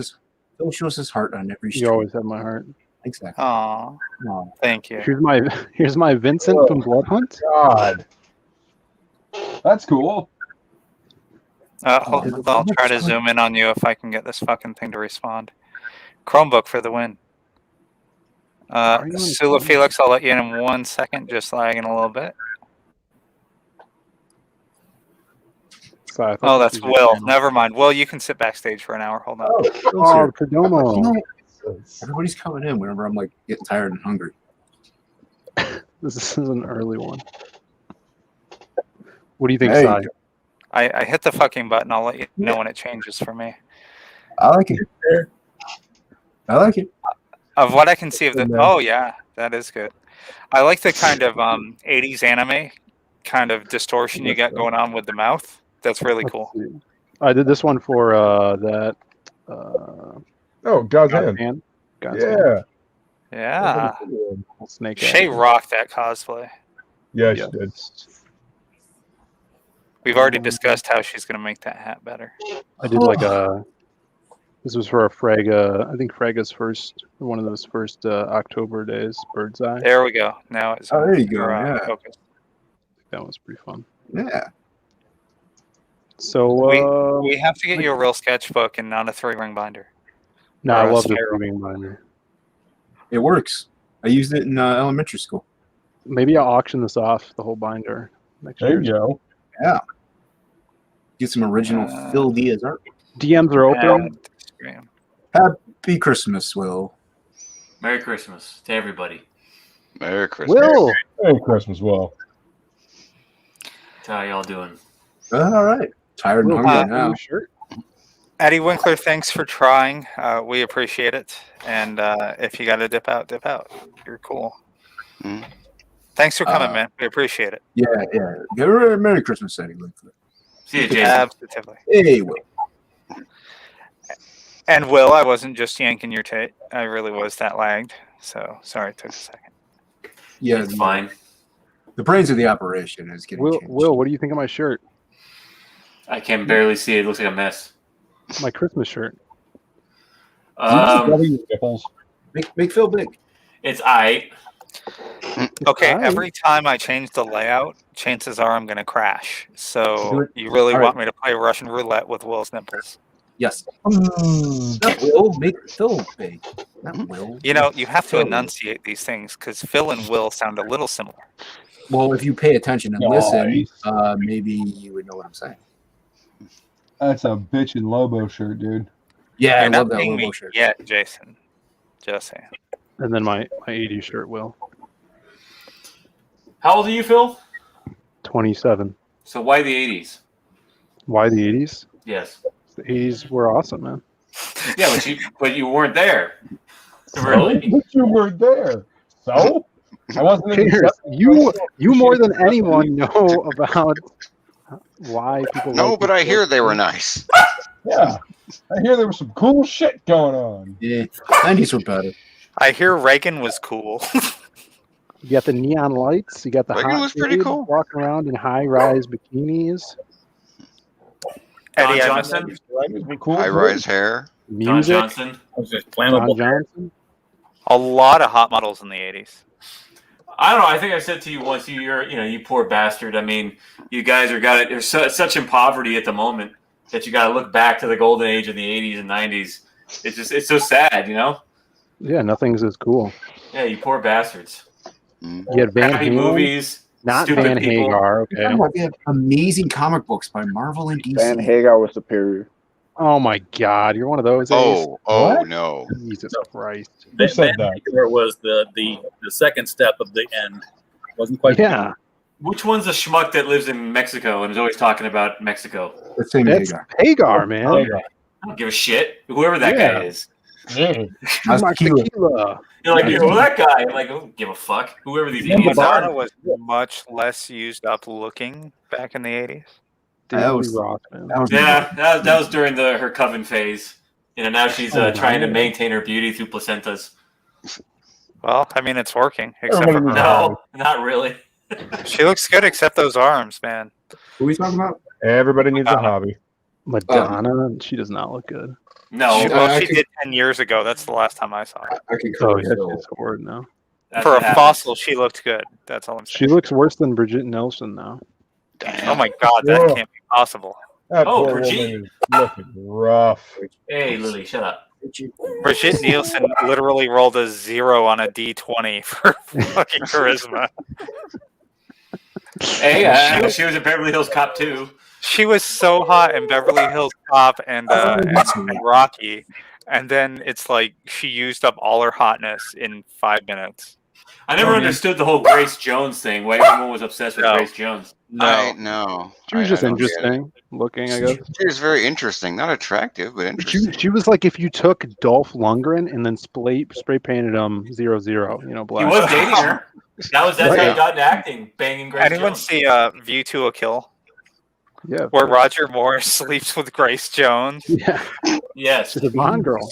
D: Phil shows his heart on every stream.
O: You always have my heart.
D: Exactly.
A: Aw. Thank you.
O: Here's my Vincent from Blood Hunt.
R: God, that's cool.
A: I'll try to zoom in on you if I can get this fucking thing to respond. Chromebook for the win. Sula Felix, I'll let you in 1 second, just lagging a little bit. Oh, that's Will. Never mind. Will, you can sit backstage for an hour. Hold on.
O: Oh, Perdomo.
D: Everybody's coming in whenever I'm like getting tired and hungry.
O: This is an early one. What do you think,
D: There
O: Sai?
D: you
A: I hit the fucking button. I'll let you know when it changes for me.
D: I like it. I like it.
A: Of what I can see of the,
R: Good, man.
A: oh yeah, that is good. I like the kind of 80s anime kind of distortion you got going on with the mouth. That's really cool.
O: I did this one for that.
R: Oh, God's hand.
O: God's
R: Yeah.
O: hand.
A: Yeah.
O: Snake.
A: Shae rocked that cosplay.
R: Yeah, she did.
A: We've already discussed how she's going to make that hat better.
O: I did like a. This was for a Frega. I think Frega's one of those first October days. Bird's eye.
A: There we go. Now it's.
D: Oh, there you go. Yeah.
A: Focus.
O: That was pretty fun.
D: Yeah.
O: So
A: we have to get you a real sketchbook and not a 3-ring binder.
O: No,
A: Or
O: I
A: a
O: love the
A: spiral.
O: 3-ring binder.
D: It works. I used it in elementary school.
O: Maybe I'll auction this off, the whole binder next
R: There
O: year.
R: you go.
D: Yeah. Get some original Phil Diaz art.
O: DMs are open.
D: Happy Christmas, Will.
S: Merry Christmas to everybody.
G: Merry Christmas.
O: Will.
R: Merry Christmas, Will.
S: How y'all doing?
D: All right. Tired and hungry now.
A: Eddie Winkler, thanks for trying. We appreciate it. And if you got to dip out, dip out. You're cool. Thanks for coming, man. We appreciate it.
D: Yeah, yeah. Merry Christmas, Eddie Winkler.
S: See you, Jason.
A: Absolutely.
D: Hey, Will.
A: And Will, I wasn't just yanking your tate. I really was that lagged. So sorry it took a second.
D: Yeah,
S: it's fine.
D: The brains of the operation is getting changed.
O: Will, what do you think of my shirt?
S: I can barely see it. It looks like a mess.
O: My Christmas shirt.
D: Make Phil big.
S: It's aight.
A: Okay, every time I change the layout, chances are I'm going to crash. So you really
D: All
A: want
D: right.
A: me to play Russian roulette with Will's nipples?
D: Yes. Not Will. Make Phil big. Not Will.
A: You know, you have to
D: Phil.
A: enunciate these things because Phil and Will sound a little similar.
D: Well, if you pay attention and listen, maybe you would know what I'm saying.
R: That's a bitchin' Lobo shirt, dude.
D: Yeah,
A: You're
D: I love
A: not
D: that
A: paying
D: Lobo
A: me
D: shirt.
A: yet, Jason. Just saying.
O: And then my 80s shirt, Will.
S: How old are you, Phil?
O: 27.
S: So why the 80s?
O: Why the 80s?
S: Yes.
O: The 80s were awesome, man.
S: Yeah, but you weren't there. Really?
R: But you were there. So? I wasn't in the
O: Cheers. You more than anyone know about why people.
G: No,
O: like
G: but I
O: these
G: hear
O: shirts.
G: they were nice.
R: Yeah. I hear there was some cool shit going on.
D: Yeah, 90s were better.
A: I hear Reagan was cool.
O: You got the neon lights. You got the
G: Reagan
O: hot
G: was pretty
O: babe
G: cool.
O: walking around in high-rise bikinis.
A: Eddie,
S: Don
A: I
S: Johnson?
G: High rise hair.
S: Don
O: Music.
S: Johnson?
O: Don Johnson.
A: A lot of hot models in the 80s.
S: I don't know. I think I said to you once, you poor bastard. I mean, you guys are such in poverty at the moment that you got to look back to the golden age of the 80s and 90s. It's so sad, you know?
O: Yeah, nothing's as cool.
S: Yeah, you poor bastards.
O: You had Van
S: Happy
O: Halen,
S: movies,
O: not
S: stupid
O: Van
S: people.
O: Hagar. Okay.
D: We have amazing comic books by Marvel and DC.
I: Van Hagar was superior.
O: Oh my God, you're one of those. Ace?
G: Oh no.
O: Jesus Christ.
R: Who said that?
P: It was the second step of the end. Wasn't quite.
O: Yeah.
S: Which one's the schmuck that lives in Mexico and is always talking about Mexico?
D: Let's say
O: That's Hagar, man.
S: I don't give a shit. Whoever that guy is.
D: That's
O: tequila.
S: You're like, well, that guy. I'm like, I don't give a fuck. Whoever these idiots
A: Madonna
S: are.
A: was much less used up looking back in the 80s.
D: That was
O: rock, man.
S: Yeah, that was during her coven phase. You know, now she's trying to maintain her beauty through placentas.
A: Well, I mean, it's working. Except for her.
S: No, not really.
A: She looks good except those arms, man.
D: Who are we talking about?
R: Everybody needs a hobby.
O: Madonna, she does not look good.
S: No,
A: She did 10 years ago. That's the last time I saw her.
D: I can
O: Oh
D: cover
O: yeah,
D: Phil.
O: she's horrid now.
A: For a fossil, she looked good. That's all I'm saying.
O: She looks worse than Bridget Nelson now.
A: Oh my God, that
R: Whoa.
A: can't be possible.
R: That
S: Oh,
R: poor
S: Brigitte.
R: woman is looking rough.
S: Hey, Lily, shut up.
A: Brigitte Nielsen literally rolled a 0 on a D20 for fucking charisma.
S: Hey, she was a Beverly Hills Cop too.
A: She was so hot in Beverly Hills Cop and Rocky, and then it's like she used up all her hotness in 5 minutes.
S: I never understood the whole Grace Jones thing. Why everyone was obsessed with Grace Jones.
G: No.
M: She was just
G: I don't get it.
M: interesting looking, I guess.
G: She was very interesting. Not attractive, but interesting.
M: She was like if you took Dolph Lundgren and then spray painted him 0-0, black.
S: He was dating her. That's how he got into acting, banging Grace
A: Anyone
S: Jones.
A: see View to a Kill?
M: Yeah.
A: Where Roger Moore sleeps with Grace Jones.
M: Yeah.
S: Yes.
M: She's a Bond girl.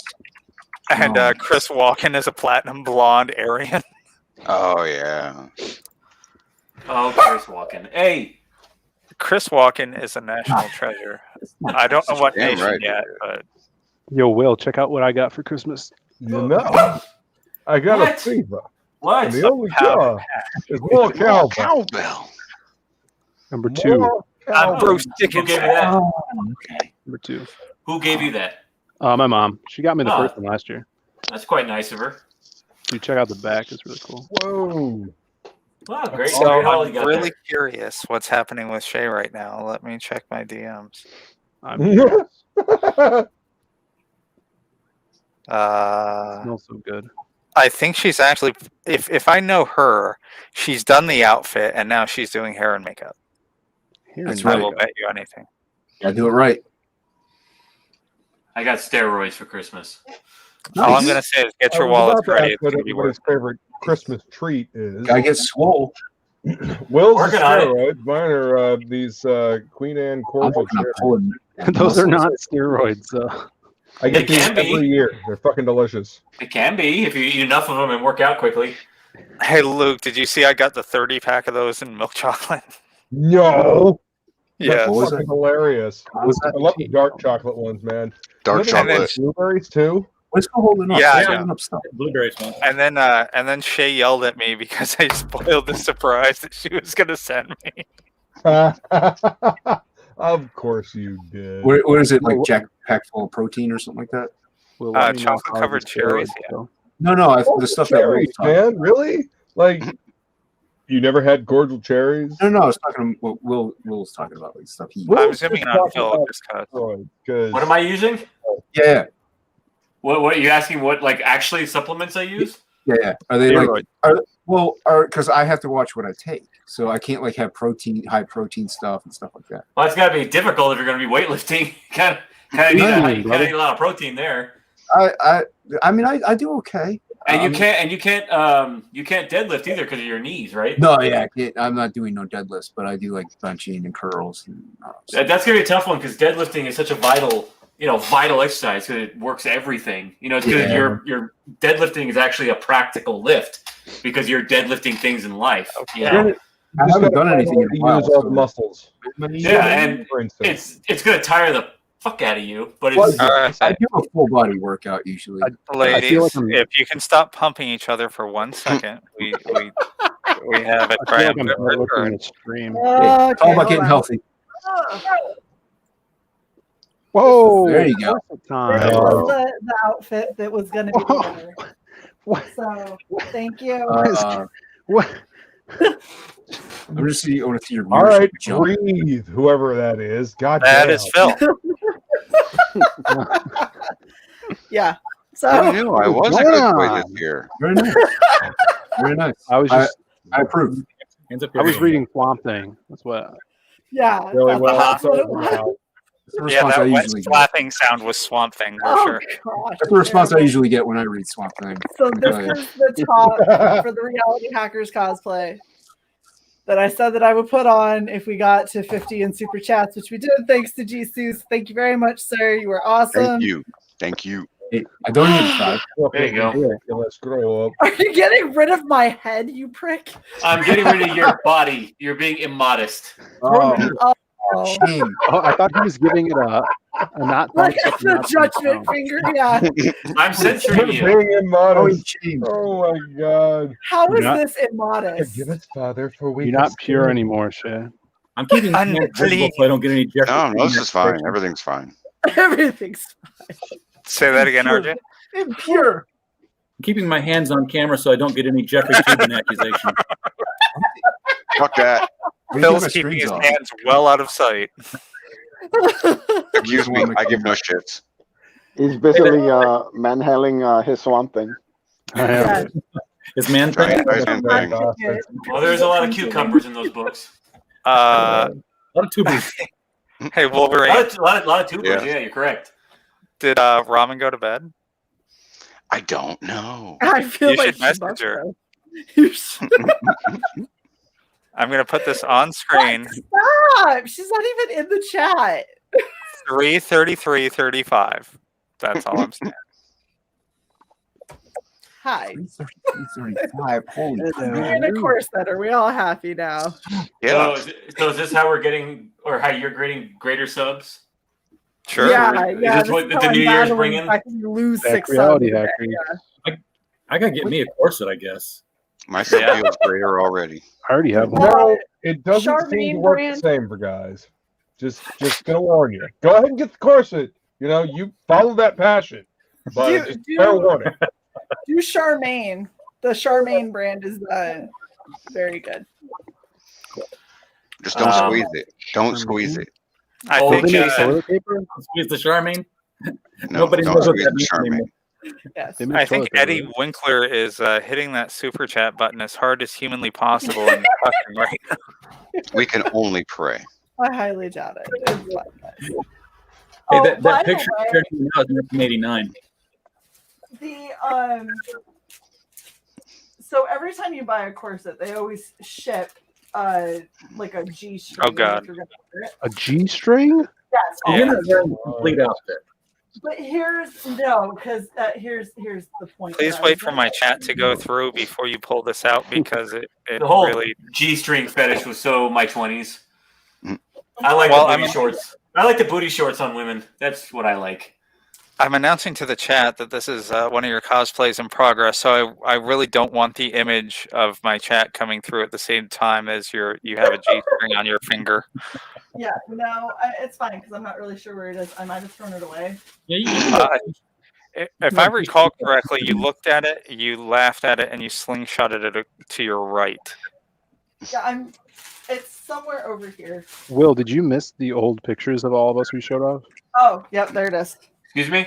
A: And Chris Walken is a platinum blonde Aryan.
G: Oh yeah.
S: Oh, Chris Walken. Hey.
A: Chris Walken is a national treasure. I don't know what
G: Damn
A: nation
G: right.
A: yet, but
M: Yo, Will, check out what I got for Christmas.
R: You know, I got a fever.
S: What?
R: And the only cure is more cowbell.
G: Cowbell.
M: Number 2.
R: More
A: I'm Bruce
S: Who gave you
A: Dickinson.
S: that?
M: Number 2.
S: Who gave you that?
M: My mom. She got me the
S: Oh.
M: first one last year.
S: That's quite nice of her.
M: Dude, check out the back. It's really cool.
R: Whoa.
S: Wow, great.
A: So
S: Great haul you
A: I'm
S: got
A: really
S: there.
A: curious what's happening with Shae right now. Let me check my DMs.
M: I'm curious.
A: Uh,
M: Smells so good.
A: I think she's actually, if I know her, she's done the outfit and now she's doing hair and makeup.
D: That's
A: I
D: right.
A: will bet you anything.
D: Gotta do it right.
S: I got steroids for Christmas.
A: All I'm gonna say is get your
R: I was
A: wallets
R: about to
A: ready.
R: ask
A: It's
R: what
A: gonna be
R: what his favorite Christmas treat is.
D: Gotta get swole.
R: Will's
S: Working on it.
R: steroids. Mine are these Queen Anne
D: I'm
R: cordial
D: working on
R: cherries.
D: pulling.
M: Those are not steroids.
R: I get
S: It
R: these
S: can be.
R: every year. They're fucking delicious.
S: It can be if you eat enough of them and work out quickly.
A: Hey Luke, did you see I got the 30 pack of those in milk chocolate?
R: No.
A: Yeah.
R: That's
D: What was
R: fucking hilarious. I
D: was that?
R: love the dark chocolate ones, man.
G: Dark
R: You know they have
G: chocolate.
R: Blueberries too.
D: Let's go holding up.
A: Yeah, I
D: Let's
A: know.
D: holding up stuff.
P: Blueberries one.
A: And then Shae yelled at me because I spoiled the surprise that she was gonna send me.
R: Of course you did.
D: What is it, like Jack packed full of protein or something like that?
M: Will, let me know
A: Chocolate
M: how
A: covered
M: the
A: cherries.
M: steroids
A: Yeah.
M: go.
D: No, the stuff that
R: Cherries,
D: Will's talking
R: man. Really? Like, you never had cordial cherries?
D: No, I was talking. Will was talking about like stuff he.
A: I'm zooming on Phil just cause.
S: What am I using?
D: Yeah,
S: What are you asking? What like actually supplements I use?
D: yeah. Are they
A: Steroids.
D: like? Because I have to watch what I take, so I can't like have high protein stuff and stuff like that.
S: Well, it's got to be difficult if you're going to be weightlifting. kind of need a lot of protein there.
D: I mean, I do okay.
S: And you can't deadlift either because of your knees, right?
D: No, yeah, I'm not doing no deadlifts, but I do like benching and curls. And,
S: That's gonna be a tough one because deadlifting is such a vital exercise because it works everything. It's good.
D: Yeah.
S: Your deadlifting is actually a practical lift because you're deadlifting things in life.
D: I haven't done anything in a while.
R: Use all the muscles.
S: Yeah, and
R: for instance.
S: it's gonna tire the fuck out of you, but it's
D: I do a full body workout usually.
A: Ladies, if you can stop pumping each other for 1 second, we have a
M: I feel like I'm
A: triumphant
M: looking
A: return.
M: at the stream.
D: It's all about getting healthy.
M: Whoa!
D: There you go.
C: This was the outfit that was going to be together. So, thank you.
M: What?
D: I want to see your.
R: All right,
D: jump.
R: breathe, whoever that is. God
A: That
R: damn.
A: is Phil.
C: Yeah. So
G: I knew I was a good boy this year.
D: Very nice. Very nice.
M: I was just.
D: I approve.
R: Hands up
M: I was reading Swamp Thing. That's what.
C: yeah,
R: Really well.
C: that's what it was.
D: That's the
A: Yeah,
D: response I
A: that wet
D: usually get.
A: slapping sound was Swamp Thing for
C: Oh
A: sure.
C: gosh.
D: That's the response I usually get when I read Swamp Thing.
C: So this
D: Go ahead.
C: is the top for the Reality Hackers cosplay that I said that I would put on if we got to 50 in super chats, which we did. Thanks to Jesus. Thank you very much, sir. You were awesome.
G: Thank you.
D: Hey, I donated 5.
S: There you go.
R: Let's grow up.
C: Are you getting rid of my head, you prick?
S: I'm getting rid of your body. You're being immodest.
C: Oh,
D: Shame.
M: Oh, I thought he was giving it a not.
C: like
M: thumbs up,
C: the
M: not thumbs
C: judgment
M: down.
C: finger. Yeah.
S: I'm censoring you.
R: Being immodest.
D: Shame.
R: Oh my God.
C: How is
M: You're not-
C: this immodest?
R: Forgive us, Father, for we.
M: You're not pure anymore, Shae.
P: I'm keeping my hands visible so I don't get any Jeffrey.
G: No, this is fine. Everything's fine.
C: Everything's fine.
A: Say that again, RJ.
C: Impure.
P: I'm keeping my hands on camera so I don't get any Jeffrey Tubin accusation.
G: Fuck that.
A: Phil's keeping his hands well out of sight.
G: Excuse me. I give no shits.
I: He's busily manhandling his Swamp Thing.
C: Yeah.
P: Is man thing?
S: Well, there's a lot of cucumbers in those books.
P: A lot of tubers.
A: Hey, Wolverine.
S: A lot of tubers. Yeah, you're correct.
A: Did Ramen go to bed?
G: I don't know.
C: I feel
A: You
C: like
A: should
C: she
A: message
C: must
A: her.
C: have. You should-
A: I'm gonna put this on screen.
C: Stop! She's not even in the chat.
A: 3:33:35. That's all I'm saying.
C: Hi.
D: 3:35. Holy
C: We're in a course set. Are we all happy now?
S: Yeah. So is this how we're getting, or how you're grading greater subs?
A: Sure.
C: Yeah,
S: Is
C: yeah.
S: this what the new year's bringing?
C: I can lose
R: Back
C: 6
R: reality
C: subs.
R: hacker.
C: Yeah.
P: I gotta get me a corset, I guess.
G: My sub feels greater already.
R: I already have one.
C: Well,
R: No, it doesn't seem to
C: Charmaine
R: work
C: brand-
R: the same for guys. Just gonna warn you. Go ahead and get the corset. You know, you follow that passion. But just fair warning.
C: Do Charmaine. The Charmaine brand is very good.
G: Just don't squeeze it. Don't squeeze it.
A: I think
R: toilet paper.
P: Squeeze the Charmaine.
G: No,
P: Nobody
G: don't
P: knows what
G: squeeze
P: that
G: the
P: means
G: Charmaine.
P: anymore.
C: Yes.
R: They make
A: I think
R: toilet paper,
A: Eddie
R: right?
A: Winkler is hitting that super chat button as hard as humanly possible and crushing right now.
G: We can only pray.
C: I highly doubt it. It's fine, guys.
P: Hey,
C: Oh,
P: that
C: by the
P: picture
C: way-
P: shared to me now is 1989.
C: So every time you buy a corset, they always ship like a G string.
A: Oh, God.
C: if you're gonna wear it.
R: A G string?
C: Yes.
A: Yeah.
P: You're not wearing the complete outfit.
C: But here's the point.
A: Please
C: that I
A: wait
C: was
A: for
C: gonna
A: my
C: make.
A: chat to go through before you pull this out because it
S: The whole
A: really.
S: G-string fetish was so my 20s.
G: Mm.
S: I like
A: Well,
S: the booty shorts. I like the booty shorts on women. That's what I like.
A: I'm announcing to the chat that this is one of your cosplays in progress, so I really don't want the image of my chat coming through at the same time as you have a G-string on your finger.
C: Yeah, no, it's fine because I'm not really sure where it is. I might have thrown it away.
P: Yeah,
A: If I recall correctly, you looked at it, you laughed at it, and you slingshotted it to your right.
C: Yeah, it's somewhere over here.
O: Will, did you miss the old pictures of all of us we showed off?
C: Oh, yep, there it is.
S: Excuse me?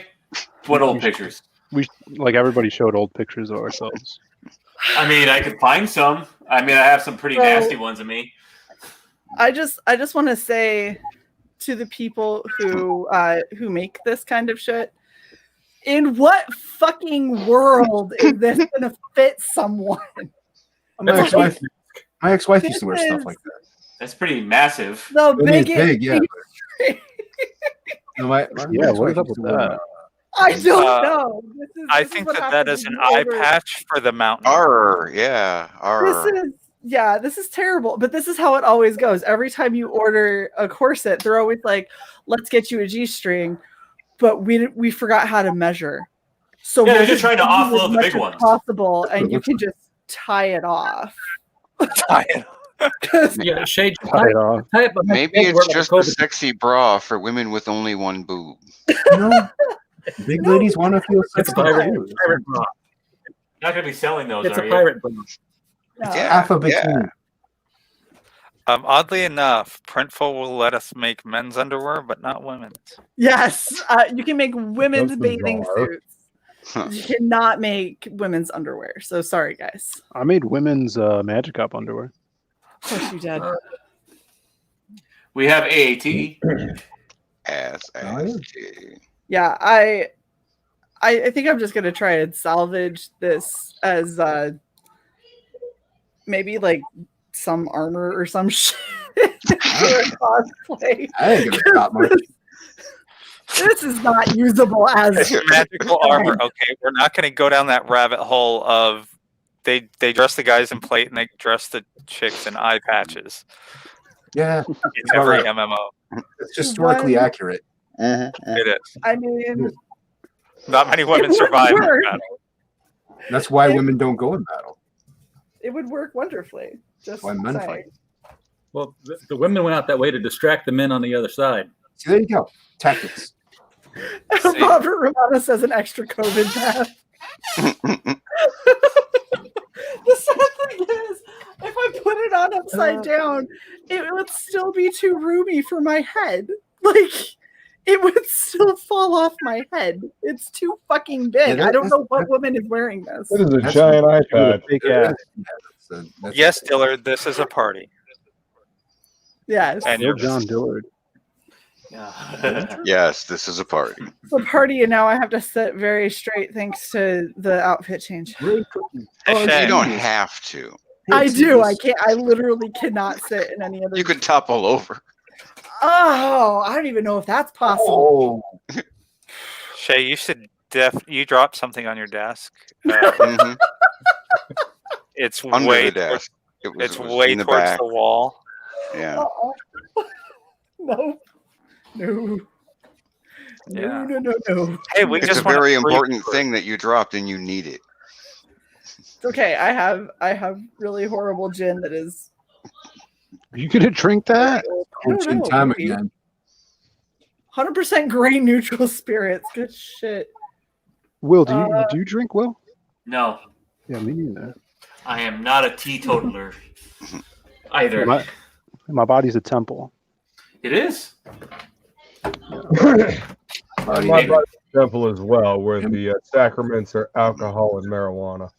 S: What old pictures?
O: We everybody showed old pictures of ourselves.
S: I mean, I could find some. I mean, I have some pretty
C: So-
S: nasty ones of me.
C: I just want to say to the people who make this kind of shit, in what fucking world is this gonna fit someone?
D: My ex-wife used to wear stuff like that.
S: That's pretty massive.
C: The
D: I mean, it's
C: biggest.
D: big, yeah. No, my
O: Yeah,
D: ex-wife
O: what is up
D: used
O: with
D: to wear,
O: that?
C: I don't know.
A: I
C: This is
A: think
C: what
A: that
C: happens
A: is
C: when
A: an
C: you
A: eye
C: over-
A: patch for the mountain.
G: Arr, yeah. Arr.
C: This is terrible. But this is how it always goes. Every time you order a corset, they're always like, "Let's get you a G-string," but we forgot how to measure. So
S: Yeah, they're
C: we'll
S: just trying to
C: give you as
S: offload the
C: much
S: big
C: as
S: ones.
C: possible, and you can just tie it off.
A: Tie it.
P: Yeah, Shae,
O: Tie it off.
G: Maybe it's just a sexy bra for women with only one boob.
D: No, big ladies want to feel
P: It's
D: sexy.
P: a pirate
D: too.
P: bra.
S: Not going to be selling those,
P: It's
S: are
P: a
S: you?
P: pirate bra.
G: Yeah,
D: Half a bikini.
A: Oddly enough, Printful will let us make men's underwear, but not women's.
C: Yes, you can make women's
R: That's
C: bathing
R: bizarre.
C: suits. You cannot make women's underwear. So sorry, guys.
O: I made women's Magic Up underwear.
C: Of course you did.
S: We have AAT.
C: Yeah, I think I'm just gonna try and salvage this as maybe like some armor or some shit for a cosplay.
D: I ain't gonna stop much.
C: This is not usable as
A: It's magical armor. Okay, we're not going to go down that rabbit hole of they dress the guys in plate and they dress the chicks in eye patches.
D: Yeah,
A: In every MMO.
D: it's historically accurate.
A: It is.
C: I mean,
A: Not many women
C: it would
A: survive in
C: work.
A: battle.
D: That's why women don't go in battle.
C: It would work wonderfully. Just
D: Why men
C: saying.
D: fight.
P: Well, the women went out that way to distract the men on the other side.
D: See, there you go. Tactics.
C: Robert Romano says an extra COVID pass. The sad thing is, if I put it on upside down, it would still be too roomy for my head. Like, it would still fall off my head. It's too fucking big. I don't know what woman is wearing this.
R: It is a giant iPad.
O: Big ass.
A: Yes, Dillard, this is a party.
C: Yes.
A: And
O: You're John Dillard.
G: Yes, this is a party.
C: It's a party, and now I have to sit very straight thanks to the outfit change.
G: You don't have to.
C: I do. I can't. I literally cannot sit in any other.
G: You could topple over.
C: Oh, I don't even know if that's possible.
A: Shae, you should you dropped something on your desk. It's
G: Under
A: way
G: the desk.
A: it's
G: It was
A: way
G: in the
A: towards
G: back.
A: the wall.
G: Yeah.
C: No. No.
A: Yeah.
C: No.
A: Hey, we
G: It's
A: just
G: a
A: want
G: very
A: a free
G: important
A: tour.
G: thing that you dropped, and you need it.
C: It's okay. I have really horrible gin that is.
O: Are you gonna drink that?
C: I don't know,
D: time
C: maybe.
D: again.
C: 100% grain neutral spirits. Good shit.
O: Will, do you drink, Will?
S: No,
O: Yeah, me neither.
S: I am not a teetotaler either.
O: My body's a temple.
S: It is.
R: My body's a temple as well, where the sacraments are alcohol and marijuana.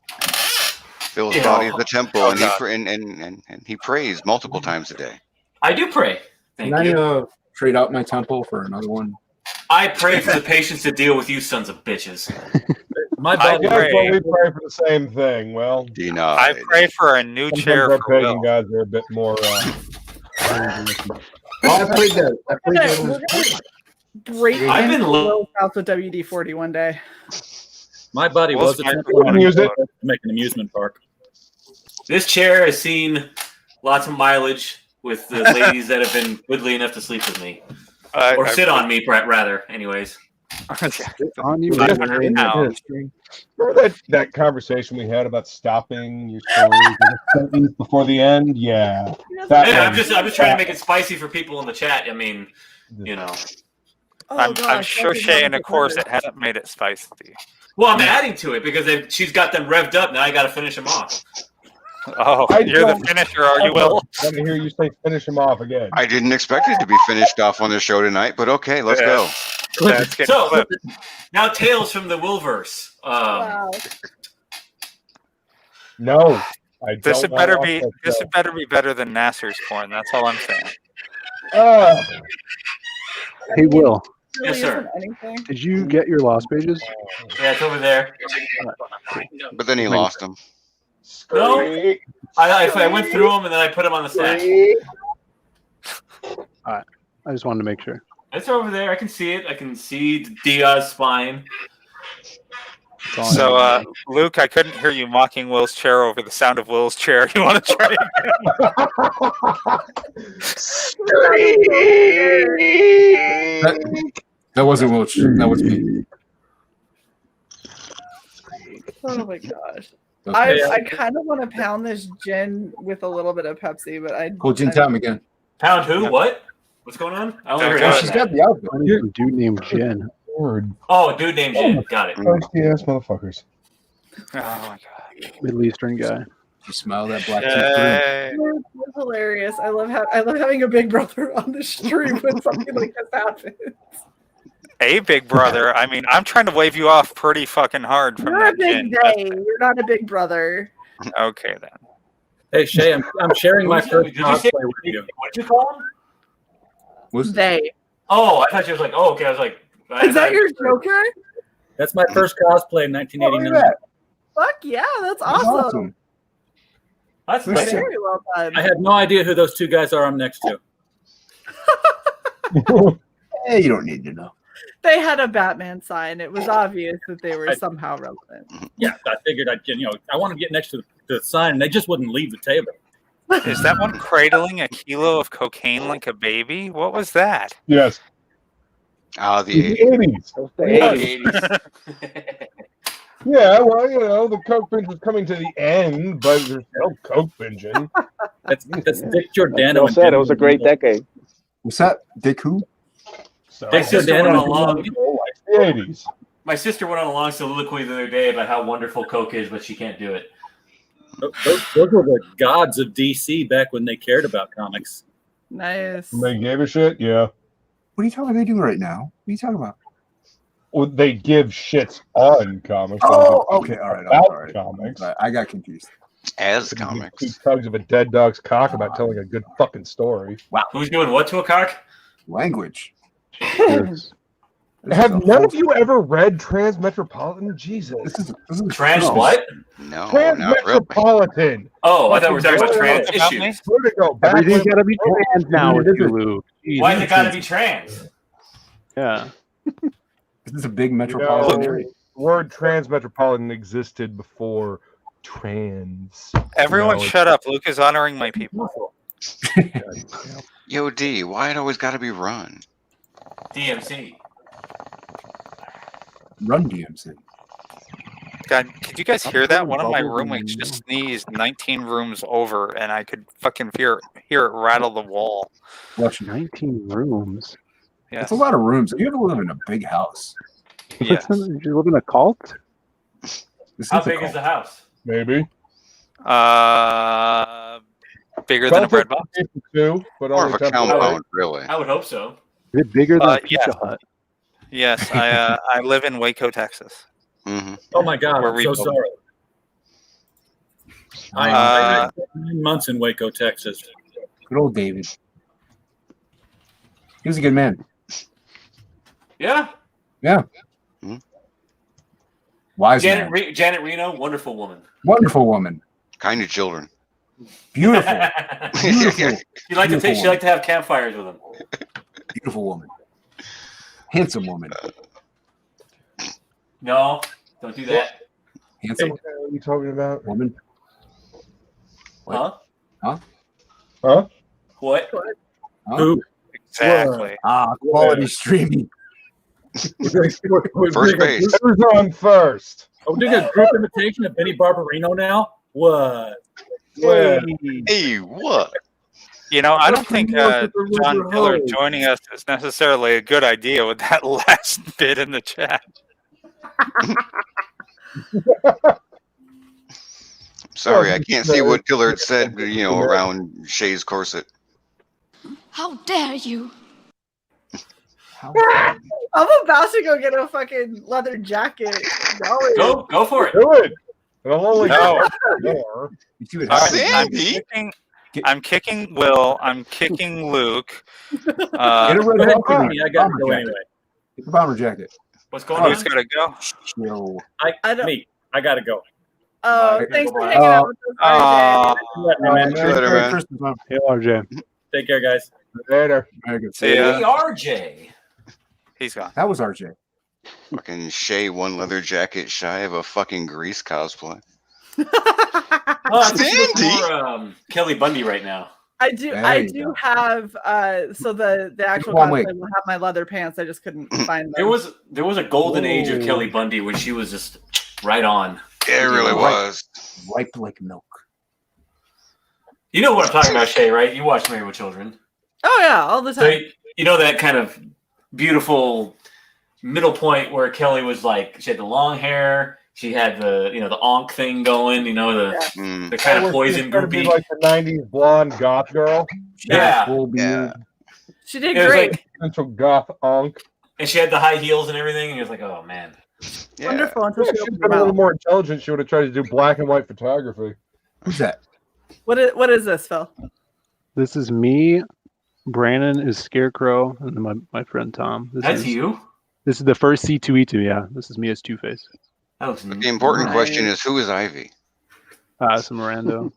G: Phil's
S: Yeah.
G: body is the temple,
S: Oh,
G: and
S: God.
G: and he prays multiple times a day.
S: I do pray. Thank
D: Can
S: you.
D: I trade out my temple for another one?
S: I pray for the patience to deal with you sons of bitches.
P: My
A: I
P: body.
A: pray.
R: Well, we pray for the same thing. Well,
A: I
G: Denied.
A: pray for a new
R: sometimes
A: chair
R: our
A: for
R: pagan
A: Will.
R: gods are a bit more.
D: Oh, I played that. I played that.
C: We're gonna break
S: I've been
C: into
S: lo-
C: Will's house with WD-40 one day.
P: My body
A: Will's
P: was a
A: my-
P: temple.
R: Couldn't use it.
P: To make an amusement park.
S: This chair has seen lots of mileage with the ladies that have been goodly enough to sleep with me. Or sit on me, rather, anyways.
O: On you.
A: Not
O: Will.
A: 100 pounds.
R: Remember that conversation we had about stopping your stories in a sentence before the end? Yeah. That
S: Yeah, I'm
R: one.
S: just trying to make it spicy for people in the chat. I mean, you know.
C: Oh,
A: I'm sure
C: that's
A: Shae in a
C: another
A: course
C: better.
A: it hasn't made it spicy.
S: Well, I'm adding to it because she's got them revved up. Now I got to finish them off.
A: Oh, you're the finisher, are you, Will?
R: Let me hear you say finish him off again.
G: I didn't expect it to be finished off on the show tonight, but okay, let's go.
A: That's getting
S: So
A: flipped.
S: now tales from the Willverse.
C: Wow.
R: No. I
A: This
R: don't
A: had better
R: wanna
A: be
R: watch that
A: this
R: show.
A: had better be better than Nasser's porn. That's all I'm saying.
O: Hey, Will,
C: Really
S: Yes, sir.
C: isn't anything.
O: did you get your lost pages?
S: Yeah, it's over there.
G: But then he lost him.
S: No, I went through them and then I put them on the stack.
O: All right. I just wanted to make sure.
S: It's over there. I can see it. I can see Diaz's spine.
O: That's all I
A: So,
O: need.
A: Luke, I couldn't hear you mocking Will's chair over the sound of Will's chair. You want to try
D: That wasn't Will. That was me.
C: Oh my gosh.
D: Okay.
C: I kind of want to pound this gin with a little bit of Pepsi, but I.
D: Cool gin time again.
S: Pound who? What? What's going on? I only heard
D: Oh,
S: half
D: she's
S: of
D: got
S: that.
D: the outfit.
O: Some dude named Jen.
R: Word.
S: Oh, dude named Jin. Got it.
R: Thirsty ass motherfuckers.
A: Oh my god.
O: Middle Eastern guy.
D: You smell that black tea.
A: Yay.
C: It's hilarious. I love having a big brother on the stream with something like this happens.
A: A big brother. I mean, I'm trying to wave you off pretty fucking hard from
C: You're a
A: that
C: big
A: gin.
C: day. You're not a big brother.
A: Okay then.
P: Hey Shae, I'm sharing my first
S: Did you say
P: cosplay with you.
S: what'd you call him?
D: Was
C: They.
S: Oh, I thought you was like, oh, okay. I was like,
C: Is that your Joker?
P: That's my first cosplay in 1989.
C: Fuck yeah, that's awesome.
S: That's
P: Nice.
C: Very well done.
P: I had no idea who those two guys are I'm next to.
D: Hey, you don't need to know.
C: They had a Batman sign. It was obvious that they were somehow relevant.
P: Yeah, I figured I want to get next to the sign, and they just wouldn't leave the table.
A: Is that one cradling a kilo of cocaine like a baby? What was that?
R: Yes.
G: Ah,
R: The
G: the
R: 80s.
G: The 80s.
R: Yeah, well, you know, the Coke binge was coming to the end, but there's no Coke binging.
P: That's Dick Giordano.
I: Bill said it was a great decade.
D: What's that? Dick who?
R: So,
S: My sister went on a long.
R: the 80s.
S: My sister went on a long soliloquy the other day about how wonderful Coke is, but she can't do it.
P: Those were the gods of DC back when they cared about comics.
C: Nice.
R: They gave a shit, yeah.
D: What are you talking about? They do right now. What are you talking about?
R: Well, they give shits on comics.
D: Oh, okay. All right. I'm
R: About
D: sorry.
R: comics.
D: I got confused.
G: As
R: Two
G: comics.
R: tugs of a dead dog's cock about telling a good fucking story.
D: Wow.
S: Who's doing what to a cock?
D: Language.
R: Have none of you ever read Transmetropolitan? Jesus.
D: This is
S: Trans what?
G: No, not really.
R: Transmetropolitan.
S: Oh, I thought we were talking about trans issues.
O: Everything's got to be trans now with you, Luke.
S: Why is it got to be trans?
O: Yeah.
D: This is a big metropolitan area.
R: The word Transmetropolitan existed before trans.
A: Everyone shut up. Luke is honoring my people.
G: Yo, D, why it always got to be run?
S: DMC.
D: Run DMC.
A: God, could you guys hear that? One of my roommates just sneezed 19 rooms over, and I could fucking hear it rattle the wall.
O: 19 rooms.
A: Yeah,
D: That's a lot of rooms. You ever live in a big house?
A: Yes.
O: Did you live in a cult?
S: How big is the house?
R: Maybe.
A: Bigger than a bread box.
R: But
G: More of a compound, really.
S: I would hope so.
O: Is it bigger than a
A: Yes.
O: Pizza Hut?
A: Yes, I live in Waco, Texas.
G: Mm-hmm.
P: Oh my God,
A: Where
P: I'm
A: we
P: so
A: built-
P: sorry. I spent 9 months in Waco, Texas.
D: Good old David. He was a good man.
S: Yeah.
D: Yeah. Wise
S: Janet,
D: man.
S: Janet Reno, wonderful woman.
D: Wonderful woman.
G: Kind of children.
D: Beautiful. Beautiful.
S: She like to
D: Beautiful
S: she like to have campfires with them.
D: Beautiful woman. Handsome woman.
S: No, don't do that.
D: Handsome
R: What are you talking about?
D: woman.
S: Huh?
D: Huh?
R: Huh?
S: What?
D: Huh?
P: Who?
A: Exactly.
D: Quality streaming.
G: First base.
R: Who's on first?
P: Are we doing a group imitation of Benny Barbarino now? What?
G: Hey, what?
A: You know, I don't think John Miller joining us is necessarily a good idea with that last bit in the chat.
G: Sorry, I can't see what Dillard said, around Shae's corset.
N: How dare you?
C: I'm about to go get a fucking leather jacket.
S: Go for it.
R: Do it. It'll only
A: No.
R: more.
A: I'm kicking Will. I'm kicking Luke.
D: Get a Red Valkyrie.
P: I gotta go anyway.
D: Get the bomber jacket.
S: What's going on?
A: Who's got to go?
D: Yo.
P: I gotta go.
C: Oh, thanks for hanging out with us, RJ.
O: Hey, RJ.
P: Take care, guys.
R: Later.
A: See ya.
S: Hey, RJ.
A: He's gone.
D: That was RJ.
G: Fucking Shae, one leather jacket shy of a fucking Grease cosplay.
S: Sandy. Kelly Bundy right now.
C: I do have so the actual cosplay will have my leather pants. I just couldn't find them.
S: There was a golden age of Kelly Bundy when she was just right on.
G: Yeah, it really was.
D: Ripe like milk.
S: You know what I'm talking about, Shae, right? You watch Married with Children.
C: Oh yeah, all the time.
S: So you know that kind of beautiful middle point where Kelly was like, she had the long hair, she had the the onk thing going, the kind of poison groupie,
R: like the '90s blonde goth girl.
S: Yeah.
C: She did great.
R: Central goth onk.
S: And she had the high heels and everything, and he was like, oh man.
G: Yeah.
C: Wonderful until she
R: She's
C: opened
R: been
C: her
R: a little
C: mouth.
R: more intelligent. She would have tried to do black and white photography.
D: Who's that?
C: What is this, Phil?
O: This is me. Brandon is Scarecrow, and then my friend Tom.
S: That's you?
O: This is the first C2E2, yeah. This is me as Two-Face.
G: But the important question is, who is Ivy?
O: Some rando.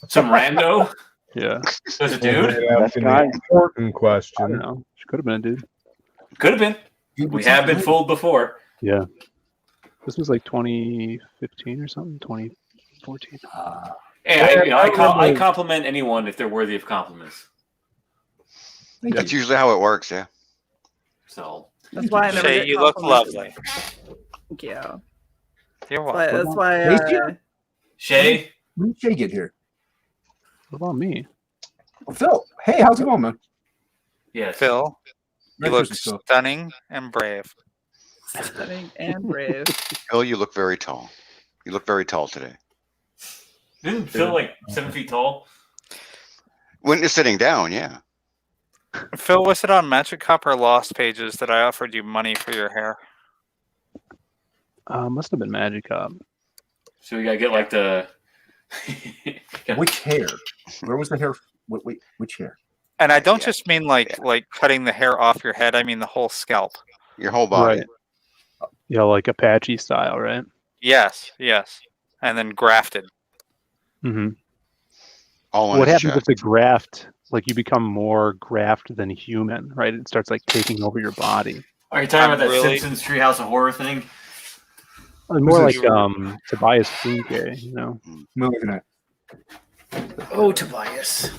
S: Some rando?
O: Yeah.
S: There's a dude?
R: That's an important question.
O: I don't know. She could have been a dude.
S: Could have been. We have been fooled before.
O: Yeah. This was like 2015 or something, 2014.
S: Hey, I compliment anyone if they're worthy of compliments.
G: That's usually how it works, yeah.
S: So
C: that's why I never
A: Shae,
C: get
A: you look
C: compliments.
A: lovely.
C: Thank you.
A: You're welcome.
C: That's why.
S: Shae?
D: When did Shae get here?
O: What about me?
D: Oh, Phil. Hey, how's it going, man?
S: Yes.
A: Phil, you
D: Merry
A: look
D: Christmas, Phil.
A: stunning and brave.
C: Stunning and brave.
G: Phil, you look very tall. You look very tall today.
S: Didn't Phil like 7 feet tall?
G: When you're sitting down, yeah.
A: Phil, was it on Magic Cop or Lost Pages that I offered you money for your hair?
O: Must have been Magic Cop.
S: So we gotta get like the
D: Which hair? Where was the hair? Wait, which hair?
A: And I don't just mean like cutting the hair off your head. I mean the whole scalp.
G: Your whole body.
O: Right. Yeah, like Apache style, right?
A: Yes, yes. And then grafted.
O: Mm-hmm.
G: All on
O: What
G: his
O: happens
G: chest.
O: if the graft, like you become more graft than human, right? It starts like taking over your body.
S: Are you talking about that Simpsons Treehouse of Horror thing?
O: More like Tobias Funke, you know.
D: Moving it.
S: Oh, Tobias.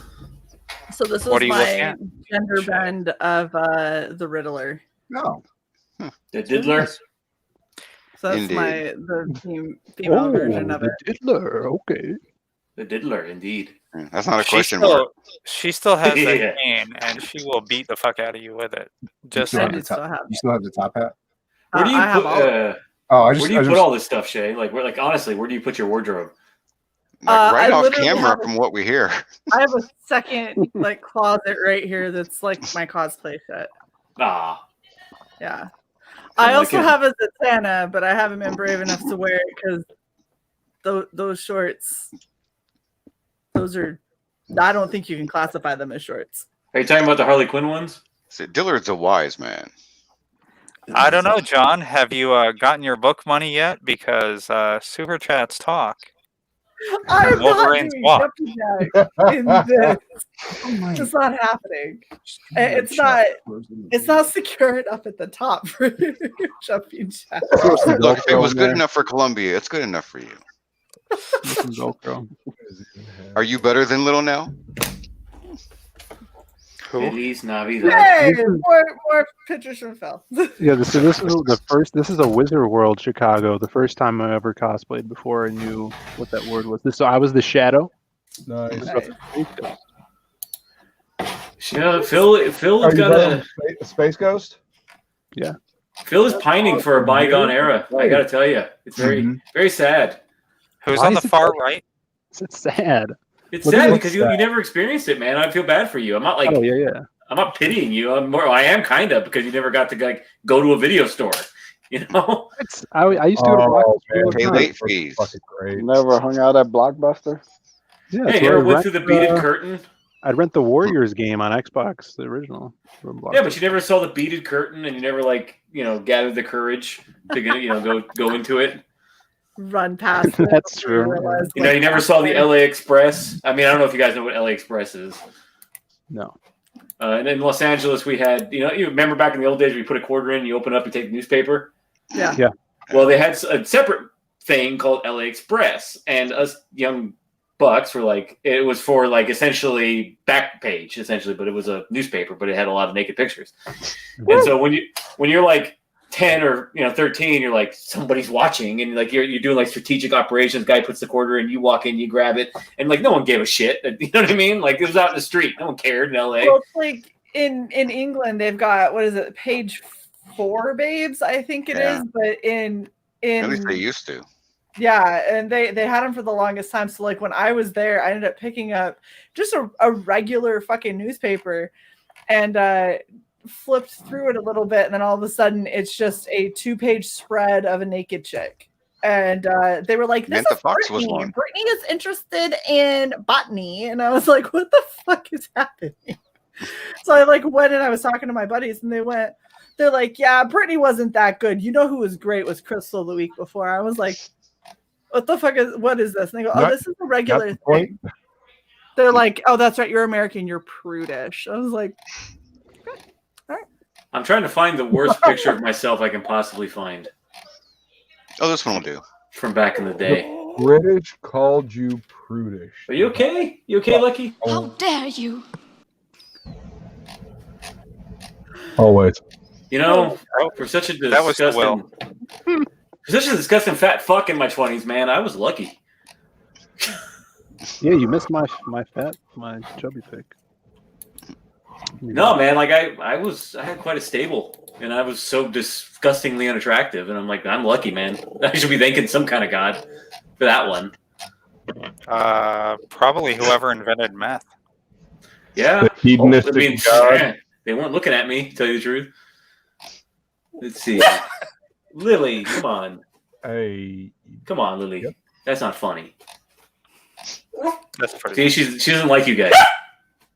C: So this
A: What
C: is
A: are you looking
C: my
A: at?
C: gender bend of the Riddler.
D: No.
S: The Diddler.
C: So that's
G: Indeed.
C: the female version of it.
O: Diddler, okay.
S: The Diddler, indeed.
G: That's not a question mark.
A: She still has
S: Yeah.
A: that cane, and she will beat the fuck out of you with it. Just
D: You
A: saying.
D: still have the top hat?
S: Where do you
C: I have
S: put?
C: all of
S: Where do you put all this stuff, Shae? Like, honestly, where do you put your wardrobe?
G: Like right
C: I
G: off
C: literally
G: camera,
C: have a-
G: from what we hear.
C: I have a second like closet right here that's like my cosplay shit.
S: Ah.
C: Yeah. I
S: like
C: also
S: it.
C: have a Zatanna, but I haven't been brave enough to wear it because those shorts, those are, I don't think you can classify them as shorts.
S: Are you talking about the Harley Quinn ones?
G: See, Dillard's a wise man.
A: I don't know, John. Have you gotten your book money yet? Because Super Chats talk.
C: I'm not
A: Wolverine's
C: doing
A: walk.
C: jumping jack in this. It's just not happening. It's not secure enough at the top for jumping jack.
G: Look, if it was good enough for Columbia, it's good enough for you. Are you better than Little Nell?
S: Feliz Navidad.
C: Hey, more pictures from Phil.
O: Yeah, so this is the first. This is a Wizard World Chicago. The first time I ever cosplayed before I knew what that word was. So I was the Shadow.
R: Nice.
S: You know, Phil's
R: Are you
S: got
R: running a Space Ghost?
O: Yeah.
S: Phil is pining for a bygone era. I gotta tell you, it's very sad.
A: Who's
O: Why
A: on the
O: is it
A: far
O: that-
A: right?
O: It's sad.
S: It's
O: What
S: sad
O: is
S: because you never experienced it, man. I feel bad for you. I'm not like
O: Oh yeah.
S: I'm not pitying you. I am kind of because you never got to like go to a video store. You know.
O: I used to go to Blockbuster all the
G: Pay
O: time.
G: late fees.
I: Never hung out at Blockbuster.
O: Yeah,
S: Hey,
O: that's
S: you
O: where
S: ever
O: I'd
S: went
O: rent,
S: through the beaded curtain?
O: I'd rent the Warriors game on Xbox, the original. From
S: Yeah,
O: Blockbuster.
S: but you never saw the beaded curtain, and you never gathered the courage to go into it.
C: Run past it.
O: That's true.
C: Realize,
S: You never saw the LA Express. I mean, I don't know if you guys know what LA Express is.
O: No.
S: And in Los Angeles, we had, you remember back in the old days, we put a quarter in, you open up, and take the newspaper.
C: Yeah.
O: Yeah.
S: Well, they had a separate thing called LA Express, and us young bucks were like, it was for like essentially back page, essentially, but it was a newspaper, but it had a lot of naked pictures. And so when you're like 10 or 13, you're like, somebody's watching, and like you're doing like strategic operations. Guy puts the quarter in, you walk in, you grab it, and like no one gave a shit. You know what I mean? Like it was out in the street, no one cared in LA.
C: Well, it's like in England, they've got what is it, page 4, babes? I think it is, but in
G: At least they used to.
C: Yeah, and they had them for the longest time. So like when I was there, I ended up picking up just a regular fucking newspaper, and flipped through it a little bit, and then all of a sudden it's just a 2-page spread of a naked chick. And they were like, "This
G: Meant the
C: is
G: Fox was
C: Brittany.
G: one.
C: Brittany is interested in botany," and I was like, "What the fuck is happening?" So I like went and I was talking to my buddies, and they're like, "Yeah, Brittany wasn't that good. You know who was great was Crystal the week before." I was like, what is this? And they go, "Oh, this is a regular thing." They're like, "Oh, that's right, you're American, you're prudish." I was like, okay, all right.
S: I'm trying to find the worst picture of myself I can possibly find.
G: Oh, this one will do.
S: From back in the day.
R: The British called you prudish.
S: Are you okay? You okay, Lucky?
N: How dare you?
R: Always.
S: For such a
A: That was
S: disgusting, for such a disgusting fat fuck in my 20s, man, I was lucky.
O: Yeah, you missed my chubby pick.
S: No, man, like I had quite a stable, and I was so disgustingly unattractive, and I'm like, I'm lucky, man. I should be thanking some kind of god for that one.
A: Probably whoever invented meth.
S: Yeah.
R: The hedonistic god.
S: They weren't looking at me, to tell you the truth. Let's see. Lily, come on.
R: Hey.
S: Come on, Lily.
R: Yep.
S: That's not funny.
A: That's pretty.
S: See, she doesn't like you guys.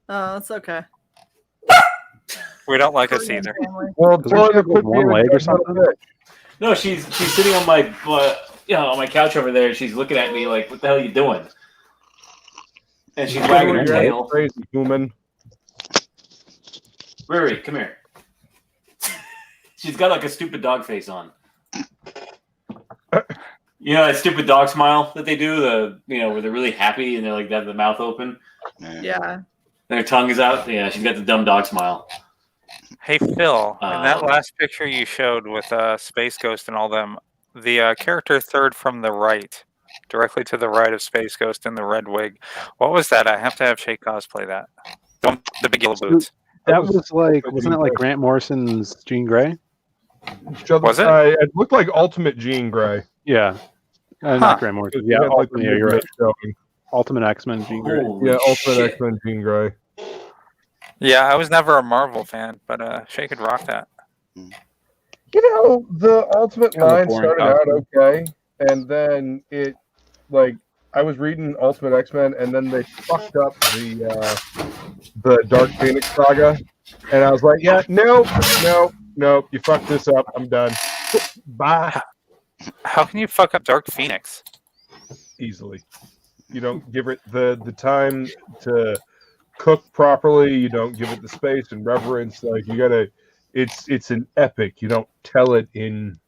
C: Oh, it's okay.
A: We don't like us either.
R: Well,
O: Doesn't she have like one leg or something?
S: No, she's sitting on my on my couch over there. And she's looking at me like, "What the hell are you doing?" And she's wagging her tail.
R: Crazy human.
S: Riri, come here. She's got like a stupid dog face on. You know that stupid dog smile that they do, where they're really happy and they're like they have the mouth open.
C: Yeah.
S: Their tongue is out. Yeah, she's got the dumb dog smile.
A: Hey Phil, in that last picture you showed with Space Ghost and all them, the character third from the right, directly to the right of Space Ghost in the red wig. What was that? I have to have Shae cosplay that. The big yellow boots.
O: That was like, wasn't it like Grant Morrison's Jean Grey?
A: Was it?
R: It looked like Ultimate Jean Grey.
O: Yeah. Not Grant Morrison. Yeah, Ultimate, you're right. Ultimate X-Men Jean Grey.
R: Yeah, Ultimate X-Men Jean Grey.
A: Yeah, I was never a Marvel fan, but Shae could rock that.
R: You know, the Ultimate
A: Kind of
R: line
A: boring
R: started out
A: costume.
R: okay, and then it, like, I was reading Ultimate X-Men, and then they fucked up the Dark Phoenix saga, and I was like, yeah, nope, you fucked this up, I'm done. Bye.
A: How can you fuck up Dark Phoenix?
R: Easily. You don't give it the time to cook properly. You don't give it the space and reverence. Like, you gotta. It's an epic. You don't tell it in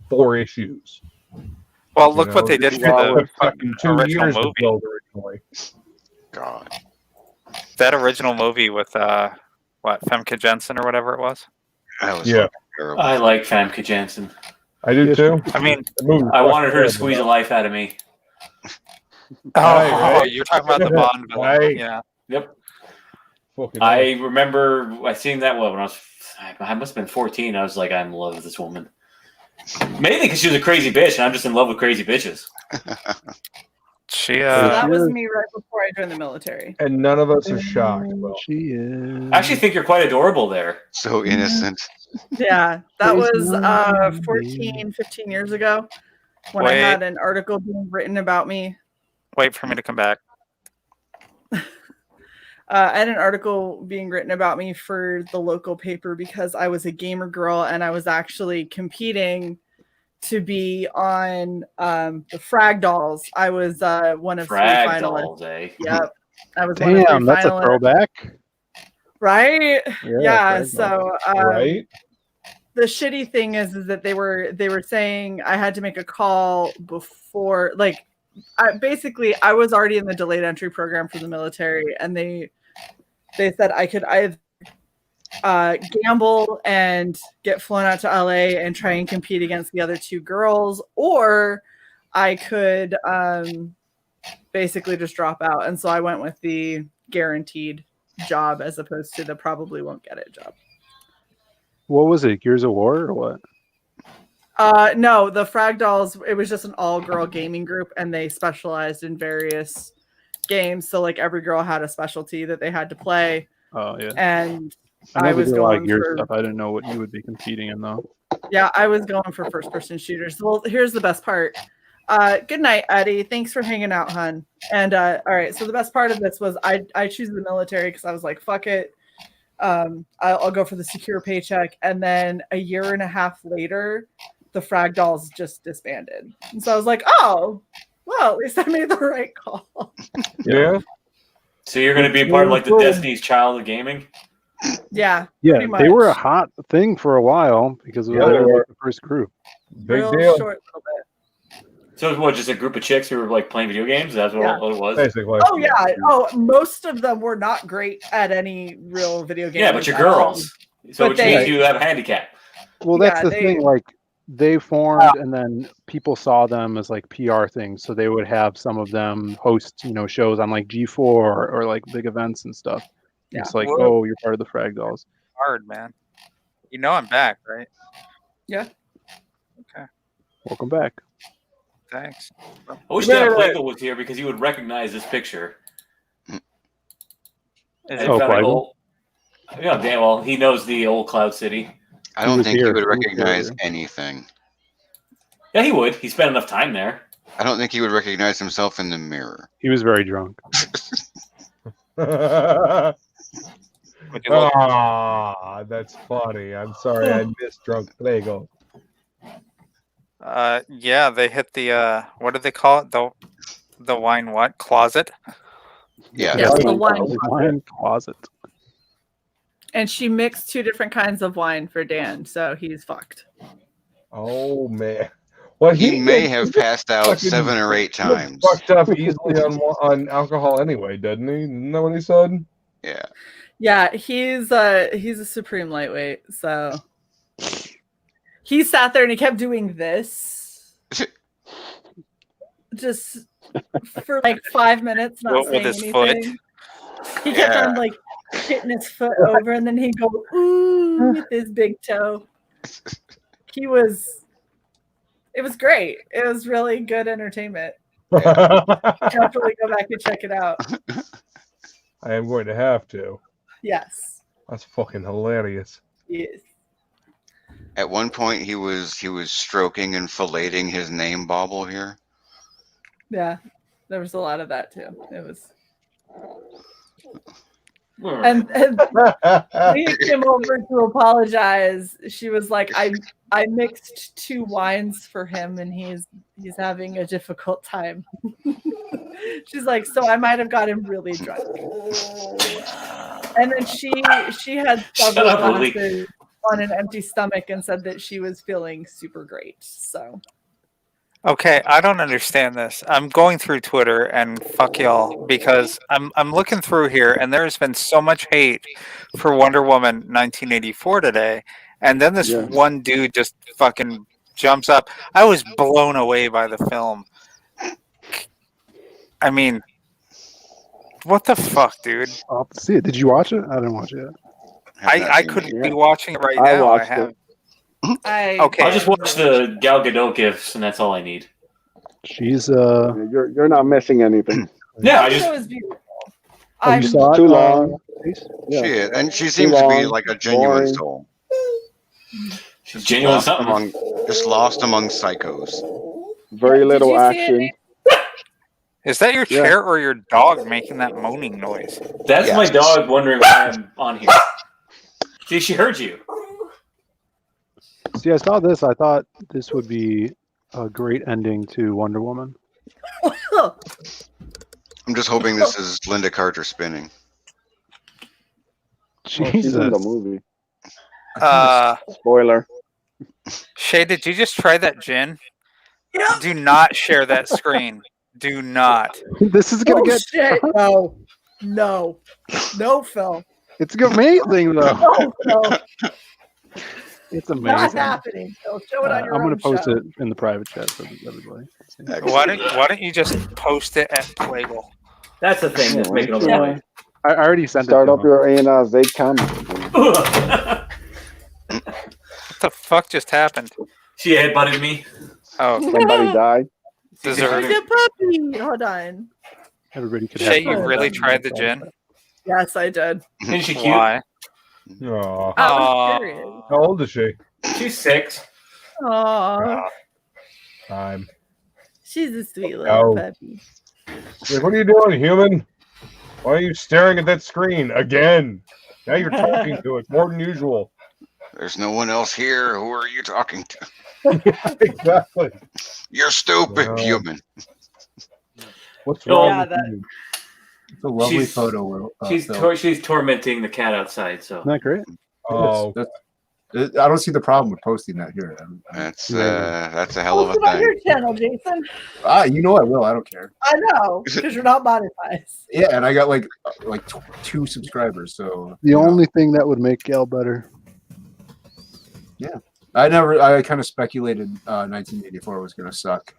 R: 4 issues.
A: Well, look what they did for the
R: fucking 2
A: original
R: years to
A: movie.
R: build originally.
G: God.
A: That original movie with Femke Jensen or whatever it was.
G: That was
R: Yeah.
G: terrible.
S: I like Famke Janssen.
R: I did too.
A: I mean,
S: I wanted her to squeeze a life out of me.
A: Oh, you're talking about the Bond villain.
R: Right.
A: Yeah.
S: Yep.
R: Fucking
S: I remember I seen that when I must have been 14. I was like, I'm in love with this woman. Mainly because she was a crazy bitch, and I'm just in love with crazy bitches.
A: She.
C: So that was me right before I joined the military.
R: And none of us are shocked. Well,
O: she is.
S: I actually think you're quite adorable there.
G: So innocent.
C: Yeah, that was 14, 15 years ago when I had an article being written about me.
A: Wait for me to come back.
C: I had an article being written about me for the local paper because I was a gamer girl and I was actually competing to be on the Frag Dolls. I was one of 3
S: Frag
C: finalists.
S: Dolls, eh?
C: Yep. I was one of 3
O: Damn, that's a
C: finalists.
O: throwback.
C: Right? Yeah.
O: Frag
C: So
R: right.
C: the shitty thing is that they were saying I had to make a call before, like, I was already in the delayed entry program for the military, and they said I could either gamble and get flown out to LA and try and compete against the other 2 girls, or I could basically just drop out. And so I went with the guaranteed job as opposed to the probably won't get it job.
O: What was it? Gears of War or what?
C: No, the Frag Dolls, it was just an all-girl gaming group, and they specialized in various games. So like every girl had a specialty that they had to play.
O: Oh yeah.
C: And
O: I
C: was
O: did a lot of
C: going
O: Gears
C: for
O: stuff. I didn't know what you would be competing in though.
C: Yeah, I was going for first-person shooters. Well, here's the best part. Good night, Eddie. Thanks for hanging out, hun. And all right, so the best part of this was I choose the military because I was like, fuck it. I'll go for the secure paycheck. And then a year and a half later, the Frag Dolls just disbanded. And so I was like, oh, well, at least I made the right call.
R: Yeah.
S: So you're going to be a part of like the Destiny's Child of gaming?
C: Yeah.
O: Yeah,
C: pretty much.
O: they were a hot thing for a while because they were like the first group.
R: Big
C: Real
R: deal.
C: short little bit.
S: So it was what, just a group of chicks who were like playing video games? That's what it was?
R: Basically.
C: Oh yeah. Oh, most of them were not great at any real video games.
S: Yeah, but you're
C: at all.
S: girls. So which means you have a handicap.
O: Well, that's
C: Yeah,
O: the thing. Like they formed, and then people saw them as like PR things. So they would have some of them host, shows on like G4 or like big events and stuff.
C: Yeah.
O: It's like,
A: Whoa.
O: oh, you're part of the Frag Dolls.
A: Hard, man. You know I'm back, right?
C: Yeah.
A: Okay.
O: Welcome back.
A: Thanks.
S: I wish Dan Plagle was here because he would recognize this picture.
A: Is
S: They
A: it
S: found the
O: CYcle?
S: old, yeah, damn well, he knows the old Cloud City.
G: I don't think he would
O: He was
G: recognize
O: here.
G: anything.
S: Yeah, he would. He spent enough time there.
G: I don't think he would recognize himself in the mirror.
O: He was very drunk.
R: That's funny. I'm sorry, I missed drunk Lego.
A: Yeah, they hit the what do they call it? The wine what? Closet?
G: Yeah.
C: Yes, the wine.
O: Closet.
C: And she mixed 2 different kinds of wine for Dan, so he's fucked.
R: Oh man. Well,
G: He may have passed out
R: fucking
G: 7 or 8 times.
R: Fucked up easily on alcohol anyway, doesn't he? Isn't that what he said?
G: Yeah.
C: Yeah, he's a supreme lightweight, so he sat there and he kept doing this just for like 5 minutes, not saying
A: with his
C: anything.
A: foot.
C: He kept on like hitting his foot over, and then he'd go ooh with his big toe. It was great. It was really good entertainment. Definitely go back and check it out.
R: I am going to have to.
C: Yes.
R: That's fucking hilarious.
C: Yes.
G: At one point, he was stroking and filleting his name bauble here.
C: Yeah, there was a lot of that too. It was, and we came over to apologize. She was like, "I mixed 2 wines for him, and he's having a difficult time." She's like, "So I might have got him really drunk." And then she had several glasses on an empty stomach and said that she was feeling super great. So.
A: Okay, I don't understand this. I'm going through Twitter and fuck y'all because I'm looking through here and there's been so much hate for Wonder Woman 1984 today, and then this one dude just fucking jumps up. I was blown away by the film. I mean, what the fuck, dude?
O: I'll see it. Did you watch it? I didn't watch it yet.
A: I could be watching it right now. I have. Okay.
S: I'll just watch the Gal Gadot gifs, and that's all I need.
O: She's
I: You're not missing anything.
S: Yeah, I
C: The
S: just
C: show is beautiful.
O: you saw it?
I: Too long.
G: She is, and she seems to be like a genuine soul.
S: She's genuine
G: Lost
S: something.
G: just lost among psychos.
I: Very little
C: you see
I: action.
A: Is that your chair or your dog making that moaning noise?
S: That's my dog wondering why I'm on here. See, she heard you.
O: See, I saw this. I thought this would be a great ending to Wonder Woman.
G: I'm just hoping this is Linda Carter spinning.
I: She's in the movie.
A: Spoiler. Shae, did you just try that gin? Yeah. Do not share that screen. Do not.
O: This is gonna get
C: shit. No, Phil.
O: It's amazing though.
C: No.
O: It's amazing.
C: Not happening. Phil. Show it on your
O: I'm gonna
C: own
O: post
C: show.
O: it in the private chat for everybody.
A: Why don't you just post it at Playable?
S: That's the thing that's making a noise.
O: I already sent
I: Start
O: it.
I: up your A&Z comment.
A: What the fuck just happened?
S: She headbutted me.
A: Oh,
I: Somebody died.
A: Deserving.
C: Look at puppy. Hold on.
O: Everybody could
A: Shae, you really tried the gin?
C: Yes, I did.
S: Isn't she cute?
A: Why?
R: Aw.
C: I was curious.
R: How old is she?
S: She's 6.
C: Aw,
R: Time.
C: she's a sweet little
R: Oh.
C: puppy.
R: Like, what are you doing, human? Why are you staring at that screen again? Now you're talking to it more than usual.
G: There's no one else here. Who are you talking to?
R: Exactly.
G: You're stupid,
R: No.
G: human.
R: What's
S: No,
R: wrong
C: Yeah,
R: with
C: that-
R: you?
T: It's a lovely
S: She's-
T: photo.
S: She's tormenting the cat outside. So
O: Isn't that great?
R: Oh,
T: I don't see the problem with posting that here.
G: That's a hell of a
C: Post it on
G: thing.
C: your channel, Jason.
T: You know I will. I don't care.
C: I know, because you're not monetized.
T: Yeah, and I got like 2 subscribers. So
O: The only thing that would make Gal better.
T: yeah, I kind of speculated 1984 was gonna suck.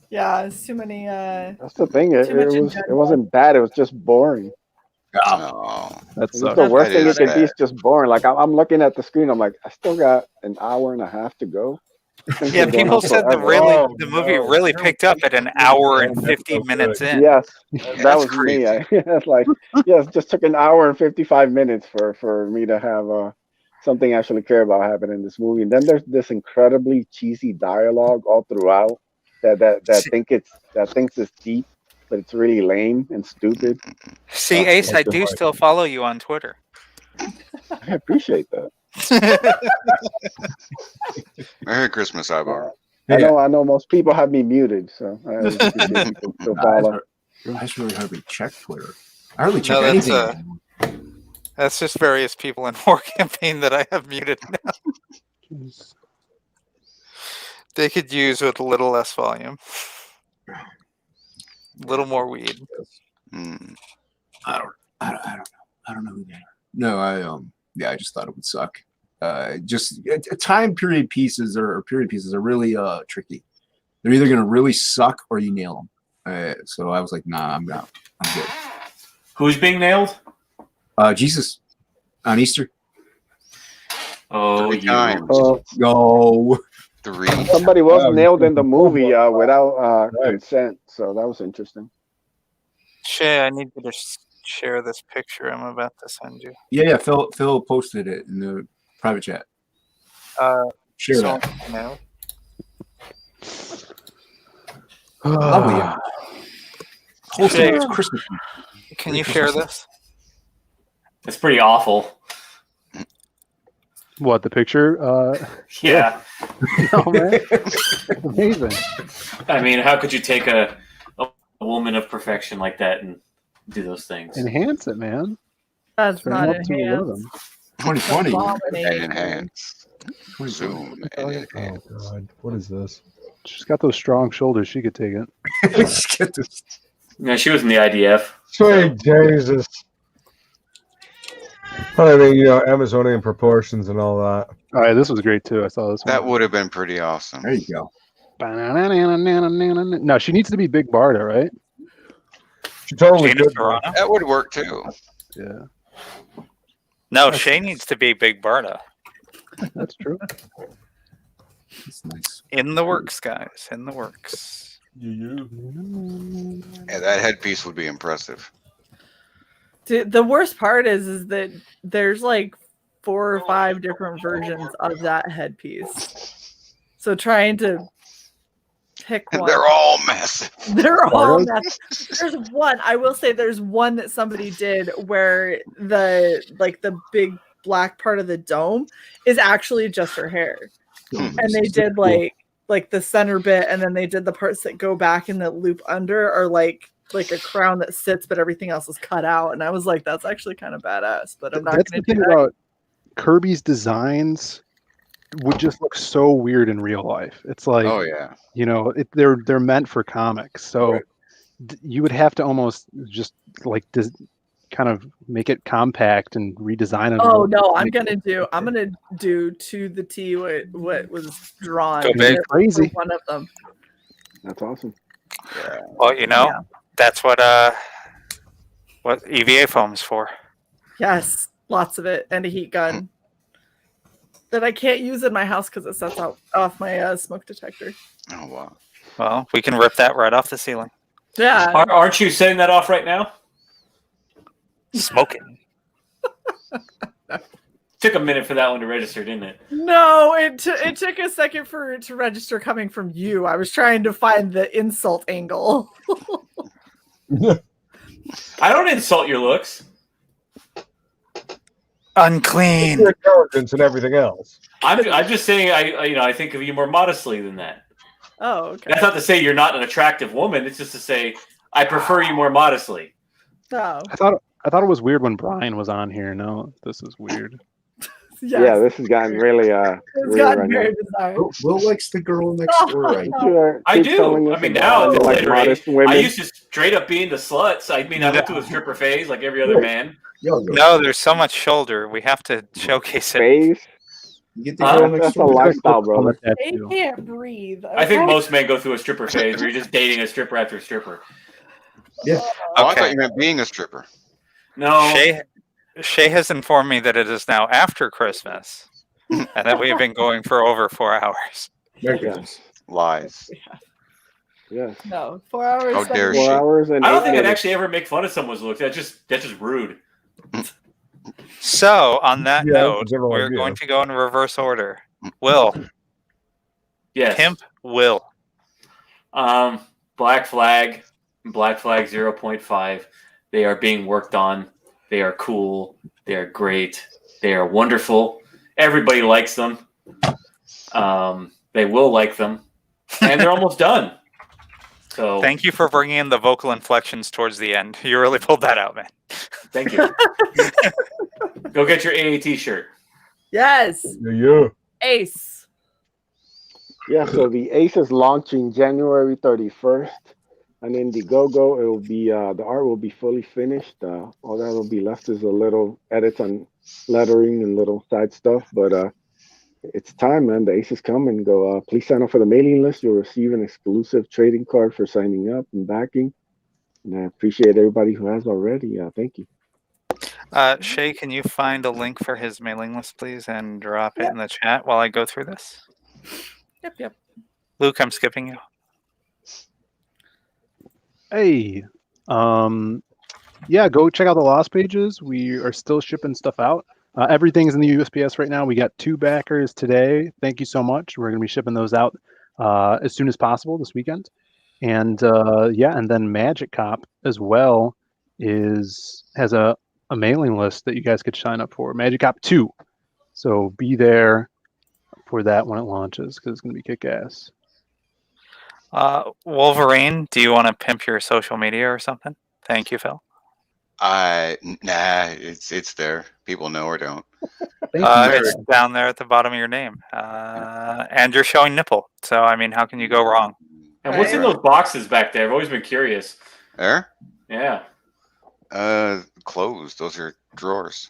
C: Yeah, it's too many.
I: That's the thing. It
C: Too much in
I: was. It
C: general.
I: wasn't bad. It was just boring.
G: Oh,
O: That's
I: It's the worst
G: That
I: thing you
G: is
I: can be
G: bad.
I: is just boring. Like I'm looking at the screen. I'm like, I still got an hour and a half to go. Things
A: Yeah,
I: are going
A: people
I: on
A: said
I: forever.
A: the movie really picked up at an hour and 50 minutes in.
I: Yes, that
A: That's
I: was me.
A: crazy.
I: It's like, yes, just took an hour and 55 minutes for me to have something I actually care about happen in this movie. And then there's this incredibly cheesy dialogue all throughout that thinks it's deep, but it's really lame and stupid.
A: See, Ace, I do still follow you on Twitter.
I: I appreciate that.
G: Merry Christmas, CY.borg.
I: I know most people have me muted, so I always appreciate people still follow.
T: I just really hardly check Twitter. I hardly check
A: No, that's
T: anything.
A: that's just various people in War Campaign that I have muted now. They could use with a little less volume, a little more weed.
T: I don't know who they are. No, I just thought it would suck. Just time period pieces or period pieces are really tricky. They're either gonna really suck or you nail them. So I was like, nah, I'm good.
S: Who's being nailed?
T: Jesus on Easter.
S: Oh,
G: Three times.
T: Go.
G: Three.
I: Somebody was nailed in the movie without consent, so that was interesting.
A: Shae, I need you to share this picture I'm about to send you.
T: Yeah. Phil posted it in the private chat. Share
A: so
T: that.
A: now.
T: Lovely.
A: Shae,
T: Wholesome Christmas.
A: Can you share this?
S: It's pretty awful.
O: What, the picture?
S: Yeah.
O: Oh man, amazing.
S: I mean, how could you take a woman of perfection like that and do those things?
O: Enhance it, man.
C: That's
O: Turn
C: not
O: it up to 11.
G: 2020. Enhance. Zoom.
R: Oh God, what is this?
O: She's got those strong shoulders. She could take it.
S: Yeah, she was in the IDF.
R: Sweet Jesus. I mean, Amazonian proportions and all that.
O: All right, this was great too. I saw this one.
G: That would have been pretty awesome.
T: There you go.
O: No, she needs to be Big Barda, right?
R: She totally could.
G: That would work too.
O: Yeah.
A: No, Shae needs to be Big Barda.
O: That's true.
T: That's nice.
A: In the works, guys. In the works.
G: Yeah, that headpiece would be impressive.
C: Dude, the worst part is that there's like 4 or 5 different versions of that headpiece. So trying to pick one.
G: They're all massive.
C: They're all massive. There's one. I will say there's one that somebody did where the big black part of the dome is actually just her hair. And they did like the center bit, and then they did the parts that go back and that loop under are like a crown that sits, but everything else is cut out. And I was like, that's actually kind of badass. But I'm not
O: That's
C: going
O: the
C: to do
O: thing
C: that.
O: about Kirby's designs would just look so weird in real life. It's like,
G: Oh yeah.
O: They're meant for comics, so you would have to almost just like kind of make it compact and redesign it.
C: Oh no, I'm gonna do to the T what was drawn.
A: Go big.
O: Crazy.
C: One of them.
I: That's awesome.
A: Well, that's what EVA foam's for.
C: Yes, lots of it, and a heat gun that I can't use in my house because it sets off my smoke detector.
G: Oh wow.
A: Well, we can rip that right off the ceiling.
C: Yeah.
S: Aren't you setting that off right now?
A: Smoking.
S: Took a minute for that one to register, didn't it?
C: No, it took a second for it to register coming from you. I was trying to find the insult angle.
S: I don't insult your looks.
A: Unclean.
R: Your intelligence and everything else.
S: I'm just saying I think of you more modestly than that.
C: Oh, okay.
S: That's not to say you're not an attractive woman. It's just to say I prefer you more modestly.
C: Oh.
O: I thought it was weird when Brian was on here. No, this is weird.
C: Yes.
I: Yeah, this has gotten really
C: It's gotten very bizarre.
T: Will likes the girl next door, right?
S: I do. I mean, now it's
I: like
S: later
I: modest
S: age.
I: women.
S: I used to straight up be into sluts. I mean, I went through a stripper phase like every other man.
A: No, there's so much shoulder. We have to showcase it.
I: Phase? That's a lifestyle, bro.
C: They can't breathe.
S: I think most men go through a stripper phase where you're just dating a stripper after a stripper.
T: Yeah.
G: Oh, I thought you meant being a stripper.
S: No.
A: Shae has informed me that it is now after Christmas and that we've been going for over 4 hours.
I: Yes.
G: Lies.
I: Yes.
C: No, 4 hours.
G: How dare
I: 4
G: she?
I: hours and
S: I don't
I: 8
S: think I'd
I: minutes.
S: actually ever make fun of someone's looks. That's just rude.
A: So, on that
R: Yeah,
A: note,
R: that's a general
A: we're
R: idea.
A: going to go in reverse order. Will.
S: Yes.
A: Pimp Will.
S: Black Flag, Black Flag 0.5. They are being worked on. They are cool. They are great. They are wonderful. Everybody likes them. They will like them, and they're almost done. So
A: Thank you for bringing in the vocal inflections towards the end. You really pulled that out, man.
S: thank you. Go get your AAT shirt.
C: Yes.
R: Yeah.
C: Ace.
I: Yeah, so the Ace is launching January 31st. On Indiegogo, it will be the art will be fully finished. All that will be left is a little edits on lettering and little side stuff. But it's time, man. The Ace is coming. Go. Please sign up for the mailing list. You'll receive an exclusive trading card for signing up and backing. And I appreciate everybody who has already. Thank you.
A: Shae, can you find a link for his mailing list, please, and drop it in the chat while I go through this?
C: Yep.
A: Luke, I'm skipping you.
O: Hey, yeah, go check out the Lost pages. We are still shipping stuff out. Everything's in the USPS right now. We got 2 backers today. Thank you so much. We're going to be shipping those out as soon as possible this weekend. And yeah, and then Magic Cop as well has a mailing list that you guys could sign up for. Magic Cop 2. So be there for that when it launches because it's going to be kick-ass.
A: Wolverine, do you want to pimp your social media or something? Thank you, Phil.
G: Nah, it's there. People know or don't.
A: It's down there at the bottom of your name. And you're showing nipple. So, I mean, how can you go wrong?
S: And what's in those boxes back there? I've always been curious.
G: There?
S: Yeah.
G: Closed. Those are drawers.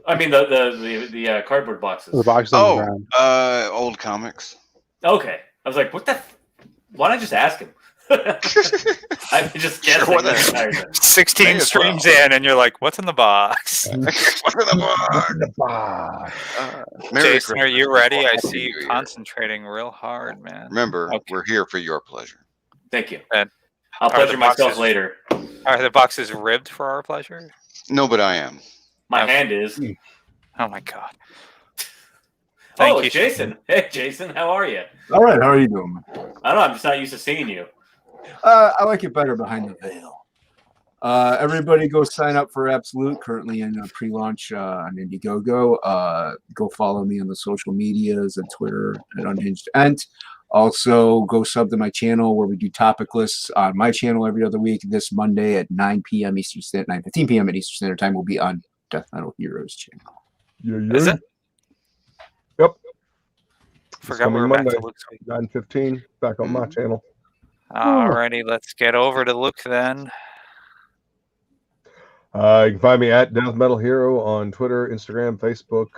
S: I mean the cardboard boxes.
O: The boxes on the ground.
G: Old comics.
S: Okay. I was like, what the? Why don't I just ask him? I've been just guessing.
G: Sure,
S: the entire time.
A: 16 streams in, and you're like, what's in the box?
G: What's in the box?
A: Jason, are you ready? I see you concentrating real hard, man.
G: Remember, we're here for your pleasure.
S: Thank you.
A: And
S: I'll pleasure myself later.
A: Are the boxes ribbed for our pleasure?
G: No, but I am.
S: My hand is.
A: Oh my god.
S: Thank you, Jason. Hey, Jason, how are you?
T: All right, how are you doing?
S: I don't know. I'm just not used to seeing you.
T: I like it better behind the veil. Everybody go sign up for Absolute, currently in a pre-launch on Indiegogo. Go follow me on the social medias and Twitter at Unhinged Ent. Also, go sub to my channel where we do topic lists on my channel every other week. This Monday at 9 p.m. Eastern Standard, 9:15 p.m. at Eastern Standard Time will be on Death Metal Heroes channel.
R: Yeah.
A: Is it?
R: Yep.
A: Forgot we were back to Luke's week.
R: 9:15 back on my channel.
A: Alrighty, let's get over to Luke then.
R: You can find me at Death Metal Hero on Twitter, Instagram, Facebook,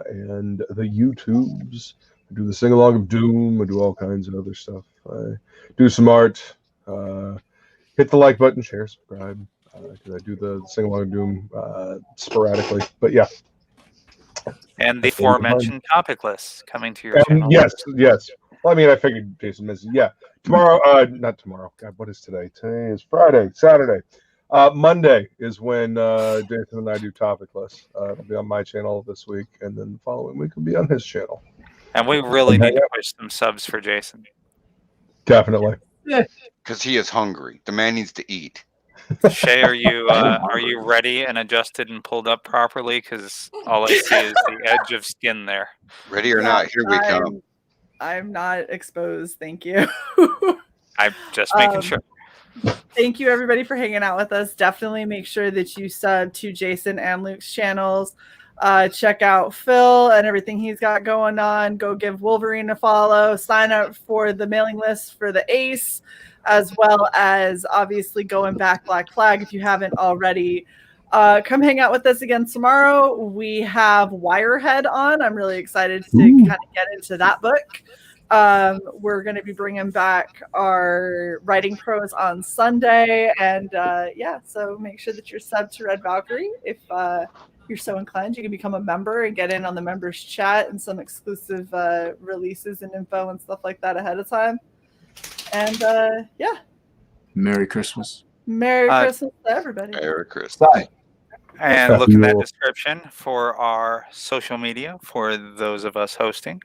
R: and the YouTubes. I do the sing along of Doom. I do all kinds of other stuff. I do some art. Hit the like button, share, subscribe. Because I do the sing along of Doom sporadically. But yeah.
A: And the aforementioned topic list coming to your channel.
R: Yes. Well, I mean, I figured Jason missed it. Yeah. Tomorrow, not tomorrow. God, what is today? Today is Friday, Saturday. Monday is when Jason and I do topic lists. It'll be on my channel this week, and then the following week will be on his channel.
A: And we really need to push some subs for Jason.
R: Definitely.
G: Because he is hungry. The man needs to eat.
A: Shae, are you ready and adjusted and pulled up properly? Because all I see is the edge of skin there.
G: Ready or not, here we come.
C: I'm not exposed, thank you.
A: I'm just making sure.
C: Thank you, everybody, for hanging out with us. Definitely make sure that you sub to Jason and Luke's channels. Check out Phil and everything he's got going on. Go give Wolverine a follow. Sign up for the mailing list for the Ace, as well as obviously going back Black Flag if you haven't already. Come hang out with us again tomorrow. We have Wirehead on. I'm really excited to kind of get into that book. We're going to be bringing back our writing pros on Sunday. And yeah, so make sure that you're subbed to Red Valkyrie if you're so inclined, you can become a member and get in on the members chat and some exclusive releases and info and stuff like that ahead of time. And yeah,
T: Merry Christmas.
C: Merry Christmas to everybody.
G: Merry Christmas.
T: Bye.
A: And look in that description for our social media for those of us hosting.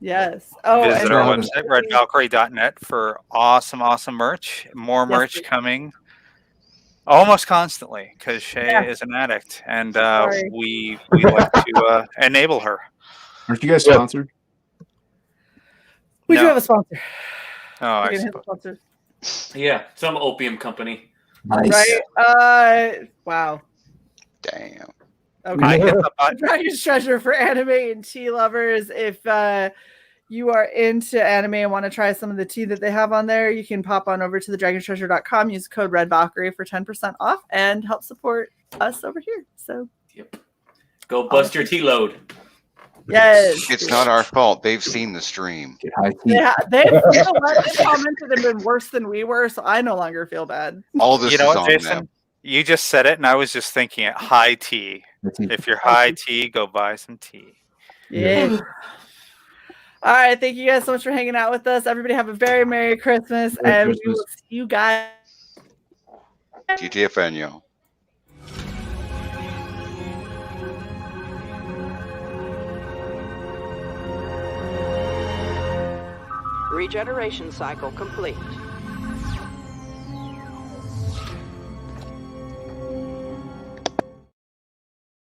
C: Yes. Oh,
A: visit
C: and
A: our website, redvalkyrie.net, for awesome merch. More merch coming almost constantly because Shae is an addict, and we like to enable her.
T: Aren't you guys sponsored?
C: We do have a sponsor.
A: Oh, I
C: We're gonna
A: see.
C: hit the sponsor.
S: Yeah, some opium company.
T: Nice.
C: Right? Wow.
G: Damn.
C: Okay. Dragon's Treasure for anime and tea lovers. If you are into anime and want to try some of the tea that they have on there, you can pop on over to thedragonsTreasure.com, use code Red Valkyrie for 10% off and help support us over here. So
S: Go bust your tea load.
C: Yes.
G: It's not our fault. They've seen the stream.
C: Yeah, they've commented and been worse than we were, so I no longer feel bad.
G: All this
A: You know
G: is
A: what,
G: on
A: Jason?
G: them.
A: You just said it, and I was just thinking it. High tea. If you're high tea, go buy some tea.
C: Yeah. All right. Thank you guys so much for hanging out with us. Everybody have a very Merry Christmas, and we will see you guys.
G: GTFN, y'all.
U: Regeneration cycle complete.